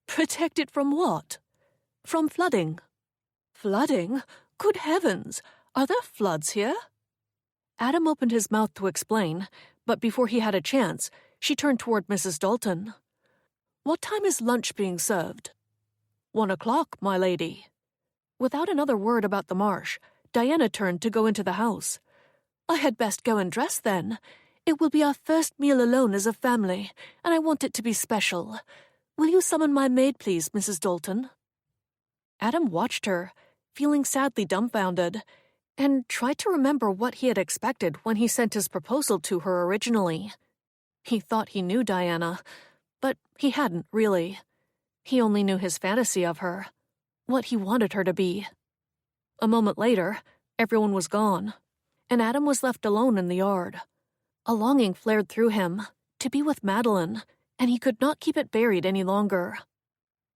"Protect it from what?" "From flooding." "Flooding? Good heavens! Are there floods here?" Adam opened his mouth to explain, but before he had a chance, she turned toward Mrs. Dalton. "What time is lunch being served?" 1 o'clock, my lady." Without another word about the marsh, Diana turned to go into the house. "I had best go and dress then. It will be our first meal alone as a family, and I want it to be special. Will you summon my maid, please, Mrs. Dalton?" Adam watched her, feeling sadly dumbfounded, and tried to remember what he had expected when he sent his proposal to her originally. He thought he knew Diana, but he hadn't really. He only knew his fantasy of her, what he wanted her to be. A moment later, everyone was gone, and Adam was left alone in the yard. A longing flared through him, to be with Madeline, and he could not keep it buried any longer.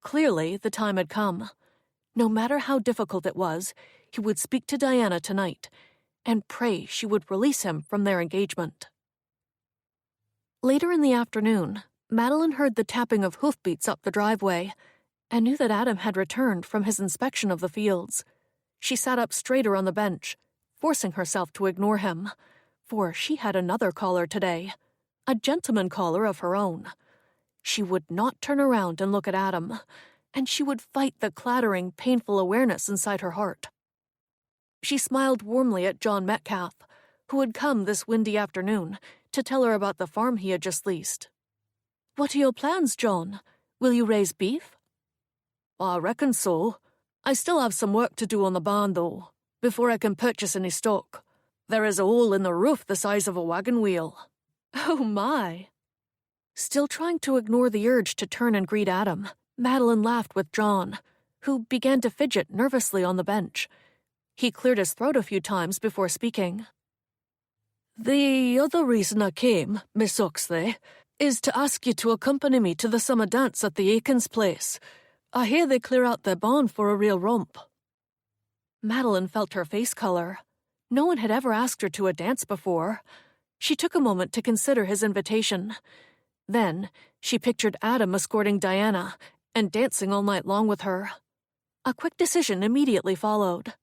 Clearly, the time had come. No matter how difficult it was, he would speak to Diana tonight, and pray she would release him from their engagement. Later in the afternoon, Madeline heard the tapping of hoofbeats up the driveway, and knew that Adam had returned from his inspection of the fields. She sat up straighter on the bench, forcing herself to ignore him, for she had another caller today, a gentleman caller of her own. She would not turn around and look at Adam, and she would fight the clattering, painful awareness inside her heart. She smiled warmly at John Metcalf, who had come this windy afternoon to tell her about the farm he had just leased. "What are your plans, John? Will you raise beef?" "I reckon so. I still have some work to do on the barn, though, before I can purchase any stock. There is a hole in the roof the size of a wagon wheel." "Oh, my." Still trying to ignore the urge to turn and greet Adam, Madeline laughed with John, who began to fidget nervously on the bench. He cleared his throat a few times before speaking. "The other reason I came, Miss Oxley, is to ask you to accompany me to the summer dance at the Aikens place. I hear they clear out their barn for a real romp." Madeline felt her face color. No one had ever asked her to a dance before. She took a moment to consider his invitation. Then, she pictured Adam escorting Diana and dancing all night long with her. A quick decision immediately followed.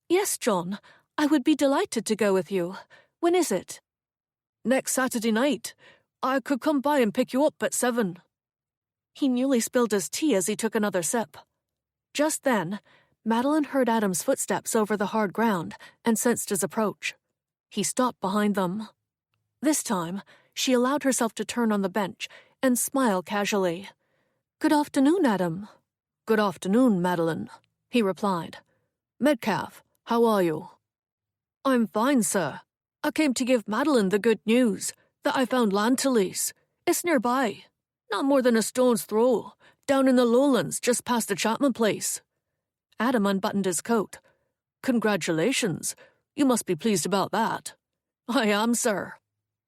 "Yes, John, I would be delighted to go with you. When is it?" "Next Saturday night. I could come by and pick you up at 7. He nearly spilled his tea as he took another sip. Just then, Madeline heard Adam's footsteps over the hard ground and sensed his approach. He stopped behind them. This time, she allowed herself to turn on the bench and smile casually. "Good afternoon, Adam." "Good afternoon, Madeline," he replied. Metcalf, how are you?" "I'm fine, sir. I came to give Madeline the good news that I found land to lease. It's nearby, not more than a stone's throw, down in the lowlands just past the Chapman place." Adam unbuttoned his coat. "Congratulations. You must be pleased about that." "I am, sir."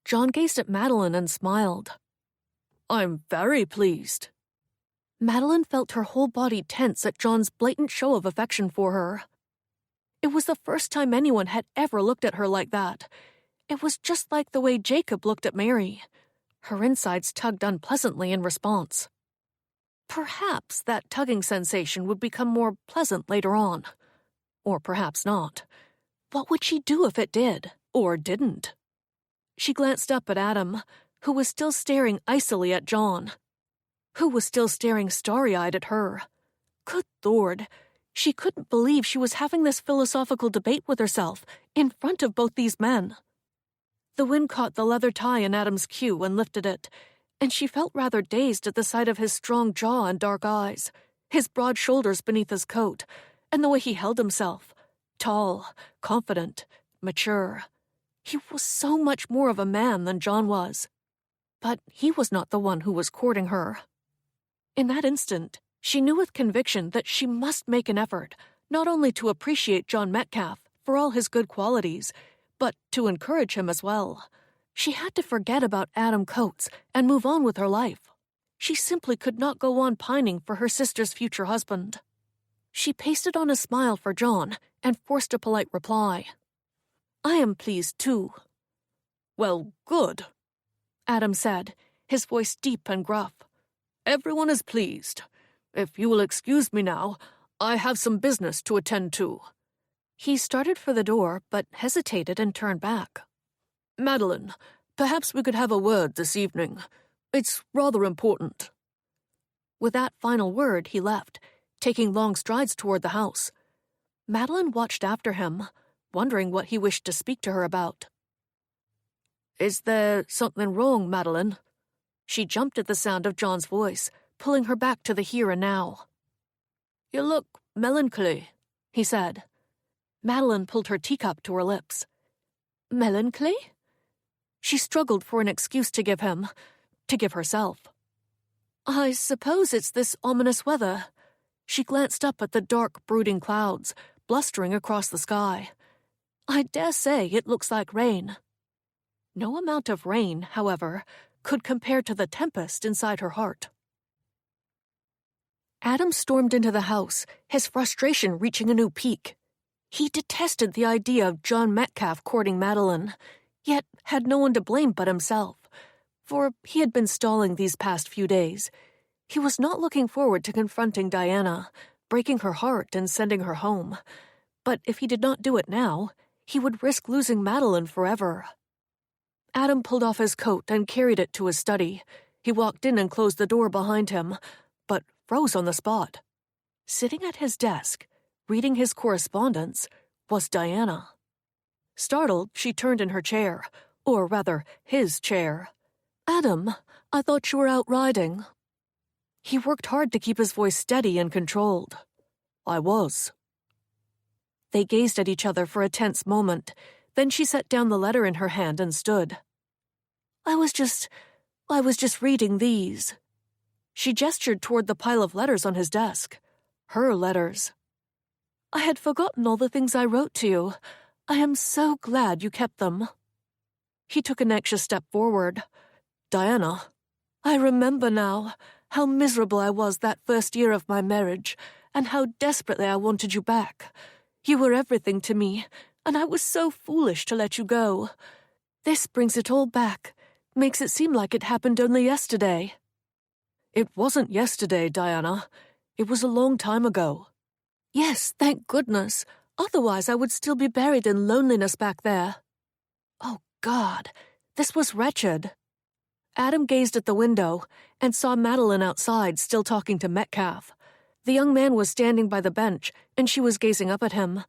John gazed at Madeline and smiled. "I'm very pleased." Madeline felt her whole body tense at John's blatant show of affection for her. It was the first time anyone had ever looked at her like that. It was just like the way Jacob looked at Mary. Her insides tugged unpleasantly in response. Perhaps that tugging sensation would become more pleasant later on. Or perhaps not. What would she do if it did, or didn't? She glanced up at Adam, who was still staring icily at John, who was still staring starry-eyed at her. Good Lord, she couldn't believe she was having this philosophical debate with herself in front of both these men. The wind caught the leather tie in Adam's queue and lifted it, and she felt rather dazed at the sight of his strong jaw and dark eyes, his broad shoulders beneath his coat, and the way he held himself. Tall, confident, mature. He was so much more of a man than John was. But he was not the one who was courting her. In that instant, she knew with conviction that she must make an effort, not only to appreciate John Metcalf for all his good qualities, but to encourage him as well. She had to forget about Adam Coates and move on with her life. She simply could not go on pining for her sister's future husband. She pasted on a smile for John and forced a polite reply. "I am pleased, too." "Well, good," Adam said, his voice deep and gruff. "Everyone is pleased. If you will excuse me now, I have some business to attend to." He started for the door, but hesitated and turned back. "Madeline, perhaps we could have a word this evening. It's rather important." With that final word, he left, taking long strides toward the house. Madeline watched after him, wondering what he wished to speak to her about. "Is there something wrong, Madeline?" She jumped at the sound of John's voice, pulling her back to the here and now. "You look melancholy," he said. Madeline pulled her teacup to her lips. "Melancholy?" She struggled for an excuse to give him, to give herself. "I suppose it's this ominous weather." She glanced up at the dark, brooding clouds, blustering across the sky. "I dare say it looks like rain." No amount of rain, however, could compare to the tempest inside her heart. Adam stormed into the house, his frustration reaching a new peak. He detested the idea of John Metcalf courting Madeline, yet had no one to blame but himself, for he had been stalling these past few days. He was not looking forward to confronting Diana, breaking her heart and sending her home. But if he did not do it now, he would risk losing Madeline forever. Adam pulled off his coat and carried it to his study. He walked in and closed the door behind him, but froze on the spot. Sitting at his desk, reading his correspondence, was Diana. Startled, she turned in her chair, or rather, his chair. "Adam, I thought you were out riding." He worked hard to keep his voice steady and controlled. "I was." They gazed at each other for a tense moment. Then she set down the letter in her hand and stood. I was just reading these." She gestured toward the pile of letters on his desk. Her letters. "I had forgotten all the things I wrote to you. I am so glad you kept them." He took an anxious step forward. "Diana, I remember now how miserable I was that first year of my marriage, and how desperately I wanted you back. You were everything to me, and I was so foolish to let you go. This brings it all back, makes it seem like it happened only yesterday." "It wasn't yesterday, Diana. It was a long time ago." "Yes, thank goodness. Otherwise I would still be buried in loneliness back there." Oh, God, this was wretched. Adam gazed at the window and saw Madeline outside still talking to Metcalf. The young man was standing by the bench, and she was gazing up at him,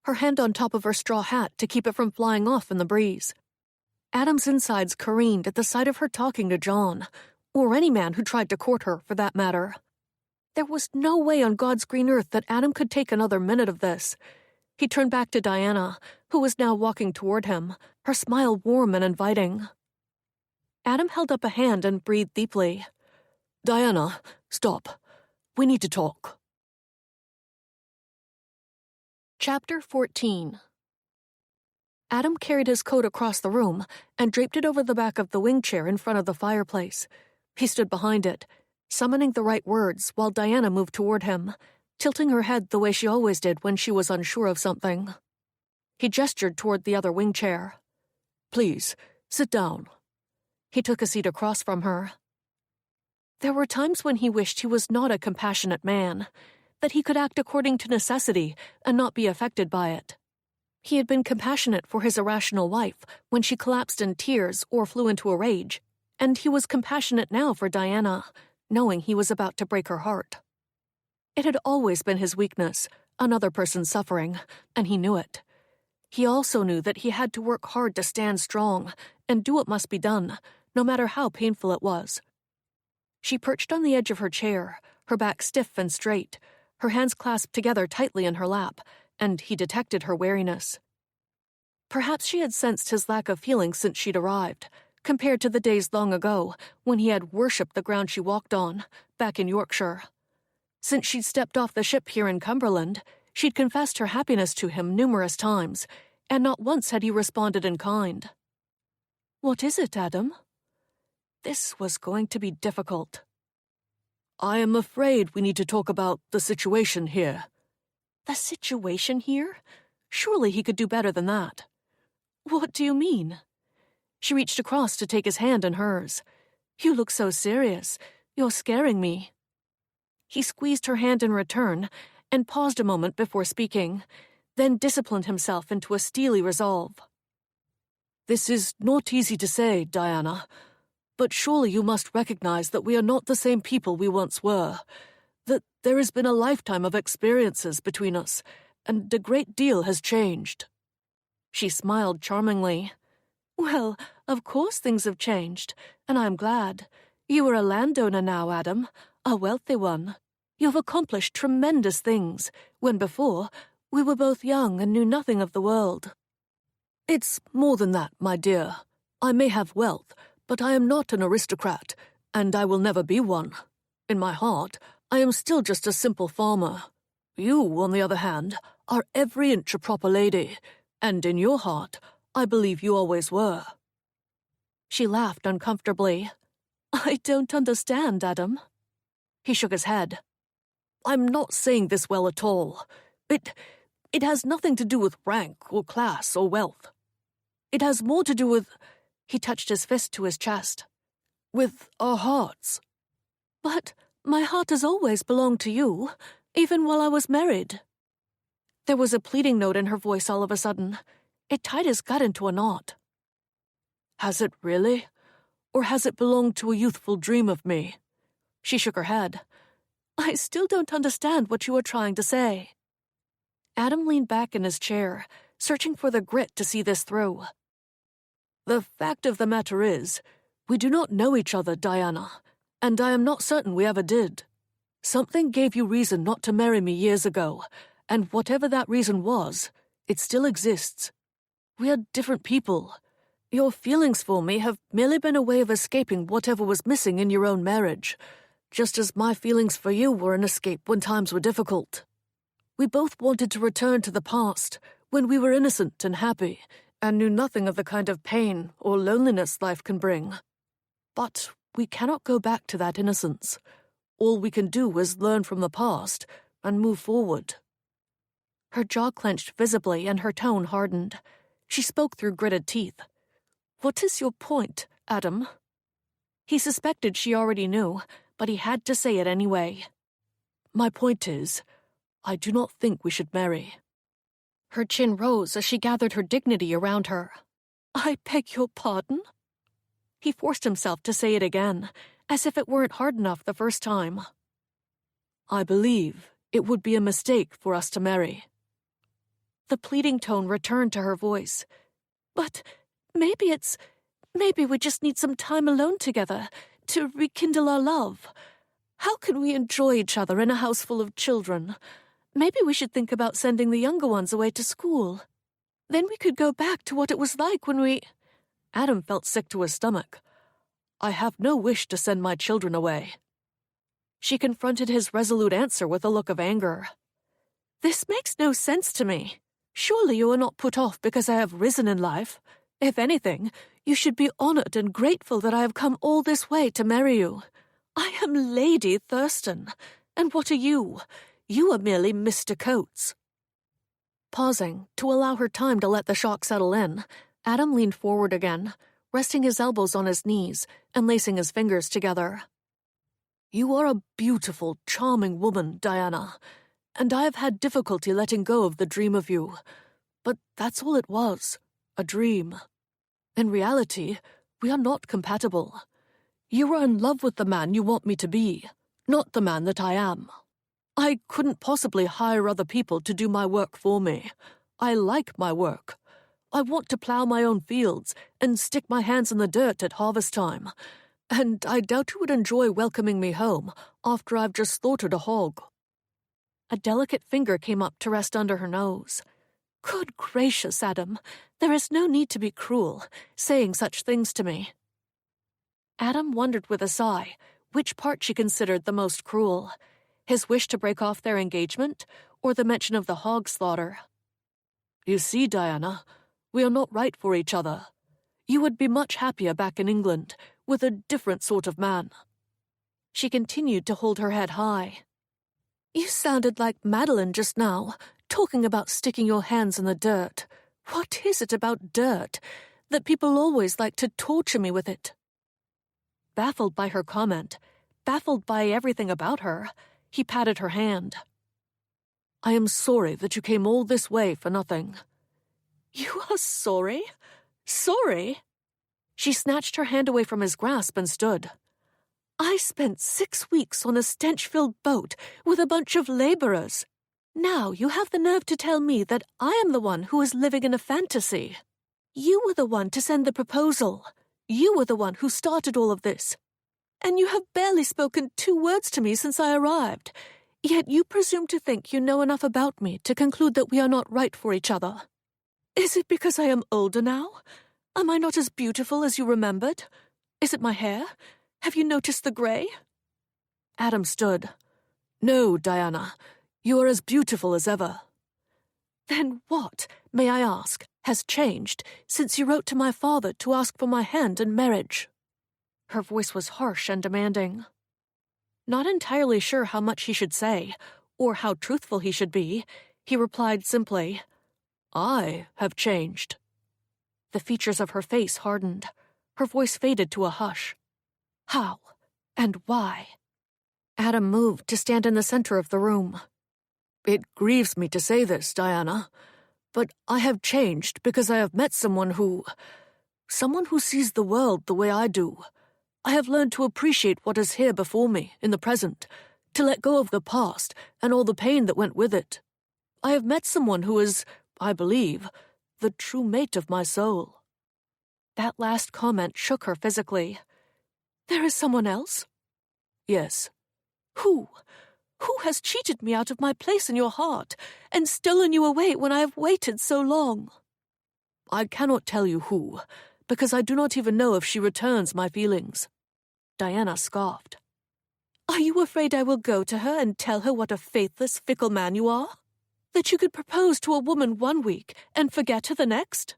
her hand on top of her straw hat to keep it from flying off in the breeze. Adam's insides careened at the sight of her talking to John, or any man who tried to court her, for that matter. There was no way on God's green earth that Adam could take another minute of this. He turned back to Diana, who was now walking toward him, her smile warm and inviting. Adam held up a hand and breathed deeply. Diana, stop. We need to talk. Chapter 14. Adam carried his coat across the room and draped it over the back of the wing chair in front of the fireplace. He stood behind it, summoning the right words while Diana moved toward him, tilting her head the way she always did when she was unsure of something. He gestured toward the other wing chair. Please, sit down. He took a seat across from her. There were times when he wished he was not a compassionate man, that he could act according to necessity and not be affected by it. He had been compassionate for his irrational wife when she collapsed in tears or flew into a rage, and he was compassionate now for Diana, knowing he was about to break her heart. It had always been his weakness, another person's suffering, and he knew it. He also knew that he had to work hard to stand strong and do what must be done, no matter how painful it was. She perched on the edge of her chair, her back stiff and straight, her hands clasped together tightly in her lap, and he detected her wariness. Perhaps she had sensed his lack of feeling since she'd arrived, compared to the days long ago when he had worshipped the ground she walked on, back in Yorkshire. Since she'd stepped off the ship here in Cumberland, she'd confessed her happiness to him numerous times, and not once had he responded in kind. What is it, Adam? This was going to be difficult. I am afraid we need to talk about the situation here. The situation here? Surely he could do better than that. What do you mean? She reached across to take his hand in hers. You look so serious. You're scaring me. He squeezed her hand in return and paused a moment before speaking, then disciplined himself into a steely resolve. This is not easy to say, Diana, but surely you must recognize that we are not the same people we once were, that there has been a lifetime of experiences between us, and a great deal has changed. She smiled charmingly. Well, of course things have changed, and I'm glad. You are a landowner now, Adam, a wealthy one. You've accomplished tremendous things, when before we were both young and knew nothing of the world. It's more than that, my dear. I may have wealth, but I am not an aristocrat, and I will never be one. In my heart, I am still just a simple farmer. You, on the other hand, are every inch a proper lady, and in your heart, I believe you always were. She laughed uncomfortably. I don't understand, Adam. He shook his head. I'm not saying this well at all. It has nothing to do with rank or class or wealth. It has more to do with... He touched his fist to his chest. With our hearts. But my heart has always belonged to you, even while I was married. There was a pleading note in her voice all of a sudden. It tied his gut into a knot. Has it really? Or has it belonged to a youthful dream of me? She shook her head. I still don't understand what you are trying to say. Adam leaned back in his chair, searching for the grit to see this through. The fact of the matter is, we do not know each other, Diana, and I am not certain we ever did. Something gave you reason not to marry me years ago, and whatever that reason was, it still exists. We are different people. Your feelings for me have merely been a way of escaping whatever was missing in your own marriage, just as my feelings for you were an escape when times were difficult. We both wanted to return to the past, when we were innocent and happy, and knew nothing of the kind of pain or loneliness life can bring. But we cannot go back to that innocence. All we can do is learn from the past and move forward. Her jaw clenched visibly and her tone hardened. She spoke through gritted teeth. What is your point, Adam? He suspected she already knew, but he had to say it anyway. My point is, I do not think we should marry. Her chin rose as she gathered her dignity around her. I beg your pardon? He forced himself to say it again, as if it weren't hard enough the first time. I believe it would be a mistake for us to marry. The pleading tone returned to her voice. But maybe we just need some time alone together to rekindle our love. How can we enjoy each other in a house full of children? Maybe we should think about sending the younger ones away to school. Then we could go back to what it was like when we—" Adam felt sick to his stomach. "I have no wish to send my children away." She confronted his resolute answer with a look of anger. "This makes no sense to me. Surely you are not put off because I have risen in life. If anything, you should be honored and grateful that I have come all this way to marry you. I am Lady Thurston, and what are you? You are merely Mr. Coates." Pausing, to allow her time to let the shock settle in, Adam leaned forward again, resting his elbows on his knees and lacing his fingers together. "You are a beautiful, charming woman, Diana, and I have had difficulty letting go of the dream of you. But that's all it was, a dream. In reality, we are not compatible. You are in love with the man you want me to be, not the man that I am. I couldn't possibly hire other people to do my work for me. I like my work. I want to plow my own fields and stick my hands in the dirt at harvest time. And I doubt you would enjoy welcoming me home after I've just slaughtered a hog." A delicate finger came up to rest under her nose. "Good gracious, Adam, there is no need to be cruel, saying such things to me." Adam wondered with a sigh which part she considered the most cruel, his wish to break off their engagement or the mention of the hog slaughter. "You see, Diana, we are not right for each other. You would be much happier back in England with a different sort of man." She continued to hold her head high. "You sounded like Madeline just now, talking about sticking your hands in the dirt. What is it about dirt that people always like to torture me with it?" Baffled by her comment, baffled by everything about her, he patted her hand. "I am sorry that you came all this way for nothing." "You are sorry? Sorry?" She snatched her hand away from his grasp and stood. "I spent 6 weeks on a stench-filled boat with a bunch of laborers. Now you have the nerve to tell me that I am the one who is living in a fantasy. You were the one to send the proposal. You were the one who started all of this. And you have barely spoken 2 words to me since I arrived. Yet you presume to think you know enough about me to conclude that we are not right for each other. Is it because I am older now? Am I not as beautiful as you remembered? Is it my hair? Have you noticed the gray?" Adam stood. "No, Diana, you are as beautiful as ever." "Then what, may I ask, has changed since you wrote to my father to ask for my hand in marriage?" Her voice was harsh and demanding. Not entirely sure how much he should say, or how truthful he should be, he replied simply, "I have changed." The features of her face hardened. Her voice faded to a hush. "How? And why?" Adam moved to stand in the center of the room. "It grieves me to say this, Diana, but I have changed because I have met someone who sees the world the way I do. I have learned to appreciate what is here before me, in the present, to let go of the past and all the pain that went with it. I have met someone who is, I believe, the true mate of my soul." That last comment shook her physically. "There is someone else?" "Yes." "Who? Who has cheated me out of my place in your heart and stolen you away when I have waited so long?" "I cannot tell you who, because I do not even know if she returns my feelings." Diana scoffed. "Are you afraid I will go to her and tell her what a faithless, fickle man you are? That you could propose to a woman 1 week and forget her the next?"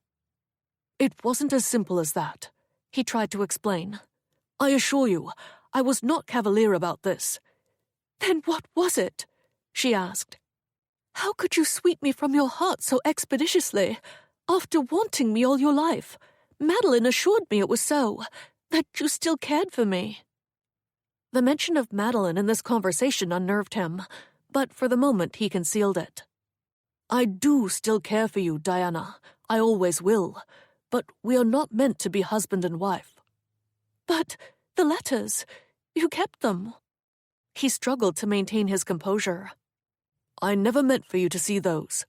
"It wasn't as simple as that," he tried to explain. "I assure you, I was not cavalier about this." "Then what was it?" she asked. "How could you sweep me from your heart so expeditiously, after wanting me all your life? Madeline assured me it was so, that you still cared for me." The mention of Madeline in this conversation unnerved him, but for the moment he concealed it. "I do still care for you, Diana. I always will. But we are not meant to be husband and wife." "But the letters, you kept them." He struggled to maintain his composure. "I never meant for you to see those."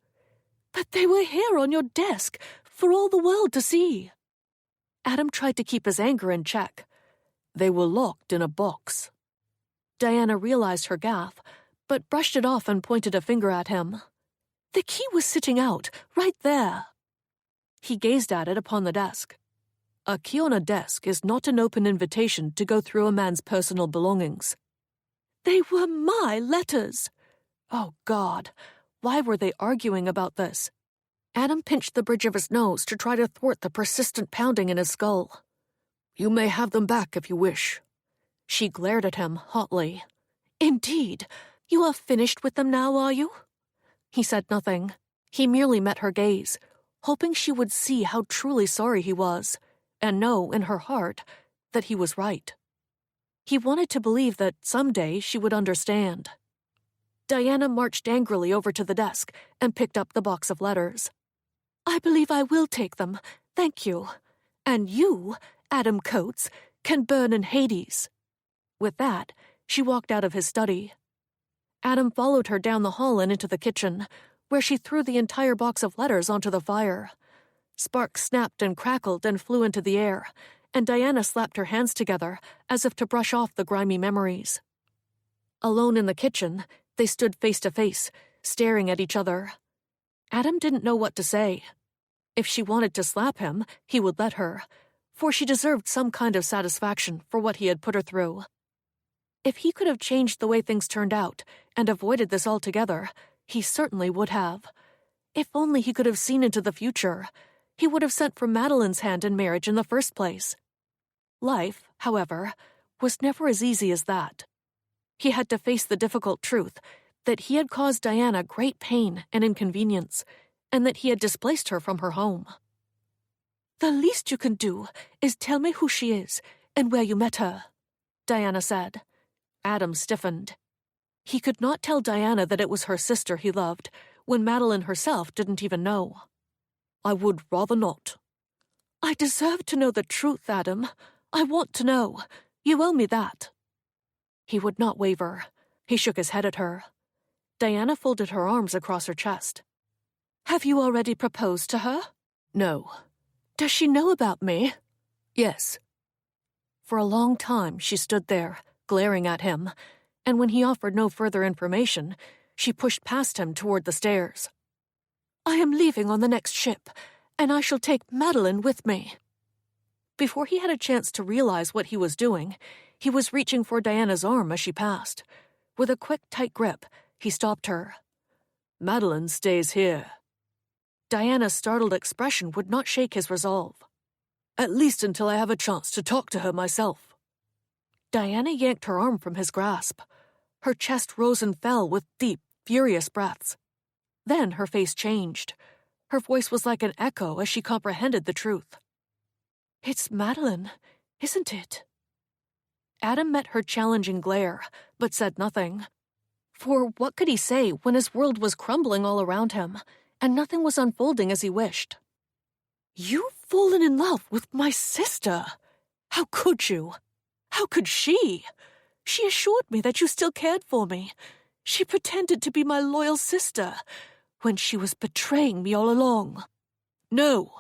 "But they were here on your desk, for all the world to see." Adam tried to keep his anger in check. "They were locked in a box." Diana realized her gaffe, but brushed it off and pointed a finger at him. The key was sitting out, right there. He gazed at it upon the desk. A key on a desk is not an open invitation to go through a man's personal belongings. They were my letters! Oh, God, why were they arguing about this? Adam pinched the bridge of his nose to try to thwart the persistent pounding in his skull. You may have them back if you wish. She glared at him hotly. Indeed, you are finished with them now, are you? He said nothing. He merely met her gaze, hoping she would see how truly sorry he was, and know in her heart that he was right. He wanted to believe that someday she would understand. Diana marched angrily over to the desk and picked up the box of letters. I believe I will take them, thank you. And you, Adam Coates, can burn in Hades. With that, she walked out of his study. Adam followed her down the hall and into the kitchen, where she threw the entire box of letters onto the fire. Sparks snapped and crackled and flew into the air, and Diana slapped her hands together as if to brush off the grimy memories. Alone in the kitchen, they stood face to face, staring at each other. Adam didn't know what to say. If she wanted to slap him, he would let her, for she deserved some kind of satisfaction for what he had put her through. If he could have changed the way things turned out and avoided this altogether, he certainly would have. If only he could have seen into the future, he would have sent for Madeline's hand in marriage in the first place. Life, however, was never as easy as that. He had to face the difficult truth that he had caused Diana great pain and inconvenience, and that he had displaced her from her home. The least you can do is tell me who she is and where you met her, Diana said. Adam stiffened. He could not tell Diana that it was her sister he loved, when Madeline herself didn't even know. I would rather not. I deserve to know the truth, Adam. I want to know. You owe me that. He would not waver. He shook his head at her. Diana folded her arms across her chest. Have you already proposed to her? No. Does she know about me? Yes. For a long time she stood there, glaring at him, and when he offered no further information, she pushed past him toward the stairs. I am leaving on the next ship, and I shall take Madeline with me. Before he had a chance to realize what he was doing, he was reaching for Diana's arm as she passed. With a quick, tight grip, he stopped her. Madeline stays here. Diana's startled expression would not shake his resolve. At least until I have a chance to talk to her myself. Diana yanked her arm from his grasp. Her chest rose and fell with deep, furious breaths. Then her face changed. Her voice was like an echo as she comprehended the truth. It's Madeline, isn't it? Adam met her challenging glare, but said nothing. For what could he say when his world was crumbling all around him, and nothing was unfolding as he wished? You've fallen in love with my sister. How could you? How could she? She assured me that you still cared for me. She pretended to be my loyal sister, when she was betraying me all along. No,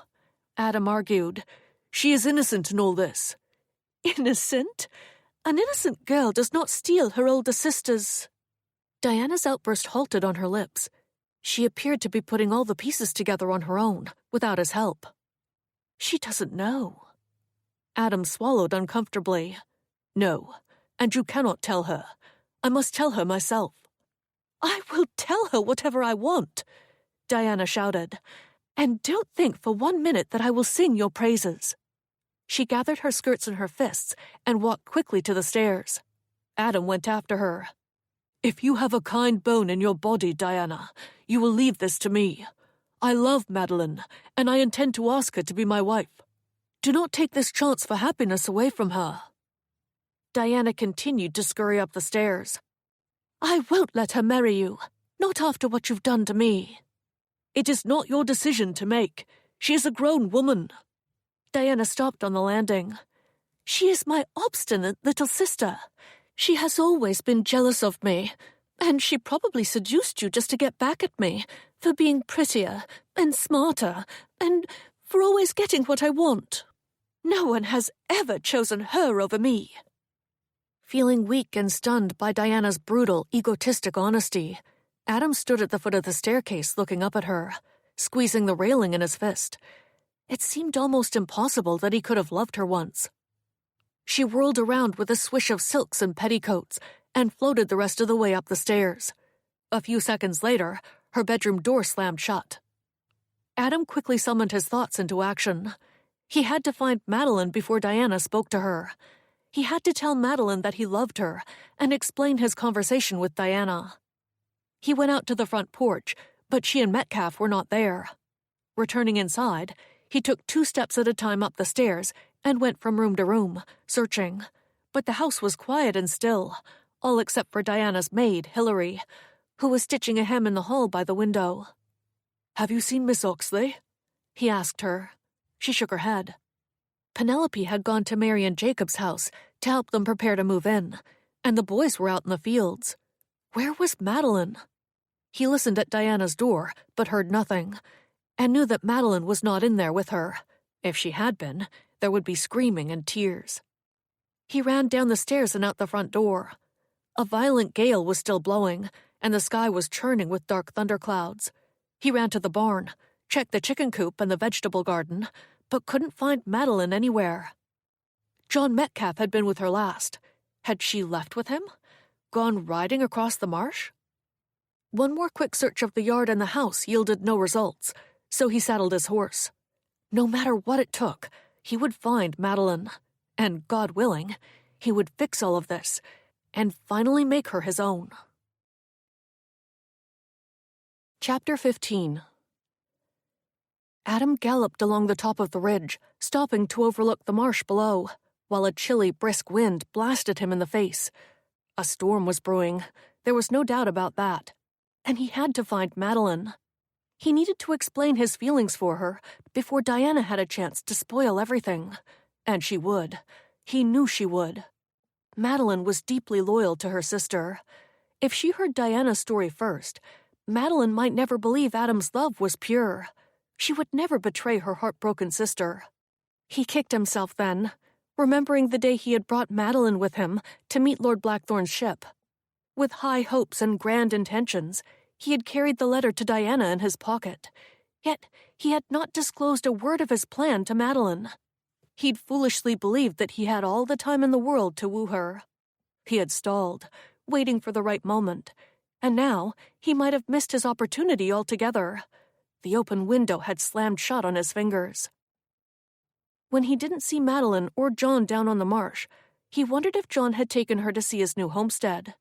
Adam argued. She is innocent in all this. Innocent? An innocent girl does not steal her older sister's. Diana's outburst halted on her lips. She appeared to be putting all the pieces together on her own, without his help. She doesn't know. Adam swallowed uncomfortably. No, and you cannot tell her. I must tell her myself. I will tell her whatever I want, Diana shouted. And don't think for 1 minute that I will sing your praises. She gathered her skirts in her fists and walked quickly to the stairs. Adam went after her. If you have a kind bone in your body, Diana, you will leave this to me. I love Madeline, and I intend to ask her to be my wife. Do not take this chance for happiness away from her. Diana continued to scurry up the stairs. I won't let her marry you, not after what you've done to me. It is not your decision to make. She is a grown woman. Diana stopped on the landing. She is my obstinate little sister. She has always been jealous of me, and she probably seduced you just to get back at me, for being prettier and smarter, and for always getting what I want. No one has ever chosen her over me. Feeling weak and stunned by Diana's brutal, egotistic honesty, Adam stood at the foot of the staircase looking up at her, squeezing the railing in his fist. It seemed almost impossible that he could have loved her once. She whirled around with a swish of silks and petticoats and floated the rest of the way up the stairs. A few seconds later, her bedroom door slammed shut. Adam quickly summoned his thoughts into action. He had to find Madeline before Diana spoke to her. He had to tell Madeline that he loved her and explain his conversation with Diana. He went out to the front porch, but she and Metcalf were not there. Returning inside, he took 2 steps at a time up the stairs and went from room to room, searching. But the house was quiet and still, all except for Diana's maid, Hilary, who was stitching a hem in the hall by the window. "Have you seen Miss Oxley?" he asked her. She shook her head. Penelope had gone to Mary and Jacob's house to help them prepare to move in, and the boys were out in the fields. Where was Madeline? He listened at Diana's door, but heard nothing, and knew that Madeline was not in there with her. If she had been, there would be screaming and tears. He ran down the stairs and out the front door. A violent gale was still blowing, and the sky was churning with dark thunderclouds. He ran to the barn, checked the chicken coop and the vegetable garden, but couldn't find Madeline anywhere. John Metcalf had been with her last. Had she left with him? Gone riding across the marsh? One more quick search of the yard and the house yielded no results, so he saddled his horse. No matter what it took, he would find Madeline, and, God willing, he would fix all of this, and finally make her his own. Chapter 15. Adam galloped along the top of the ridge, stopping to overlook the marsh below, while a chilly, brisk wind blasted him in the face. A storm was brewing, there was no doubt about that, and he had to find Madeline. He needed to explain his feelings for her before Diana had a chance to spoil everything. And she would. He knew she would. Madeline was deeply loyal to her sister. If she heard Diana's story first, Madeline might never believe Adam's love was pure. She would never betray her heartbroken sister. He kicked himself then, remembering the day he had brought Madeline with him to meet Lord Blackthorn's ship. With high hopes and grand intentions, he had carried the letter to Diana in his pocket. Yet he had not disclosed a word of his plan to Madeline. He'd foolishly believed that he had all the time in the world to woo her. He had stalled, waiting for the right moment, and now he might have missed his opportunity altogether. The open window had slammed shut on his fingers. When he didn't see Madeline or John down on the marsh, he wondered if John had taken her to see his new homestead.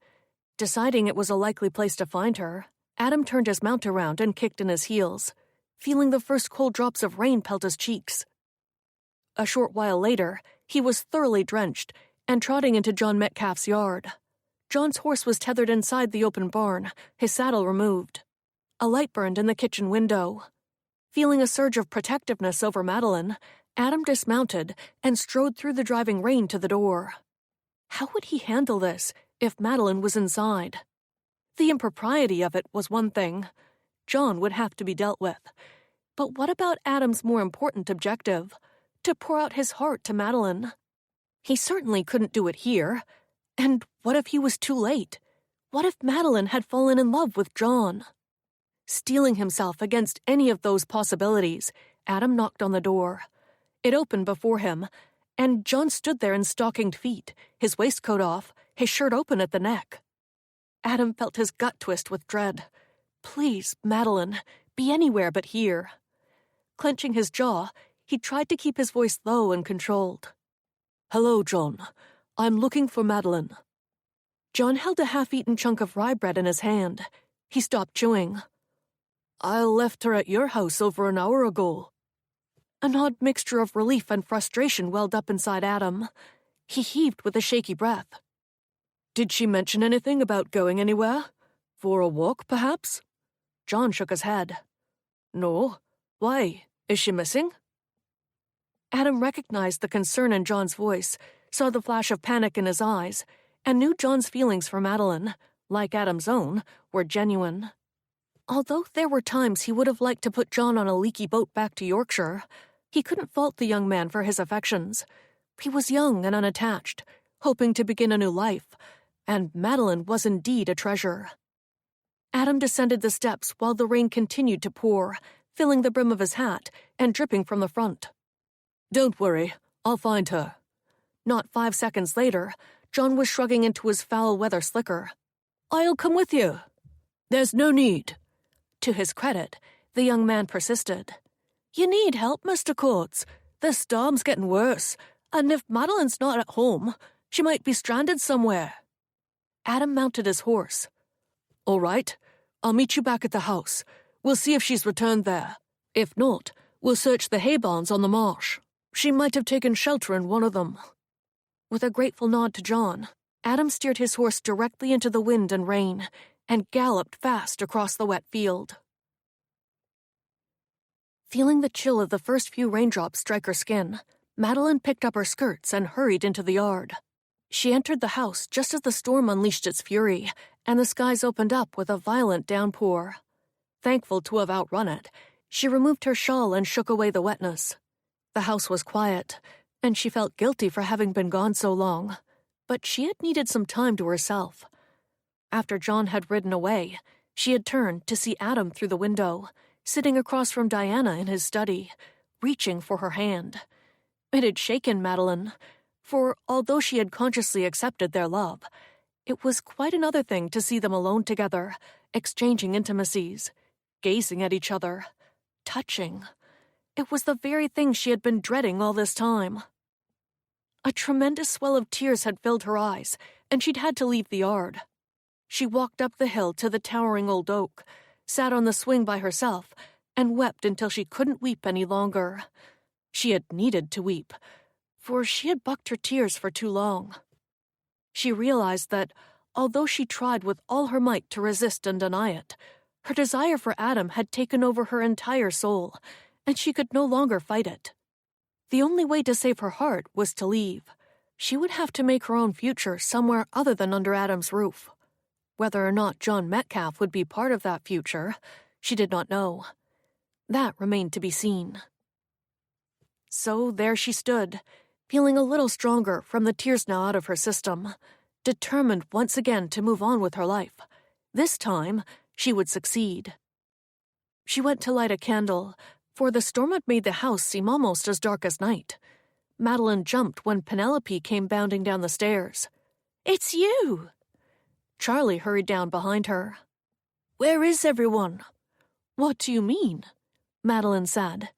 Deciding it was a likely place to find her, Adam turned his mount around and kicked in his heels, feeling the first cold drops of rain pelt his cheeks. A short while later, he was thoroughly drenched and trotting into John Metcalf's yard. John's horse was tethered inside the open barn, his saddle removed. A light burned in the kitchen window. Feeling a surge of protectiveness over Madeline, Adam dismounted and strode through the driving rain to the door. How would he handle this if Madeline was inside? The impropriety of it was one thing. John would have to be dealt with. But what about Adam's more important objective? To pour out his heart to Madeline. He certainly couldn't do it here. And what if he was too late? What if Madeline had fallen in love with John? Steeling himself against any of those possibilities, Adam knocked on the door. It opened before him, and John stood there in stockinged feet, his waistcoat off, his shirt open at the neck. Adam felt his gut twist with dread. Please, Madeline, be anywhere but here. Clenching his jaw, he tried to keep his voice low and controlled. "Hello, John. I'm looking for Madeline." John held a half-eaten chunk of rye bread in his hand. He stopped chewing. "I left her at your house over an hour ago." An odd mixture of relief and frustration welled up inside Adam. He heaved with a shaky breath. "Did she mention anything about going anywhere? For a walk, perhaps?" John shook his head. "No. Why? Is she missing?" Adam recognized the concern in John's voice, saw the flash of panic in his eyes, and knew John's feelings for Madeline, like Adam's own, were genuine. Although there were times he would have liked to put John on a leaky boat back to Yorkshire, he couldn't fault the young man for his affections. He was young and unattached, hoping to begin a new life, and Madeline was indeed a treasure. Adam descended the steps while the rain continued to pour, filling the brim of his hat and dripping from the front. "Don't worry, I'll find her." Not 5 seconds later, John was shrugging into his foul-weather slicker. "I'll come with you." "There's no need." To his credit, the young man persisted. "You need help, Mr. Coates. The storm's getting worse, and if Madeline's not at home, she might be stranded somewhere." Adam mounted his horse. "All right, I'll meet you back at the house. We'll see if she's returned there. If not, we'll search the hay barns on the marsh. She might have taken shelter in one of them." With a grateful nod to John, Adam steered his horse directly into the wind and rain and galloped fast across the wet field. Feeling the chill of the first few raindrops strike her skin, Madeline picked up her skirts and hurried into the yard. She entered the house just as the storm unleashed its fury, and the skies opened up with a violent downpour. Thankful to have outrun it, she removed her shawl and shook away the wetness. The house was quiet, and she felt guilty for having been gone so long, but she had needed some time to herself. After John had ridden away, she had turned to see Adam through the window, sitting across from Diana in his study, reaching for her hand. It had shaken Madeline, for although she had consciously accepted their love, it was quite another thing to see them alone together, exchanging intimacies, gazing at each other, touching. It was the very thing she had been dreading all this time. A tremendous swell of tears had filled her eyes, and she'd had to leave the yard. She walked up the hill to the towering old oak, sat on the swing by herself, and wept until she couldn't weep any longer. She had needed to weep, for she had bucked her tears for too long. She realized that, although she tried with all her might to resist and deny it, her desire for Adam had taken over her entire soul, and she could no longer fight it. The only way to save her heart was to leave. She would have to make her own future somewhere other than under Adam's roof. Whether or not John Metcalf would be part of that future, she did not know. That remained to be seen. So there she stood, feeling a little stronger from the tears now out of her system, determined once again to move on with her life. This time, she would succeed. She went to light a candle, for the storm had made the house seem almost as dark as night. Madeline jumped when Penelope came bounding down the stairs. "It's you!" Charlie hurried down behind her. "Where is everyone?" "What do you mean?" Madeline said.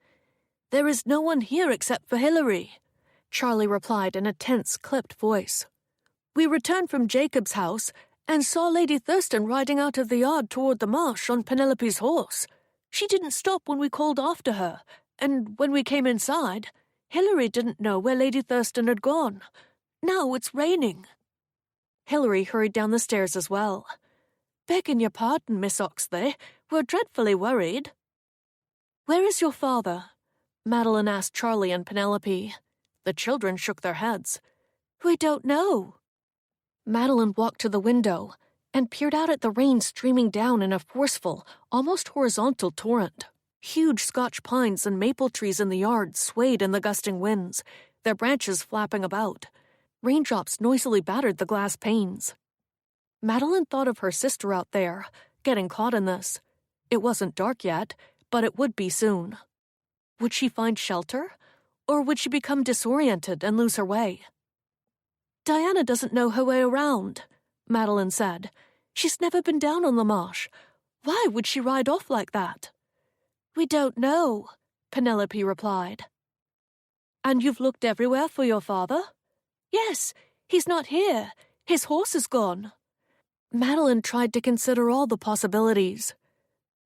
"There is no one here except for Hilary," Charlie replied in a tense, clipped voice. "We returned from Jacob's house and saw Lady Thurston riding out of the yard toward the marsh on Penelope's horse. She didn't stop when we called after her, and when we came inside, Hilary didn't know where Lady Thurston had gone. Now it's raining." Hilary hurried down the stairs as well. "Begging your pardon, Miss Oxley, we're dreadfully worried." "Where is your father?" Madeline asked Charlie and Penelope. The children shook their heads. "We don't know." Madeline walked to the window and peered out at the rain streaming down in a forceful, almost horizontal torrent. Huge Scotch pines and maple trees in the yard swayed in the gusting winds, their branches flapping about. Raindrops noisily battered the glass panes. Madeline thought of her sister out there, getting caught in this. It wasn't dark yet, but it would be soon. Would she find shelter, or would she become disoriented and lose her way? "Diana doesn't know her way around," Madeline said. "She's never been down on the marsh. Why would she ride off like that?" "We don't know," Penelope replied. "And you've looked everywhere for your father?" "Yes, he's not here. His horse is gone." Madeline tried to consider all the possibilities.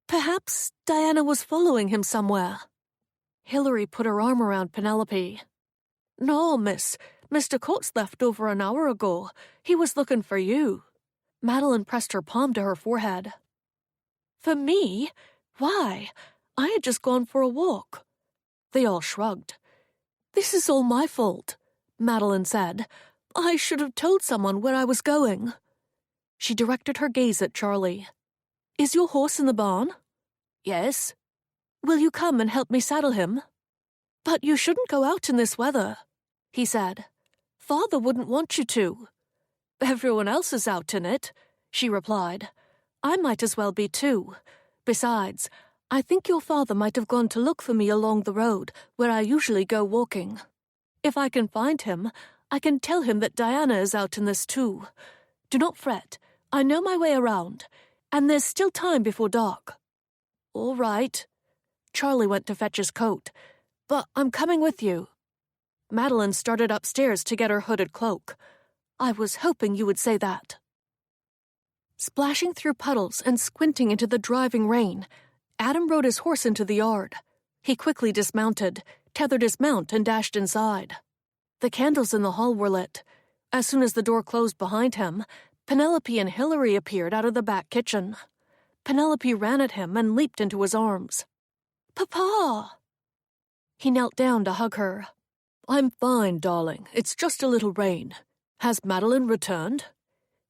Perhaps Diana was following him somewhere. Hilary put her arm around Penelope. "No, miss. Mr. Coates left over an hour ago. He was looking for you." Madeline pressed her palm to her forehead. "For me? Why? I had just gone for a walk." They all shrugged. "This is all my fault," Madeline said. "I should have told someone where I was going." She directed her gaze at Charlie. "Is your horse in the barn?" "Yes." "Will you come and help me saddle him?" "But you shouldn't go out in this weather," he said. father wouldn't want you to." "Everyone else is out in it," she replied. "I might as well be too. Besides, I think your father might have gone to look for me along the road where I usually go walking. If I can find him, I can tell him that Diana is out in this too. Do not fret, I know my way around, and there's still time before dark." "All right." Charlie went to fetch his coat. "But I'm coming with you." Madeline started upstairs to get her hooded cloak. "I was hoping you would say that." Splashing through puddles and squinting into the driving rain, Adam rode his horse into the yard. He quickly dismounted, tethered his mount, and dashed inside. The candles in the hall were lit. As soon as the door closed behind him, Penelope and Hilary appeared out of the back kitchen. Penelope ran at him and leaped into his arms. "Papa!" He knelt down to hug her. "I'm fine, darling. It's just a little rain. Has Madeline returned?"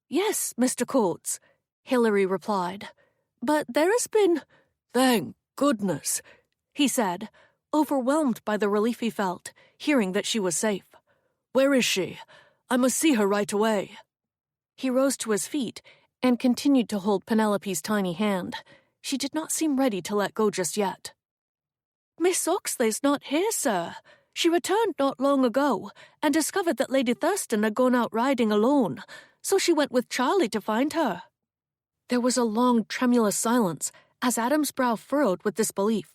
"Yes, Mr. Courts," Hilary replied. "But there has been—" "Thank goodness," he said, overwhelmed by the relief he felt, hearing that she was safe. "Where is she? I must see her right away." He rose to his feet and continued to hold Penelope's tiny hand. She did not seem ready to let go just yet. "Miss Oxley's not here, sir. She returned not long ago and discovered that Lady Thurston had gone out riding alone, so she went with Charlie to find her." There was a long, tremulous silence as Adam's brow furrowed with disbelief.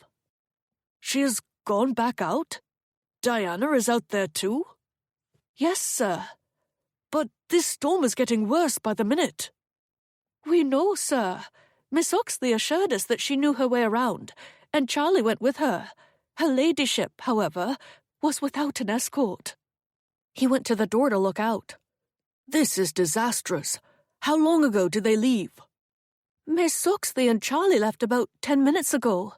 "She has gone back out? Diana is out there too?" "Yes, sir." "But this storm is getting worse by the minute." "We know, sir. Miss Oxley assured us that she knew her way around, and Charlie went with her. Her ladyship, however, was without an escort." He went to the door to look out. "This is disastrous. How long ago did they leave?" "Miss Oxley and Charlie left about 10 minutes ago,"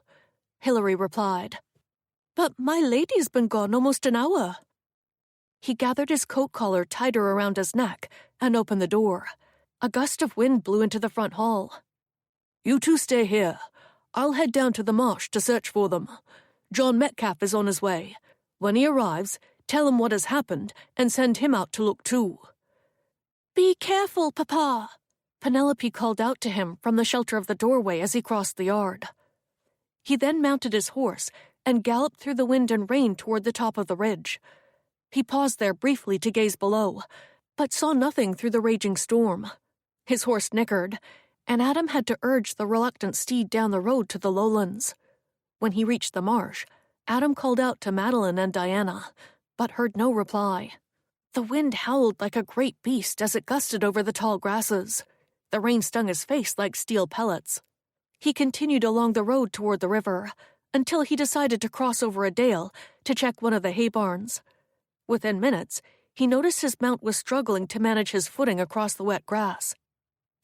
Hilary replied. "But my lady's been gone almost an hour." He gathered his coat collar tighter around his neck and opened the door. A gust of wind blew into the front hall. "You two stay here. I'll head down to the marsh to search for them. John Metcalf is on his way. When he arrives, tell him what has happened and send him out to look too." "Be careful, Papa," Penelope called out to him from the shelter of the doorway as he crossed the yard. He then mounted his horse and galloped through the wind and rain toward the top of the ridge. He paused there briefly to gaze below, but saw nothing through the raging storm. His horse nickered, and Adam had to urge the reluctant steed down the road to the lowlands. When he reached the marsh, Adam called out to Madeline and Diana, but heard no reply. The wind howled like a great beast as it gusted over the tall grasses. The rain stung his face like steel pellets. He continued along the road toward the river, until he decided to cross over a dale to check one of the hay barns. Within minutes, he noticed his mount was struggling to manage his footing across the wet grass.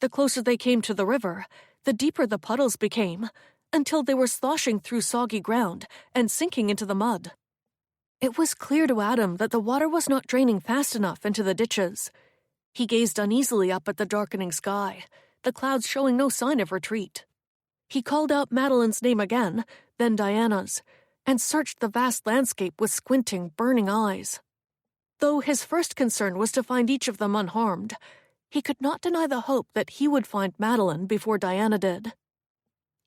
The closer they came to the river, the deeper the puddles became, until they were sloshing through soggy ground and sinking into the mud. It was clear to Adam that the water was not draining fast enough into the ditches. He gazed uneasily up at the darkening sky, the clouds showing no sign of retreat. He called out Madeline's name again, then Diana's, and searched the vast landscape with squinting, burning eyes. Though his first concern was to find each of them unharmed, he could not deny the hope that he would find Madeline before Diana did.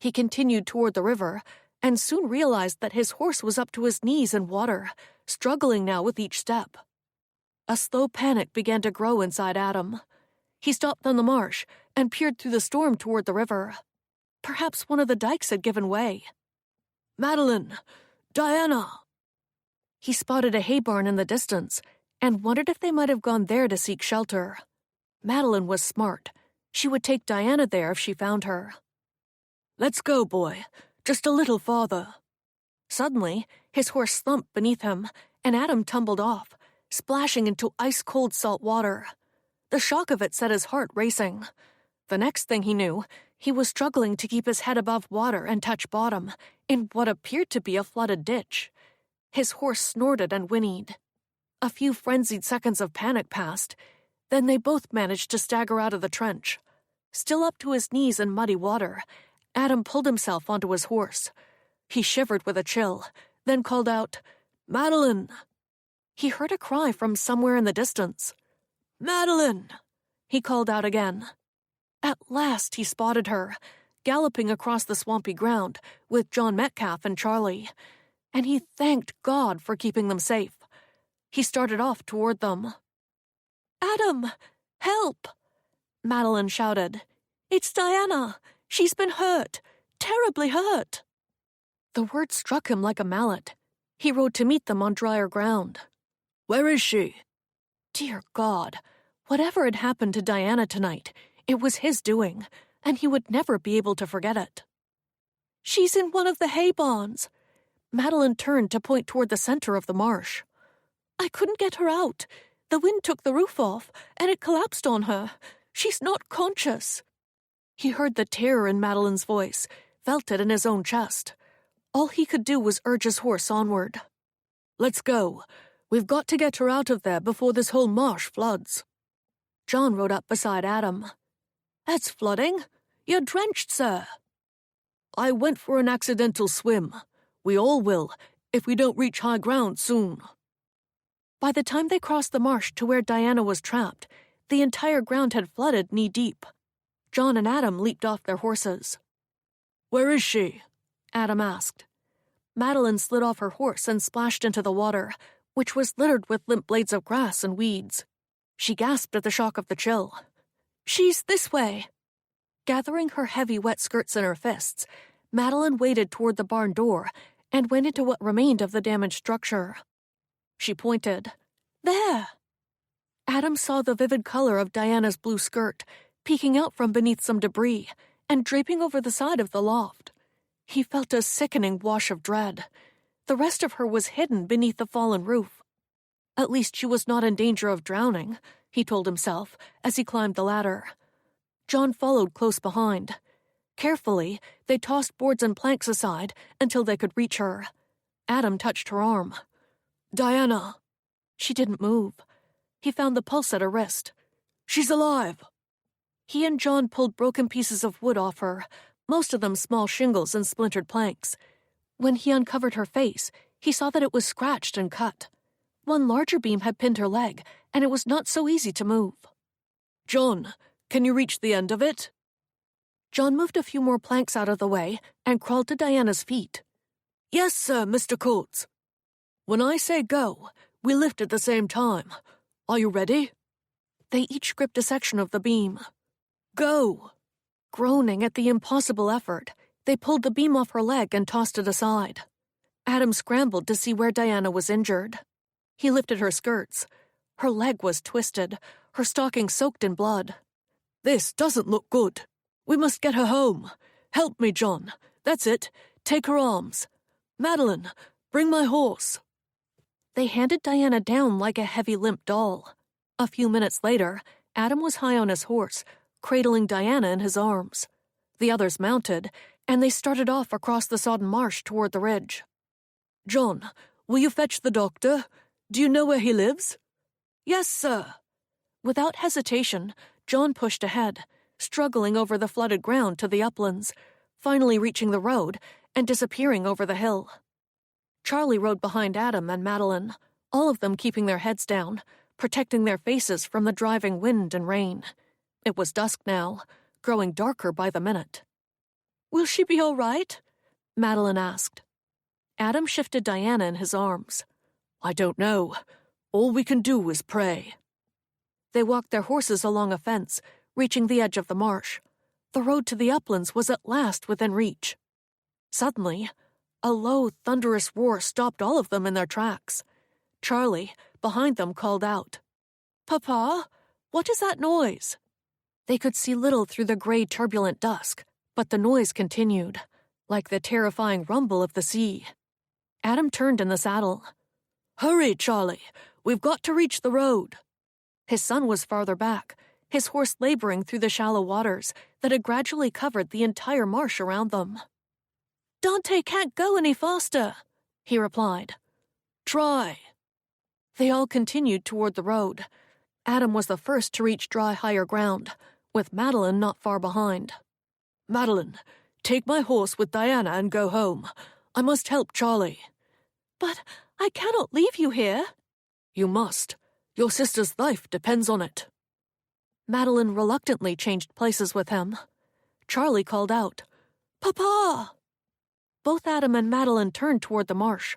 He continued toward the river, and soon realized that his horse was up to his knees in water, struggling now with each step. A slow panic began to grow inside Adam. He stopped on the marsh and peered through the storm toward the river. Perhaps one of the dikes had given way. "Madeline! Diana!" He spotted a hay barn in the distance and wondered if they might have gone there to seek shelter. Madeline was smart. She would take Diana there if she found her. "Let's go, boy. Just a little farther." Suddenly, his horse slumped beneath him, and Adam tumbled off, splashing into ice-cold salt water. The shock of it set his heart racing. The next thing he knew, he was struggling to keep his head above water and touch bottom, in what appeared to be a flooded ditch. His horse snorted and whinnied. A few frenzied seconds of panic passed. Then they both managed to stagger out of the trench. Still up to his knees in muddy water, Adam pulled himself onto his horse. He shivered with a chill, then called out, "Madeline!" He heard a cry from somewhere in the distance. "Madeline!" he called out again. At last he spotted her, galloping across the swampy ground with John Metcalf and Charlie, and he thanked God for keeping them safe. He started off toward them. "Adam! Help!" Madeline shouted. "It's Diana! She's been hurt! Terribly hurt!" The word struck him like a mallet. He rode to meet them on drier ground. "Where is she?" Dear God, whatever had happened to Diana tonight, it was his doing, and he would never be able to forget it. "She's in one of the hay barns." Madeline turned to point toward the center of the marsh. "I couldn't get her out. The wind took the roof off, and it collapsed on her. She's not conscious." He heard the terror in Madeline's voice, felt it in his own chest. All he could do was urge his horse onward. "Let's go. We've got to get her out of there before this whole marsh floods." John rode up beside Adam. "That's flooding. You're drenched, sir." "I went for an accidental swim. We all will, if we don't reach high ground soon." By the time they crossed the marsh to where Diana was trapped, the entire ground had flooded knee-deep. John and Adam leaped off their horses. "Where is she?" Adam asked. Madeline slid off her horse and splashed into the water, which was littered with limp blades of grass and weeds. She gasped at the shock of the chill. "She's this way." Gathering her heavy wet skirts in her fists, Madeline waded toward the barn door and went into what remained of the damaged structure. She pointed. "There!" Adam saw the vivid color of Diana's blue skirt, peeking out from beneath some debris and draping over the side of the loft. He felt a sickening wash of dread. The rest of her was hidden beneath the fallen roof. At least she was not in danger of drowning, he told himself as he climbed the ladder. John followed close behind. Carefully, they tossed boards and planks aside until they could reach her. Adam touched her arm. "Diana!" She didn't move. He found the pulse at her wrist. "She's alive!" He and John pulled broken pieces of wood off her, most of them small shingles and splintered planks. When he uncovered her face, he saw that it was scratched and cut. One larger beam had pinned her leg, and it was not so easy to move. "John, can you reach the end of it?" John moved a few more planks out of the way and crawled to Diana's feet. "Yes, sir, Mr. Coates." "When I say go, we lift at the same time. Are you ready?" They each gripped a section of the beam. "Go!" Groaning at the impossible effort, they pulled the beam off her leg and tossed it aside. Adam scrambled to see where Diana was injured. He lifted her skirts. Her leg was twisted, her stocking soaked in blood. "This doesn't look good. We must get her home. Help me, John. That's it. Take her arms. Madeline, bring my horse." They handed Diana down like a heavy limp doll. A few minutes later, Adam was high on his horse, cradling Diana in his arms. The others mounted, and they started off across the sodden marsh toward the ridge. "John, will you fetch the doctor? Do you know where he lives?" "Yes, sir." Without hesitation, John pushed ahead, struggling over the flooded ground to the uplands, finally reaching the road and disappearing over the hill. Charlie rode behind Adam and Madeline, all of them keeping their heads down, protecting their faces from the driving wind and rain. It was dusk now, growing darker by the minute. "Will she be all right?" Madeline asked. Adam shifted Diana in his arms. "I don't know. All we can do is pray." They walked their horses along a fence, reaching the edge of the marsh. The road to the uplands was at last within reach. Suddenly, a low, thunderous roar stopped all of them in their tracks. Charlie, behind them, called out, "Papa, what is that noise?" They could see little through the gray, turbulent dusk, but the noise continued, like the terrifying rumble of the sea. Adam turned in the saddle. "Hurry, Charlie. We've got to reach the road." His son was farther back, his horse laboring through the shallow waters that had gradually covered the entire marsh around them. "Dante can't go any faster," he replied. "Try." They all continued toward the road. Adam was the first to reach dry, higher ground, with Madeline not far behind. "Madeline, take my horse with Diana and go home. I must help Charlie." "But I cannot leave you here." You must. Your sister's life depends on it. Madeline reluctantly changed places with him. Charlie called out, "Papa!" Both Adam and Madeline turned toward the marsh.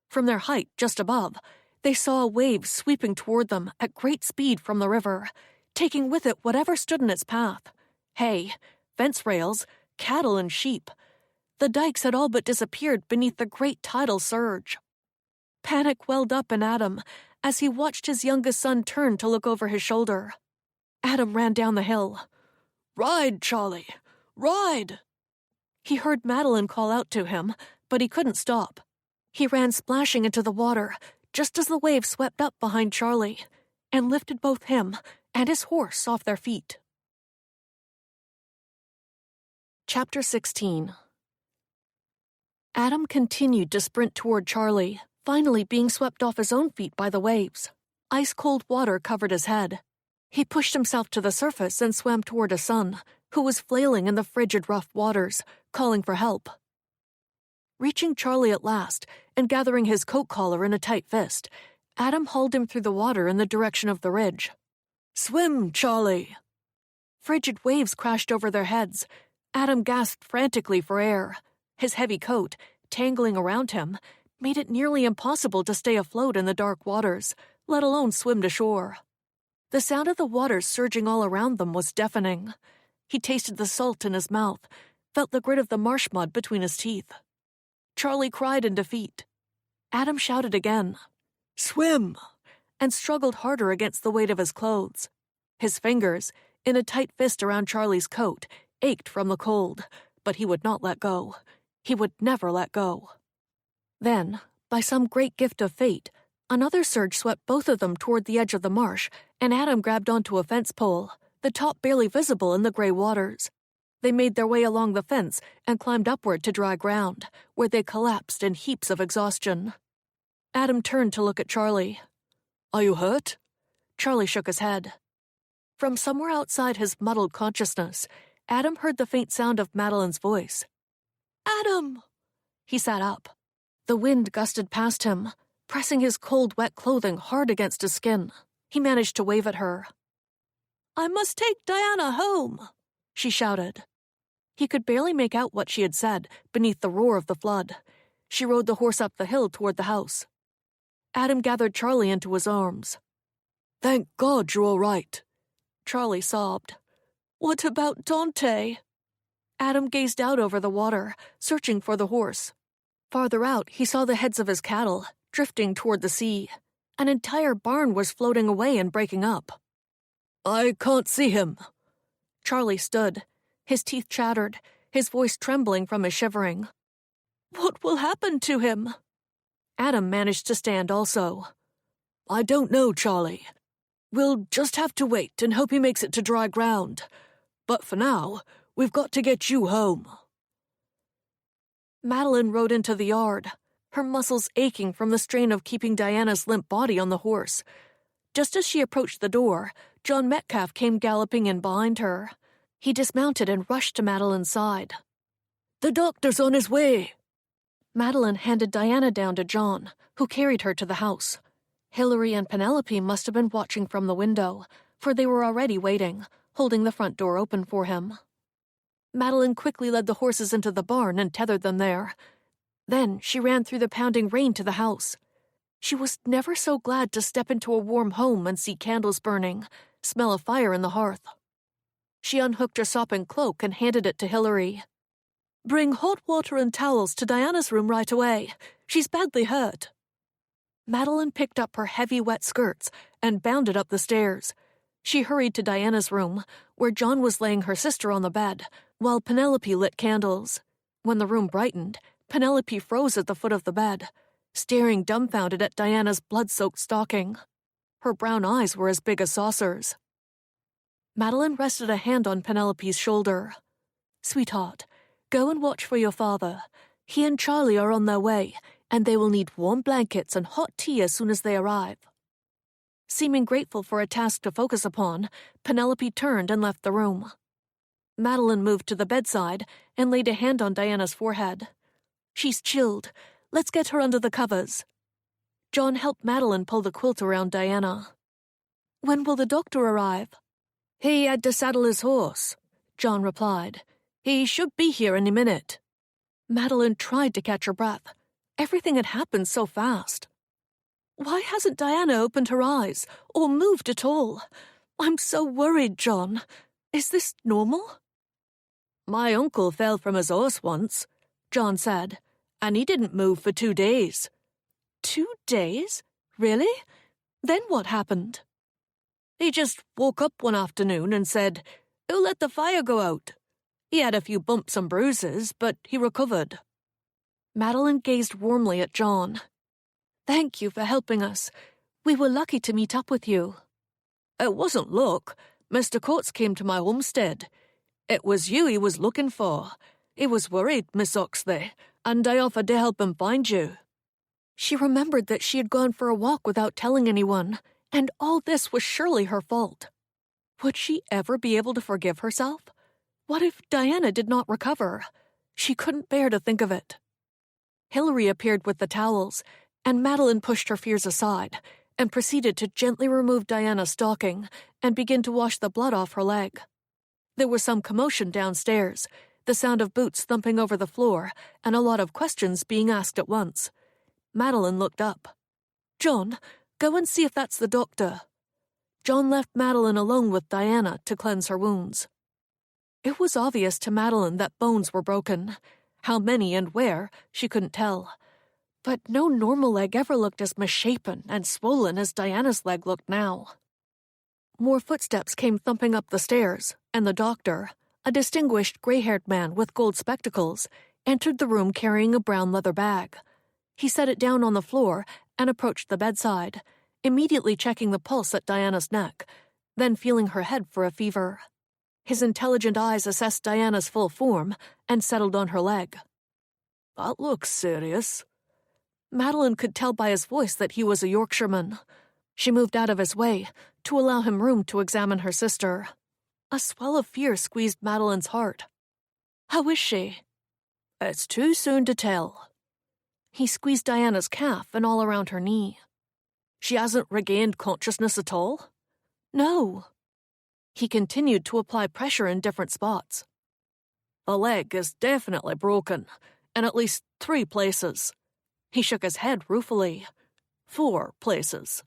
From their height, just above, they saw a wave sweeping toward them at great speed from the river, taking with it whatever stood in its path: hay, fence rails, cattle, and sheep. The dikes had all but disappeared beneath the great tidal surge. Panic welled up in Adam as he watched his youngest son turn to look over his shoulder. Adam ran down the hill. "Ride, Charlie! Ride!" He heard Madeline call out to him, but he couldn't stop. He ran splashing into the water just as the wave swept up behind Charlie and lifted both him and his horse off their feet. Chapter 16. Adam continued to sprint toward Charlie, finally being swept off his own feet by the waves. Ice-cold water covered his head. He pushed himself to the surface and swam toward his son, who was flailing in the frigid, rough waters, calling for help. Reaching Charlie at last and gathering his coat collar in a tight fist, Adam hauled him through the water in the direction of the ridge. "Swim, Charlie!" Frigid waves crashed over their heads. Adam gasped frantically for air. His heavy coat, tangling around him, made it nearly impossible to stay afloat in the dark waters, let alone swim to shore. The sound of the waters surging all around them was deafening. He tasted the salt in his mouth, felt the grit of the marsh mud between his teeth. Charlie cried in defeat. Adam shouted again, "Swim!" and struggled harder against the weight of his clothes. His fingers, in a tight fist around Charlie's coat, ached from the cold, but he would not let go. He would never let go. Then, by some great gift of fate, another surge swept both of them toward the edge of the marsh, and Adam grabbed onto a fence pole, the top barely visible in the gray waters. They made their way along the fence and climbed upward to dry ground, where they collapsed in heaps of exhaustion. Adam turned to look at Charlie. "Are you hurt?" Charlie shook his head. From somewhere outside his muddled consciousness, Adam heard the faint sound of Madeline's voice. "Adam!" He sat up. The wind gusted past him, pressing his cold, wet clothing hard against his skin. He managed to wave at her. "I must take Diana home," she shouted. He could barely make out what she had said beneath the roar of the flood. She rode the horse up the hill toward the house. Adam gathered Charlie into his arms. "Thank God you're all right," Charlie sobbed. "What about Dante?" Adam gazed out over the water, searching for the horse. Farther out, he saw the heads of his cattle, drifting toward the sea. An entire barn was floating away and breaking up. "I can't see him." Charlie stood, his teeth chattered, his voice trembling from his shivering. "What will happen to him?" Adam managed to stand also. "I don't know, Charlie. We'll just have to wait and hope he makes it to dry ground. But for now, we've got to get you home." Madeline rode into the yard, her muscles aching from the strain of keeping Diana's limp body on the horse. Just as she approached the door, John Metcalf came galloping in behind her. He dismounted and rushed to Madeline's side. "The doctor's on his way." Madeline handed Diana down to John, who carried her to the house. Hilary and Penelope must have been watching from the window, for they were already waiting, holding the front door open for him. Madeline quickly led the horses into the barn and tethered them there. Then she ran through the pounding rain to the house. She was never so glad to step into a warm home and see candles burning, smell a fire in the hearth. She unhooked her sopping cloak and handed it to Hilary. "Bring hot water and towels to Diana's room right away. She's badly hurt." Madeline picked up her heavy wet skirts and bounded up the stairs. She hurried to Diana's room, where John was laying her sister on the bed, while Penelope lit candles. When the room brightened, Penelope froze at the foot of the bed, staring dumbfounded at Diana's blood-soaked stocking. Her brown eyes were as big as saucers. Madeline rested a hand on Penelope's shoulder. "Sweetheart, go and watch for your father. He and Charlie are on their way, and they will need warm blankets and hot tea as soon as they arrive." Seeming grateful for a task to focus upon, Penelope turned and left the room. Madeline moved to the bedside and laid a hand on Diana's forehead. "She's chilled. Let's get her under the covers." John helped Madeline pull the quilt around Diana. "When will the doctor arrive?" "He had to saddle his horse," John replied. "He should be here any minute." Madeline tried to catch her breath. Everything had happened so fast. "Why hasn't Diana opened her eyes or moved at all? I'm so worried, John. Is this normal?" "My uncle fell from his horse once," John said, "and he didn't move for 2 days." 2 days? Really? Then what happened? "He just woke up one afternoon and said, 'Who let the fire go out?' He had a few bumps and bruises, but he recovered." Madeline gazed warmly at John. "Thank you for helping us. We were lucky to meet up with you." "It wasn't luck. Mr. Coates came to my homestead. It was you he was looking for. He was worried, Miss Oxley, and I offered to help him find you." She remembered that she had gone for a walk without telling anyone, and all this was surely her fault. Would she ever be able to forgive herself? What if Diana did not recover? She couldn't bear to think of it. Hilary appeared with the towels, and Madeline pushed her fears aside and proceeded to gently remove Diana's stocking and begin to wash the blood off her leg. There was some commotion downstairs, the sound of boots thumping over the floor, and a lot of questions being asked at once. Madeline looked up. "John, go and see if that's the doctor." John left Madeline alone with Diana to cleanse her wounds. It was obvious to Madeline that bones were broken. How many and where, she couldn't tell. But no normal leg ever looked as misshapen and swollen as Diana's leg looked now. More footsteps came thumping up the stairs, and the doctor, a distinguished gray-haired man with gold spectacles, entered the room carrying a brown leather bag. He set it down on the floor and approached the bedside, immediately checking the pulse at Diana's neck, then feeling her head for a fever. His intelligent eyes assessed Diana's full form and settled on her leg. "That looks serious." Madeline could tell by his voice that he was a Yorkshireman. She moved out of his way to allow him room to examine her sister. A swell of fear squeezed Madeline's heart. "How is she?" "It's too soon to tell." He squeezed Diana's calf and all around her knee. "She hasn't regained consciousness at all?" "No." He continued to apply pressure in different spots. "The leg is definitely broken, in at least 3 places." He shook his head ruefully. 4 places.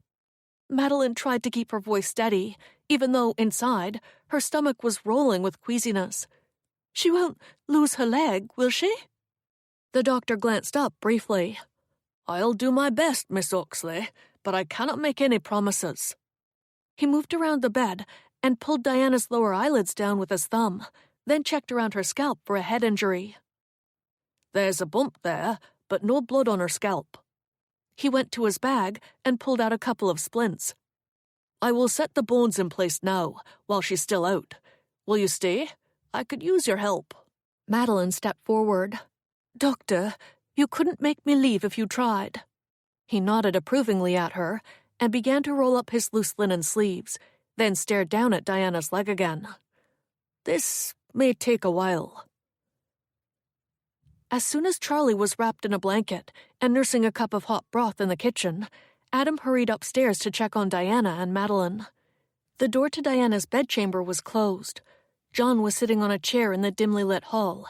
Madeline tried to keep her voice steady, even though, inside, her stomach was rolling with queasiness. "She won't lose her leg, will she?" The doctor glanced up briefly. "I'll do my best, Miss Oxley, but I cannot make any promises." He moved around the bed and pulled Diana's lower eyelids down with his thumb, then checked around her scalp for a head injury. "There's a bump there, but no blood on her scalp." He went to his bag and pulled out a couple of splints. "I will set the bones in place now, while she's still out. Will you stay? I could use your help." Madeline stepped forward. "Doctor, you couldn't make me leave if you tried." He nodded approvingly at her and began to roll up his loose linen sleeves, then stared down at Diana's leg again. "This may take a while." As soon as Charlie was wrapped in a blanket and nursing a cup of hot broth in the kitchen, Adam hurried upstairs to check on Diana and Madeline. The door to Diana's bedchamber was closed. John was sitting on a chair in the dimly lit hall,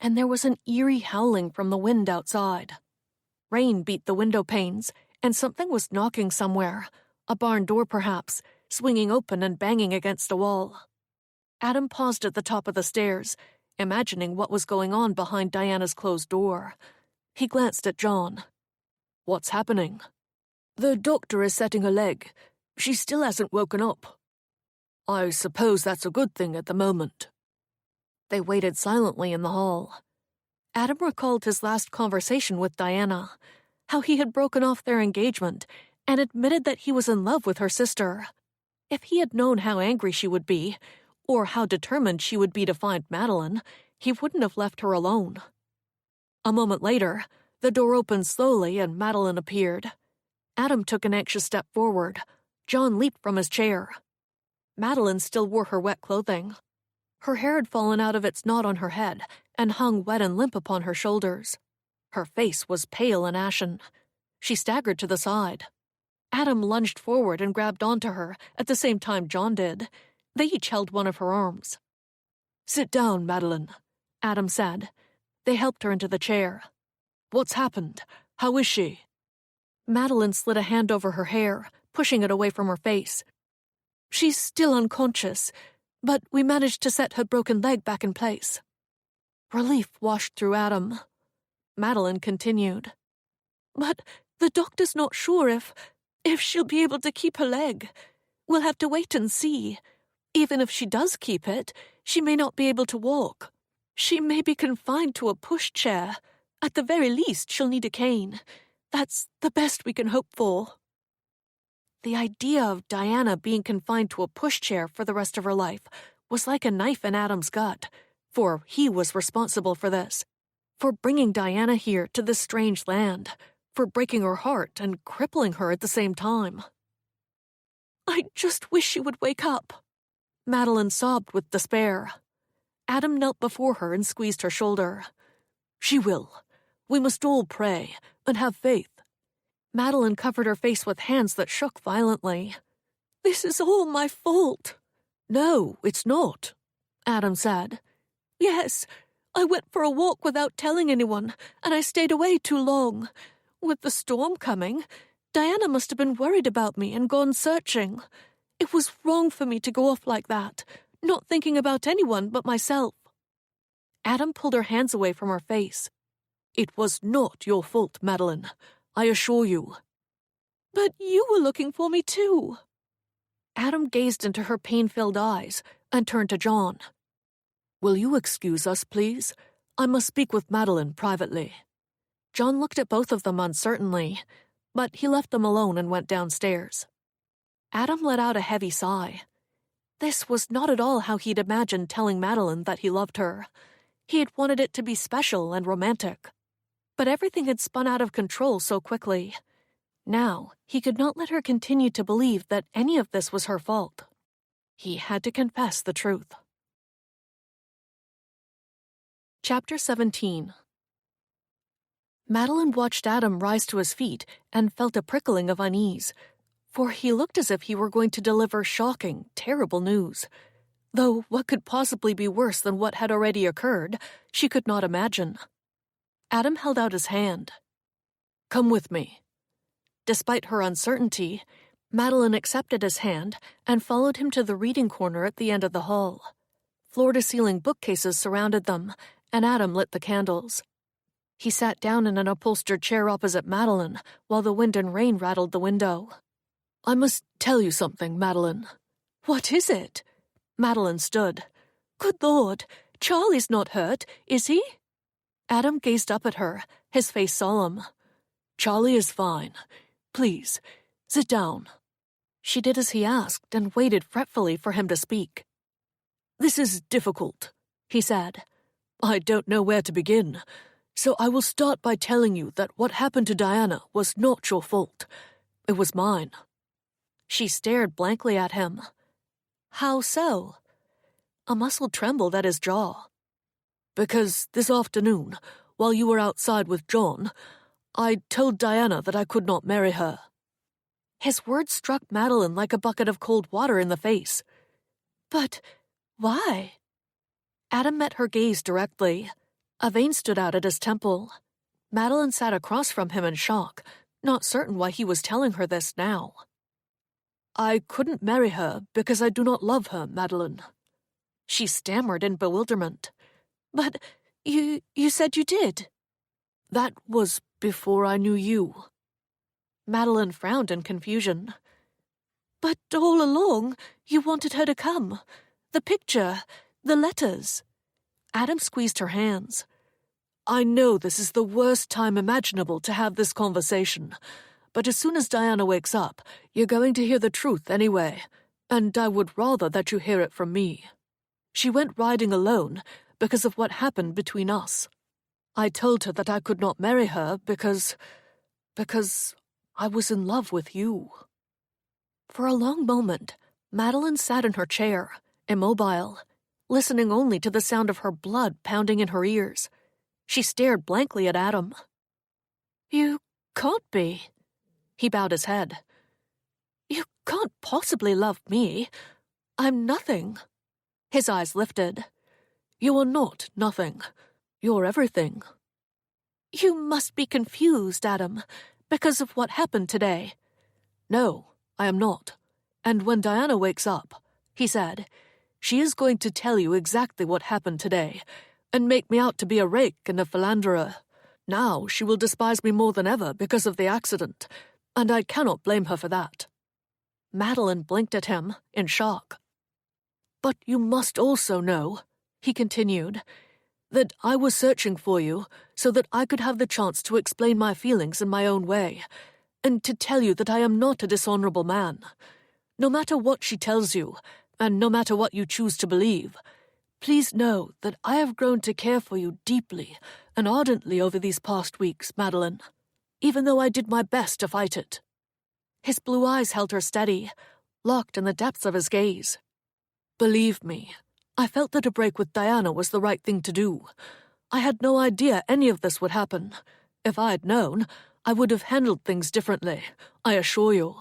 and there was an eerie howling from the wind outside. Rain beat the window panes, and something was knocking somewhere, a barn door perhaps, swinging open and banging against a wall. Adam paused at the top of the stairs, imagining what was going on behind Diana's closed door. He glanced at John. "What's happening?" "The doctor is setting her leg. She still hasn't woken up." "I suppose that's a good thing at the moment." They waited silently in the hall. Adam recalled his last conversation with Diana, how he had broken off their engagement and admitted that he was in love with her sister. If he had known how angry she would be, or how determined she would be to find Madeline, he wouldn't have left her alone. A moment later, the door opened slowly and Madeline appeared. Adam took an anxious step forward. John leaped from his chair. Madeline still wore her wet clothing. Her hair had fallen out of its knot on her head and hung wet and limp upon her shoulders. Her face was pale and ashen. She staggered to the side. Adam lunged forward and grabbed onto her at the same time John did. They each held one of her arms. "Sit down, Madeline," Adam said. They helped her into the chair. "What's happened? How is she?" Madeline slid a hand over her hair, pushing it away from her face. "She's still unconscious, but we managed to set her broken leg back in place." Relief washed through Adam. Madeline continued. "But the doctor's not sure if she'll be able to keep her leg. We'll have to wait and see. Even if she does keep it, she may not be able to walk. She may be confined to a pushchair. At the very least, she'll need a cane. That's the best we can hope for." The idea of Diana being confined to a pushchair for the rest of her life was like a knife in Adam's gut, for he was responsible for this, for bringing Diana here to this strange land, for breaking her heart and crippling her at the same time. "I just wish she would wake up." Madeline sobbed with despair. Adam knelt before her and squeezed her shoulder. "She will. We must all pray and have faith." Madeline covered her face with hands that shook violently. "This is all my fault." "No, it's not," Adam said. "Yes, I went for a walk without telling anyone, and I stayed away too long. With the storm coming, Diana must have been worried about me and gone searching. It was wrong for me to go off like that, not thinking about anyone but myself." Adam pulled her hands away from her face. "It was not your fault, Madeline, I assure you." "But you were looking for me too." Adam gazed into her pain-filled eyes and turned to John. "Will you excuse us, please? I must speak with Madeline privately." John looked at both of them uncertainly, but he left them alone and went downstairs. Adam let out a heavy sigh. This was not at all how he'd imagined telling Madeline that he loved her. He had wanted it to be special and romantic. But everything had spun out of control so quickly. Now, he could not let her continue to believe that any of this was her fault. He had to confess the truth. Chapter 17. Madeline watched Adam rise to his feet and felt a prickling of unease, for he looked as if he were going to deliver shocking, terrible news. Though what could possibly be worse than what had already occurred, she could not imagine. Adam held out his hand. "Come with me." Despite her uncertainty, Madeline accepted his hand and followed him to the reading corner at the end of the hall. Floor-to-ceiling bookcases surrounded them, and Adam lit the candles. He sat down in an upholstered chair opposite Madeline while the wind and rain rattled the window. "I must tell you something, Madeline." "What is it?" Madeline stood. "Good Lord, Charlie's not hurt, is he?" Adam gazed up at her, his face solemn. "Charlie is fine. Please, sit down." She did as he asked and waited fretfully for him to speak. "This is difficult," he said. "I don't know where to begin, so I will start by telling you that what happened to Diana was not your fault. It was mine." She stared blankly at him. "How so?" A muscle trembled at his jaw. "Because this afternoon, while you were outside with John, I told Diana that I could not marry her." His words struck Madeline like a bucket of cold water in the face. "But why?" Adam met her gaze directly. A vein stood out at his temple. Madeline sat across from him in shock, not certain why he was telling her this now. "I couldn't marry her because I do not love her, Madeline." She stammered in bewilderment. "But you said you did." "That was before I knew you." Madeline frowned in confusion. "But all along, you wanted her to come. The picture, the letters." Adam squeezed her hands. "I know this is the worst time imaginable to have this conversation, but as soon as Diana wakes up, you're going to hear the truth anyway, and I would rather that you hear it from me. She went riding alone because of what happened between us. I told her that I could not marry her because I was in love with you." For a long moment, Madeline sat in her chair, immobile, listening only to the sound of her blood pounding in her ears. She stared blankly at Adam. "You can't be." He bowed his head. "You can't possibly love me. I'm nothing." His eyes lifted. "You are not nothing. You're everything." "You must be confused, Adam, because of what happened today." "No, I am not. And when Diana wakes up," he said, "she is going to tell you exactly what happened today, and make me out to be a rake and a philanderer. Now she will despise me more than ever because of the accident, and I cannot blame her for that." Madeline blinked at him, in shock. "But you must also know," he continued, "that I was searching for you so that I could have the chance to explain my feelings in my own way, and to tell you that I am not a dishonorable man. No matter what she tells you, and no matter what you choose to believe, please know that I have grown to care for you deeply and ardently over these past weeks, Madeline, even though I did my best to fight it." His blue eyes held her steady, locked in the depths of his gaze. "Believe me, I felt that a break with Diana was the right thing to do. I had no idea any of this would happen. If I had known, I would have handled things differently, I assure you."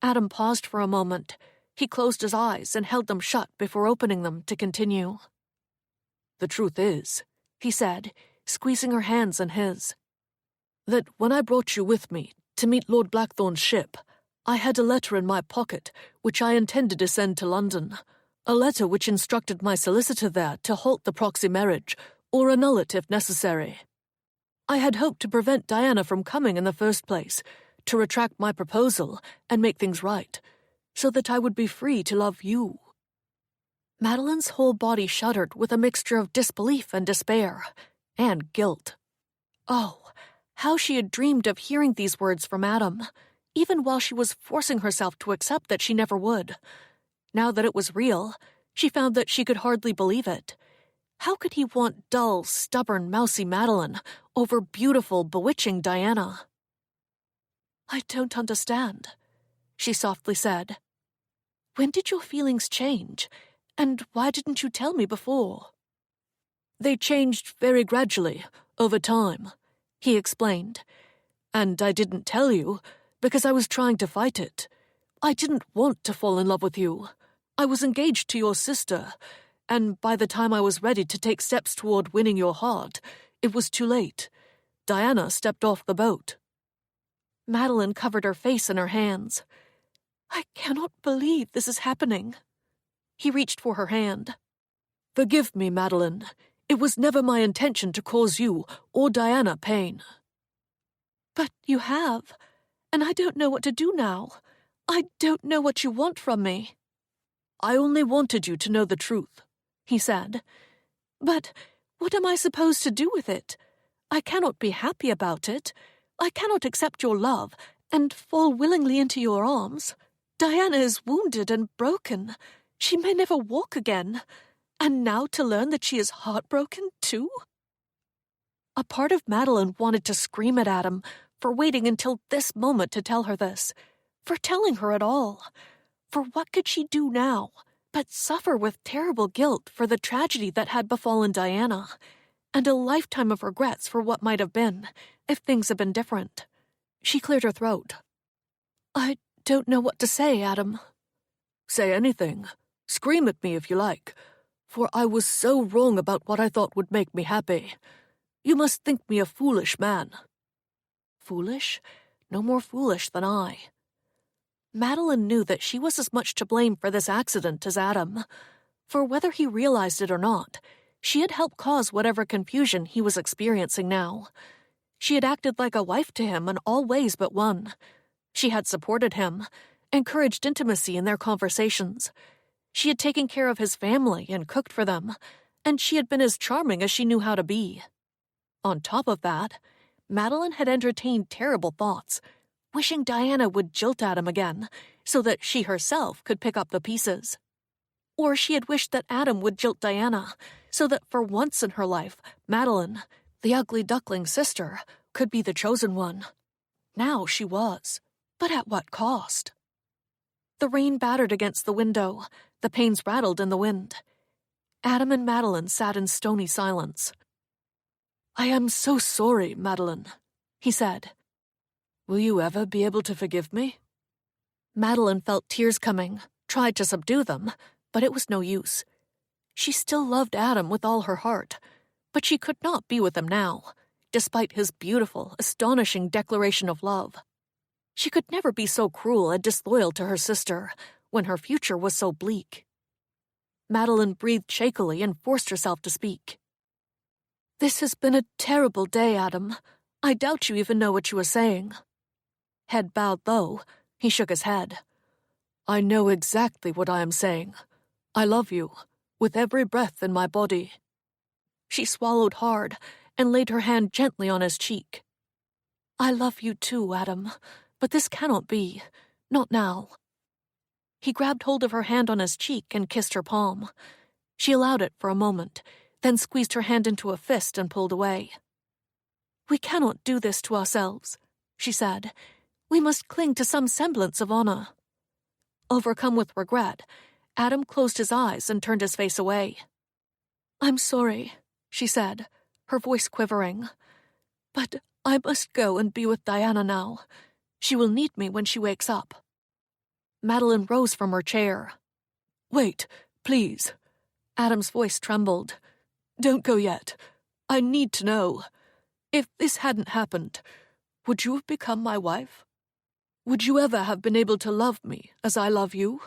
Adam paused for a moment. He closed his eyes and held them shut before opening them to continue. "The truth is," he said, squeezing her hands in his, "that when I brought you with me to meet Lord Blackthorn's ship, I had a letter in my pocket which I intended to send to London, a letter which instructed my solicitor there to halt the proxy marriage or annul it if necessary. I had hoped to prevent Diana from coming in the first place, to retract my proposal and make things right, so that I would be free to love you." Madeline's whole body shuddered with a mixture of disbelief and despair, and guilt. Oh, how she had dreamed of hearing these words from Adam, even while she was forcing herself to accept that she never would. Now that it was real, she found that she could hardly believe it. How could he want dull, stubborn, mousy Madeline over beautiful, bewitching Diana? "I don't understand," she softly said. "When did your feelings change, and why didn't you tell me before?" "They changed very gradually, over time," he explained. "And I didn't tell you because I was trying to fight it. I didn't want to fall in love with you. I was engaged to your sister, and by the time I was ready to take steps toward winning your heart, it was too late. Diana stepped off the boat." Madeline covered her face in her hands. "I cannot believe this is happening." He reached for her hand. "Forgive me, Madeline. It was never my intention to cause you or Diana pain." "But you have, and I don't know what to do now. I don't know what you want from me." "I only wanted you to know the truth," he said. "But what am I supposed to do with it? I cannot be happy about it. I cannot accept your love and fall willingly into your arms. Diana is wounded and broken. She may never walk again. And now to learn that she is heartbroken, too?" A part of Madeline wanted to scream at Adam for waiting until this moment to tell her this, for telling her at all. For what could she do now but suffer with terrible guilt for the tragedy that had befallen Diana, and a lifetime of regrets for what might have been if things had been different? She cleared her throat. "I don't know what to say, Adam." "Say anything. Scream at me if you like, for I was so wrong about what I thought would make me happy. You must think me a foolish man." Foolish? No more foolish than I. Madeline knew that she was as much to blame for this accident as Adam, for whether he realized it or not, she had helped cause whatever confusion he was experiencing now. She had acted like a wife to him in all ways but one. She had supported him, encouraged intimacy in their conversations. She had taken care of his family and cooked for them, and she had been as charming as she knew how to be. On top of that, Madeline had entertained terrible thoughts, wishing Diana would jilt Adam again, so that she herself could pick up the pieces. Or she had wished that Adam would jilt Diana, so that for once in her life, Madeline, the ugly duckling sister, could be the chosen one. Now she was, but at what cost? The rain battered against the window, the panes rattled in the wind. Adam and Madeline sat in stony silence. "I am so sorry, Madeline," he said. Will you ever be able to forgive me? Madeline felt tears coming, tried to subdue them, but it was no use. She still loved Adam with all her heart, but she could not be with him now, despite his beautiful, astonishing declaration of love. She could never be so cruel and disloyal to her sister when her future was so bleak. Madeline breathed shakily and forced herself to speak. This has been a terrible day, Adam. I doubt you even know what you are saying. Head bowed low, he shook his head. I know exactly what I am saying. I love you, with every breath in my body. She swallowed hard and laid her hand gently on his cheek. I love you too, Adam, but this cannot be. Not now. He grabbed hold of her hand on his cheek and kissed her palm. She allowed it for a moment, then squeezed her hand into a fist and pulled away. We cannot do this to ourselves, she said. We must cling to some semblance of honor. Overcome with regret, Adam closed his eyes and turned his face away. I'm sorry, she said, her voice quivering. But I must go and be with Diana now. She will need me when she wakes up. Madeline rose from her chair. Wait, please. Adam's voice trembled. Don't go yet. I need to know. If this hadn't happened, would you have become my wife? Would you ever have been able to love me as I love you?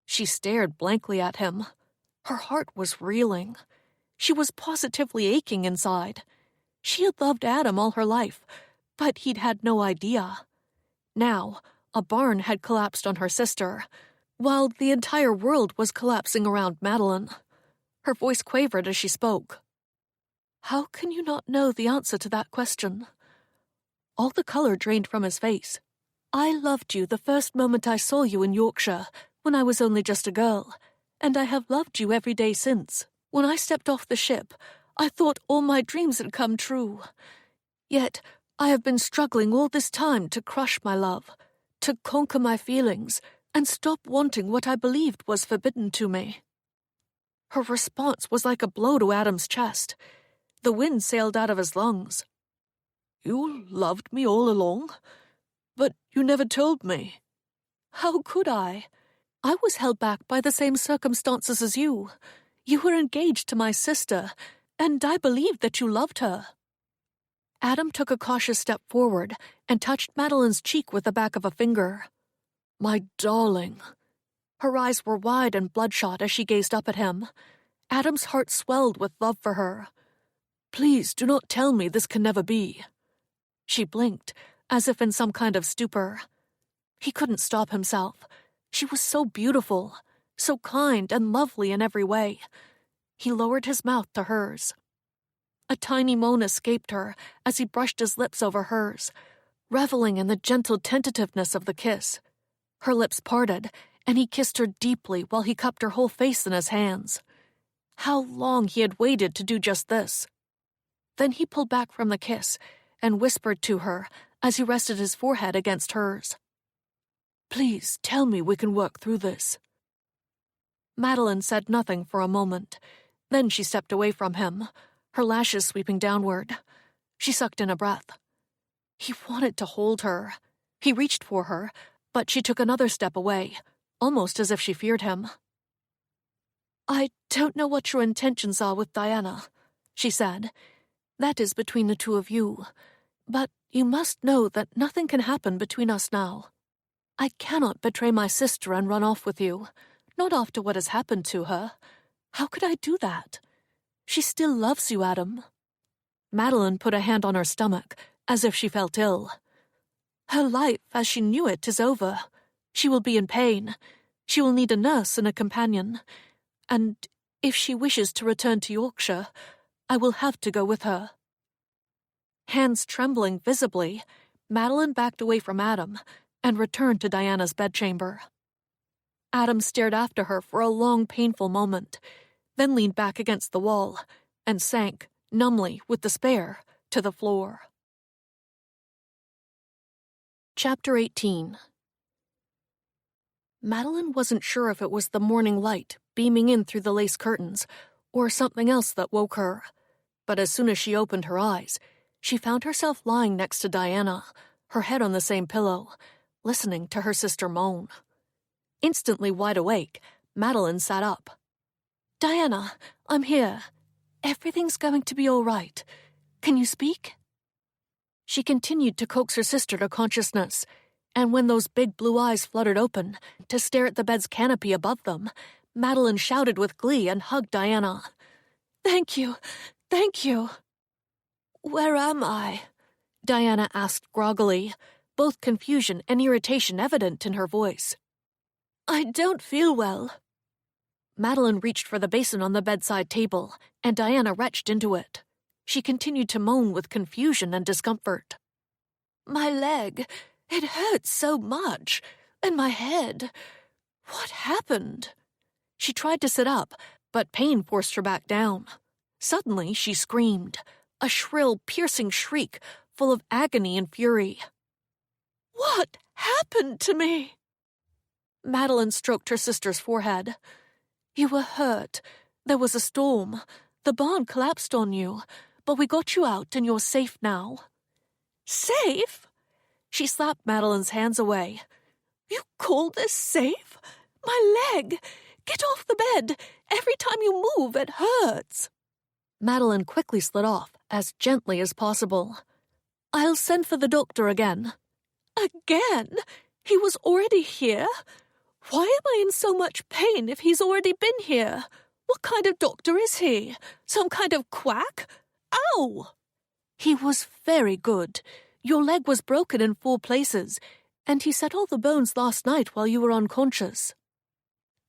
She stared blankly at him. Her heart was reeling. She was positively aching inside. She had loved Adam all her life, but he'd had no idea. Now, a barn had collapsed on her sister, while the entire world was collapsing around Madeline. Her voice quavered as she spoke. How can you not know the answer to that question? All the color drained from his face. I loved you the first moment I saw you in Yorkshire, when I was only just a girl, and I have loved you every day since. When I stepped off the ship, I thought all my dreams had come true. Yet, I have been struggling all this time to crush my love, to conquer my feelings, and stop wanting what I believed was forbidden to me. Her response was like a blow to Adam's chest. The wind sailed out of his lungs. You loved me all along? But you never told me. How could I? I was held back by the same circumstances as you. You were engaged to my sister, and I believed that you loved her. Adam took a cautious step forward and touched Madeline's cheek with the back of a finger. My darling. Her eyes were wide and bloodshot as she gazed up at him. Adam's heart swelled with love for her. Please do not tell me this can never be. She blinked, as if in some kind of stupor. He couldn't stop himself. She was so beautiful, so kind and lovely in every way. He lowered his mouth to hers. A tiny moan escaped her as he brushed his lips over hers, reveling in the gentle tentativeness of the kiss. Her lips parted, and he kissed her deeply while he cupped her whole face in his hands. How long he had waited to do just this. Then he pulled back from the kiss and whispered to her as he rested his forehead against hers. Please tell me we can work through this. Madeline said nothing for a moment. Then she stepped away from him, her lashes sweeping downward. She sucked in a breath. He wanted to hold her. He reached for her, but she took another step away, almost as if she feared him. I don't know what your intentions are with Diana, she said. That is between the two of you. But you must know that nothing can happen between us now. I cannot betray my sister and run off with you, not after what has happened to her. How could I do that? She still loves you, Adam. Madeline put a hand on her stomach, as if she felt ill. Her life, as she knew it, is over. She will be in pain. She will need a nurse and a companion. And if she wishes to return to Yorkshire, I will have to go with her. Hands trembling visibly, Madeline backed away from Adam and returned to Diana's bedchamber. Adam stared after her for a long, painful moment, then leaned back against the wall and sank, numbly, with despair, to the floor. Chapter 18. Madeline wasn't sure if it was the morning light beaming in through the lace curtains or something else that woke her, but as soon as she opened her eyes, she found herself lying next to Diana, her head on the same pillow, listening to her sister moan. Instantly wide awake, Madeline sat up. "Diana, I'm here. Everything's going to be all right. Can you speak?" She continued to coax her sister to consciousness, and when those big blue eyes fluttered open to stare at the bed's canopy above them, Madeline shouted with glee and hugged Diana. "Thank you, thank you." "Where am I?" Diana asked groggily, both confusion and irritation evident in her voice. "I don't feel well." Madeline reached for the basin on the bedside table, and Diana retched into it. She continued to moan with confusion and discomfort. "My leg, it hurts so much, and my head. What happened?" She tried to sit up, but pain forced her back down. Suddenly, she screamed, a shrill, piercing shriek full of agony and fury. "What happened to me?" Madeline stroked her sister's forehead. "You were hurt. There was a storm. The barn collapsed on you, but we got you out and you're safe now." "Safe?" She slapped Madeline's hands away. "You call this safe? My leg! Get off the bed! Every time you move, it hurts!" Madeline quickly slid off, as gently as possible. "I'll send for the doctor again." "Again? He was already here? Why am I in so much pain if he's already been here? What kind of doctor is he? Some kind of quack? Ow!" "He was very good. Your leg was broken in 4 places, and he set all the bones last night while you were unconscious."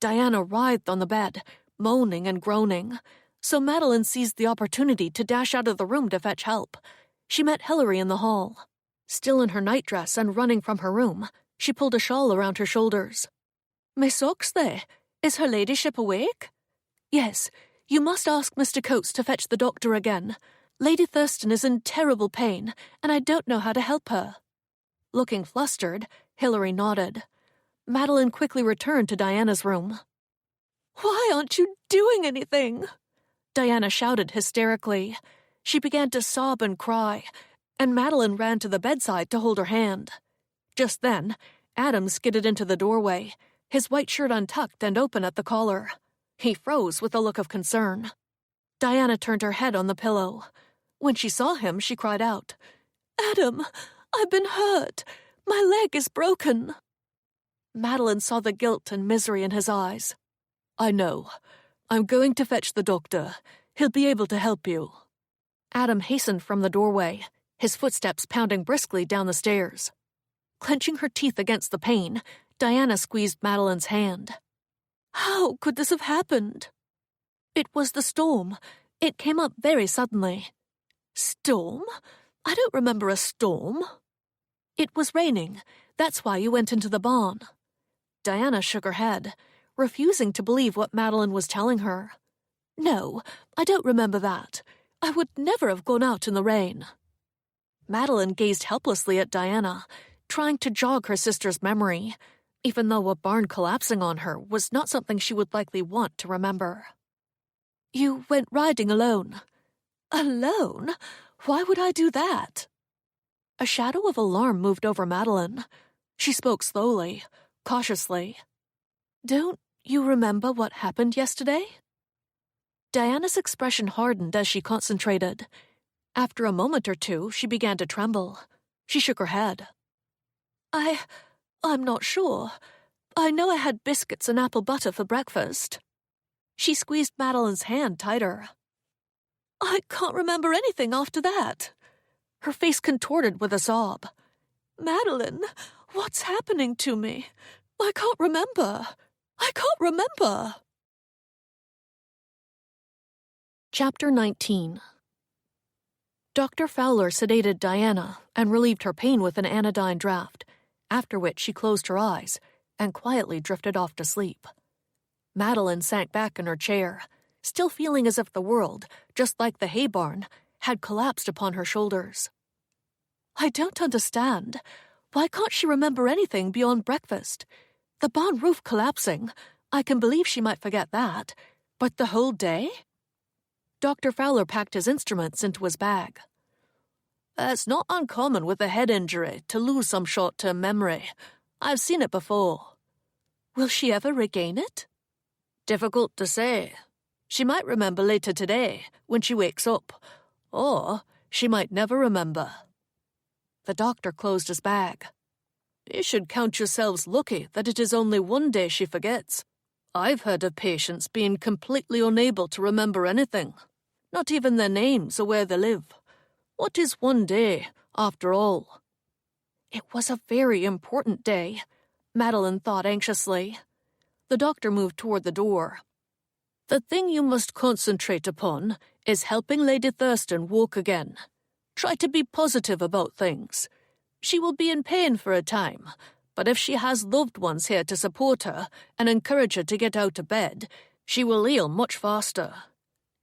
Diana writhed on the bed, moaning and groaning, so Madeline seized the opportunity to dash out of the room to fetch help. She met Hilary in the hall. Still in her nightdress and running from her room, she pulled a shawl around her shoulders. "Miss Oxley, is her ladyship awake?" "Yes, you must ask Mr. Coates to fetch the doctor again. Lady Thurston is in terrible pain, and I don't know how to help her." Looking flustered, Hilary nodded. Madeline quickly returned to Diana's room. "Why aren't you doing anything?" Diana shouted hysterically. She began to sob and cry, and Madeline ran to the bedside to hold her hand. Just then, Adam skidded into the doorway, his white shirt untucked and open at the collar. He froze with a look of concern. Diana turned her head on the pillow. When she saw him, she cried out, "Adam, I've been hurt. My leg is broken." Madeline saw the guilt and misery in his eyes. "I know. I'm going to fetch the doctor. He'll be able to help you." Adam hastened from the doorway, his footsteps pounding briskly down the stairs. Clenching her teeth against the pain, Diana squeezed Madeline's hand. "How could this have happened?" "It was the storm. It came up very suddenly." "Storm? I don't remember a storm." "It was raining. That's why you went into the barn." Diana shook her head, refusing to believe what Madeline was telling her. "No, I don't remember that. I would never have gone out in the rain." Madeline gazed helplessly at Diana, trying to jog her sister's memory, even though a barn collapsing on her was not something she would likely want to remember. "You went riding alone." "Alone? Why would I do that?" A shadow of alarm moved over Madeline. She spoke slowly, cautiously. "Don't you remember what happened yesterday?" Diana's expression hardened as she concentrated. After a moment or two, she began to tremble. She shook her head. I'm not sure. I know I had biscuits and apple butter for breakfast." She squeezed Madeline's hand tighter. "I can't remember anything after that." Her face contorted with a sob. "Madeline, what's happening to me? I can't remember. I can't remember." Chapter 19. Dr. Fowler sedated Diana and relieved her pain with an anodyne draught, after which she closed her eyes and quietly drifted off to sleep. Madeline sank back in her chair, still feeling as if the world, just like the hay barn, had collapsed upon her shoulders. "I don't understand. Why can't she remember anything beyond breakfast? The barn roof collapsing, I can believe she might forget that, but the whole day?" Dr. Fowler packed his instruments into his bag. It's not uncommon with a head injury to lose some short-term memory. I've seen it before. Will she ever regain it? Difficult to say. She might remember later today, when she wakes up. Or she might never remember. The doctor closed his bag. You should count yourselves lucky that it is only one day she forgets. I've heard of patients being completely unable to remember anything. Not even their names or where they live. What is one day, after all? It was a very important day, Madeline thought anxiously. The doctor moved toward the door. The thing you must concentrate upon is helping Lady Thurston walk again. Try to be positive about things. She will be in pain for a time, but if she has loved ones here to support her and encourage her to get out of bed, she will heal much faster.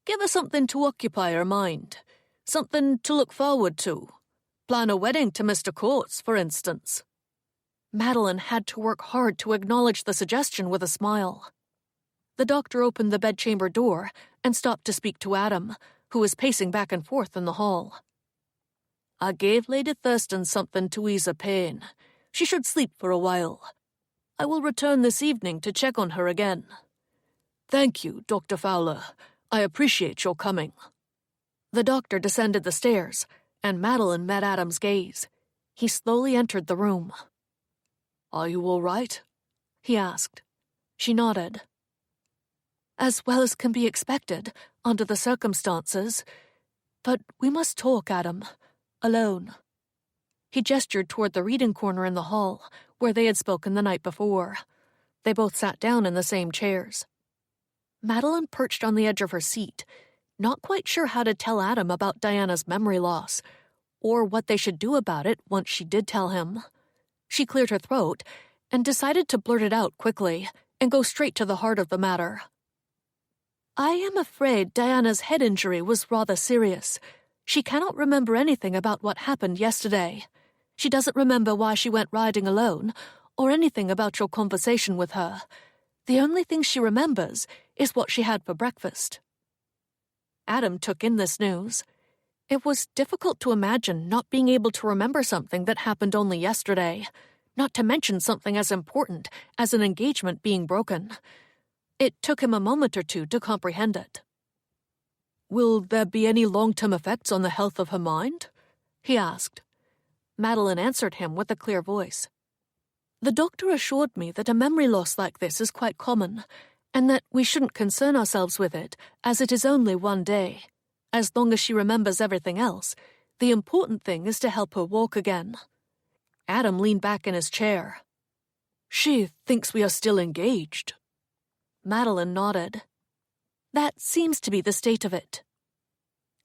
Give her something to occupy her mind. Something to look forward to. Plan a wedding to Mr. Coates, for instance. Madeline had to work hard to acknowledge the suggestion with a smile. The doctor opened the bedchamber door and stopped to speak to Adam, who was pacing back and forth in the hall. I gave Lady Thurston something to ease her pain. She should sleep for a while. I will return this evening to check on her again. Thank you, Dr. Fowler. I appreciate your coming. The doctor descended the stairs, and Madeline met Adam's gaze. He slowly entered the room. Are you all right? He asked. She nodded. As well as can be expected, under the circumstances. But we must talk, Adam. Alone. He gestured toward the reading corner in the hall, where they had spoken the night before. They both sat down in the same chairs. Madeline perched on the edge of her seat, not quite sure how to tell Adam about Diana's memory loss, or what they should do about it once she did tell him. She cleared her throat and decided to blurt it out quickly and go straight to the heart of the matter. I am afraid Diana's head injury was rather serious. She cannot remember anything about what happened yesterday. She doesn't remember why she went riding alone, or anything about your conversation with her. The only thing she remembers is what she had for breakfast. Adam took in this news. It was difficult to imagine not being able to remember something that happened only yesterday, not to mention something as important as an engagement being broken. It took him a moment or two to comprehend it. Will there be any long-term effects on the health of her mind? He asked. Madeline answered him with a clear voice. The doctor assured me that a memory loss like this is quite common, and that we shouldn't concern ourselves with it, as it is only one day. As long as she remembers everything else, the important thing is to help her walk again. Adam leaned back in his chair. She thinks we are still engaged. Madeline nodded. That seems to be the state of it.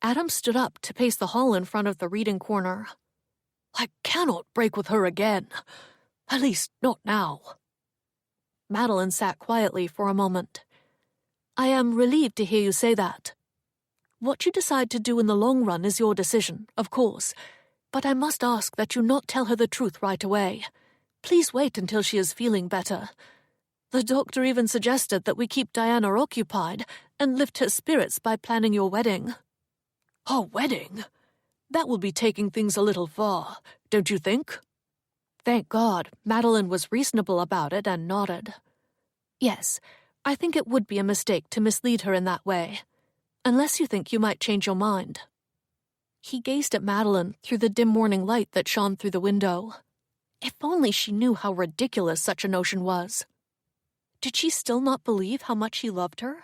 Adam stood up to pace the hall in front of the reading corner. I cannot break with her again. At least, not now. Madeline sat quietly for a moment. I am relieved to hear you say that. What you decide to do in the long run is your decision, of course, but I must ask that you not tell her the truth right away. Please wait until she is feeling better. The doctor even suggested that we keep Diana occupied and lift her spirits by planning your wedding. A wedding? That will be taking things a little far, don't you think? Thank God, Madeline was reasonable about it and nodded. Yes, I think it would be a mistake to mislead her in that way, unless you think you might change your mind. He gazed at Madeline through the dim morning light that shone through the window. If only she knew how ridiculous such a notion was. Did she still not believe how much he loved her?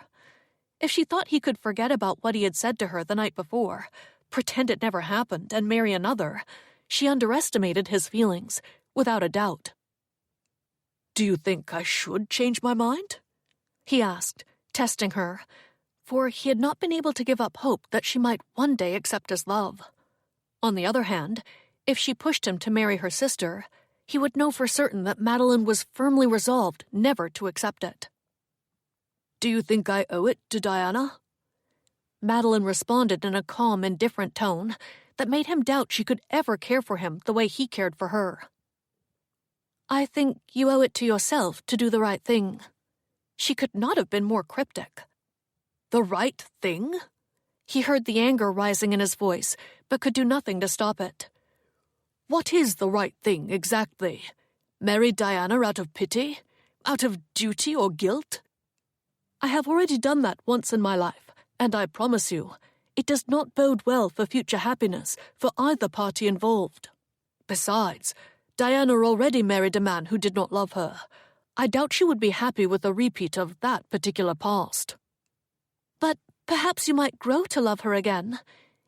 If she thought he could forget about what he had said to her the night before, pretend it never happened, and marry another, she underestimated his feelings, without a doubt. Do you think I should change my mind? He asked, testing her, for he had not been able to give up hope that she might one day accept his love. On the other hand, if she pushed him to marry her sister, he would know for certain that Madeline was firmly resolved never to accept it. Do you think I owe it to Diana? Madeline responded in a calm, indifferent tone that made him doubt she could ever care for him the way he cared for her. I think you owe it to yourself to do the right thing. She could not have been more cryptic. The right thing? He heard the anger rising in his voice, but could do nothing to stop it. "What is the right thing, exactly? Marry Diana out of pity? Out of duty or guilt?" "I have already done that once in my life, and I promise you, it does not bode well for future happiness for either party involved. Besides, Diana already married a man who did not love her. I doubt she would be happy with a repeat of that particular past." "But perhaps you might grow to love her again.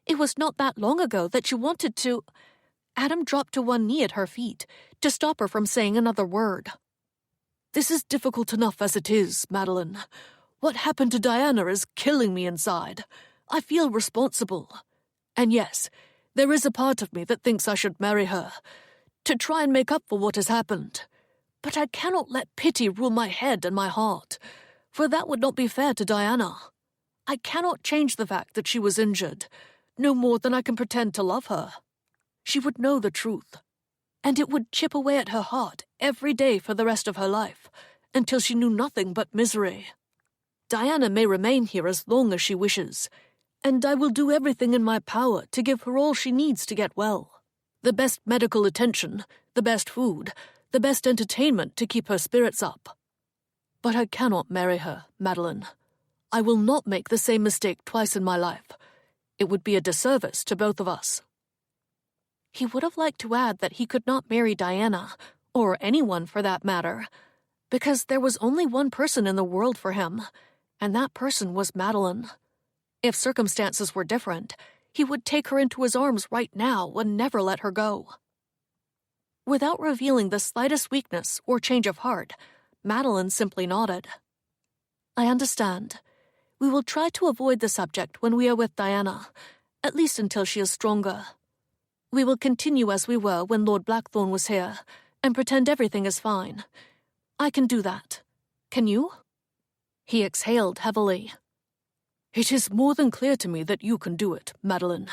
It was not that long ago that you wanted to—" Adam dropped to one knee at her feet to stop her from saying another word. "This is difficult enough as it is, Madeline. What happened to Diana is killing me inside. I feel responsible. And yes, there is a part of me that thinks I should marry her, to try and make up for what has happened. But I cannot let pity rule my head and my heart, for that would not be fair to Diana. I cannot change the fact that she was injured, no more than I can pretend to love her. She would know the truth, and it would chip away at her heart every day for the rest of her life, until she knew nothing but misery. Diana may remain here as long as she wishes, and I will do everything in my power to give her all she needs to get well. The best medical attention, the best food, the best entertainment to keep her spirits up. But I cannot marry her, Madeline. I will not make the same mistake twice in my life. It would be a disservice to both of us." He would have liked to add that he could not marry Diana, or anyone for that matter, because there was only one person in the world for him, and that person was Madeline. If circumstances were different, he would take her into his arms right now and never let her go. Without revealing the slightest weakness or change of heart, Madeline simply nodded. "I understand. We will try to avoid the subject when we are with Diana, at least until she is stronger. We will continue as we were when Lord Blackthorn was here, and pretend everything is fine. I can do that. Can you?" He exhaled heavily. "It is more than clear to me that you can do it, Madeline.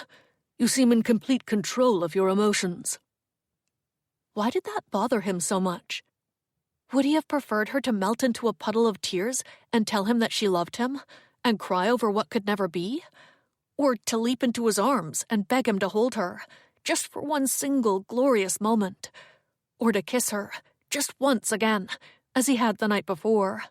You seem in complete control of your emotions." Why did that bother him so much? Would he have preferred her to melt into a puddle of tears and tell him that she loved him, and cry over what could never be? Or to leap into his arms and beg him to hold her, just for one single glorious moment? Or to kiss her, just once again, as he had the night before?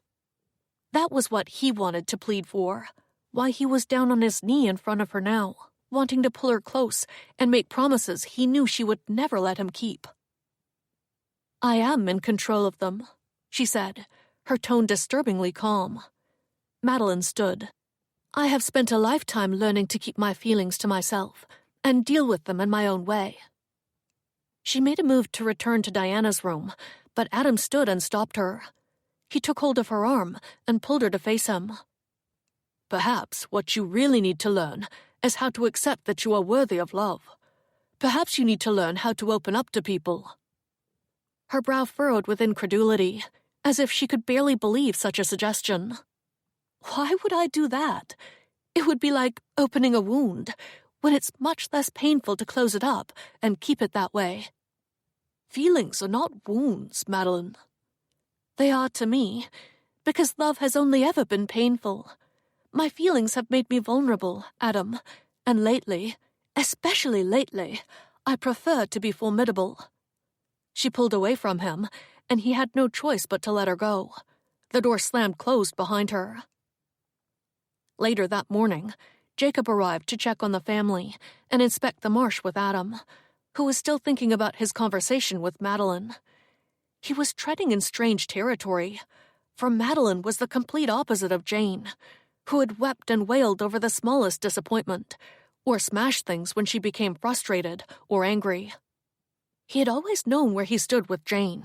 That was what he wanted to plead for, why he was down on his knee in front of her now, wanting to pull her close and make promises he knew she would never let him keep. "I am in control of them," she said, her tone disturbingly calm. Madeline stood. "I have spent a lifetime learning to keep my feelings to myself and deal with them in my own way." She made a move to return to Diana's room, but Adam stood and stopped her. He took hold of her arm and pulled her to face him. "Perhaps what you really need to learn is how to accept that you are worthy of love. Perhaps you need to learn how to open up to people." Her brow furrowed with incredulity, as if she could barely believe such a suggestion. "Why would I do that? It would be like opening a wound, when it's much less painful to close it up and keep it that way. Feelings are not wounds, Madeline. They are to me, because love has only ever been painful. My feelings have made me vulnerable, Adam, and lately, especially lately, I prefer to be formidable." She pulled away from him, and he had no choice but to let her go. The door slammed closed behind her. Later that morning, Jacob arrived to check on the family and inspect the marsh with Adam, who was still thinking about his conversation with Madeline. He was treading in strange territory, for Madeline was the complete opposite of Jane, who had wept and wailed over the smallest disappointment, or smashed things when she became frustrated or angry. He had always known where he stood with Jane,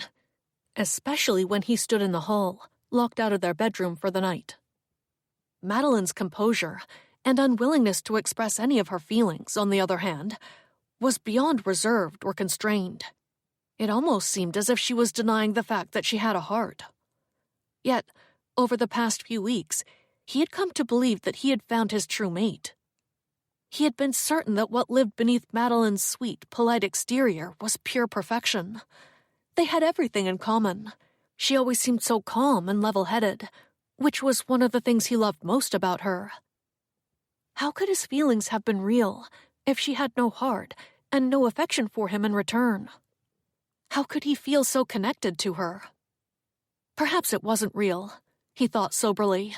especially when he stood in the hall, locked out of their bedroom for the night. Madeline's composure and unwillingness to express any of her feelings, on the other hand, was beyond reserved or constrained. It almost seemed as if she was denying the fact that she had a heart. Yet, over the past few weeks, he had come to believe that he had found his true mate. He had been certain that what lived beneath Madeline's sweet, polite exterior was pure perfection. They had everything in common. She always seemed so calm and level-headed, which was one of the things he loved most about her. How could his feelings have been real if she had no heart and no affection for him in return? How could he feel so connected to her? Perhaps it wasn't real, he thought soberly.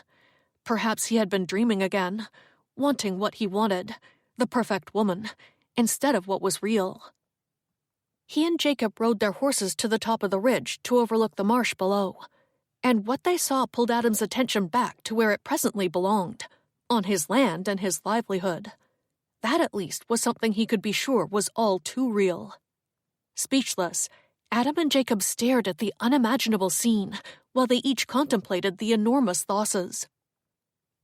Perhaps he had been dreaming again, wanting what he wanted, the perfect woman, instead of what was real. He and Jacob rode their horses to the top of the ridge to overlook the marsh below, and what they saw pulled Adam's attention back to where it presently belonged, on his land and his livelihood. That at least was something he could be sure was all too real. Speechless, Adam and Jacob stared at the unimaginable scene while they each contemplated the enormous losses.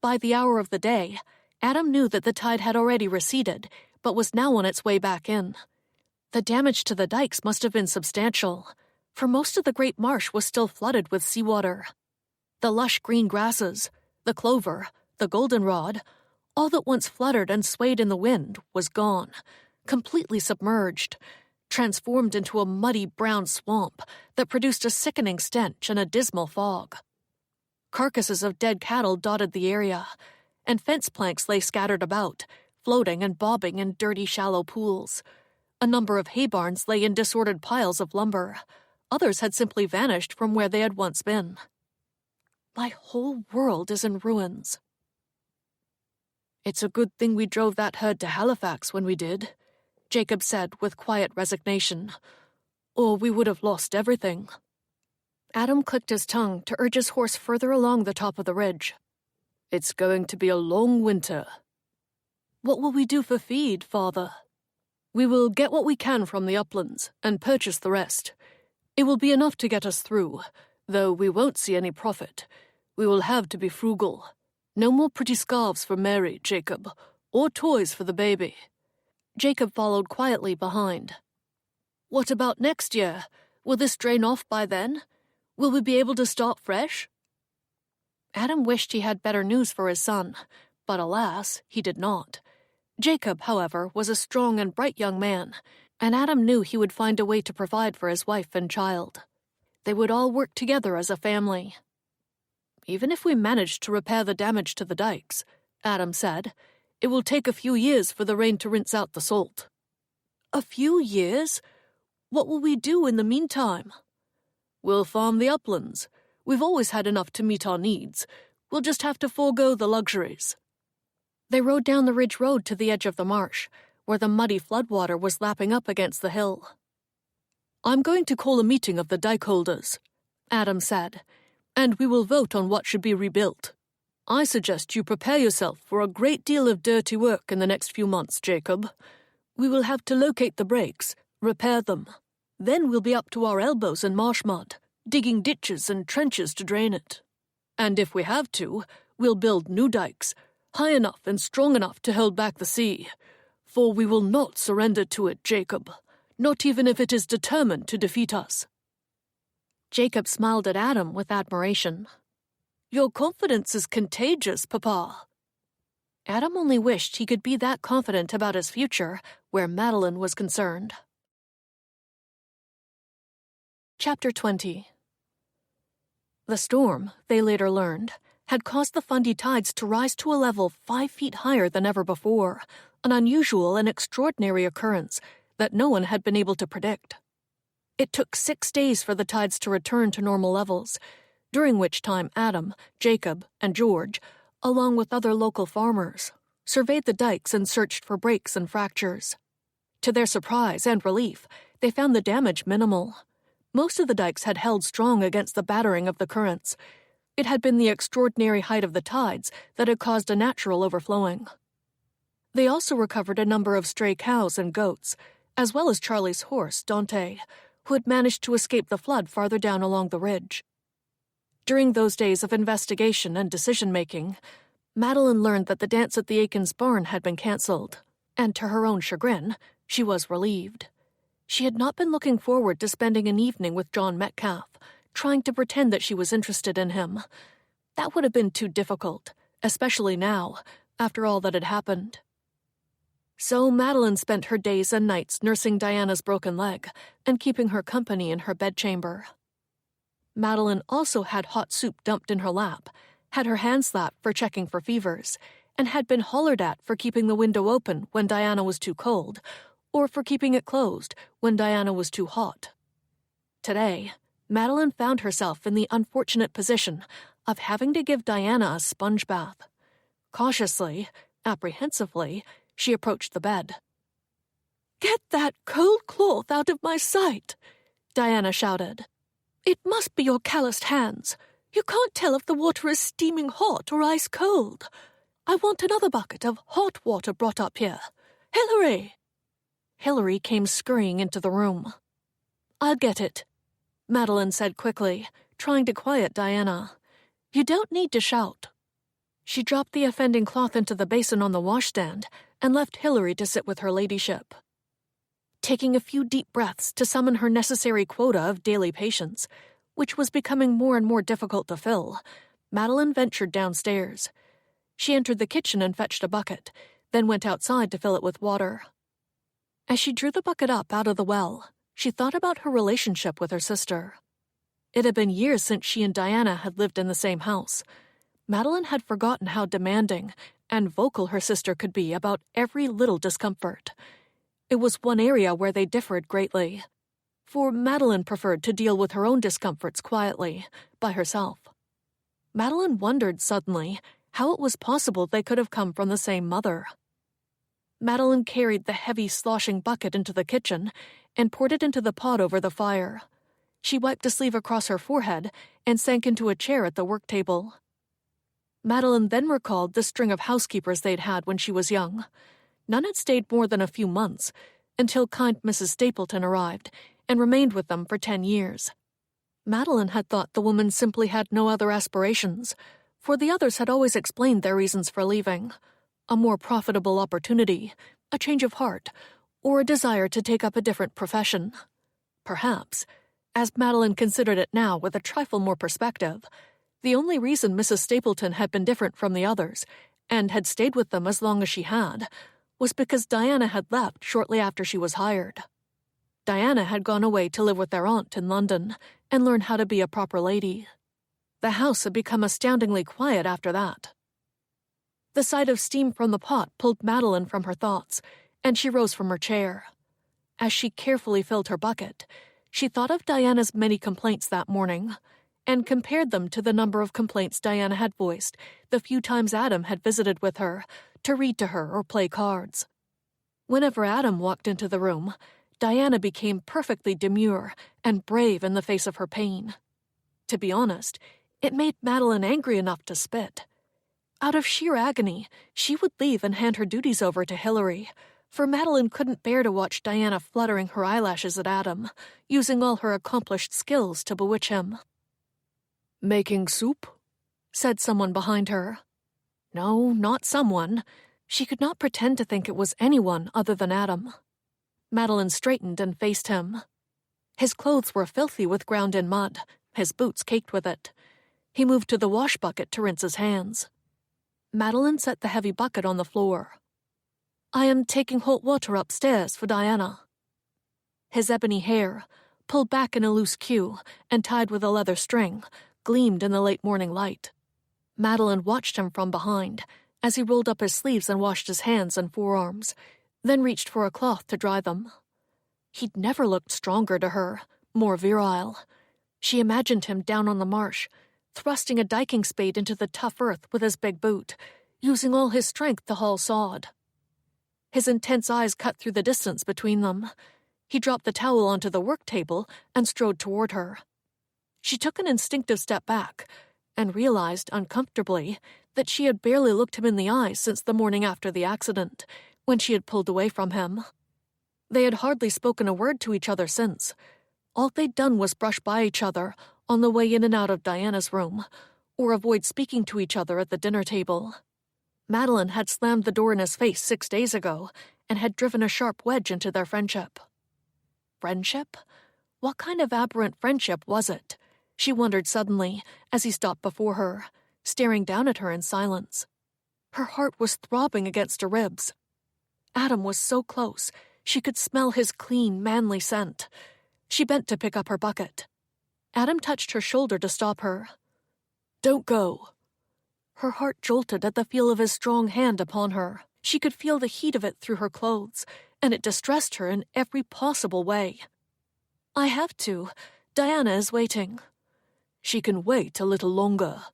By the hour of the day, Adam knew that the tide had already receded, but was now on its way back in. The damage to the dikes must have been substantial, for most of the great marsh was still flooded with seawater. The lush green grasses, the clover, the goldenrod, all that once fluttered and swayed in the wind was gone, completely submerged, transformed into a muddy brown swamp that produced a sickening stench and a dismal fog. Carcasses of dead cattle dotted the area, and fence planks lay scattered about, floating and bobbing in dirty, shallow pools. A number of hay barns lay in disordered piles of lumber. Others had simply vanished from where they had once been. My whole world is in ruins. It's a good thing we drove that herd to Halifax when we did, Jacob said with quiet resignation, or we would have lost everything. Adam clicked his tongue to urge his horse further along the top of the ridge. It's going to be a long winter. What will we do for feed, father? We will get what we can from the uplands and purchase the rest. It will be enough to get us through, though we won't see any profit. We will have to be frugal. No more pretty scarves for Mary, Jacob, or toys for the baby. Jacob followed quietly behind. What about next year? Will this drain off by then? Will we be able to start fresh? Adam wished he had better news for his son, but alas, he did not. Jacob, however, was a strong and bright young man, and Adam knew he would find a way to provide for his wife and child. They would all work together as a family. Even if we managed to repair the damage to the dikes, Adam said, it will take a few years for the rain to rinse out the salt. A few years? What will we do in the meantime? We'll farm the uplands. We've always had enough to meet our needs. We'll just have to forego the luxuries. They rode down the ridge road to the edge of the marsh, where the muddy floodwater was lapping up against the hill. I'm going to call a meeting of the dike holders, Adam said, and we will vote on what should be rebuilt. I suggest you prepare yourself for a great deal of dirty work in the next few months, Jacob. We will have to locate the breaks, repair them. Then we'll be up to our elbows in marsh mud, digging ditches and trenches to drain it. And if we have to, we'll build new dikes, high enough and strong enough to hold back the sea. For we will not surrender to it, Jacob, not even if it is determined to defeat us. Jacob smiled at Adam with admiration. Your confidence is contagious, Papa. Adam only wished he could be that confident about his future where Madeline was concerned. Chapter 20. The storm, they later learned, had caused the Fundy tides to rise to a level 5 feet higher than ever before, an unusual and extraordinary occurrence that no one had been able to predict. It took 6 days for the tides to return to normal levels, during which time Adam, Jacob, and George, along with other local farmers, surveyed the dikes and searched for breaks and fractures. To their surprise and relief, they found the damage minimal. Most of the dikes had held strong against the battering of the currents. It had been the extraordinary height of the tides that had caused a natural overflowing. They also recovered a number of stray cows and goats, as well as Charlie's horse, Dante, who had managed to escape the flood farther down along the ridge. During those days of investigation and decision-making, Madeline learned that the dance at the Aikens barn had been cancelled, and to her own chagrin, she was relieved. She had not been looking forward to spending an evening with John Metcalf, trying to pretend that she was interested in him. That would have been too difficult, especially now, after all that had happened. So Madeline spent her days and nights nursing Diana's broken leg and keeping her company in her bedchamber. Madeline also had hot soup dumped in her lap, had her hand slapped for checking for fevers, and had been hollered at for keeping the window open when Diana was too cold, or for keeping it closed when Diana was too hot. Today, Madeline found herself in the unfortunate position of having to give Diana a sponge bath. Cautiously, apprehensively, she approached the bed. "Get that cold cloth out of my sight!" Diana shouted. "It must be your calloused hands. You can't tell if the water is steaming hot or ice cold. I want another bucket of hot water brought up here. Hilary!" Hilary came scurrying into the room. "I'll get it," Madeline said quickly, trying to quiet Diana. "You don't need to shout." She dropped the offending cloth into the basin on the washstand and left Hilary to sit with her ladyship. Taking a few deep breaths to summon her necessary quota of daily patience, which was becoming more and more difficult to fill, Madeline ventured downstairs. She entered the kitchen and fetched a bucket, then went outside to fill it with water. As she drew the bucket up out of the well, she thought about her relationship with her sister. It had been years since she and Diana had lived in the same house. Madeline had forgotten how demanding and vocal her sister could be about every little discomfort. It was one area where they differed greatly, for Madeline preferred to deal with her own discomforts quietly, by herself. Madeline wondered suddenly how it was possible they could have come from the same mother. Madeline carried the heavy, sloshing bucket into the kitchen and poured it into the pot over the fire. She wiped a sleeve across her forehead and sank into a chair at the work table. Madeline then recalled the string of housekeepers they'd had when she was young. None had stayed more than a few months, until kind Mrs. Stapleton arrived and remained with them for 10 years. Madeline had thought the woman simply had no other aspirations, for the others had always explained their reasons for leaving: a more profitable opportunity, a change of heart, or a desire to take up a different profession. Perhaps, as Madeline considered it now with a trifle more perspective, the only reason Mrs. Stapleton had been different from the others, and had stayed with them as long as she had, was because Diana had left shortly after she was hired. Diana had gone away to live with their aunt in London and learn how to be a proper lady. The house had become astoundingly quiet after that. The sight of steam from the pot pulled Madeline from her thoughts, and she rose from her chair. As she carefully filled her bucket, she thought of Diana's many complaints that morning, and compared them to the number of complaints Diana had voiced the few times Adam had visited with her to read to her or play cards. Whenever Adam walked into the room, Diana became perfectly demure and brave in the face of her pain. To be honest, it made Madeline angry enough to spit. Out of sheer agony, she would leave and hand her duties over to Hilary, for Madeline couldn't bear to watch Diana fluttering her eyelashes at Adam, using all her accomplished skills to bewitch him. "Making soup?" said someone behind her. No, not someone. She could not pretend to think it was anyone other than Adam. Madeline straightened and faced him. His clothes were filthy with ground-in mud, his boots caked with it. He moved to the wash bucket to rinse his hands. Madeline set the heavy bucket on the floor. "I am taking hot water upstairs for Diana." His ebony hair, pulled back in a loose queue and tied with a leather string, gleamed in the late morning light. Madeline watched him from behind as he rolled up his sleeves and washed his hands and forearms, then reached for a cloth to dry them. He'd never looked stronger to her, more virile. She imagined him down on the marsh, thrusting a diking spade into the tough earth with his big boot, using all his strength to haul sod. His intense eyes cut through the distance between them. He dropped the towel onto the work table and strode toward her. She took an instinctive step back and realized, uncomfortably, that she had barely looked him in the eyes since the morning after the accident, when she had pulled away from him. They had hardly spoken a word to each other since. All they'd done was brush by each other on the way in and out of Diana's room, or avoid speaking to each other at the dinner table. Madeline had slammed the door in his face 6 days ago and had driven a sharp wedge into their friendship. Friendship? What kind of aberrant friendship was it? She wondered suddenly as he stopped before her, staring down at her in silence. Her heart was throbbing against her ribs. Adam was so close, she could smell his clean, manly scent. She bent to pick up her bucket. Adam touched her shoulder to stop her. "Don't go." Her heart jolted at the feel of his strong hand upon her. She could feel the heat of it through her clothes, and it distressed her in every possible way. "I have to. Diana is waiting." "She can wait a little longer.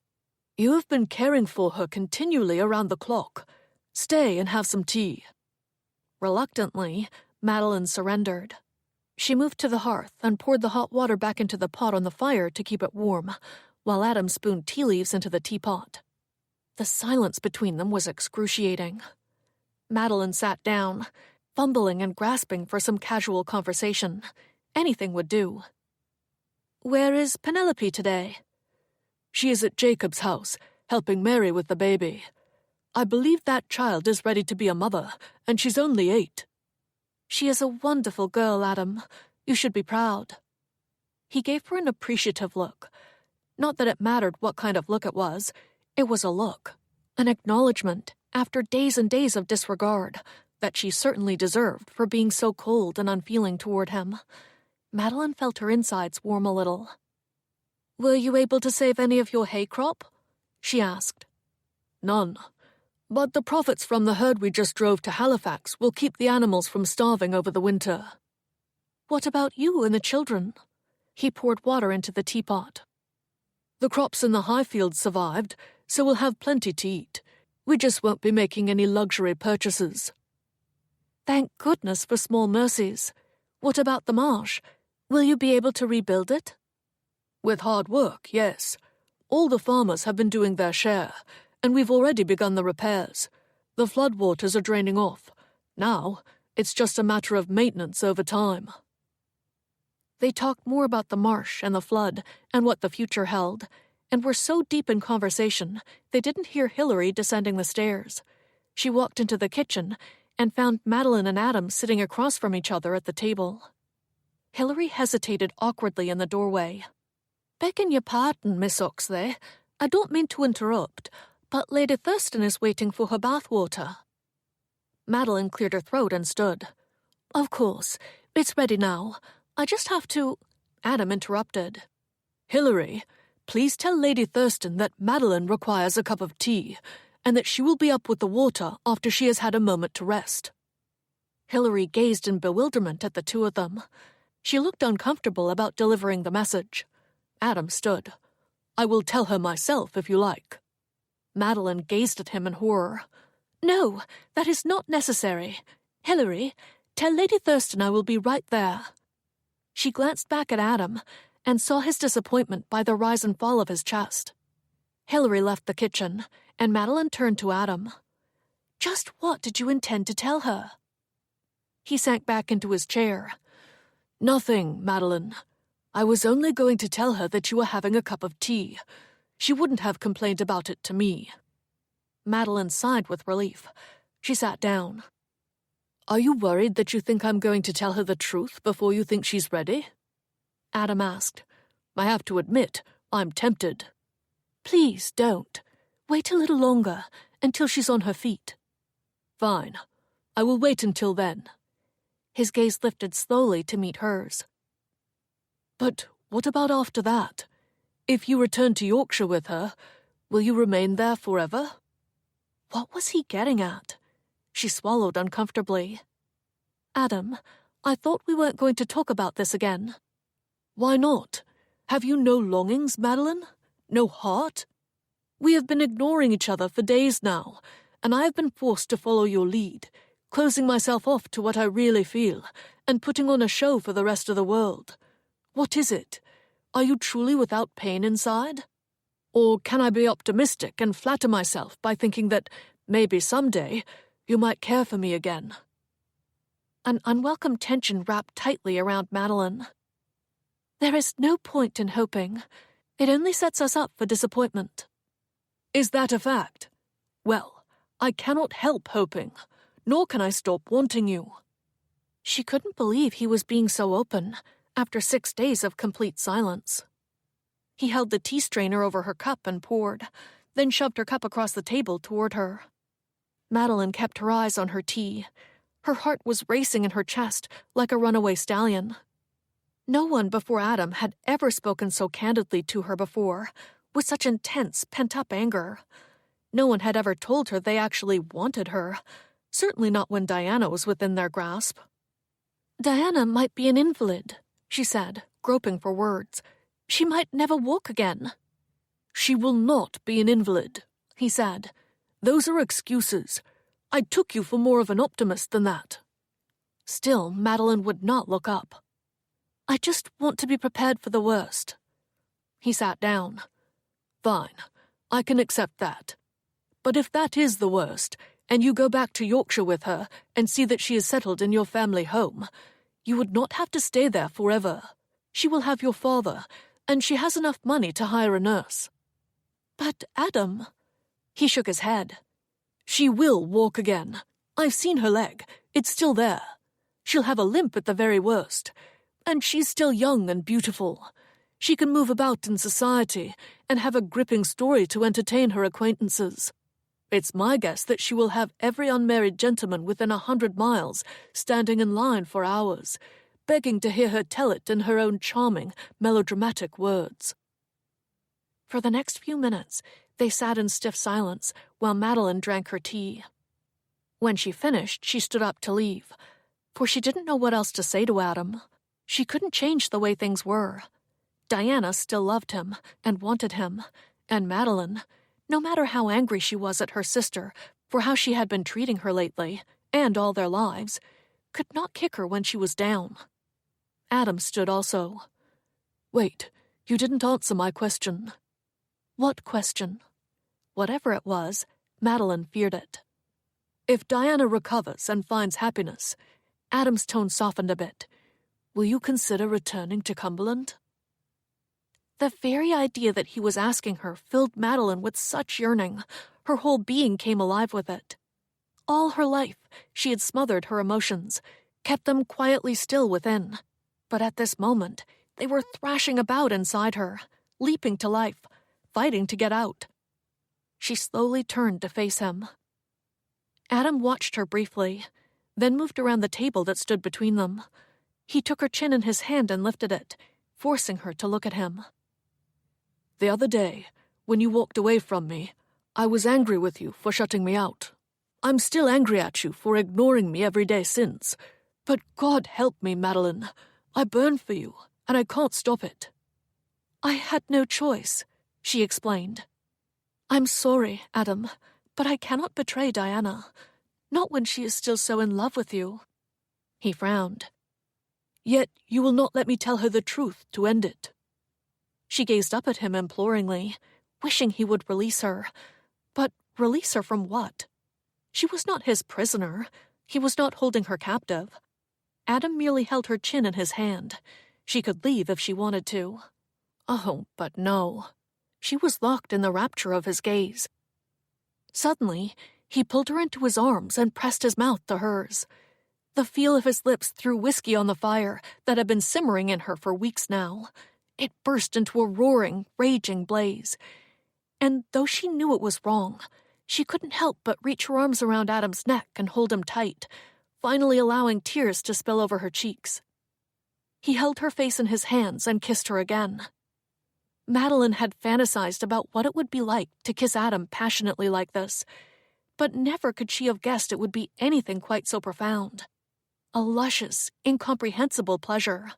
You have been caring for her continually around the clock. Stay and have some tea." Reluctantly, Madeline surrendered. She moved to the hearth and poured the hot water back into the pot on the fire to keep it warm, while Adam spooned tea leaves into the teapot. The silence between them was excruciating. Madeline sat down, fumbling and grasping for some casual conversation. Anything would do. "Where is Penelope today?" "She is at Jacob's house, helping Mary with the baby. I believe that child is ready to be a mother, and she's only 8. "She is a wonderful girl, Adam. You should be proud." He gave her an appreciative look. Not that it mattered what kind of look it was a look, an acknowledgement, after days and days of disregard, that she certainly deserved for being so cold and unfeeling toward him. Madeline felt her insides warm a little. "Were you able to save any of your hay crop?" she asked. "None. But the profits from the herd we just drove to Halifax will keep the animals from starving over the winter." "What about you and the children?" He poured water into the teapot. "The crops in the high fields survived, so we'll have plenty to eat. We just won't be making any luxury purchases." "Thank goodness for small mercies. What about the marsh? Will you be able to rebuild it?" "With hard work, yes. All the farmers have been doing their share, and we've already begun the repairs. The floodwaters are draining off. Now, it's just a matter of maintenance over time." They talked more about the marsh and the flood and what the future held, and were so deep in conversation they didn't hear Hilary descending the stairs. She walked into the kitchen and found Madeline and Adam sitting across from each other at the table. Hilary hesitated awkwardly in the doorway. "Begging your pardon, Miss Oxley, I don't mean to interrupt, but Lady Thurston is waiting for her bathwater." Madeline cleared her throat and stood. "Of course, it's ready now. I just have to—" Adam interrupted. "Hilary, please tell Lady Thurston that Madeline requires a cup of tea, and that she will be up with the water after she has had a moment to rest." Hilary gazed in bewilderment at the two of them. She looked uncomfortable about delivering the message. Adam stood. "I will tell her myself, if you like." Madeline gazed at him in horror. "No, that is not necessary. Hilary, tell Lady Thurston I will be right there." She glanced back at Adam and saw his disappointment by the rise and fall of his chest. Hilary left the kitchen, and Madeline turned to Adam. "Just what did you intend to tell her?" He sank back into his chair. "Nothing, Madeline. I was only going to tell her that you were having a cup of tea. She wouldn't have complained about it to me." Madeline sighed with relief. She sat down. "Are you worried that you think I'm going to tell her the truth before you think she's ready?" Adam asked. "I have to admit, I'm tempted." "Please don't. Wait a little longer, until she's on her feet." "Fine. I will wait until then." His gaze lifted slowly to meet hers. "But what about after that? If you return to Yorkshire with her, will you remain there forever?" What was he getting at? She swallowed uncomfortably. "Adam, I thought we weren't going to talk about this again." "Why not? Have you no longings, Madeline? No heart? We have been ignoring each other for days now, and I have been forced to follow your lead, closing myself off to what I really feel, and putting on a show for the rest of the world. What is it? Are you truly without pain inside? Or can I be optimistic and flatter myself by thinking that maybe someday you might care for me again?" An unwelcome tension wrapped tightly around Madeline. "There is no point in hoping. It only sets us up for disappointment." "Is that a fact? Well, I cannot help hoping, nor can I stop wanting you." She couldn't believe he was being so open, after 6 days of complete silence. He held the tea strainer over her cup and poured, then shoved her cup across the table toward her. Madeline kept her eyes on her tea. Her heart was racing in her chest like a runaway stallion. No one before Adam had ever spoken so candidly to her before, with such intense, pent-up anger. No one had ever told her they actually wanted her, certainly not when Diana was within their grasp. "Diana might be an invalid," she said, groping for words. "She might never walk again." "She will not be an invalid," he said. "Those are excuses. I took you for more of an optimist than that." Still, Madeline would not look up. "I just want to be prepared for the worst." He sat down. "Fine, I can accept that. But if that is the worst, and you go back to Yorkshire with her and see that she is settled in your family home, you would not have to stay there forever. She will have your father, and she has enough money to hire a nurse." "But Adam—" He shook his head. "She will walk again. I've seen her leg. It's still there. She'll have a limp at the very worst. And she's still young and beautiful. She can move about in society and have a gripping story to entertain her acquaintances. It's my guess that she will have every unmarried gentleman within 100 miles standing in line for hours, begging to hear her tell it in her own charming, melodramatic words." For the next few minutes, they sat in stiff silence while Madeline drank her tea. When she finished, she stood up to leave, for she didn't know what else to say to Adam. She couldn't change the way things were. Diana still loved him and wanted him, and Madeline, no matter how angry she was at her sister for how she had been treating her lately, and all their lives, could not kick her when she was down. Adam stood also. "Wait, you didn't answer my question." "What question?" Whatever it was, Madeline feared it. "If Diana recovers and finds happiness," Adam's tone softened a bit, "will you consider returning to Cumberland?" The very idea that he was asking her filled Madeline with such yearning. Her whole being came alive with it. All her life, she had smothered her emotions, kept them quietly still within. But at this moment, they were thrashing about inside her, leaping to life, fighting to get out. She slowly turned to face him. Adam watched her briefly, then moved around the table that stood between them. He took her chin in his hand and lifted it, forcing her to look at him. "The other day, when you walked away from me, I was angry with you for shutting me out. I'm still angry at you for ignoring me every day since. But God help me, Madeline. I burn for you, and I can't stop it." "I had no choice," she explained. "I'm sorry, Adam, but I cannot betray Diana. Not when she is still so in love with you." He frowned. "Yet you will not let me tell her the truth to end it." She gazed up at him imploringly, wishing he would release her. But release her from what? She was not his prisoner. He was not holding her captive. Adam merely held her chin in his hand. She could leave if she wanted to. Oh, but no. She was locked in the rapture of his gaze. Suddenly, he pulled her into his arms and pressed his mouth to hers. The feel of his lips threw whiskey on the fire that had been simmering in her for weeks now. It burst into a roaring, raging blaze. And though she knew it was wrong, she couldn't help but reach her arms around Adam's neck and hold him tight, finally allowing tears to spill over her cheeks. He held her face in his hands and kissed her again. Madeline had fantasized about what it would be like to kiss Adam passionately like this, but never could she have guessed it would be anything quite so profound. A luscious, incomprehensible pleasure.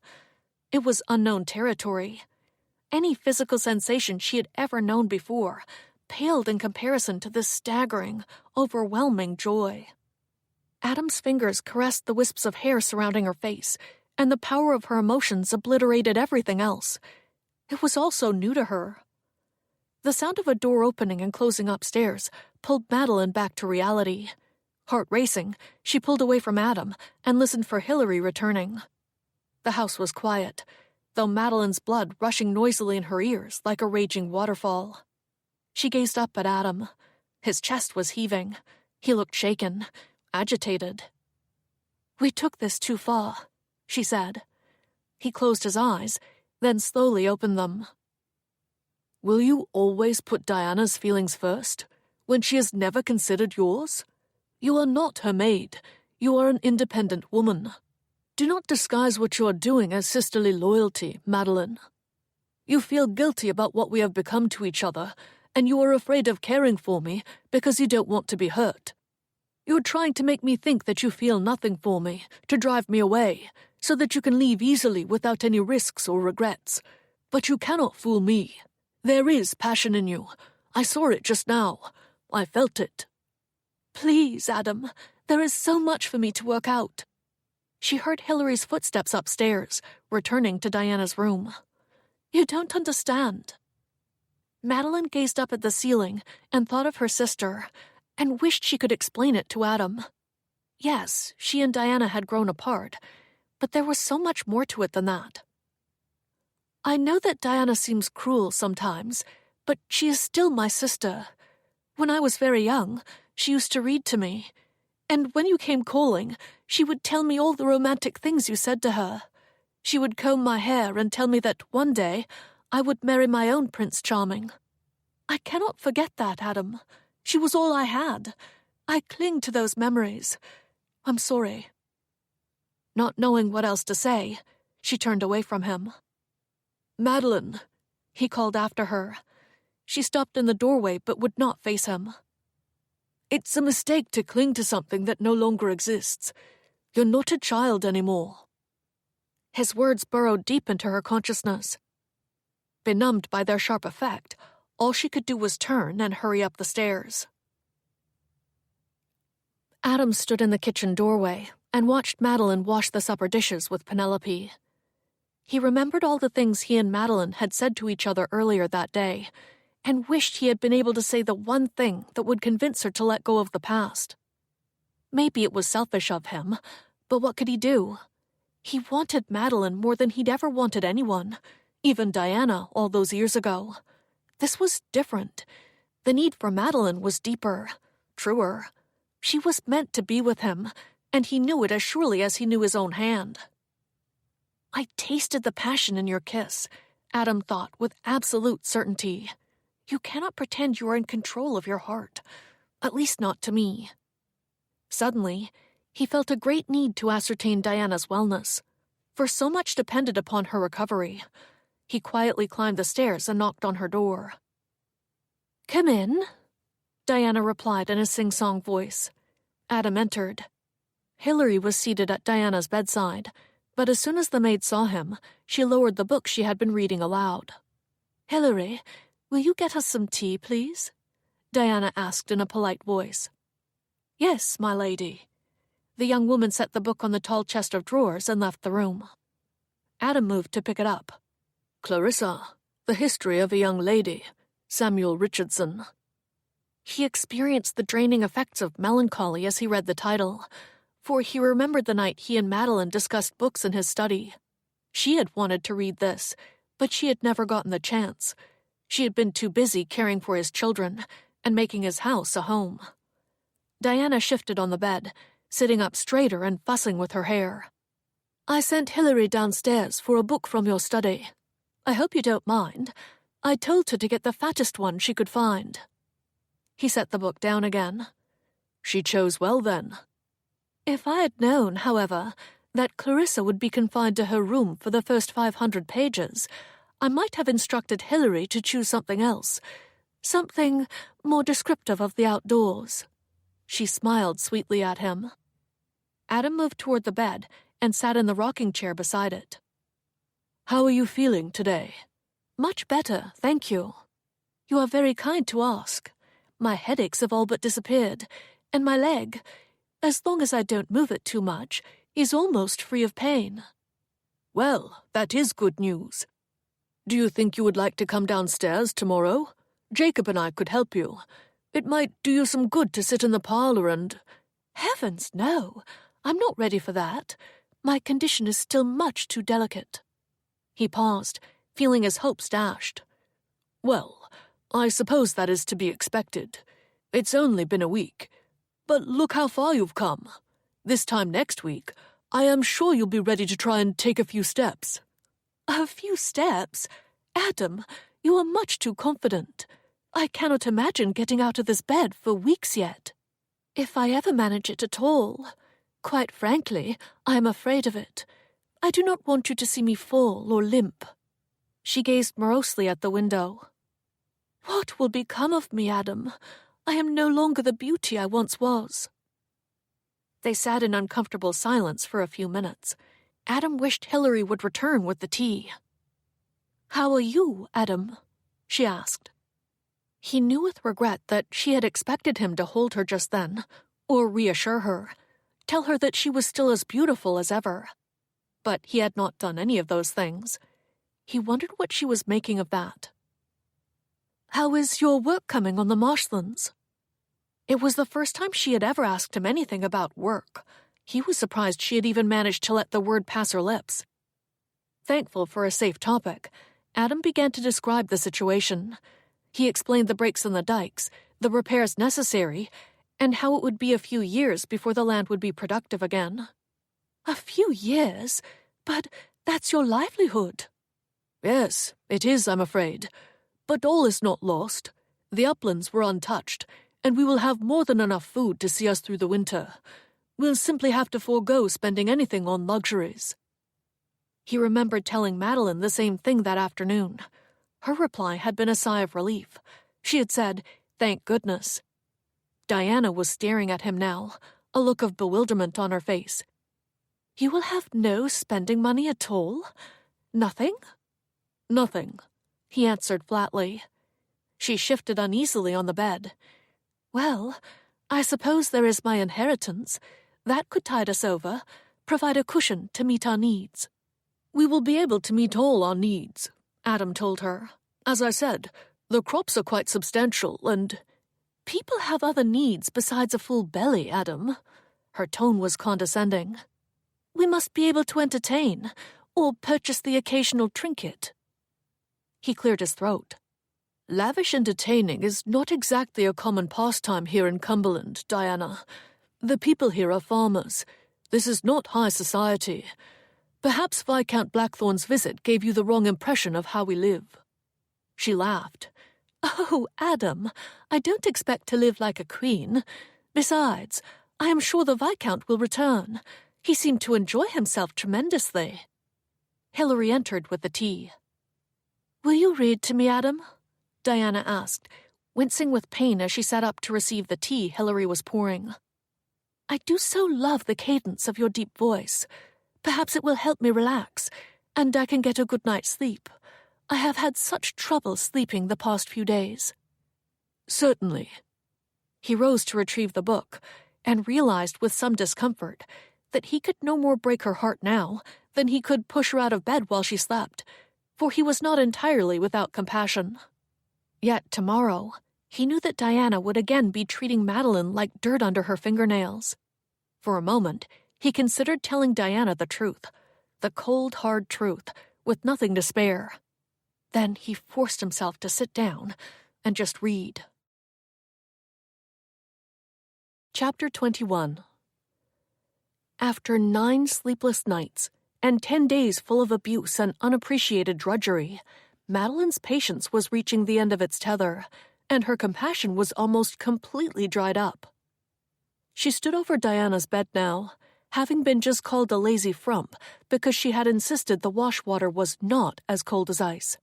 It was unknown territory. Any physical sensation she had ever known before paled in comparison to this staggering, overwhelming joy. Adam's fingers caressed the wisps of hair surrounding her face, and the power of her emotions obliterated everything else. It was all so new to her. The sound of a door opening and closing upstairs pulled Madeline back to reality. Heart racing, she pulled away from Adam and listened for Hilary returning. The house was quiet, though Madeline's blood rushing noisily in her ears like a raging waterfall. She gazed up at Adam. His chest was heaving. He looked shaken, agitated. "We took this too far," she said. He closed his eyes, then slowly opened them. "Will you always put Diana's feelings first, when she has never considered yours? You are not her maid. You are an independent woman. Do not disguise what you are doing as sisterly loyalty, Madeline. You feel guilty about what we have become to each other, and you are afraid of caring for me because you don't want to be hurt. You're trying to make me think that you feel nothing for me, to drive me away, so that you can leave easily without any risks or regrets. But you cannot fool me. There is passion in you. I saw it just now. I felt it. Please, Adam, there is so much for me to work out. She heard Hilary's footsteps upstairs, returning to Diana's room. You don't understand. Madeline gazed up at the ceiling and thought of her sister, and wished she could explain it to Adam. Yes, she and Diana had grown apart, but there was so much more to it than that. I know that Diana seems cruel sometimes, but she is still my sister. When I was very young, she used to read to me, and when you came calling, she would tell me all the romantic things you said to her. She would comb my hair and tell me that one day I would marry my own Prince Charming. I cannot forget that, Adam. She was all I had. I cling to those memories. I'm sorry. Not knowing what else to say, she turned away from him. Madeline, he called after her. She stopped in the doorway but would not face him. It's a mistake to cling to something that no longer exists. You're not a child anymore. His words burrowed deep into her consciousness. Benumbed by their sharp effect, all she could do was turn and hurry up the stairs. Adam stood in the kitchen doorway and watched Madeline wash the supper dishes with Penelope. He remembered all the things he and Madeline had said to each other earlier that day, and wished he had been able to say the one thing that would convince her to let go of the past. Maybe it was selfish of him, but what could he do? He wanted Madeline more than he'd ever wanted anyone, even Diana all those years ago. This was different. The need for Madeline was deeper, truer. She was meant to be with him, and he knew it as surely as he knew his own hand. I tasted the passion in your kiss, Adam thought with absolute certainty. You cannot pretend you are in control of your heart, at least not to me. Suddenly, he felt a great need to ascertain Diana's wellness, for so much depended upon her recovery. He quietly climbed the stairs and knocked on her door. Come in, Diana replied in a sing-song voice. Adam entered. Hilary was seated at Diana's bedside, but as soon as the maid saw him, she lowered the book she had been reading aloud. Hilary, will you get us some tea, please? Diana asked in a polite voice. Yes, my lady. The young woman set the book on the tall chest of drawers and left the room. Adam moved to pick it up. Clarissa, The History of a Young Lady, Samuel Richardson. He experienced the draining effects of melancholy as he read the title, for he remembered the night he and Madeline discussed books in his study. She had wanted to read this, but she had never gotten the chance. She had been too busy caring for his children and making his house a home. Diana shifted on the bed, sitting up straighter and fussing with her hair. I sent Hilary downstairs for a book from your study. I hope you don't mind. I told her to get the fattest one she could find. He set the book down again. She chose well, then. If I had known, however, that Clarissa would be confined to her room for the first 500 pages, I might have instructed Hilary to choose something else, something more descriptive of the outdoors. She smiled sweetly at him. Adam moved toward the bed and sat in the rocking chair beside it. How are you feeling today? Much better, thank you. You are very kind to ask. My headaches have all but disappeared, and my leg, as long as I don't move it too much, is almost free of pain. Well, that is good news. Do you think you would like to come downstairs tomorrow? Jacob and I could help you. It might do you some good to sit in the parlor and— Heavens, no! I'm not ready for that. My condition is still much too delicate. He paused, feeling his hopes dashed. Well, I suppose that is to be expected. It's only been a week. But look how far you've come. This time next week, I am sure you'll be ready to try and take a few steps. A few steps? Adam, you are much too confident. I cannot imagine getting out of this bed for weeks yet. If I ever manage it at all. Quite frankly, I am afraid of it. I do not want you to see me fall or limp. She gazed morosely at the window. What will become of me, Adam? I am no longer the beauty I once was. They sat in uncomfortable silence for a few minutes. Adam wished Hillary would return with the tea. "How are you, Adam?" she asked. He knew with regret that she had expected him to hold her just then, or reassure her, tell her that she was still as beautiful as ever. But he had not done any of those things. He wondered what she was making of that. "How is your work coming on the marshlands?" It was the first time she had ever asked him anything about work. He was surprised she had even managed to let the word pass her lips. Thankful for a safe topic, Adam began to describe the situation. He explained the breaks in the dikes, the repairs necessary, and how it would be a few years before the land would be productive again. "A few years? But that's your livelihood." "Yes, it is, I'm afraid. But all is not lost. The uplands were untouched, and we will have more than enough food to see us through the winter. We'll simply have to forego spending anything on luxuries." He remembered telling Madeline the same thing that afternoon. Her reply had been a sigh of relief. She had said, "Thank goodness." Diana was staring at him now, a look of bewilderment on her face. "You will have no spending money at all? Nothing?" "Nothing," he answered flatly. She shifted uneasily on the bed. "Well, I suppose there is my inheritance. That could tide us over, provide a cushion to meet our needs." "We will be able to meet all our needs," Adam told her. "As I said, the crops are quite substantial, and—" "People have other needs besides a full belly, Adam." Her tone was condescending. "We must be able to entertain, or purchase the occasional trinket." He cleared his throat. "Lavish entertaining is not exactly a common pastime here in Cumberland, Diana. The people here are farmers. This is not high society. Perhaps Viscount Blackthorn's visit gave you the wrong impression of how we live." She laughed. "Oh, Adam, I don't expect to live like a queen. Besides, I am sure the Viscount will return. He seemed to enjoy himself tremendously." Hillary entered with the tea. "Will you read to me, Adam?" Diana asked, wincing with pain as she sat up to receive the tea Hillary was pouring. "I do so love the cadence of your deep voice. Perhaps it will help me relax, and I can get a good night's sleep. I have had such trouble sleeping the past few days." "Certainly." He rose to retrieve the book, and realized with some discomfort that he could no more break her heart now than he could push her out of bed while she slept, for he was not entirely without compassion. Yet tomorrow, he knew that Diana would again be treating Madeline like dirt under her fingernails. For a moment, he considered telling Diana the truth, the cold, hard truth, with nothing to spare. Then he forced himself to sit down and just read. Chapter 21. After 9 sleepless nights and 10 days full of abuse and unappreciated drudgery, Madeline's patience was reaching the end of its tether, and her compassion was almost completely dried up. She stood over Diana's bed now, having been just called a lazy frump because she had insisted the wash water was not as cold as ice.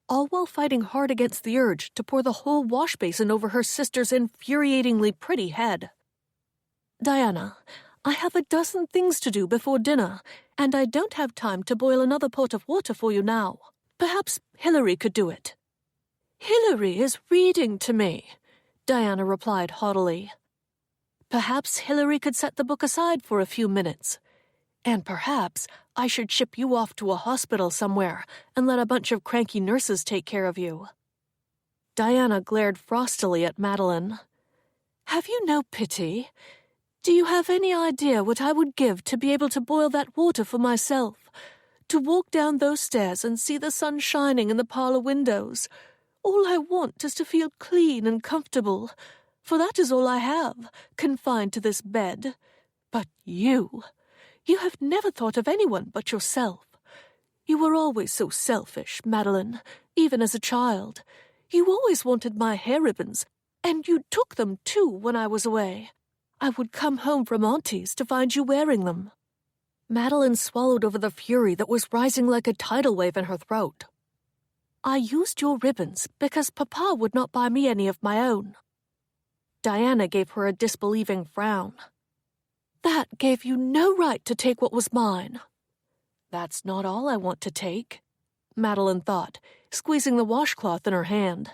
All while fighting hard against the urge to pour the whole wash basin over her sister's infuriatingly pretty head. "Diana, I have a dozen things to do before dinner, and I don't have time to boil another pot of water for you now. Perhaps Hillary could do it." "Hillary is reading to me," Diana replied haughtily. "Perhaps Hillary could set the book aside for a few minutes. And perhaps I should ship you off to a hospital somewhere and let a bunch of cranky nurses take care of you." Diana glared frostily at Madeline. "Have you no pity? Do you have any idea what I would give to be able to boil that water for myself? To walk down those stairs and see the sun shining in the parlor windows? All I want is to feel clean and comfortable, for that is all I have, confined to this bed. But you have never thought of anyone but yourself. You were always so selfish, Madeline, even as a child. You always wanted my hair ribbons, and you took them, too, when I was away. I would come home from Auntie's to find you wearing them." Madeline swallowed over the fury that was rising like a tidal wave in her throat. I used your ribbons because Papa would not buy me any of my own. Diana gave her a disbelieving frown. That gave you no right to take what was mine. That's not all I want to take, Madeline thought, squeezing the washcloth in her hand.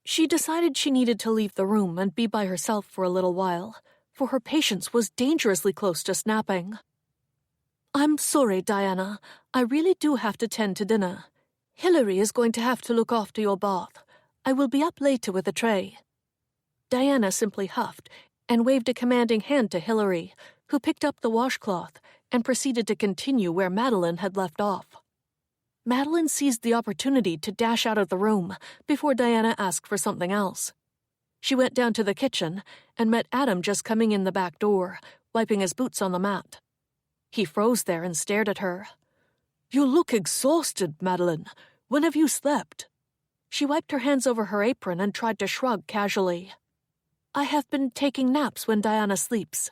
She decided she needed to leave the room and be by herself for a little while, for her patience was dangerously close to snapping. I'm sorry, Diana. I really do have to tend to dinner. Hilary is going to have to look after your bath. I will be up later with a tray. Diana simply huffed and waved a commanding hand to Hilary, who picked up the washcloth and proceeded to continue where Madeline had left off. Madeline seized the opportunity to dash out of the room before Diana asked for something else. She went down to the kitchen and met Adam just coming in the back door, wiping his boots on the mat. He froze there and stared at her. You look exhausted, Madeline. When have you slept? She wiped her hands over her apron and tried to shrug casually. I have been taking naps when Diana sleeps.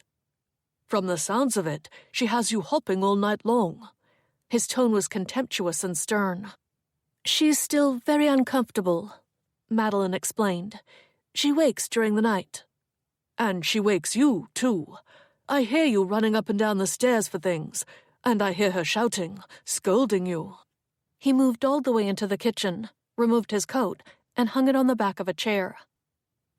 From the sounds of it, she has you hopping all night long. His tone was contemptuous and stern. She's still very uncomfortable, Madeline explained. She wakes during the night. And she wakes you, too. I hear you running up and down the stairs for things, and I hear her shouting, scolding you. He moved all the way into the kitchen, removed his coat, and hung it on the back of a chair.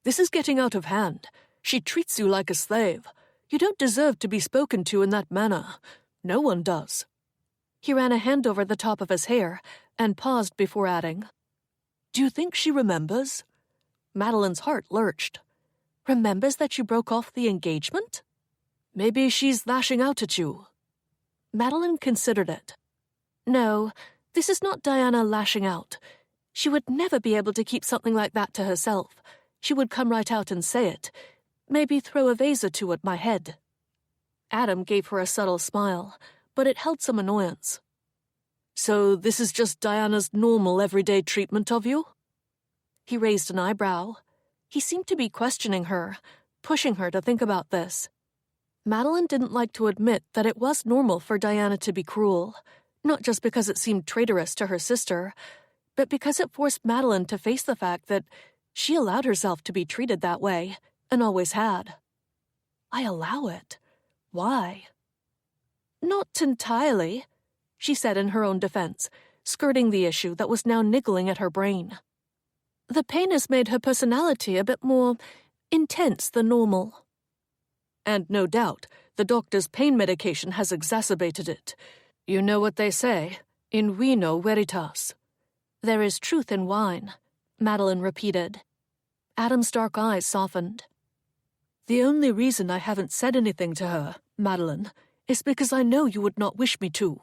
This is getting out of hand. She treats you like a slave. You don't deserve to be spoken to in that manner. No one does. He ran a hand over the top of his hair and paused before adding, Do you think she remembers? Madeline's heart lurched. Remembers that you broke off the engagement? Maybe she's lashing out at you. Madeline considered it. No, this is not Diana lashing out. She would never be able to keep something like that to herself. She would come right out and say it. Maybe throw a vase or two at my head. Adam gave her a subtle smile, but it held some annoyance. So this is just Diana's normal everyday treatment of you? He raised an eyebrow. He seemed to be questioning her, pushing her to think about this. Madeline didn't like to admit that it was normal for Diana to be cruel, not just because it seemed traitorous to her sister, but because it forced Madeline to face the fact that she allowed herself to be treated that way, and always had. I allow it. Why? Not entirely, she said in her own defense, skirting the issue that was now niggling at her brain. The pain has made her personality a bit more intense than normal. And no doubt, the doctor's pain medication has exacerbated it. You know what they say, in vino veritas. There is truth in wine, Madeline repeated. Adam's dark eyes softened. The only reason I haven't said anything to her, Madeline, is because I know you would not wish me to.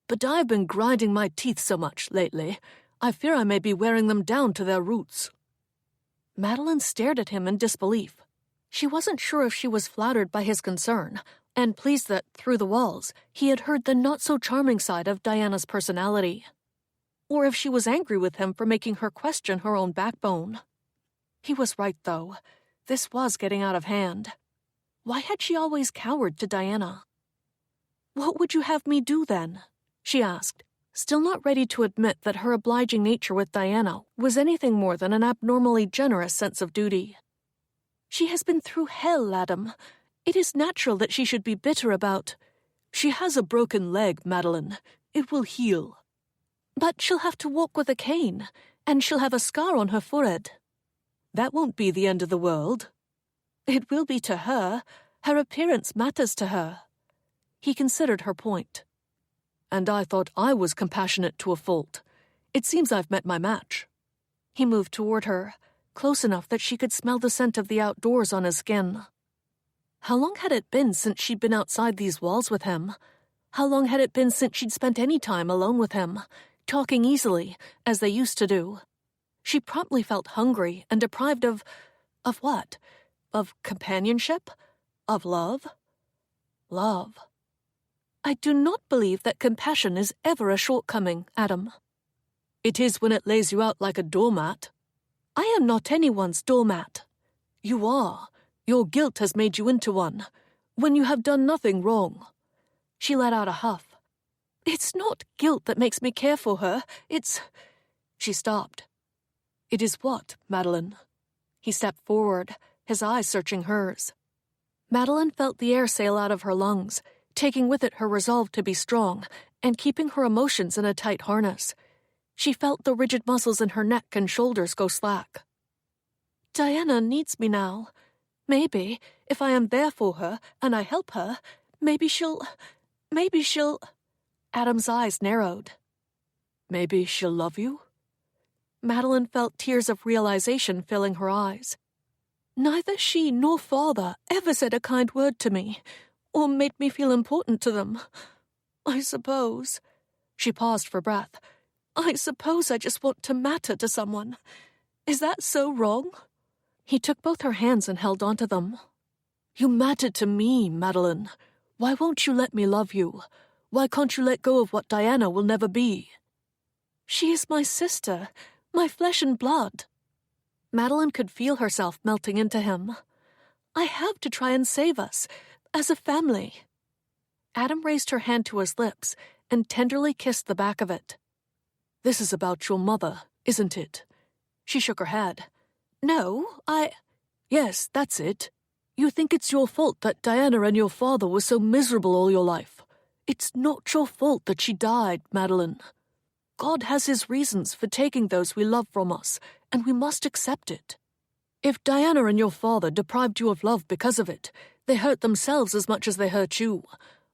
But I've been grinding my teeth so much lately, I fear I may be wearing them down to their roots. Madeline stared at him in disbelief. She wasn't sure if she was flattered by his concern, and pleased that, through the walls, he had heard the not-so-charming side of Diana's personality. Or if she was angry with him for making her question her own backbone. He was right, though. This was getting out of hand. Why had she always cowered to Diana? What would you have me do, then? She asked, still not ready to admit that her obliging nature with Diana was anything more than an abnormally generous sense of duty. She has been through hell, Adam. It is natural that she should be bitter about... She has a broken leg, Madeline. It will heal. But she'll have to walk with a cane, and she'll have a scar on her forehead. That won't be the end of the world. It will be to her. Her appearance matters to her. He considered her point. And I thought I was compassionate to a fault. It seems I've met my match. He moved toward her, close enough that she could smell the scent of the outdoors on his skin. How long had it been since she'd been outside these walls with him? How long had it been since she'd spent any time alone with him, talking easily, as they used to do? She promptly felt hungry and deprived of what? Of companionship? Of love? Love. I do not believe that compassion is ever a shortcoming, Adam. It is when it lays you out like a doormat. I am not anyone's doormat. You are. Your guilt has made you into one, when you have done nothing wrong. She let out a huff. It's not guilt that makes me care for her. It's... She stopped. "It is what, Madeline?" He stepped forward, his eyes searching hers. Madeline felt the air sail out of her lungs, taking with it her resolve to be strong and keeping her emotions in a tight harness. She felt the rigid muscles in her neck and shoulders go slack. "Diana needs me now. Maybe, if I am there for her and I help her, maybe she'll... Adam's eyes narrowed. "Maybe she'll love you?" Madeline felt tears of realization filling her eyes. Neither she nor father ever said a kind word to me, or made me feel important to them. I suppose... She paused for breath. "I suppose I just want to matter to someone. Is that so wrong?" He took both her hands and held onto them. "You matter to me, Madeline. Why won't you let me love you? Why can't you let go of what Diana will never be?" "She is my sister, my flesh and blood." Madeline could feel herself melting into him. "I have to try and save us, as a family." Adam raised her hand to his lips and tenderly kissed the back of it. "This is about your mother, isn't it?" She shook her head. "No, Yes, that's it. You think it's your fault that Diana and your father were so miserable all your life. It's not your fault that she died, Madeline. God has his reasons for taking those we love from us, and we must accept it. If Diana and your father deprived you of love because of it, they hurt themselves as much as they hurt you.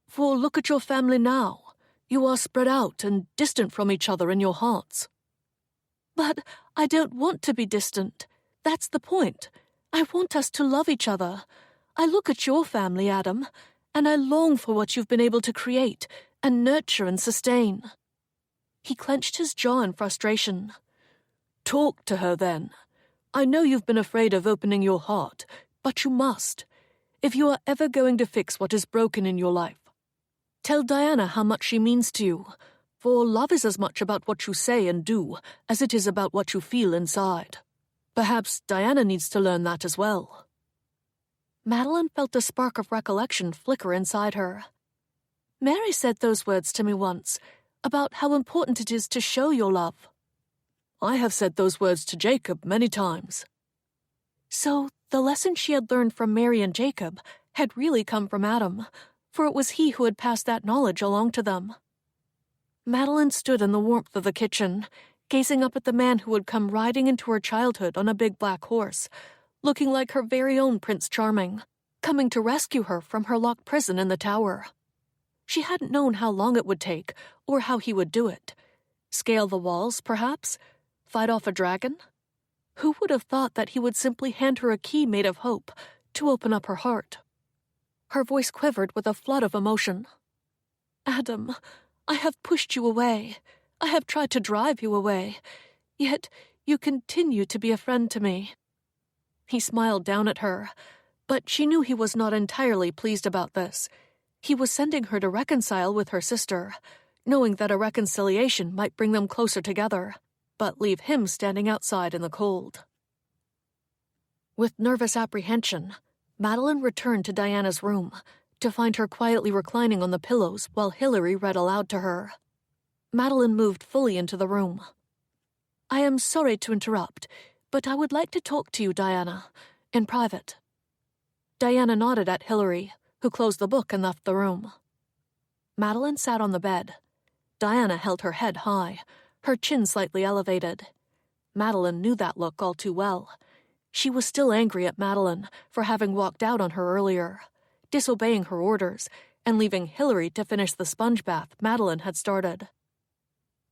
For look at your family now. You are spread out and distant from each other in your hearts." "But I don't want to be distant. That's the point. I want us to love each other. I look at your family, Adam, and I long for what you've been able to create and nurture and sustain." He clenched his jaw in frustration. "Talk to her, then. I know you've been afraid of opening your heart, but you must, if you are ever going to fix what is broken in your life. Tell Diana how much she means to you, for love is as much about what you say and do as it is about what you feel inside. Perhaps Diana needs to learn that as well." Madeline felt a spark of recollection flicker inside her. "Mary said those words to me once, about how important it is to show your love." "I have said those words to Jacob many times." So the lesson she had learned from Mary and Jacob had really come from Adam, for it was he who had passed that knowledge along to them. Madeline stood in the warmth of the kitchen, gazing up at the man who had come riding into her childhood on a big black horse, looking like her very own Prince Charming, coming to rescue her from her locked prison in the tower. She hadn't known how long it would take, or how he would do it. Scale the walls, perhaps? Fight off a dragon? Who would have thought that he would simply hand her a key made of hope to open up her heart? Her voice quivered with a flood of emotion. "Adam, I have pushed you away. I have tried to drive you away. Yet you continue to be a friend to me." He smiled down at her, but she knew he was not entirely pleased about this. He was sending her to reconcile with her sister, knowing that a reconciliation might bring them closer together, but leave him standing outside in the cold. With nervous apprehension, Madeline returned to Diana's room, to find her quietly reclining on the pillows while Hilary read aloud to her. Madeline moved fully into the room. "I am sorry to interrupt, but I would like to talk to you, Diana, in private." Diana nodded at Hilary, who closed the book and left the room. Madeline sat on the bed. Diana held her head high, her chin slightly elevated. Madeline knew that look all too well. She was still angry at Madeline for having walked out on her earlier, disobeying her orders, and leaving Hilary to finish the sponge bath Madeline had started.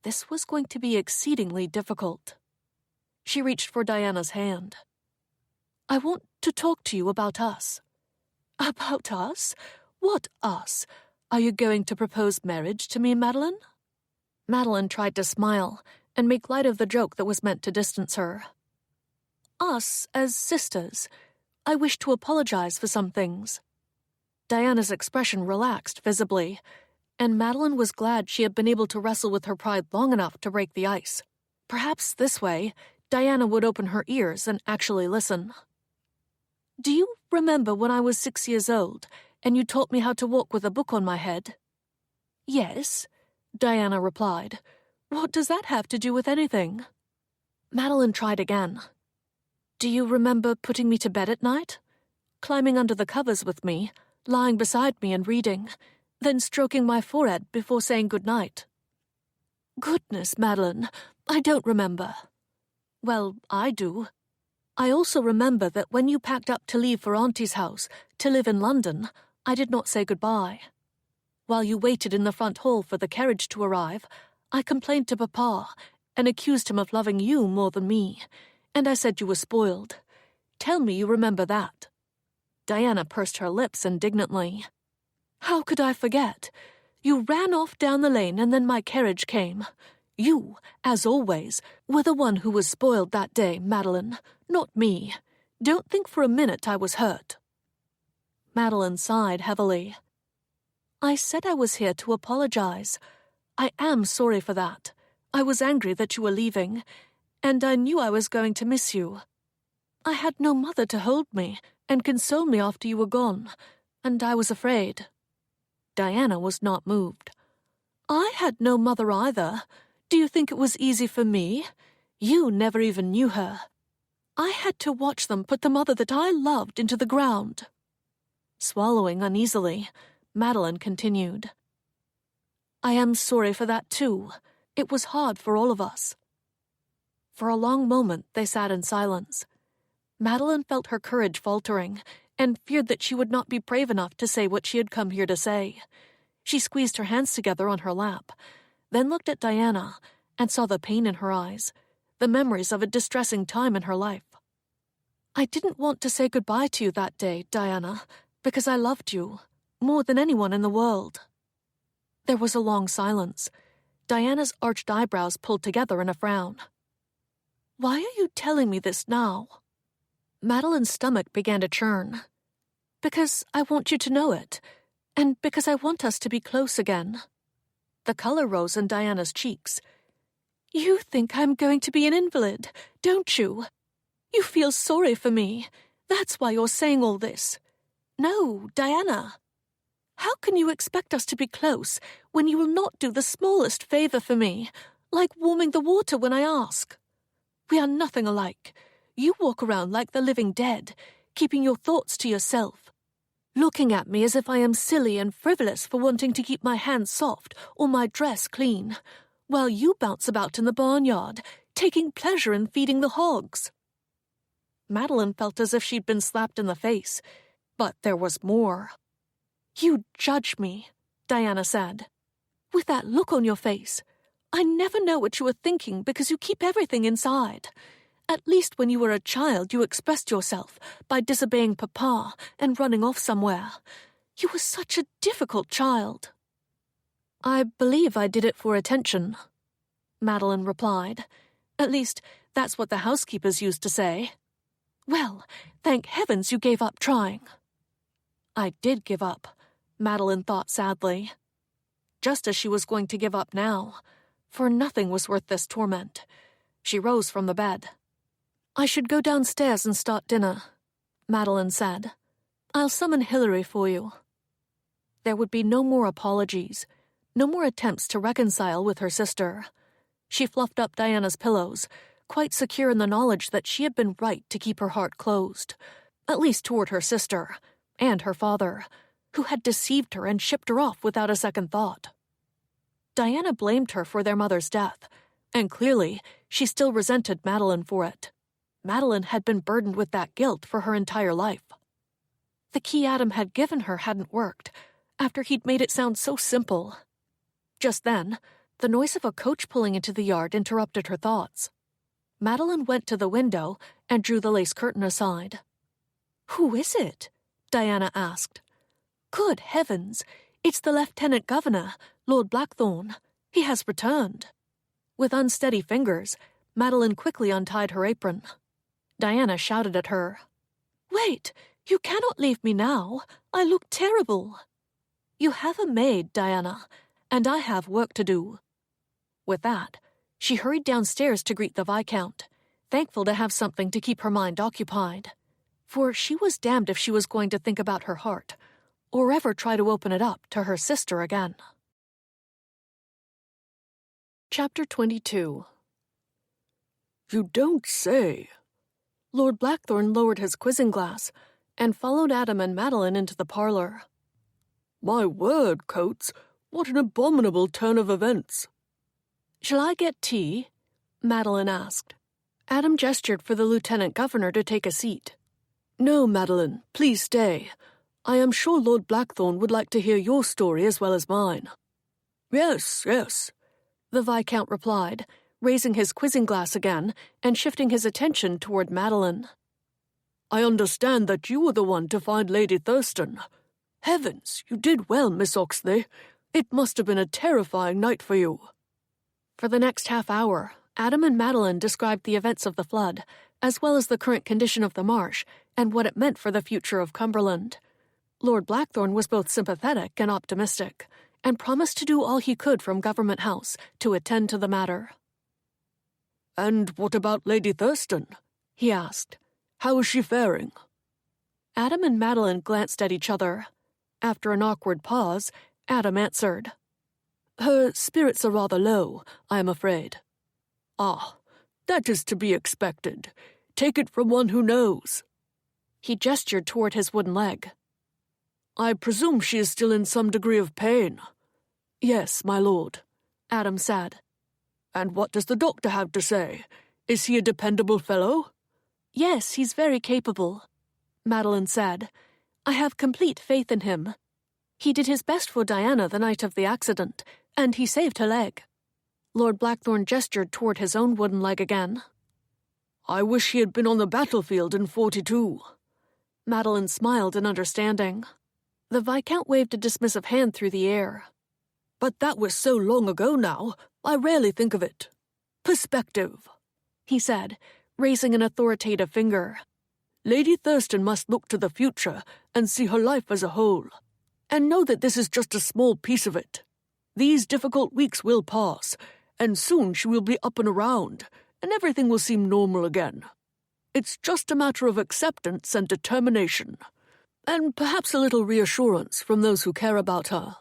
This was going to be exceedingly difficult. She reached for Diana's hand. "I want to talk to you about us." "About us? What us? Are you going to propose marriage to me, Madeline?" Madeline tried to smile and make light of the joke that was meant to distance her. "Us as sisters. I wish to apologize for some things." Diana's expression relaxed visibly, and Madeline was glad she had been able to wrestle with her pride long enough to break the ice. Perhaps this way, Diana would open her ears and actually listen. "Do you remember when I was 6 years old, and you taught me how to walk with a book on my head?" "Yes," Diana replied. "What does that have to do with anything?" Madeline tried again. "Do you remember putting me to bed at night? Climbing under the covers with me, lying beside me and reading, then stroking my forehead before saying good night?" "Goodness, Madeline, I don't remember." "Well, I do. I also remember that when you packed up to leave for Auntie's house, to live in London, I did not say goodbye. While you waited in the front hall for the carriage to arrive, I complained to Papa and accused him of loving you more than me, and I said you were spoiled. Tell me you remember that." Diana pursed her lips indignantly. "How could I forget? You ran off down the lane and then my carriage came. You, as always, were the one who was spoiled that day, Madeline, not me. Don't think for a minute I was hurt." Madeline sighed heavily. "I said I was here to apologize. I am sorry for that. I was angry that you were leaving, and I knew I was going to miss you. I had no mother to hold me and console me after you were gone, and I was afraid." Diana was not moved. "I had no mother either. Do you think it was easy for me? You never even knew her. I had to watch them put the mother that I loved into the ground." Swallowing uneasily, Madeline continued. "I am sorry for that too. It was hard for all of us." For a long moment they sat in silence. Madeline felt her courage faltering and feared that she would not be brave enough to say what she had come here to say. She squeezed her hands together on her lap, then looked at Diana and saw the pain in her eyes, the memories of a distressing time in her life. "I didn't want to say goodbye to you that day, Diana, because I loved you, more than anyone in the world." There was a long silence. Diana's arched eyebrows pulled together in a frown. "Why are you telling me this now?" Madeline's stomach began to churn. "Because I want you to know it, and because I want us to be close again." The color rose in Diana's cheeks. "You think I'm going to be an invalid, don't you? You feel sorry for me. That's why you're saying all this. No, Diana. How can you expect us to be close when you will not do the smallest favor for me, like warming the water when I ask? We are nothing alike. You walk around like the living dead, keeping your thoughts to yourself, looking at me as if I am silly and frivolous for wanting to keep my hands soft or my dress clean, while you bounce about in the barnyard, taking pleasure in feeding the hogs." Madeline felt as if she'd been slapped in the face, but there was more. "You judge me," Diana said, "with that look on your face. I never know what you are thinking because you keep everything inside. At least when you were a child you expressed yourself by disobeying Papa and running off somewhere. You were such a difficult child." "I believe I did it for attention," Madeline replied. "At least, that's what the housekeepers used to say." "Well, thank heavens you gave up trying." "I did give up," Madeline thought sadly. Just as she was going to give up now, for nothing was worth this torment. She rose from the bed. "I should go downstairs and start dinner," Madeline said. "I'll summon Hilary for you." There would be no more apologies, no more attempts to reconcile with her sister. She fluffed up Diana's pillows, quite secure in the knowledge that she had been right to keep her heart closed, at least toward her sister and her father, who had deceived her and shipped her off without a second thought. Diana blamed her for their mother's death, and clearly she still resented Madeline for it. Madeline had been burdened with that guilt for her entire life. The key Adam had given her hadn't worked, after he'd made it sound so simple. Just then, the noise of a coach pulling into the yard interrupted her thoughts. Madeline went to the window and drew the lace curtain aside. "Who is it?" Diana asked. "Good heavens, it's the Lieutenant Governor, Lord Blackthorne. He has returned." With unsteady fingers, Madeline quickly untied her apron. Diana shouted at her. "Wait, you cannot leave me now. I look terrible." "You have a maid, Diana, and I have work to do." With that, she hurried downstairs to greet the Viscount, thankful to have something to keep her mind occupied. For she was damned if she was going to think about her heart, or ever try to open it up to her sister again. Chapter 22. You don't say. Lord Blackthorn lowered his quizzing glass and followed Adam and Madeline into the parlor. My word, Coates, what an abominable turn of events. Shall I get tea? Madeline asked. Adam gestured for the lieutenant governor to take a seat. No, Madeline, please stay. I am sure Lord Blackthorn would like to hear your story as well as mine. Yes, the Viscount replied, raising his quizzing glass again and shifting his attention toward Madeline. I understand that you were the one to find Lady Thurston. Heavens, you did well, Miss Oxley. It must have been a terrifying night for you. For the next half hour, Adam and Madeline described the events of the flood, as well as the current condition of the marsh and what it meant for the future of Cumberland. Lord Blackthorn was both sympathetic and optimistic, and promised to do all he could from Government House to attend to the matter. And what about Lady Thurston? He asked. How is she faring? Adam and Madeline glanced at each other. After an awkward pause, Adam answered. Her spirits are rather low, I am afraid. Ah, that is to be expected. Take it from one who knows. He gestured toward his wooden leg. I presume she is still in some degree of pain. Yes, my lord, Adam said. And what does the doctor have to say? Is he a dependable fellow? Yes, he's very capable, Madeline said. I have complete faith in him. He did his best for Diana the night of the accident, and he saved her leg. Lord Blackthorn gestured toward his own wooden leg again. I wish he had been on the battlefield in '42. Madeline smiled in understanding. The Viscount waved a dismissive hand through the air. But that was so long ago now, I rarely think of it. Perspective, he said, raising an authoritative finger. Lady Thurston must look to the future and see her life as a whole, and know that this is just a small piece of it. These difficult weeks will pass, and soon she will be up and around, and everything will seem normal again. It's just a matter of acceptance and determination, and perhaps a little reassurance from those who care about her.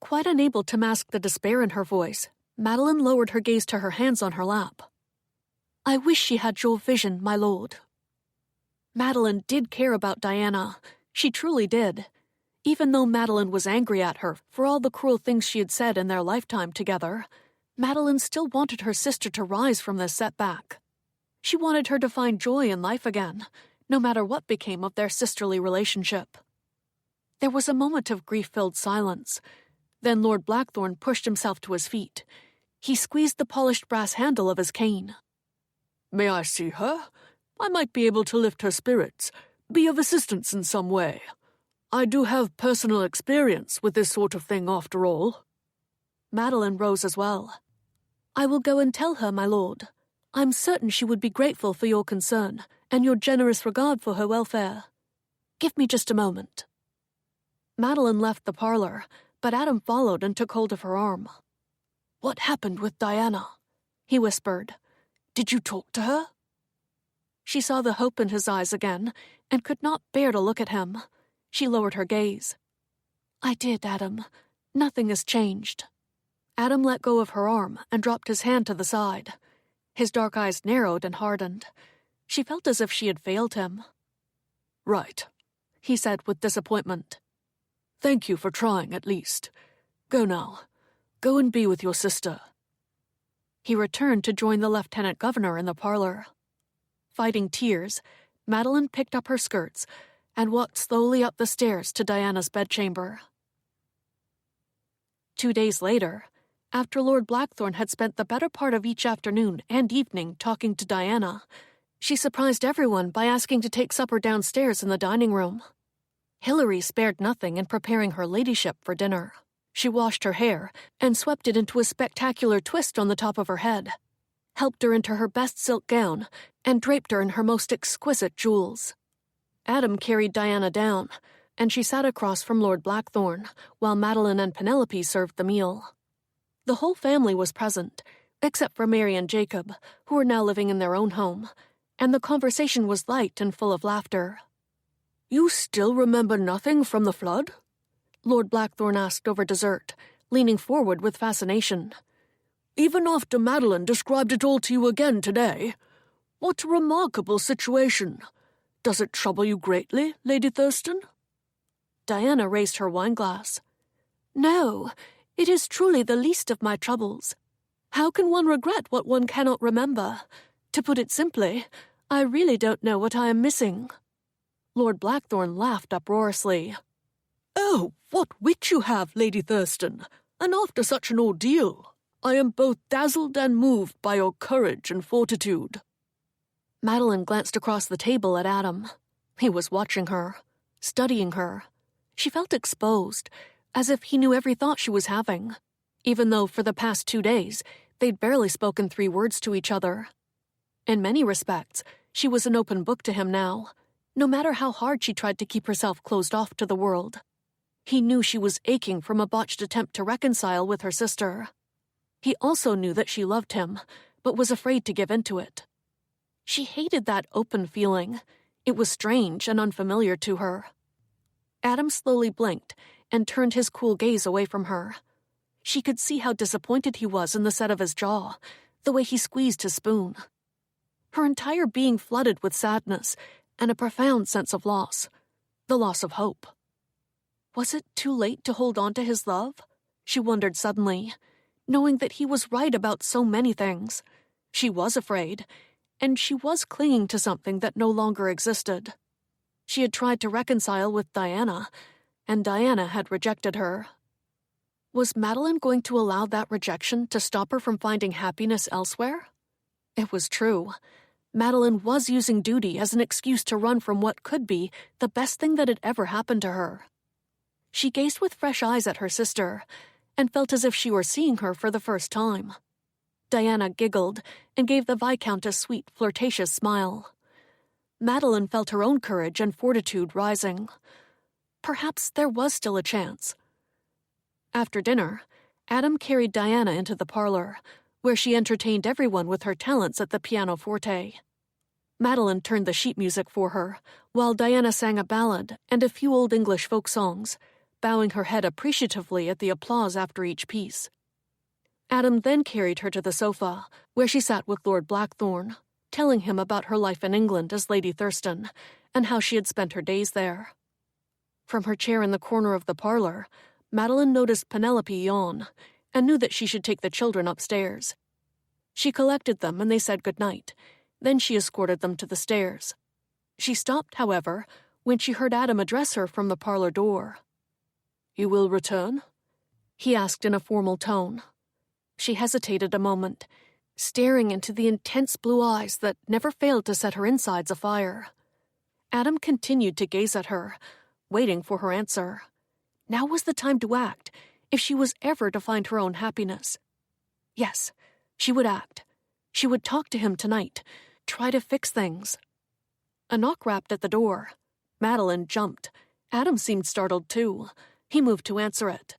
Quite unable to mask the despair in her voice, Madeline lowered her gaze to her hands on her lap. I wish she had your vision, my lord. Madeline did care about Diana. She truly did. Even though Madeline was angry at her for all the cruel things she had said in their lifetime together, Madeline still wanted her sister to rise from this setback. She wanted her to find joy in life again, no matter what became of their sisterly relationship. There was a moment of grief-filled silence. Then Lord Blackthorn pushed himself to his feet. He squeezed the polished brass handle of his cane. May I see her? I might be able to lift her spirits, be of assistance in some way. I do have personal experience with this sort of thing after all. Madeline rose as well. I will go and tell her, my lord. I'm certain she would be grateful for your concern and your generous regard for her welfare. Give me just a moment. Madeline left the parlor, but Adam followed and took hold of her arm. What happened with Diana? He whispered. Did you talk to her? She saw the hope in his eyes again and could not bear to look at him. She lowered her gaze. I did, Adam. Nothing has changed. Adam let go of her arm and dropped his hand to the side. His dark eyes narrowed and hardened. She felt as if she had failed him. Right, he said with disappointment. Thank you for trying, at least. Go now. Go and be with your sister. He returned to join the lieutenant governor in the parlor. Fighting tears, Madeline picked up her skirts and walked slowly up the stairs to Diana's bedchamber. 2 days later, after Lord Blackthorn had spent the better part of each afternoon and evening talking to Diana, she surprised everyone by asking to take supper downstairs in the dining room. Hilary spared nothing in preparing her ladyship for dinner. She washed her hair and swept it into a spectacular twist on the top of her head, helped her into her best silk gown, and draped her in her most exquisite jewels. Adam carried Diana down, and she sat across from Lord Blackthorn, while Madeline and Penelope served the meal. The whole family was present, except for Mary and Jacob, who were now living in their own home, and the conversation was light and full of laughter. You still remember nothing from the flood? Lord Blackthorn asked over dessert, leaning forward with fascination. even after Madeline described it all to you again today. What a remarkable situation. Does it trouble you greatly, Lady Thurston?" Diana raised her wineglass. "No, it is truly the least of my troubles. How can one regret what one cannot remember? To put it simply, I really don't know what I am missing." Lord Blackthorne laughed uproariously. "Oh, what wit you have, Lady Thurston, and after such an ordeal. I am both dazzled and moved by your courage and fortitude." Madeline glanced across the table at Adam. He was watching her, studying her. She felt exposed, as if he knew every thought she was having, even though for the past 2 days they'd barely spoken 3 words to each other. In many respects, she was an open book to him now, no matter how hard she tried to keep herself closed off to the world. He knew she was aching from a botched attempt to reconcile with her sister. He also knew that she loved him, but was afraid to give in to it. She hated that open feeling. It was strange and unfamiliar to her. Adam slowly blinked and turned his cool gaze away from her. She could see how disappointed he was in the set of his jaw, the way he squeezed his spoon. Her entire being flooded with sadness and a profound sense of loss, the loss of hope. Was it too late to hold on to his love? She wondered suddenly, knowing that he was right about so many things. She was afraid, and she was clinging to something that no longer existed. She had tried to reconcile with Diana, and Diana had rejected her. Was Madeline going to allow that rejection to stop her from finding happiness elsewhere? It was true. Madeline was using duty as an excuse to run from what could be the best thing that had ever happened to her. She gazed with fresh eyes at her sister, and felt as if she were seeing her for the first time. Diana giggled and gave the Viscount a sweet, flirtatious smile. Madeline felt her own courage and fortitude rising. Perhaps there was still a chance. After dinner, Adam carried Diana into the parlor, where she entertained everyone with her talents at the pianoforte. Madeline turned the sheet music for her, while Diana sang a ballad and a few old English folk songs, bowing her head appreciatively at the applause after each piece. Adam then carried her to the sofa, where she sat with Lord Blackthorne, telling him about her life in England as Lady Thurston, and how she had spent her days there. From her chair in the corner of the parlor, Madeline noticed Penelope yawn, and knew that she should take the children upstairs. She collected them and they said good night. Then she escorted them to the stairs. She stopped, however, when she heard Adam address her from the parlor door. "You will return?" he asked in a formal tone. She hesitated a moment, staring into the intense blue eyes that never failed to set her insides afire. Adam continued to gaze at her, waiting for her answer. Now was the time to act, if she was ever to find her own happiness. Yes, she would act. She would talk to him tonight, try to fix things. A knock rapped at the door. Madeline jumped. Adam seemed startled too. He moved to answer it.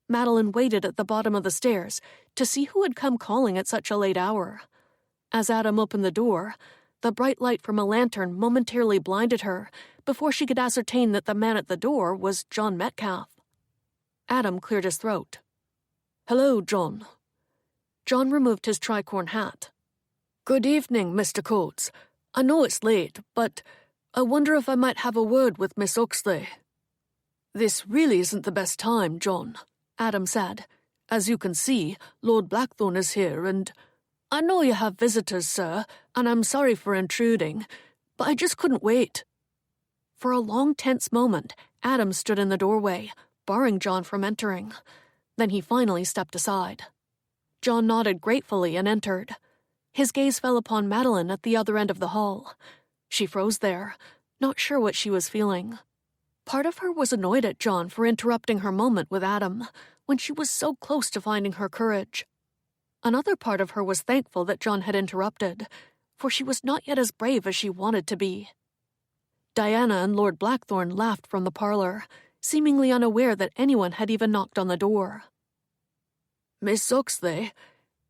Madeline waited at the bottom of the stairs to see who had come calling at such a late hour. As Adam opened the door, the bright light from a lantern momentarily blinded her before she could ascertain that the man at the door was John Metcalfe. Adam cleared his throat. "Hello, John." John removed his tricorn hat. "Good evening, Mr. Coates. I know it's late, but I wonder if I might have a word with Miss Oxley." "This really isn't the best time, John," Adam said. "As you can see, Lord Blackthorne is here, and I know you have visitors, sir, and I'm sorry for intruding, but I just couldn't wait." For a long, tense moment, Adam stood in the doorway, barring John from entering. Then he finally stepped aside. John nodded gratefully and entered. His gaze fell upon Madeline at the other end of the hall. She froze there, not sure what she was feeling. Part of her was annoyed at John for interrupting her moment with Adam, when she was so close to finding her courage. Another part of her was thankful that John had interrupted, for she was not yet as brave as she wanted to be. Diana and Lord Blackthorne laughed from the parlor, seemingly unaware that anyone had even knocked on the door. "Miss Oxley,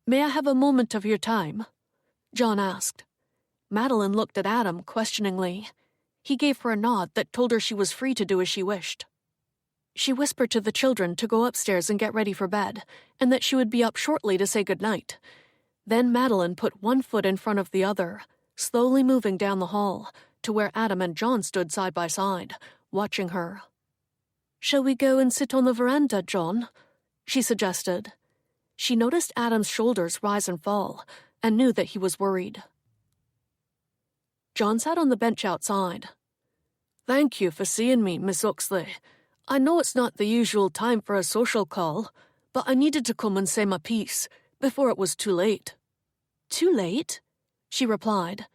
may I have a moment of your time?" John asked. Madeline looked at Adam questioningly. He gave her a nod that told her she was free to do as she wished. She whispered to the children to go upstairs and get ready for bed, and that she would be up shortly to say good night. Then Madeline put one foot in front of the other, slowly moving down the hall, to where Adam and John stood side by side, watching her. "Shall we go and sit on the veranda, John?" she suggested. She noticed Adam's shoulders rise and fall, and knew that he was worried. John sat on the bench outside. "Thank you for seeing me, Miss Oxley. I know it's not the usual time for a social call, but I needed to come and say my piece before it was too late." "Too late?" she replied.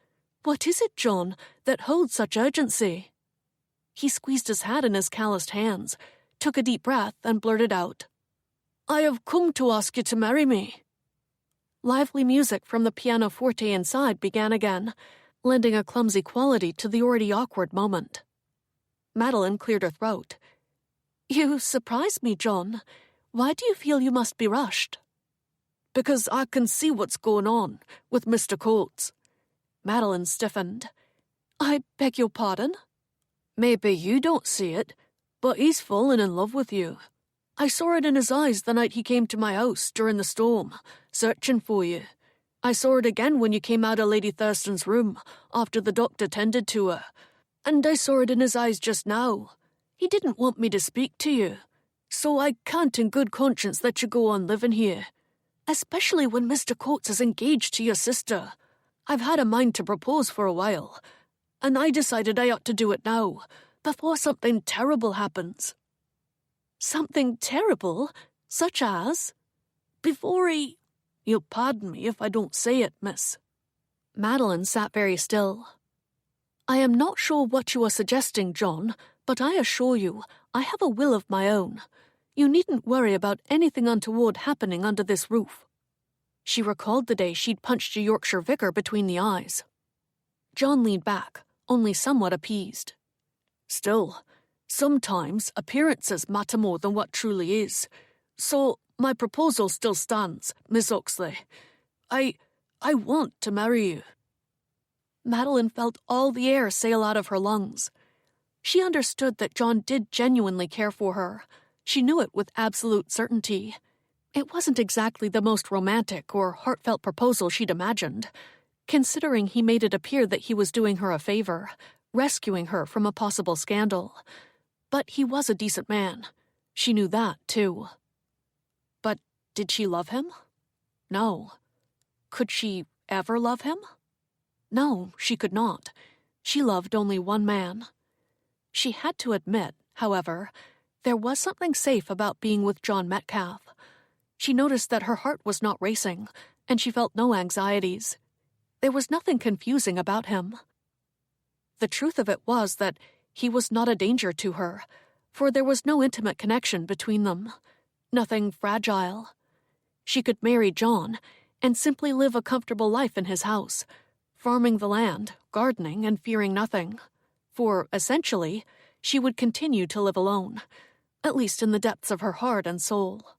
"What is it, John, that holds such urgency?" He squeezed his hat in his calloused hands, took a deep breath, and blurted out, "I have come to ask you to marry me." Lively music from the pianoforte inside began again, lending a clumsy quality to the already awkward moment. Madeline cleared her throat. "You surprise me, John. Why do you feel you must be rushed?" "Because I can see what's going on with Mr. Coates." Madeline stiffened. "I beg your pardon?" "Maybe you don't see it, but he's fallen in love with you. I saw it in his eyes the night he came to my house during the storm, searching for you. I saw it again when you came out of Lady Thurston's room after the doctor tended to her. And I saw it in his eyes just now. He didn't want me to speak to you, so I can't in good conscience let you go on living here, especially when Mr. Coates is engaged to your sister. I've had a mind to propose for a while, and I decided I ought to do it now, before something terrible happens." "Something terrible? Such as?" "Before he— You'll pardon me if I don't say it, miss." Madeline sat very still. "I am not sure what you are suggesting, John, but I assure you, I have a will of my own. You needn't worry about anything untoward happening under this roof." She recalled the day she'd punched a Yorkshire vicar between the eyes. John leaned back, only somewhat appeased. "Still, sometimes appearances matter more than what truly is. So my proposal still stands, Miss Oxley. I want to marry you." Madeline felt all the air sail out of her lungs. She understood that John did genuinely care for her. She knew it with absolute certainty. It wasn't exactly the most romantic or heartfelt proposal she'd imagined, considering he made it appear that he was doing her a favor, rescuing her from a possible scandal. But he was a decent man. She knew that, too. But did she love him? No. Could she ever love him? No, she could not. She loved only one man. She had to admit, however, there was something safe about being with John Metcalfe. She noticed that her heart was not racing, and she felt no anxieties. There was nothing confusing about him. The truth of it was that he was not a danger to her, for there was no intimate connection between them. Nothing fragile. She could marry John and simply live a comfortable life in his house, farming the land, gardening, and fearing nothing. For, essentially, she would continue to live alone, at least in the depths of her heart and soul.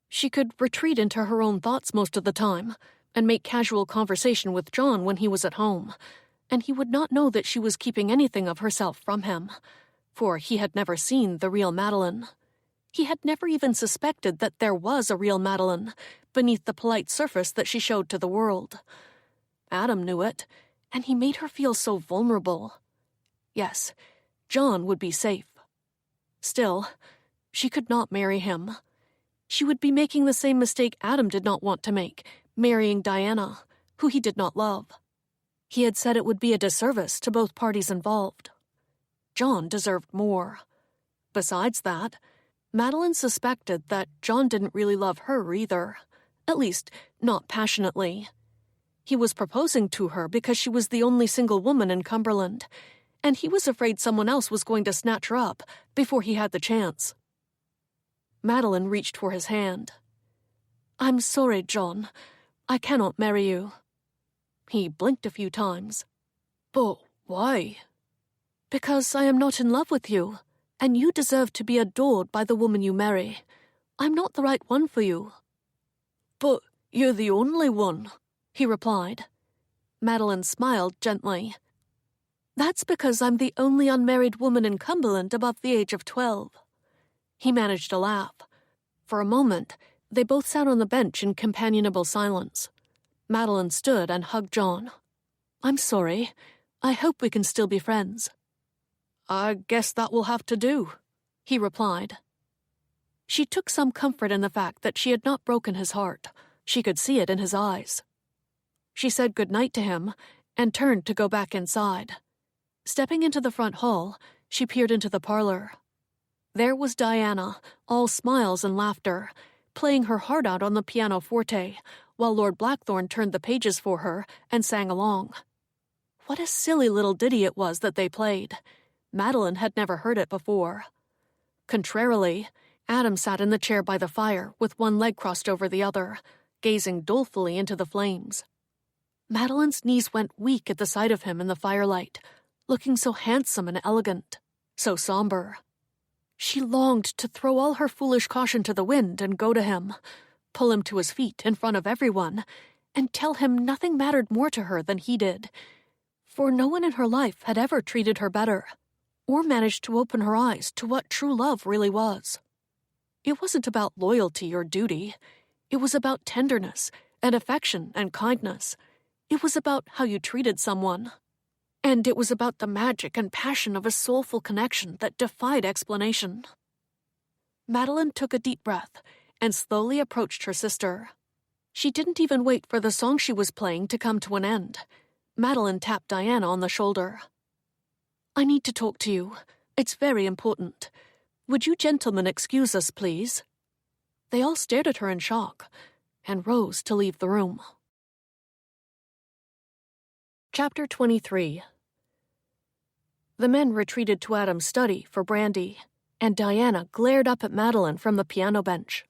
She could retreat into her own thoughts most of the time, and make casual conversation with John when he was at home, and he would not know that she was keeping anything of herself from him, for he had never seen the real Madeline. He had never even suspected that there was a real Madeline beneath the polite surface that she showed to the world. Adam knew it, and he made her feel so vulnerable. Yes, John would be safe. Still, she could not marry him. She would be making the same mistake Adam did not want to make, marrying Diana, who he did not love. He had said it would be a disservice to both parties involved. John deserved more. Besides that, Madeline suspected that John didn't really love her either, at least not passionately. He was proposing to her because she was the only single woman in Cumberland, and he was afraid someone else was going to snatch her up before he had the chance. Madeline reached for his hand. "I'm sorry, John. I cannot marry you." He blinked a few times. "But why?" "Because I am not in love with you, and you deserve to be adored by the woman you marry. I'm not the right one for you." "But you're the only one," he replied. Madeline smiled gently. "That's because I'm the only unmarried woman in Cumberland above the age of 12. He managed to laugh. For a moment, they both sat on the bench in companionable silence. Madeline stood and hugged John. "I'm sorry. I hope we can still be friends." "I guess that will have to do," he replied. She took some comfort in the fact that she had not broken his heart. She could see it in his eyes. She said goodnight to him and turned to go back inside. Stepping into the front hall, she peered into the parlor. There was Diana, all smiles and laughter, playing her heart out on the pianoforte, while Lord Blackthorne turned the pages for her and sang along. What a silly little ditty it was that they played. Madeline had never heard it before. Contrarily, Adam sat in the chair by the fire with one leg crossed over the other, gazing dolefully into the flames. Madeline's knees went weak at the sight of him in the firelight, looking so handsome and elegant, so somber. She longed to throw all her foolish caution to the wind and go to him, pull him to his feet in front of everyone, and tell him nothing mattered more to her than he did, for no one in her life had ever treated her better, or managed to open her eyes to what true love really was. It wasn't about loyalty or duty. It was about tenderness and affection and kindness. It was about how you treated someone. And it was about the magic and passion of a soulful connection that defied explanation. Madeline took a deep breath and slowly approached her sister. She didn't even wait for the song she was playing to come to an end. Madeline tapped Diana on the shoulder. "I need to talk to you. It's very important. Would you gentlemen excuse us, please?" They all stared at her in shock and rose to leave the room. Chapter 23. The men retreated to Adam's study for brandy, and Diana glared up at Madeline from the piano bench.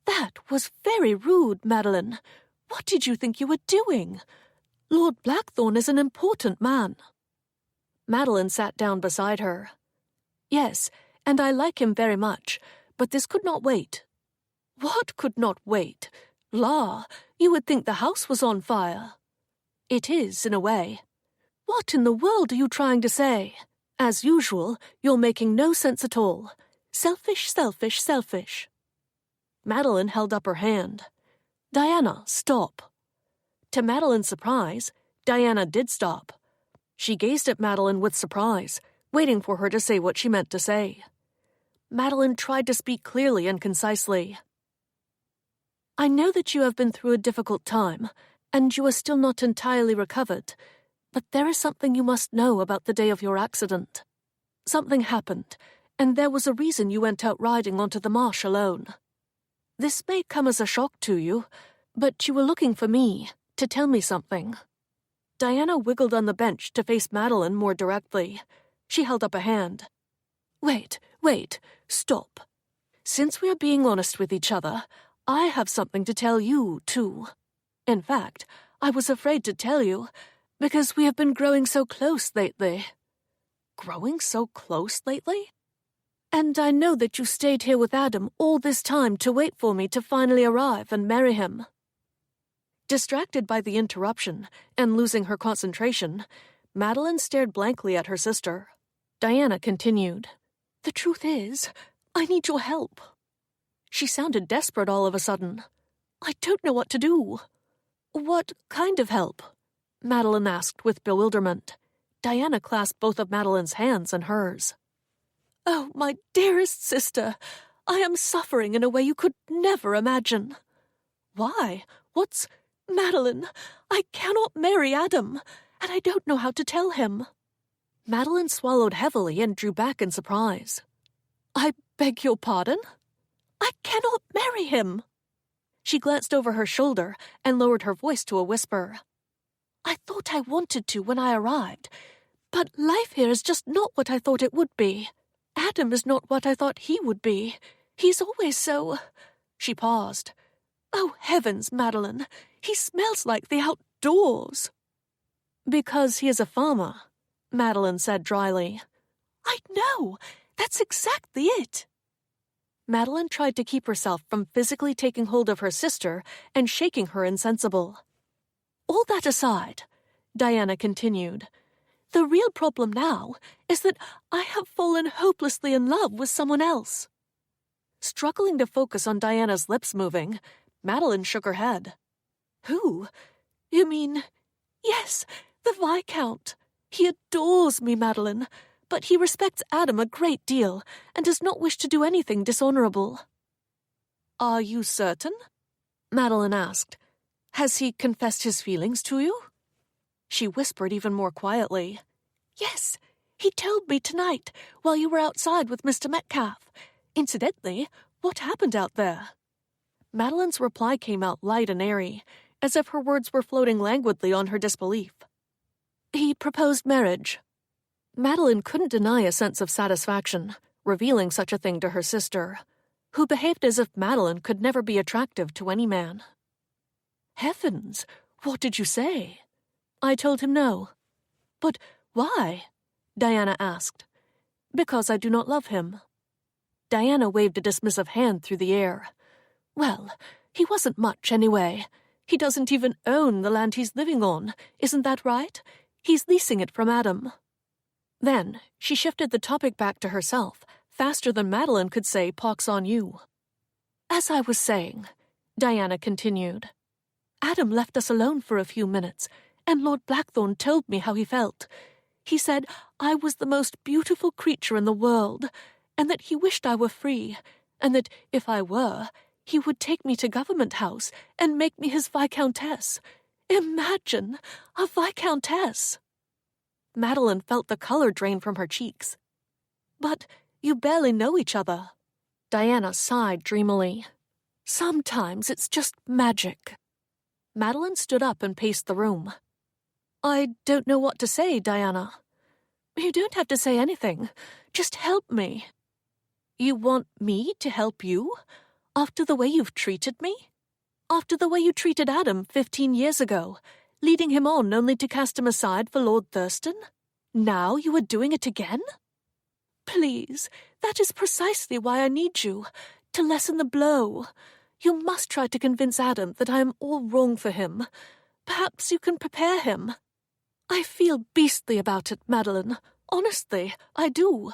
"That was very rude, Madeline. What did you think you were doing? Lord Blackthorne is an important man." Madeline sat down beside her. "Yes, and I like him very much, but this could not wait." "What could not wait? La, you would think the house was on fire." "It is, in a way." "What in the world are you trying to say? As usual, you're making no sense at all. Selfish, selfish, selfish." Madeline held up her hand. "Diana, stop." To Madeline's surprise, Diana did stop. She gazed at Madeline with surprise, waiting for her to say what she meant to say. Madeline tried to speak clearly and concisely. "I know that you have been through a difficult time, and you are still not entirely recovered, but there is something you must know about the day of your accident. Something happened, and there was a reason you went out riding onto the marsh alone. This may come as a shock to you, but you were looking for me, to tell me something." Diana wiggled on the bench to face Madeline more directly. She held up a hand. Wait, stop. Since we are being honest with each other, I have something to tell you, too. In fact, I was afraid to tell you, because we have been growing so close lately." "Growing so close lately?" "And I know that you stayed here with Adam all this time to wait for me to finally arrive and marry him." Distracted by the interruption and losing her concentration, Madeline stared blankly at her sister. Diana continued. "The truth is, I need your help." She sounded desperate all of a sudden. "I don't know what to do." "What kind of help?" Madeline asked with bewilderment. Diana clasped both of Madeline's hands in hers. "Oh, my dearest sister, I am suffering in a way you could never imagine." "Why? What's... Madeline, I cannot marry Adam, and I don't know how to tell him." Madeline swallowed heavily and drew back in surprise. "I beg your pardon? I cannot marry him." She glanced over her shoulder and lowered her voice to a whisper. "I thought I wanted to when I arrived, but life here is just not what I thought it would be. Adam is not what I thought he would be. He's always so—" She paused. "Oh, heavens, Madeline, he smells like the outdoors." "Because he is a farmer," Madeline said dryly. "I know, that's exactly it." Madeline tried to keep herself from physically taking hold of her sister and shaking her insensible. "All that aside," Diana continued, "the real problem now is that I have fallen hopelessly in love with someone else." Struggling to focus on Diana's lips moving, Madeline shook her head. Who? You mean... Yes, the Viscount. He adores me, Madeline, but he respects Adam a great deal and does not wish to do anything dishonorable. Are you certain? Madeline asked. Has he confessed his feelings to you? She whispered even more quietly. Yes, he told me tonight while you were outside with Mr. Metcalfe. Incidentally, what happened out there? Madeline's reply came out light and airy, as if her words were floating languidly on her disbelief. He proposed marriage. Madeline couldn't deny a sense of satisfaction, revealing such a thing to her sister, who behaved as if Madeline could never be attractive to any man. Heavens, what did you say? I told him no. But why? Diana asked. Because I do not love him. Diana waved a dismissive hand through the air. Well, he wasn't much anyway. He doesn't even own the land he's living on, isn't that right? He's leasing it from Adam. Then she shifted the topic back to herself, faster than Madeline could say pox on you. As I was saying, Diana continued, Adam left us alone for a few minutes, and Lord Blackthorne told me how he felt. He said I was the most beautiful creature in the world, and that he wished I were free, and that if I were, he would take me to Government House and make me his Viscountess. Imagine, a Viscountess! Madeline felt the color drain from her cheeks. But you barely know each other. Diana sighed dreamily. Sometimes it's just magic. Madeline stood up and paced the room. I don't know what to say, Diana. You don't have to say anything. Just help me. You want me to help you? After the way you've treated me? After the way you treated Adam 15 years ago, leading him on only to cast him aside for Lord Thurston? Now you are doing it again? Please, that is precisely why I need you, to lessen the blow. You must try to convince Adam that I am all wrong for him. Perhaps you can prepare him. I feel beastly about it, Madeline. Honestly, I do.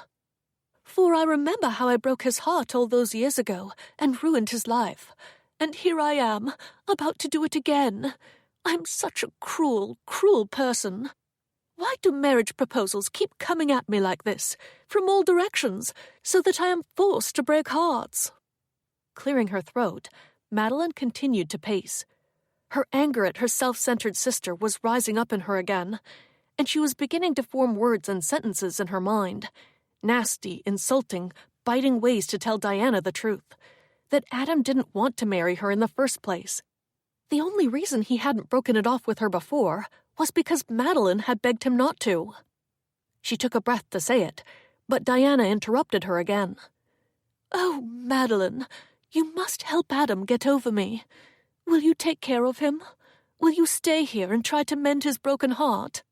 For I remember how I broke his heart all those years ago and ruined his life. And here I am, about to do it again. I'm such a cruel, cruel person. Why do marriage proposals keep coming at me like this, from all directions, so that I am forced to break hearts? Clearing her throat, Madeline continued to pace. Her anger at her self-centered sister was rising up in her again, and she was beginning to form words and sentences in her mind. Nasty, insulting, biting ways to tell Diana the truth. That Adam didn't want to marry her in the first place. The only reason he hadn't broken it off with her before was because Madeline had begged him not to. She took a breath to say it, but Diana interrupted her again. Oh, Madeline, you must help Adam get over me. Will you take care of him? Will you stay here and try to mend his broken heart?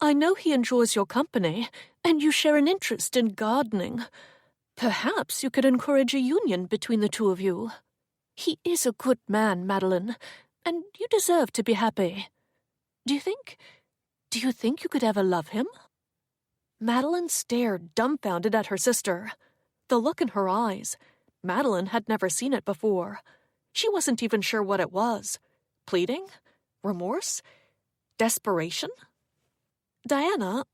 I know he enjoys your company, and you share an interest in gardening. Perhaps you could encourage a union between the two of you. He is a good man, Madeline, and you deserve to be happy. Do you think you could ever love him? Madeline stared dumbfounded at her sister. The look in her eyes, Madeline had never seen it before. She wasn't even sure what it was. Pleading? Remorse? Desperation? Diana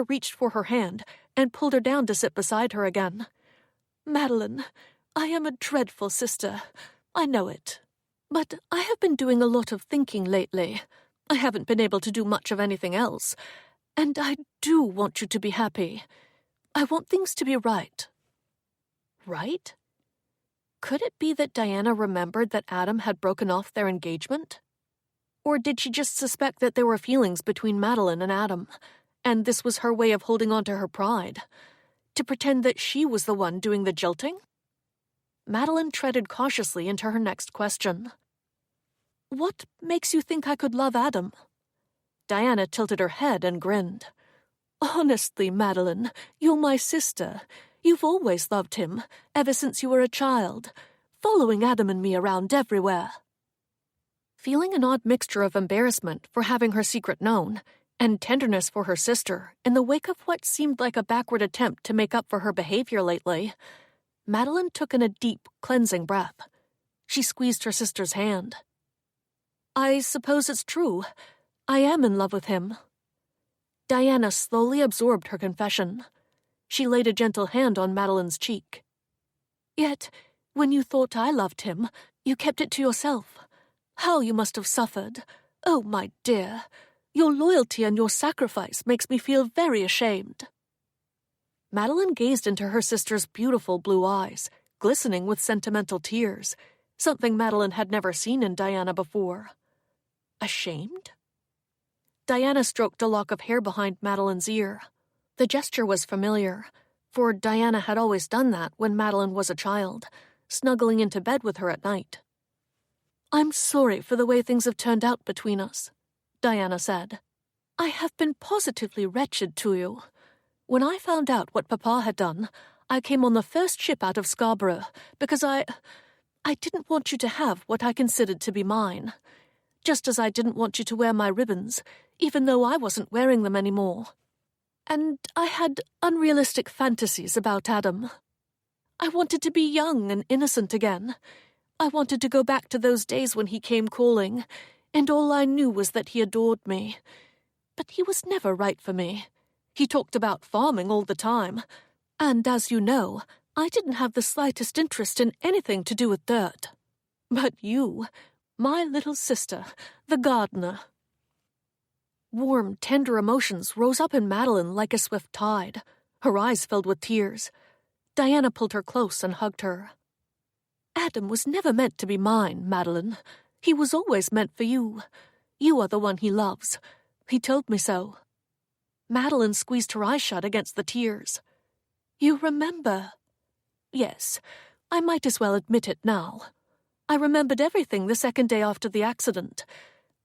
reached for her hand and pulled her down to sit beside her again. Madeline, I am a dreadful sister. I know it. But I have been doing a lot of thinking lately. I haven't been able to do much of anything else. And I do want you to be happy. I want things to be right. Right? Could it be that Diana remembered that Adam had broken off their engagement? Or did she just suspect that there were feelings between Madeline and Adam, and this was her way of holding on to her pride? To pretend that she was the one doing the jilting? Madeline treaded cautiously into her next question. What makes you think I could love Adam? Diana tilted her head and grinned. Honestly, Madeline, you're my sister. You've always loved him, ever since you were a child, following Adam and me around everywhere. Feeling an odd mixture of embarrassment for having her secret known and tenderness for her sister in the wake of what seemed like a backward attempt to make up for her behavior lately, Madeline took in a deep, cleansing breath. She squeezed her sister's hand. I suppose it's true. I am in love with him. Diana slowly absorbed her confession. She laid a gentle hand on Madeline's cheek. Yet, when you thought I loved him, you kept it to yourself. How you must have suffered. Oh, my dear. Your loyalty and your sacrifice makes me feel very ashamed. Madeline gazed into her sister's beautiful blue eyes, glistening with sentimental tears, something Madeline had never seen in Diana before. Ashamed? Diana stroked a lock of hair behind Madeline's ear. The gesture was familiar, for Diana had always done that when Madeline was a child, snuggling into bed with her at night. I'm sorry for the way things have turned out between us, Diana said. I have been positively wretched to you. When I found out what Papa had done, I came on the first ship out of Scarborough because I didn't want you to have what I considered to be mine. Just as I didn't want you to wear my ribbons, even though I wasn't wearing them anymore. And I had unrealistic fantasies about Adam. I wanted to be young and innocent again. I wanted to go back to those days when he came calling, and all I knew was that he adored me. But he was never right for me. He talked about farming all the time, and as you know, I didn't have the slightest interest in anything to do with dirt. But you, my little sister, the gardener. Warm, tender emotions rose up in Madeline like a swift tide. Her eyes filled with tears. Diana pulled her close and hugged her. Adam was never meant to be mine, Madeline. He was always meant for you. You are the one he loves. He told me so. Madeline squeezed her eyes shut against the tears. You remember? Yes, I might as well admit it now. I remembered everything the second day after the accident,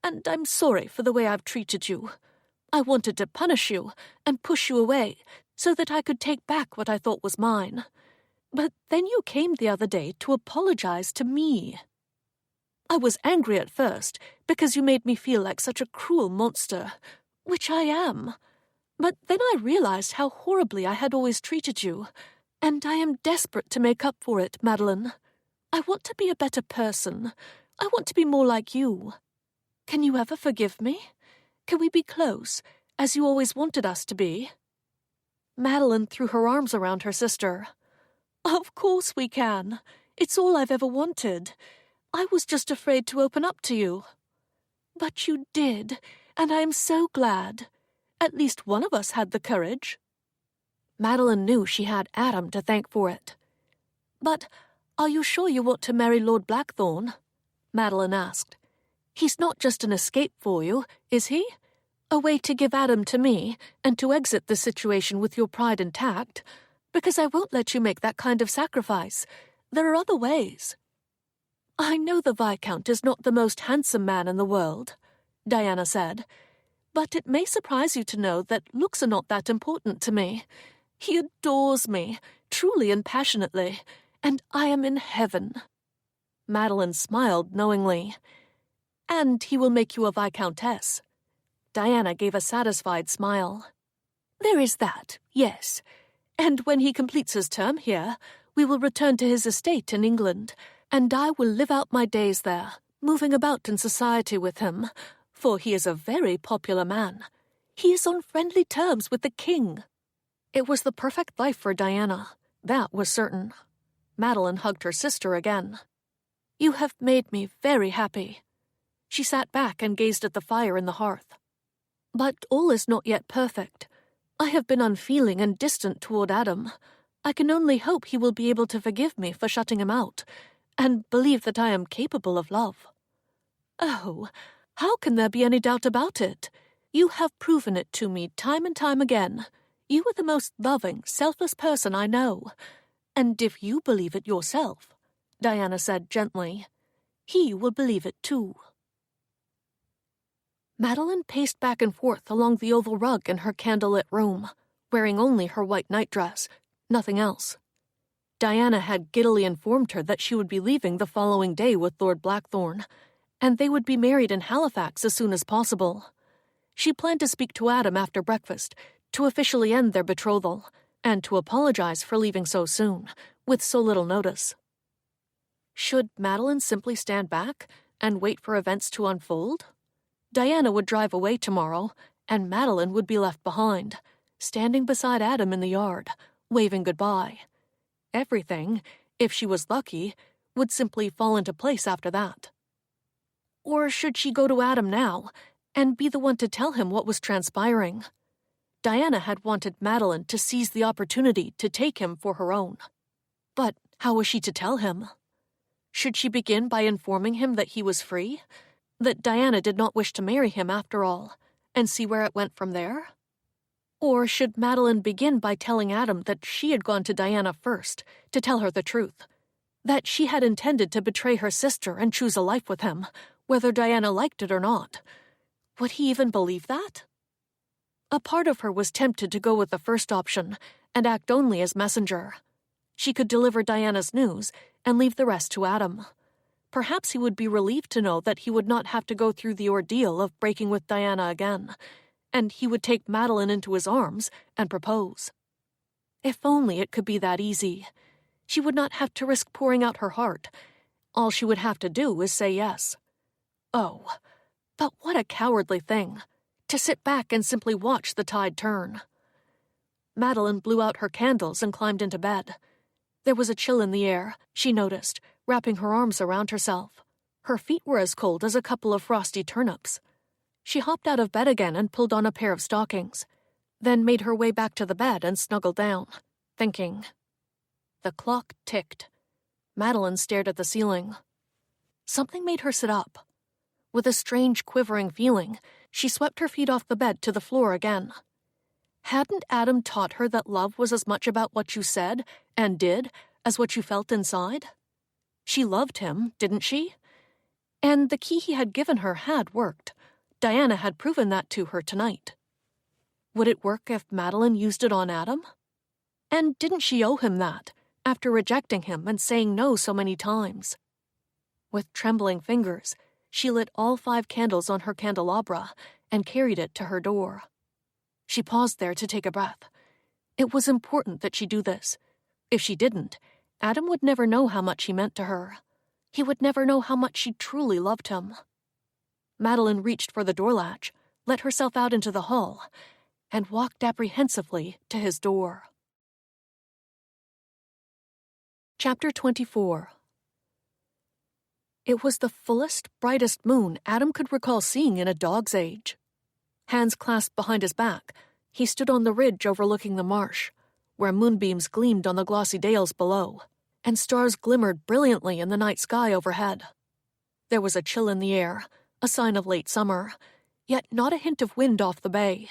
and I'm sorry for the way I've treated you. I wanted to punish you and push you away so that I could take back what I thought was mine. But then you came the other day to apologize to me. I was angry at first because you made me feel like such a cruel monster, which I am. But then I realized how horribly I had always treated you, and I am desperate to make up for it, Madeline. I want to be a better person. I want to be more like you. Can you ever forgive me? Can we be close, as you always wanted us to be? Madeline threw her arms around her sister. Of course we can. It's all I've ever wanted. I was just afraid to open up to you. But you did, and I am so glad. At least one of us had the courage. Madeline knew she had Adam to thank for it. But are you sure you want to marry Lord Blackthorn? Madeline asked. He's not just an escape for you, is he? A way to give Adam to me and to exit the situation with your pride intact? Because I won't let you make that kind of sacrifice. There are other ways. I know the Viscount is not the most handsome man in the world, Diana said, but it may surprise you to know that looks are not that important to me. He adores me, truly and passionately, and I am in heaven. Madeline smiled knowingly. And he will make you a Viscountess. Diana gave a satisfied smile. There is that, yes. And when he completes his term here, we will return to his estate in England, and I will live out my days there, moving about in society with him, for he is a very popular man. He is on friendly terms with the king. It was the perfect life for Diana, that was certain. Madeline hugged her sister again. You have made me very happy. She sat back and gazed at the fire in the hearth. But all is not yet perfect. I have been unfeeling and distant toward Adam. I can only hope he will be able to forgive me for shutting him out, and believe that I am capable of love. Oh, how can there be any doubt about it? You have proven it to me time and time again. You are the most loving, selfless person I know. And if you believe it yourself, Diana said gently, he will believe it too. Madeline paced back and forth along the oval rug in her candlelit room, wearing only her white nightdress, nothing else. Diana had giddily informed her that she would be leaving the following day with Lord Blackthorn, and they would be married in Halifax as soon as possible. She planned to speak to Adam after breakfast, to officially end their betrothal, and to apologize for leaving so soon, with so little notice. Should Madeline simply stand back and wait for events to unfold? Diana would drive away tomorrow, and Madeline would be left behind, standing beside Adam in the yard, waving goodbye. Everything, if she was lucky, would simply fall into place after that. Or should she go to Adam now and be the one to tell him what was transpiring? Diana had wanted Madeline to seize the opportunity to take him for her own. But how was she to tell him? Should she begin by informing him that he was free? That Diana did not wish to marry him after all, and see where it went from there? Or should Madeline begin by telling Adam that she had gone to Diana first to tell her the truth? That she had intended to betray her sister and choose a life with him, whether Diana liked it or not? Would he even believe that? A part of her was tempted to go with the first option and act only as messenger. She could deliver Diana's news and leave the rest to Adam. Perhaps he would be relieved to know that he would not have to go through the ordeal of breaking with Diana again, and he would take Madeline into his arms and propose. If only it could be that easy. She would not have to risk pouring out her heart. All she would have to do is say yes. Oh, but what a cowardly thing, to sit back and simply watch the tide turn. Madeline blew out her candles and climbed into bed. There was a chill in the air, she noticed, wrapping her arms around herself. Her feet were as cold as a couple of frosty turnips. She hopped out of bed again and pulled on a pair of stockings, then made her way back to the bed and snuggled down, thinking. The clock ticked. Madeline stared at the ceiling. Something made her sit up. With a strange quivering feeling, she swept her feet off the bed to the floor again. Hadn't Adam taught her that love was as much about what you said and did as what you felt inside? She loved him, didn't she? And the key he had given her had worked. Diana had proven that to her tonight. Would it work if Madeline used it on Adam? And didn't she owe him that, after rejecting him and saying no so many times? With trembling fingers, she lit all 5 candles on her candelabra and carried it to her door. She paused there to take a breath. It was important that she do this. If she didn't, Adam would never know how much he meant to her. He would never know how much she truly loved him. Madeline reached for the door latch, let herself out into the hall, and walked apprehensively to his door. Chapter 24. It was the fullest, brightest moon Adam could recall seeing in a dog's age. Hands clasped behind his back, he stood on the ridge overlooking the marsh, where moonbeams gleamed on the glossy dales below, and stars glimmered brilliantly in the night sky overhead. There was a chill in the air, a sign of late summer, yet not a hint of wind off the bay.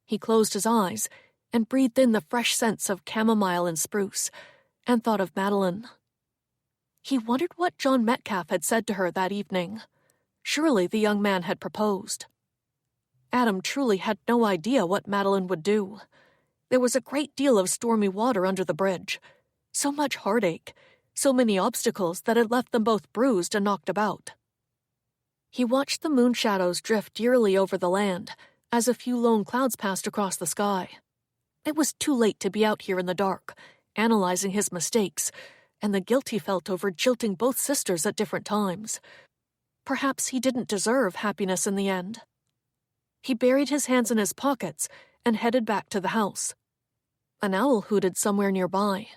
He closed his eyes and breathed in the fresh scents of chamomile and spruce, and thought of Madeline. He wondered what John Metcalf had said to her that evening. Surely the young man had proposed. Adam truly had no idea what Madeline would do. There was a great deal of stormy water under the bridge, so much heartache, so many obstacles that had left them both bruised and knocked about. He watched the moon shadows drift eerily over the land as a few lone clouds passed across the sky. It was too late to be out here in the dark, analyzing his mistakes, and the guilt he felt over jilting both sisters at different times. Perhaps he didn't deserve happiness in the end. He buried his hands in his pockets and headed back to the house. An owl hooted somewhere nearby.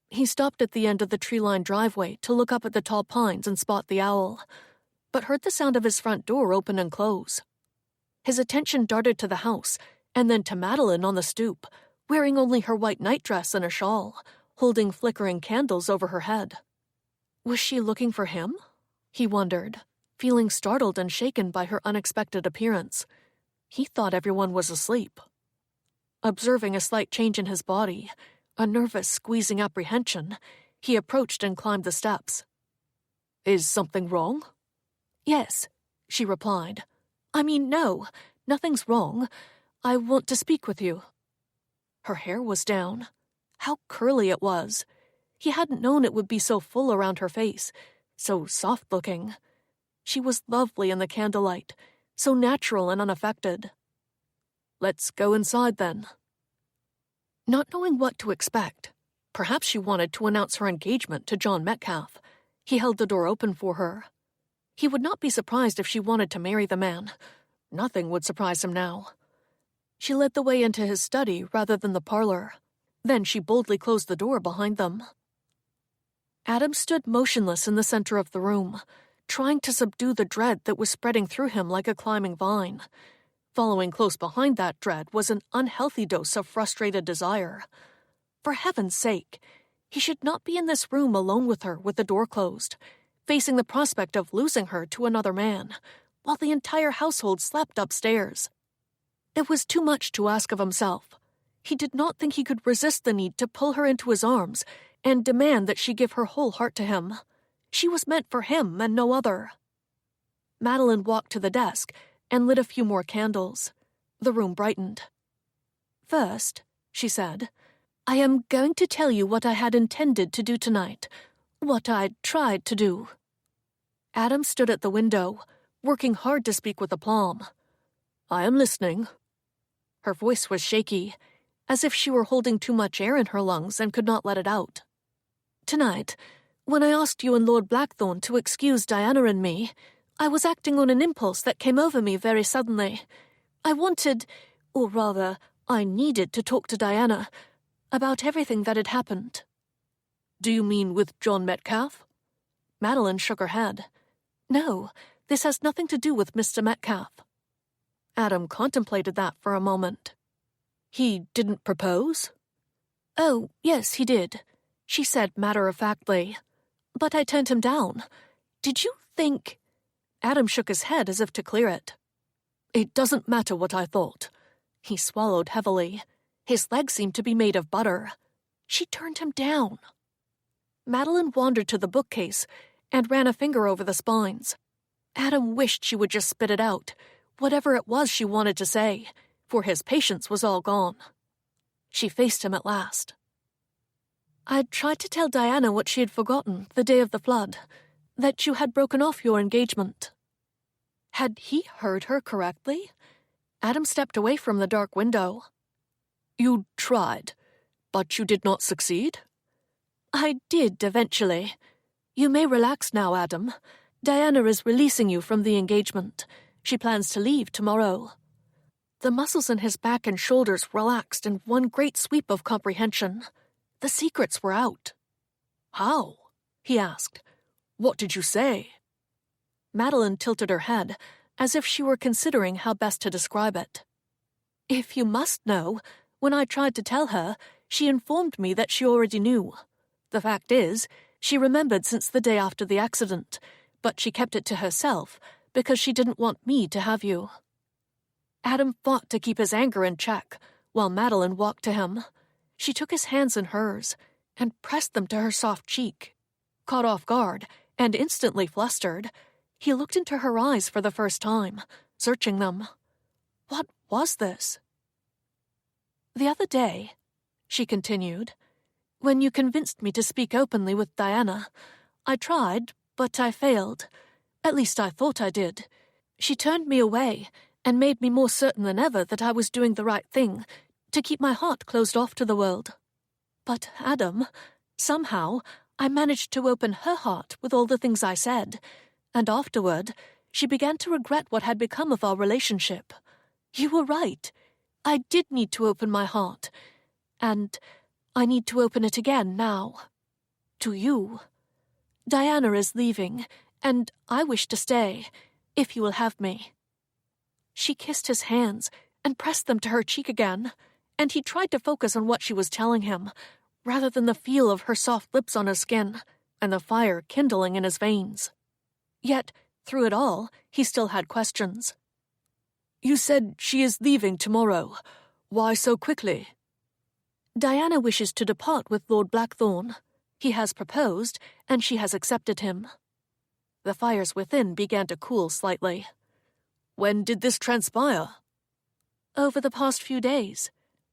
He stopped at the end of the tree-lined driveway to look up at the tall pines and spot the owl, but heard the sound of his front door open and close. His attention darted to the house, and then to Madeline on the stoop, wearing only her white nightdress and a shawl, holding flickering candles over her head. Was she looking for him? He wondered, feeling startled and shaken by her unexpected appearance. He thought everyone was asleep. Observing a slight change in his body, a nervous, squeezing apprehension, he approached and climbed the steps. "Is something wrong?" "Yes," she replied. No, nothing's wrong. I want to speak with you." Her hair was down. How curly it was. He hadn't known it would be so full around her face, so soft-looking. She was lovely in the candlelight, so natural and unaffected. "Let's go inside, then." Not knowing what to expect, perhaps she wanted to announce her engagement to John Metcalfe, he held the door open for her. He would not be surprised if she wanted to marry the man. Nothing would surprise him now. She led the way into his study rather than the parlor. Then she boldly closed the door behind them. Adam stood motionless in the center of the room, trying to subdue the dread that was spreading through him like a climbing vine. Following close behind that dread was an unhealthy dose of frustrated desire. For heaven's sake, he should not be in this room alone with her with the door closed, facing the prospect of losing her to another man, while the entire household slept upstairs. It was too much to ask of himself. He did not think he could resist the need to pull her into his arms and demand that she give her whole heart to him. She was meant for him and no other. Madeline walked to the desk and lit a few more candles. The room brightened. "First," she said, "I am going to tell you what I had intended to do tonight, what I'd tried to do." Adam stood at the window, working hard to speak with aplomb. "I am listening." Her voice was shaky, as if she were holding too much air in her lungs and could not let it out. "Tonight, when I asked you and Lord Blackthorne to excuse Diana and me, I was acting on an impulse that came over me very suddenly. I wanted, or rather, I needed to talk to Diana about everything that had happened." "Do you mean with John Metcalfe?" Madeline shook her head. "No, this has nothing to do with Mr. Metcalfe." Adam contemplated that for a moment. "He didn't propose?" "Oh, yes, he did," she said matter-of-factly. "But I turned him down. Did you think—" Adam shook his head as if to clear it. "It doesn't matter what I thought." He swallowed heavily. His legs seemed to be made of butter. She turned him down. Madeline wandered to the bookcase and ran a finger over the spines. Adam wished she would just spit it out, whatever it was she wanted to say, for his patience was all gone. She faced him at last. "I'd tried to tell Diana what she had forgotten the day of the flood, that you had broken off your engagement." Had he heard her correctly? Adam stepped away from the dark window. "You tried, but you did not succeed?" "I did eventually. You may relax now, Adam. Diana is releasing you from the engagement. She plans to leave tomorrow." The muscles in his back and shoulders relaxed in one great sweep of comprehension. The secrets were out. "How?" he asked. "What did you say?" Madeline tilted her head, as if she were considering how best to describe it. "If you must know, when I tried to tell her, she informed me that she already knew. The fact is, she remembered since the day after the accident, but she kept it to herself because she didn't want me to have you." Adam fought to keep his anger in check, while Madeline walked to him. She took his hands in hers and pressed them to her soft cheek. Caught off guard and instantly flustered, he looked into her eyes for the first time, searching them. What was this? "The other day," she continued, "when you convinced me to speak openly with Diana, I tried, but I failed. At least I thought I did. She turned me away and made me more certain than ever that I was doing the right thing, to keep my heart closed off to the world. But, Adam, somehow, I managed to open her heart with all the things I said, and afterward, she began to regret what had become of our relationship. You were right. I did need to open my heart, and I need to open it again now. To you. Diana is leaving, and I wish to stay, if you will have me." She kissed his hands and pressed them to her cheek again, and he tried to focus on what she was telling him, rather than the feel of her soft lips on his skin and the fire kindling in his veins. Yet, through it all, he still had questions. "You said she is leaving tomorrow. Why so quickly?" "Diana wishes to depart with Lord Blackthorne. He has proposed, and she has accepted him." The fires within began to cool slightly. "When did this transpire?" "Over the past few days,"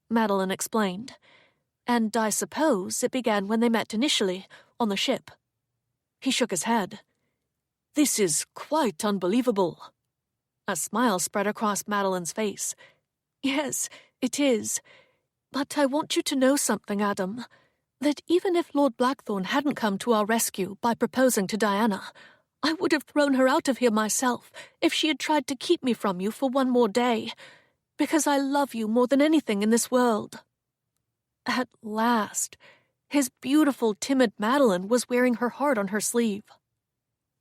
Madeline explained. "And I suppose it began when they met initially, on the ship." He shook his head. "This is quite unbelievable." A smile spread across Madeline's face. "Yes, it is. But I want you to know something, Adam. That even if Lord Blackthorn hadn't come to our rescue by proposing to Diana, I would have thrown her out of here myself if she had tried to keep me from you for one more day, because I love you more than anything in this world. At last, his beautiful, timid Madeline was wearing her heart on her sleeve.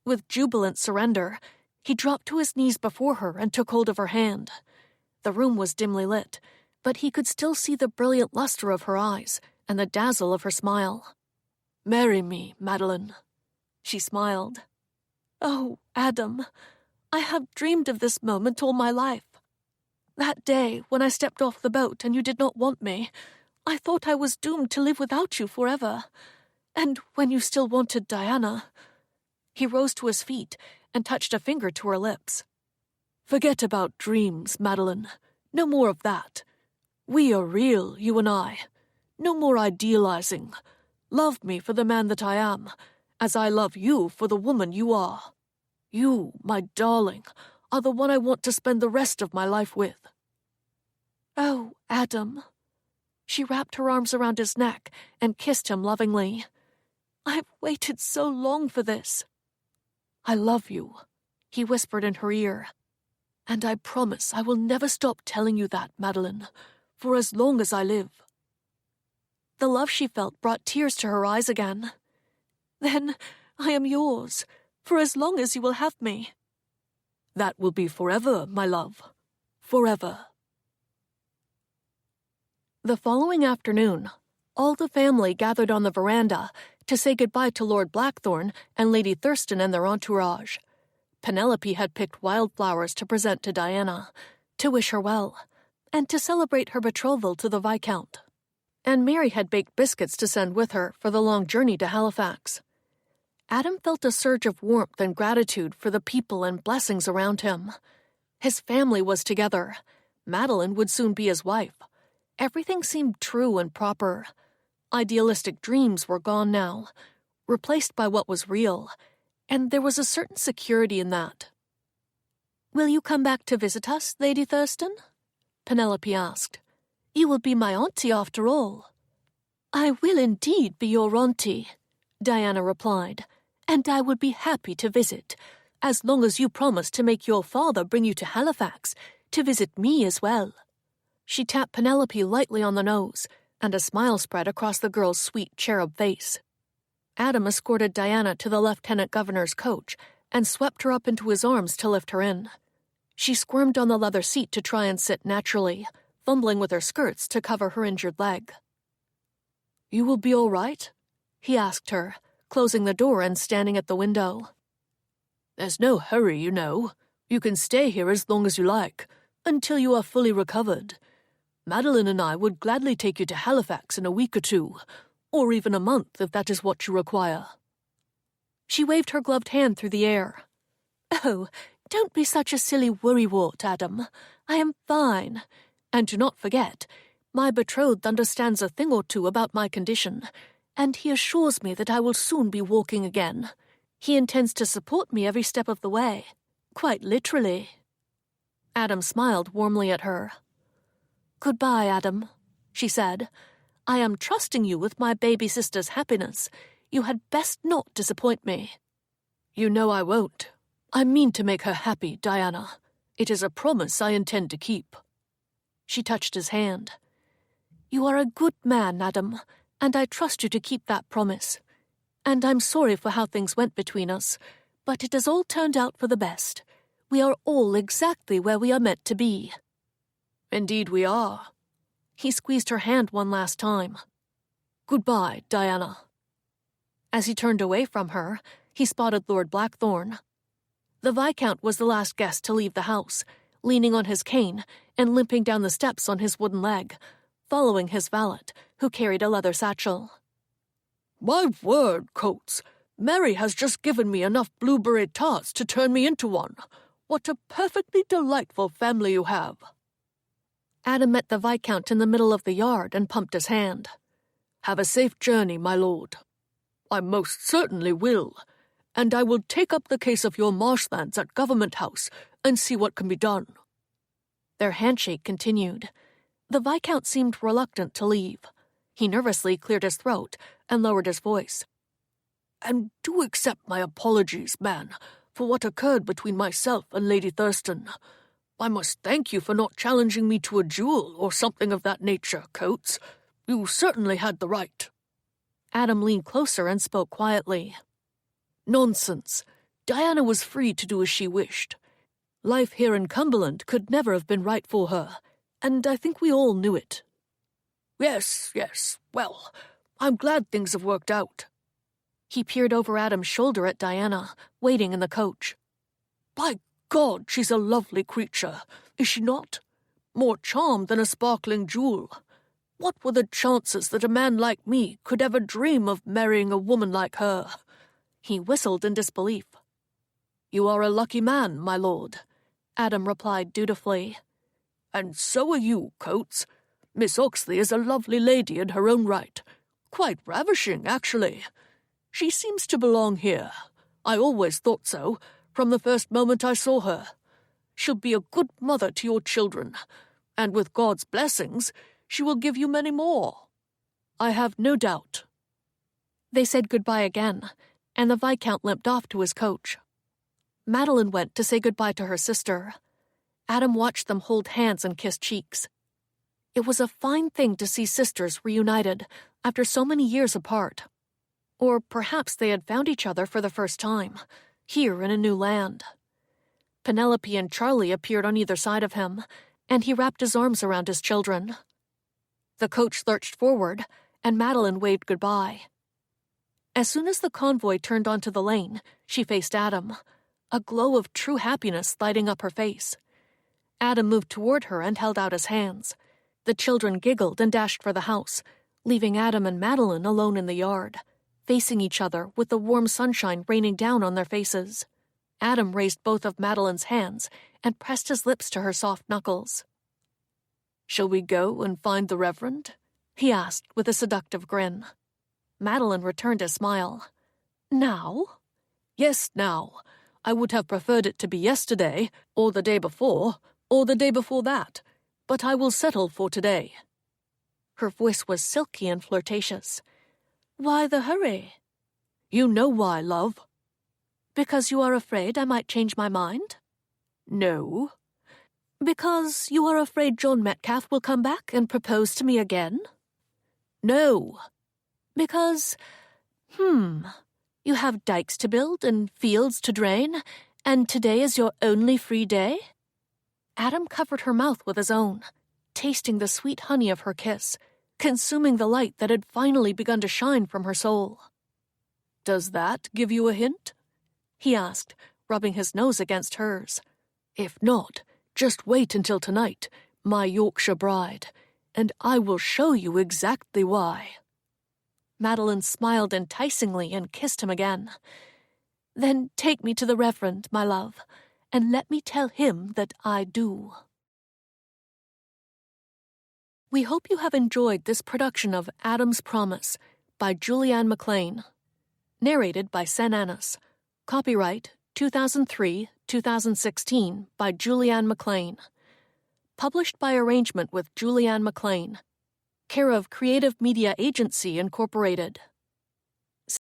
With jubilant surrender, he dropped to his knees before her and took hold of her hand. The room was dimly lit, but he could still see the brilliant luster of her eyes and the dazzle of her smile. "Marry me, Madeline." She smiled. "Oh, Adam, I have dreamed of this moment all my life. That day, when I stepped off the boat and you did not want me, I thought I was doomed to live without you forever. And when you still wanted Diana..." He rose to his feet and touched a finger to her lips. "Forget about dreams, Madeline. No more of that. We are real, you and I. No more idealizing. Love me for the man that I am, as I love you for the woman you are. You, my darling, are the one I want to spend the rest of my life with." "Oh, Adam." She wrapped her arms around his neck and kissed him lovingly. "I've waited so long for this." "I love you," he whispered in her ear. "And I promise I will never stop telling you that, Madeline, for as long as I live." The love she felt brought tears to her eyes again. "Then I am yours, for as long as you will have me." "That will be forever, my love. Forever." The following afternoon, all the family gathered on the veranda to say goodbye to Lord Blackthorn and Lady Thurston and their entourage. Penelope had picked wildflowers to present to Diana, to wish her well, and to celebrate her betrothal to the Viscount. And Mary had baked biscuits to send with her for the long journey to Halifax. Adam felt a surge of warmth and gratitude for the people and blessings around him. His family was together. Madeline would soon be his wife. Everything seemed true and proper. Idealistic dreams were gone now, replaced by what was real, and there was a certain security in that. "Will you come back to visit us, Lady Thurston?" Penelope asked. "You will be my auntie after all." "I will indeed be your auntie," Diana replied, "and I would be happy to visit, as long as you promise to make your father bring you to Halifax to visit me as well." She tapped Penelope lightly on the nose, and a smile spread across the girl's sweet cherub face. Adam escorted Diana to the lieutenant governor's coach and swept her up into his arms to lift her in. She squirmed on the leather seat to try and sit naturally, fumbling with her skirts to cover her injured leg. "You will be all right?" he asked her, closing the door and standing at the window. "There's no hurry, you know. You can stay here as long as you like, until you are fully recovered. Madeline and I would gladly take you to Halifax in a week or two, or even a month if that is what you require." She waved her gloved hand through the air. "Oh, don't be such a silly worrywart, Adam. I am fine. And do not forget, my betrothed understands a thing or two about my condition, and he assures me that I will soon be walking again. He intends to support me every step of the way, quite literally." Adam smiled warmly at her. "Goodbye, Adam," she said. "I am trusting you with my baby sister's happiness. You had best not disappoint me." "You know I won't. I mean to make her happy, Diana. It is a promise I intend to keep." She touched his hand. "You are a good man, Adam, and I trust you to keep that promise. And I'm sorry for how things went between us, but it has all turned out for the best. We are all exactly where we are meant to be." "Indeed we are." He squeezed her hand one last time. "Goodbye, Diana." As he turned away from her, he spotted Lord Blackthorn. The Viscount was the last guest to leave the house, leaning on his cane and limping down the steps on his wooden leg, following his valet, who carried a leather satchel. "My word, Coates, Mary has just given me enough blueberry tarts to turn me into one. What a perfectly delightful family you have." Adam met the Viscount in the middle of the yard and pumped his hand. "Have a safe journey, my lord." "I most certainly will, and I will take up the case of your marshlands at Government House and see what can be done." Their handshake continued. The Viscount seemed reluctant to leave. He nervously cleared his throat and lowered his voice. "And do accept my apologies, man, for what occurred between myself and Lady Thurston. I must thank you for not challenging me to a duel or something of that nature, Coates. You certainly had the right." Adam leaned closer and spoke quietly. "Nonsense. Diana was free to do as she wished. Life here in Cumberland could never have been right for her, and I think we all knew it." Yes. Well, I'm glad things have worked out." He peered over Adam's shoulder at Diana, waiting in the coach. "By God, she's a lovely creature, is she not? More charm than a sparkling jewel. What were the chances that a man like me could ever dream of marrying a woman like her?" He whistled in disbelief. "You are a lucky man, my lord," Adam replied dutifully. "And so are you, Coates. Miss Oxley is a lovely lady in her own right. Quite ravishing, actually. She seems to belong here. I always thought so, from the first moment I saw her. She'll be a good mother to your children, and with God's blessings, she will give you many more. I have no doubt." They said goodbye again, and the Viscount limped off to his coach. Madeline went to say goodbye to her sister. Adam watched them hold hands and kiss cheeks. It was a fine thing to see sisters reunited after so many years apart. Or perhaps they had found each other for the first time, here in a new land. Penelope and Charlie appeared on either side of him, and he wrapped his arms around his children. The coach lurched forward, and Madeline waved goodbye. As soon as the convoy turned onto the lane, she faced Adam, a glow of true happiness lighting up her face. Adam moved toward her and held out his hands. The children giggled and dashed for the house, leaving Adam and Madeline alone in the yard, facing each other with the warm sunshine raining down on their faces. Adam raised both of Madeline's hands and pressed his lips to her soft knuckles. "Shall we go and find the Reverend?" he asked with a seductive grin. Madeline returned his smile. "Now?" "Yes, now. I would have preferred it to be yesterday, or the day before, or the day before that, but I will settle for today." Her voice was silky and flirtatious. "Why the hurry?" "You know why, love." "Because you are afraid I might change my mind?" "No." "Because you are afraid John Metcalfe will come back and propose to me again?" "No." "Because, you have dikes to build and fields to drain, and today is your only free day?" Adam covered her mouth with his own, tasting the sweet honey of her kiss, consuming the light that had finally begun to shine from her soul. "Does that give you a hint?" he asked, rubbing his nose against hers. "If not, just wait until tonight, my Yorkshire bride, and I will show you exactly why." Madeline smiled enticingly and kissed him again. "Then take me to the Reverend, my love, and let me tell him that I do." We hope you have enjoyed this production of Adam's Promise by Julianne McLean. Narrated by Sen Annis. Copyright 2003-2016 by Julianne McLean. Published by arrangement with Julianne McLean. Care of Creative Media Agency, Incorporated.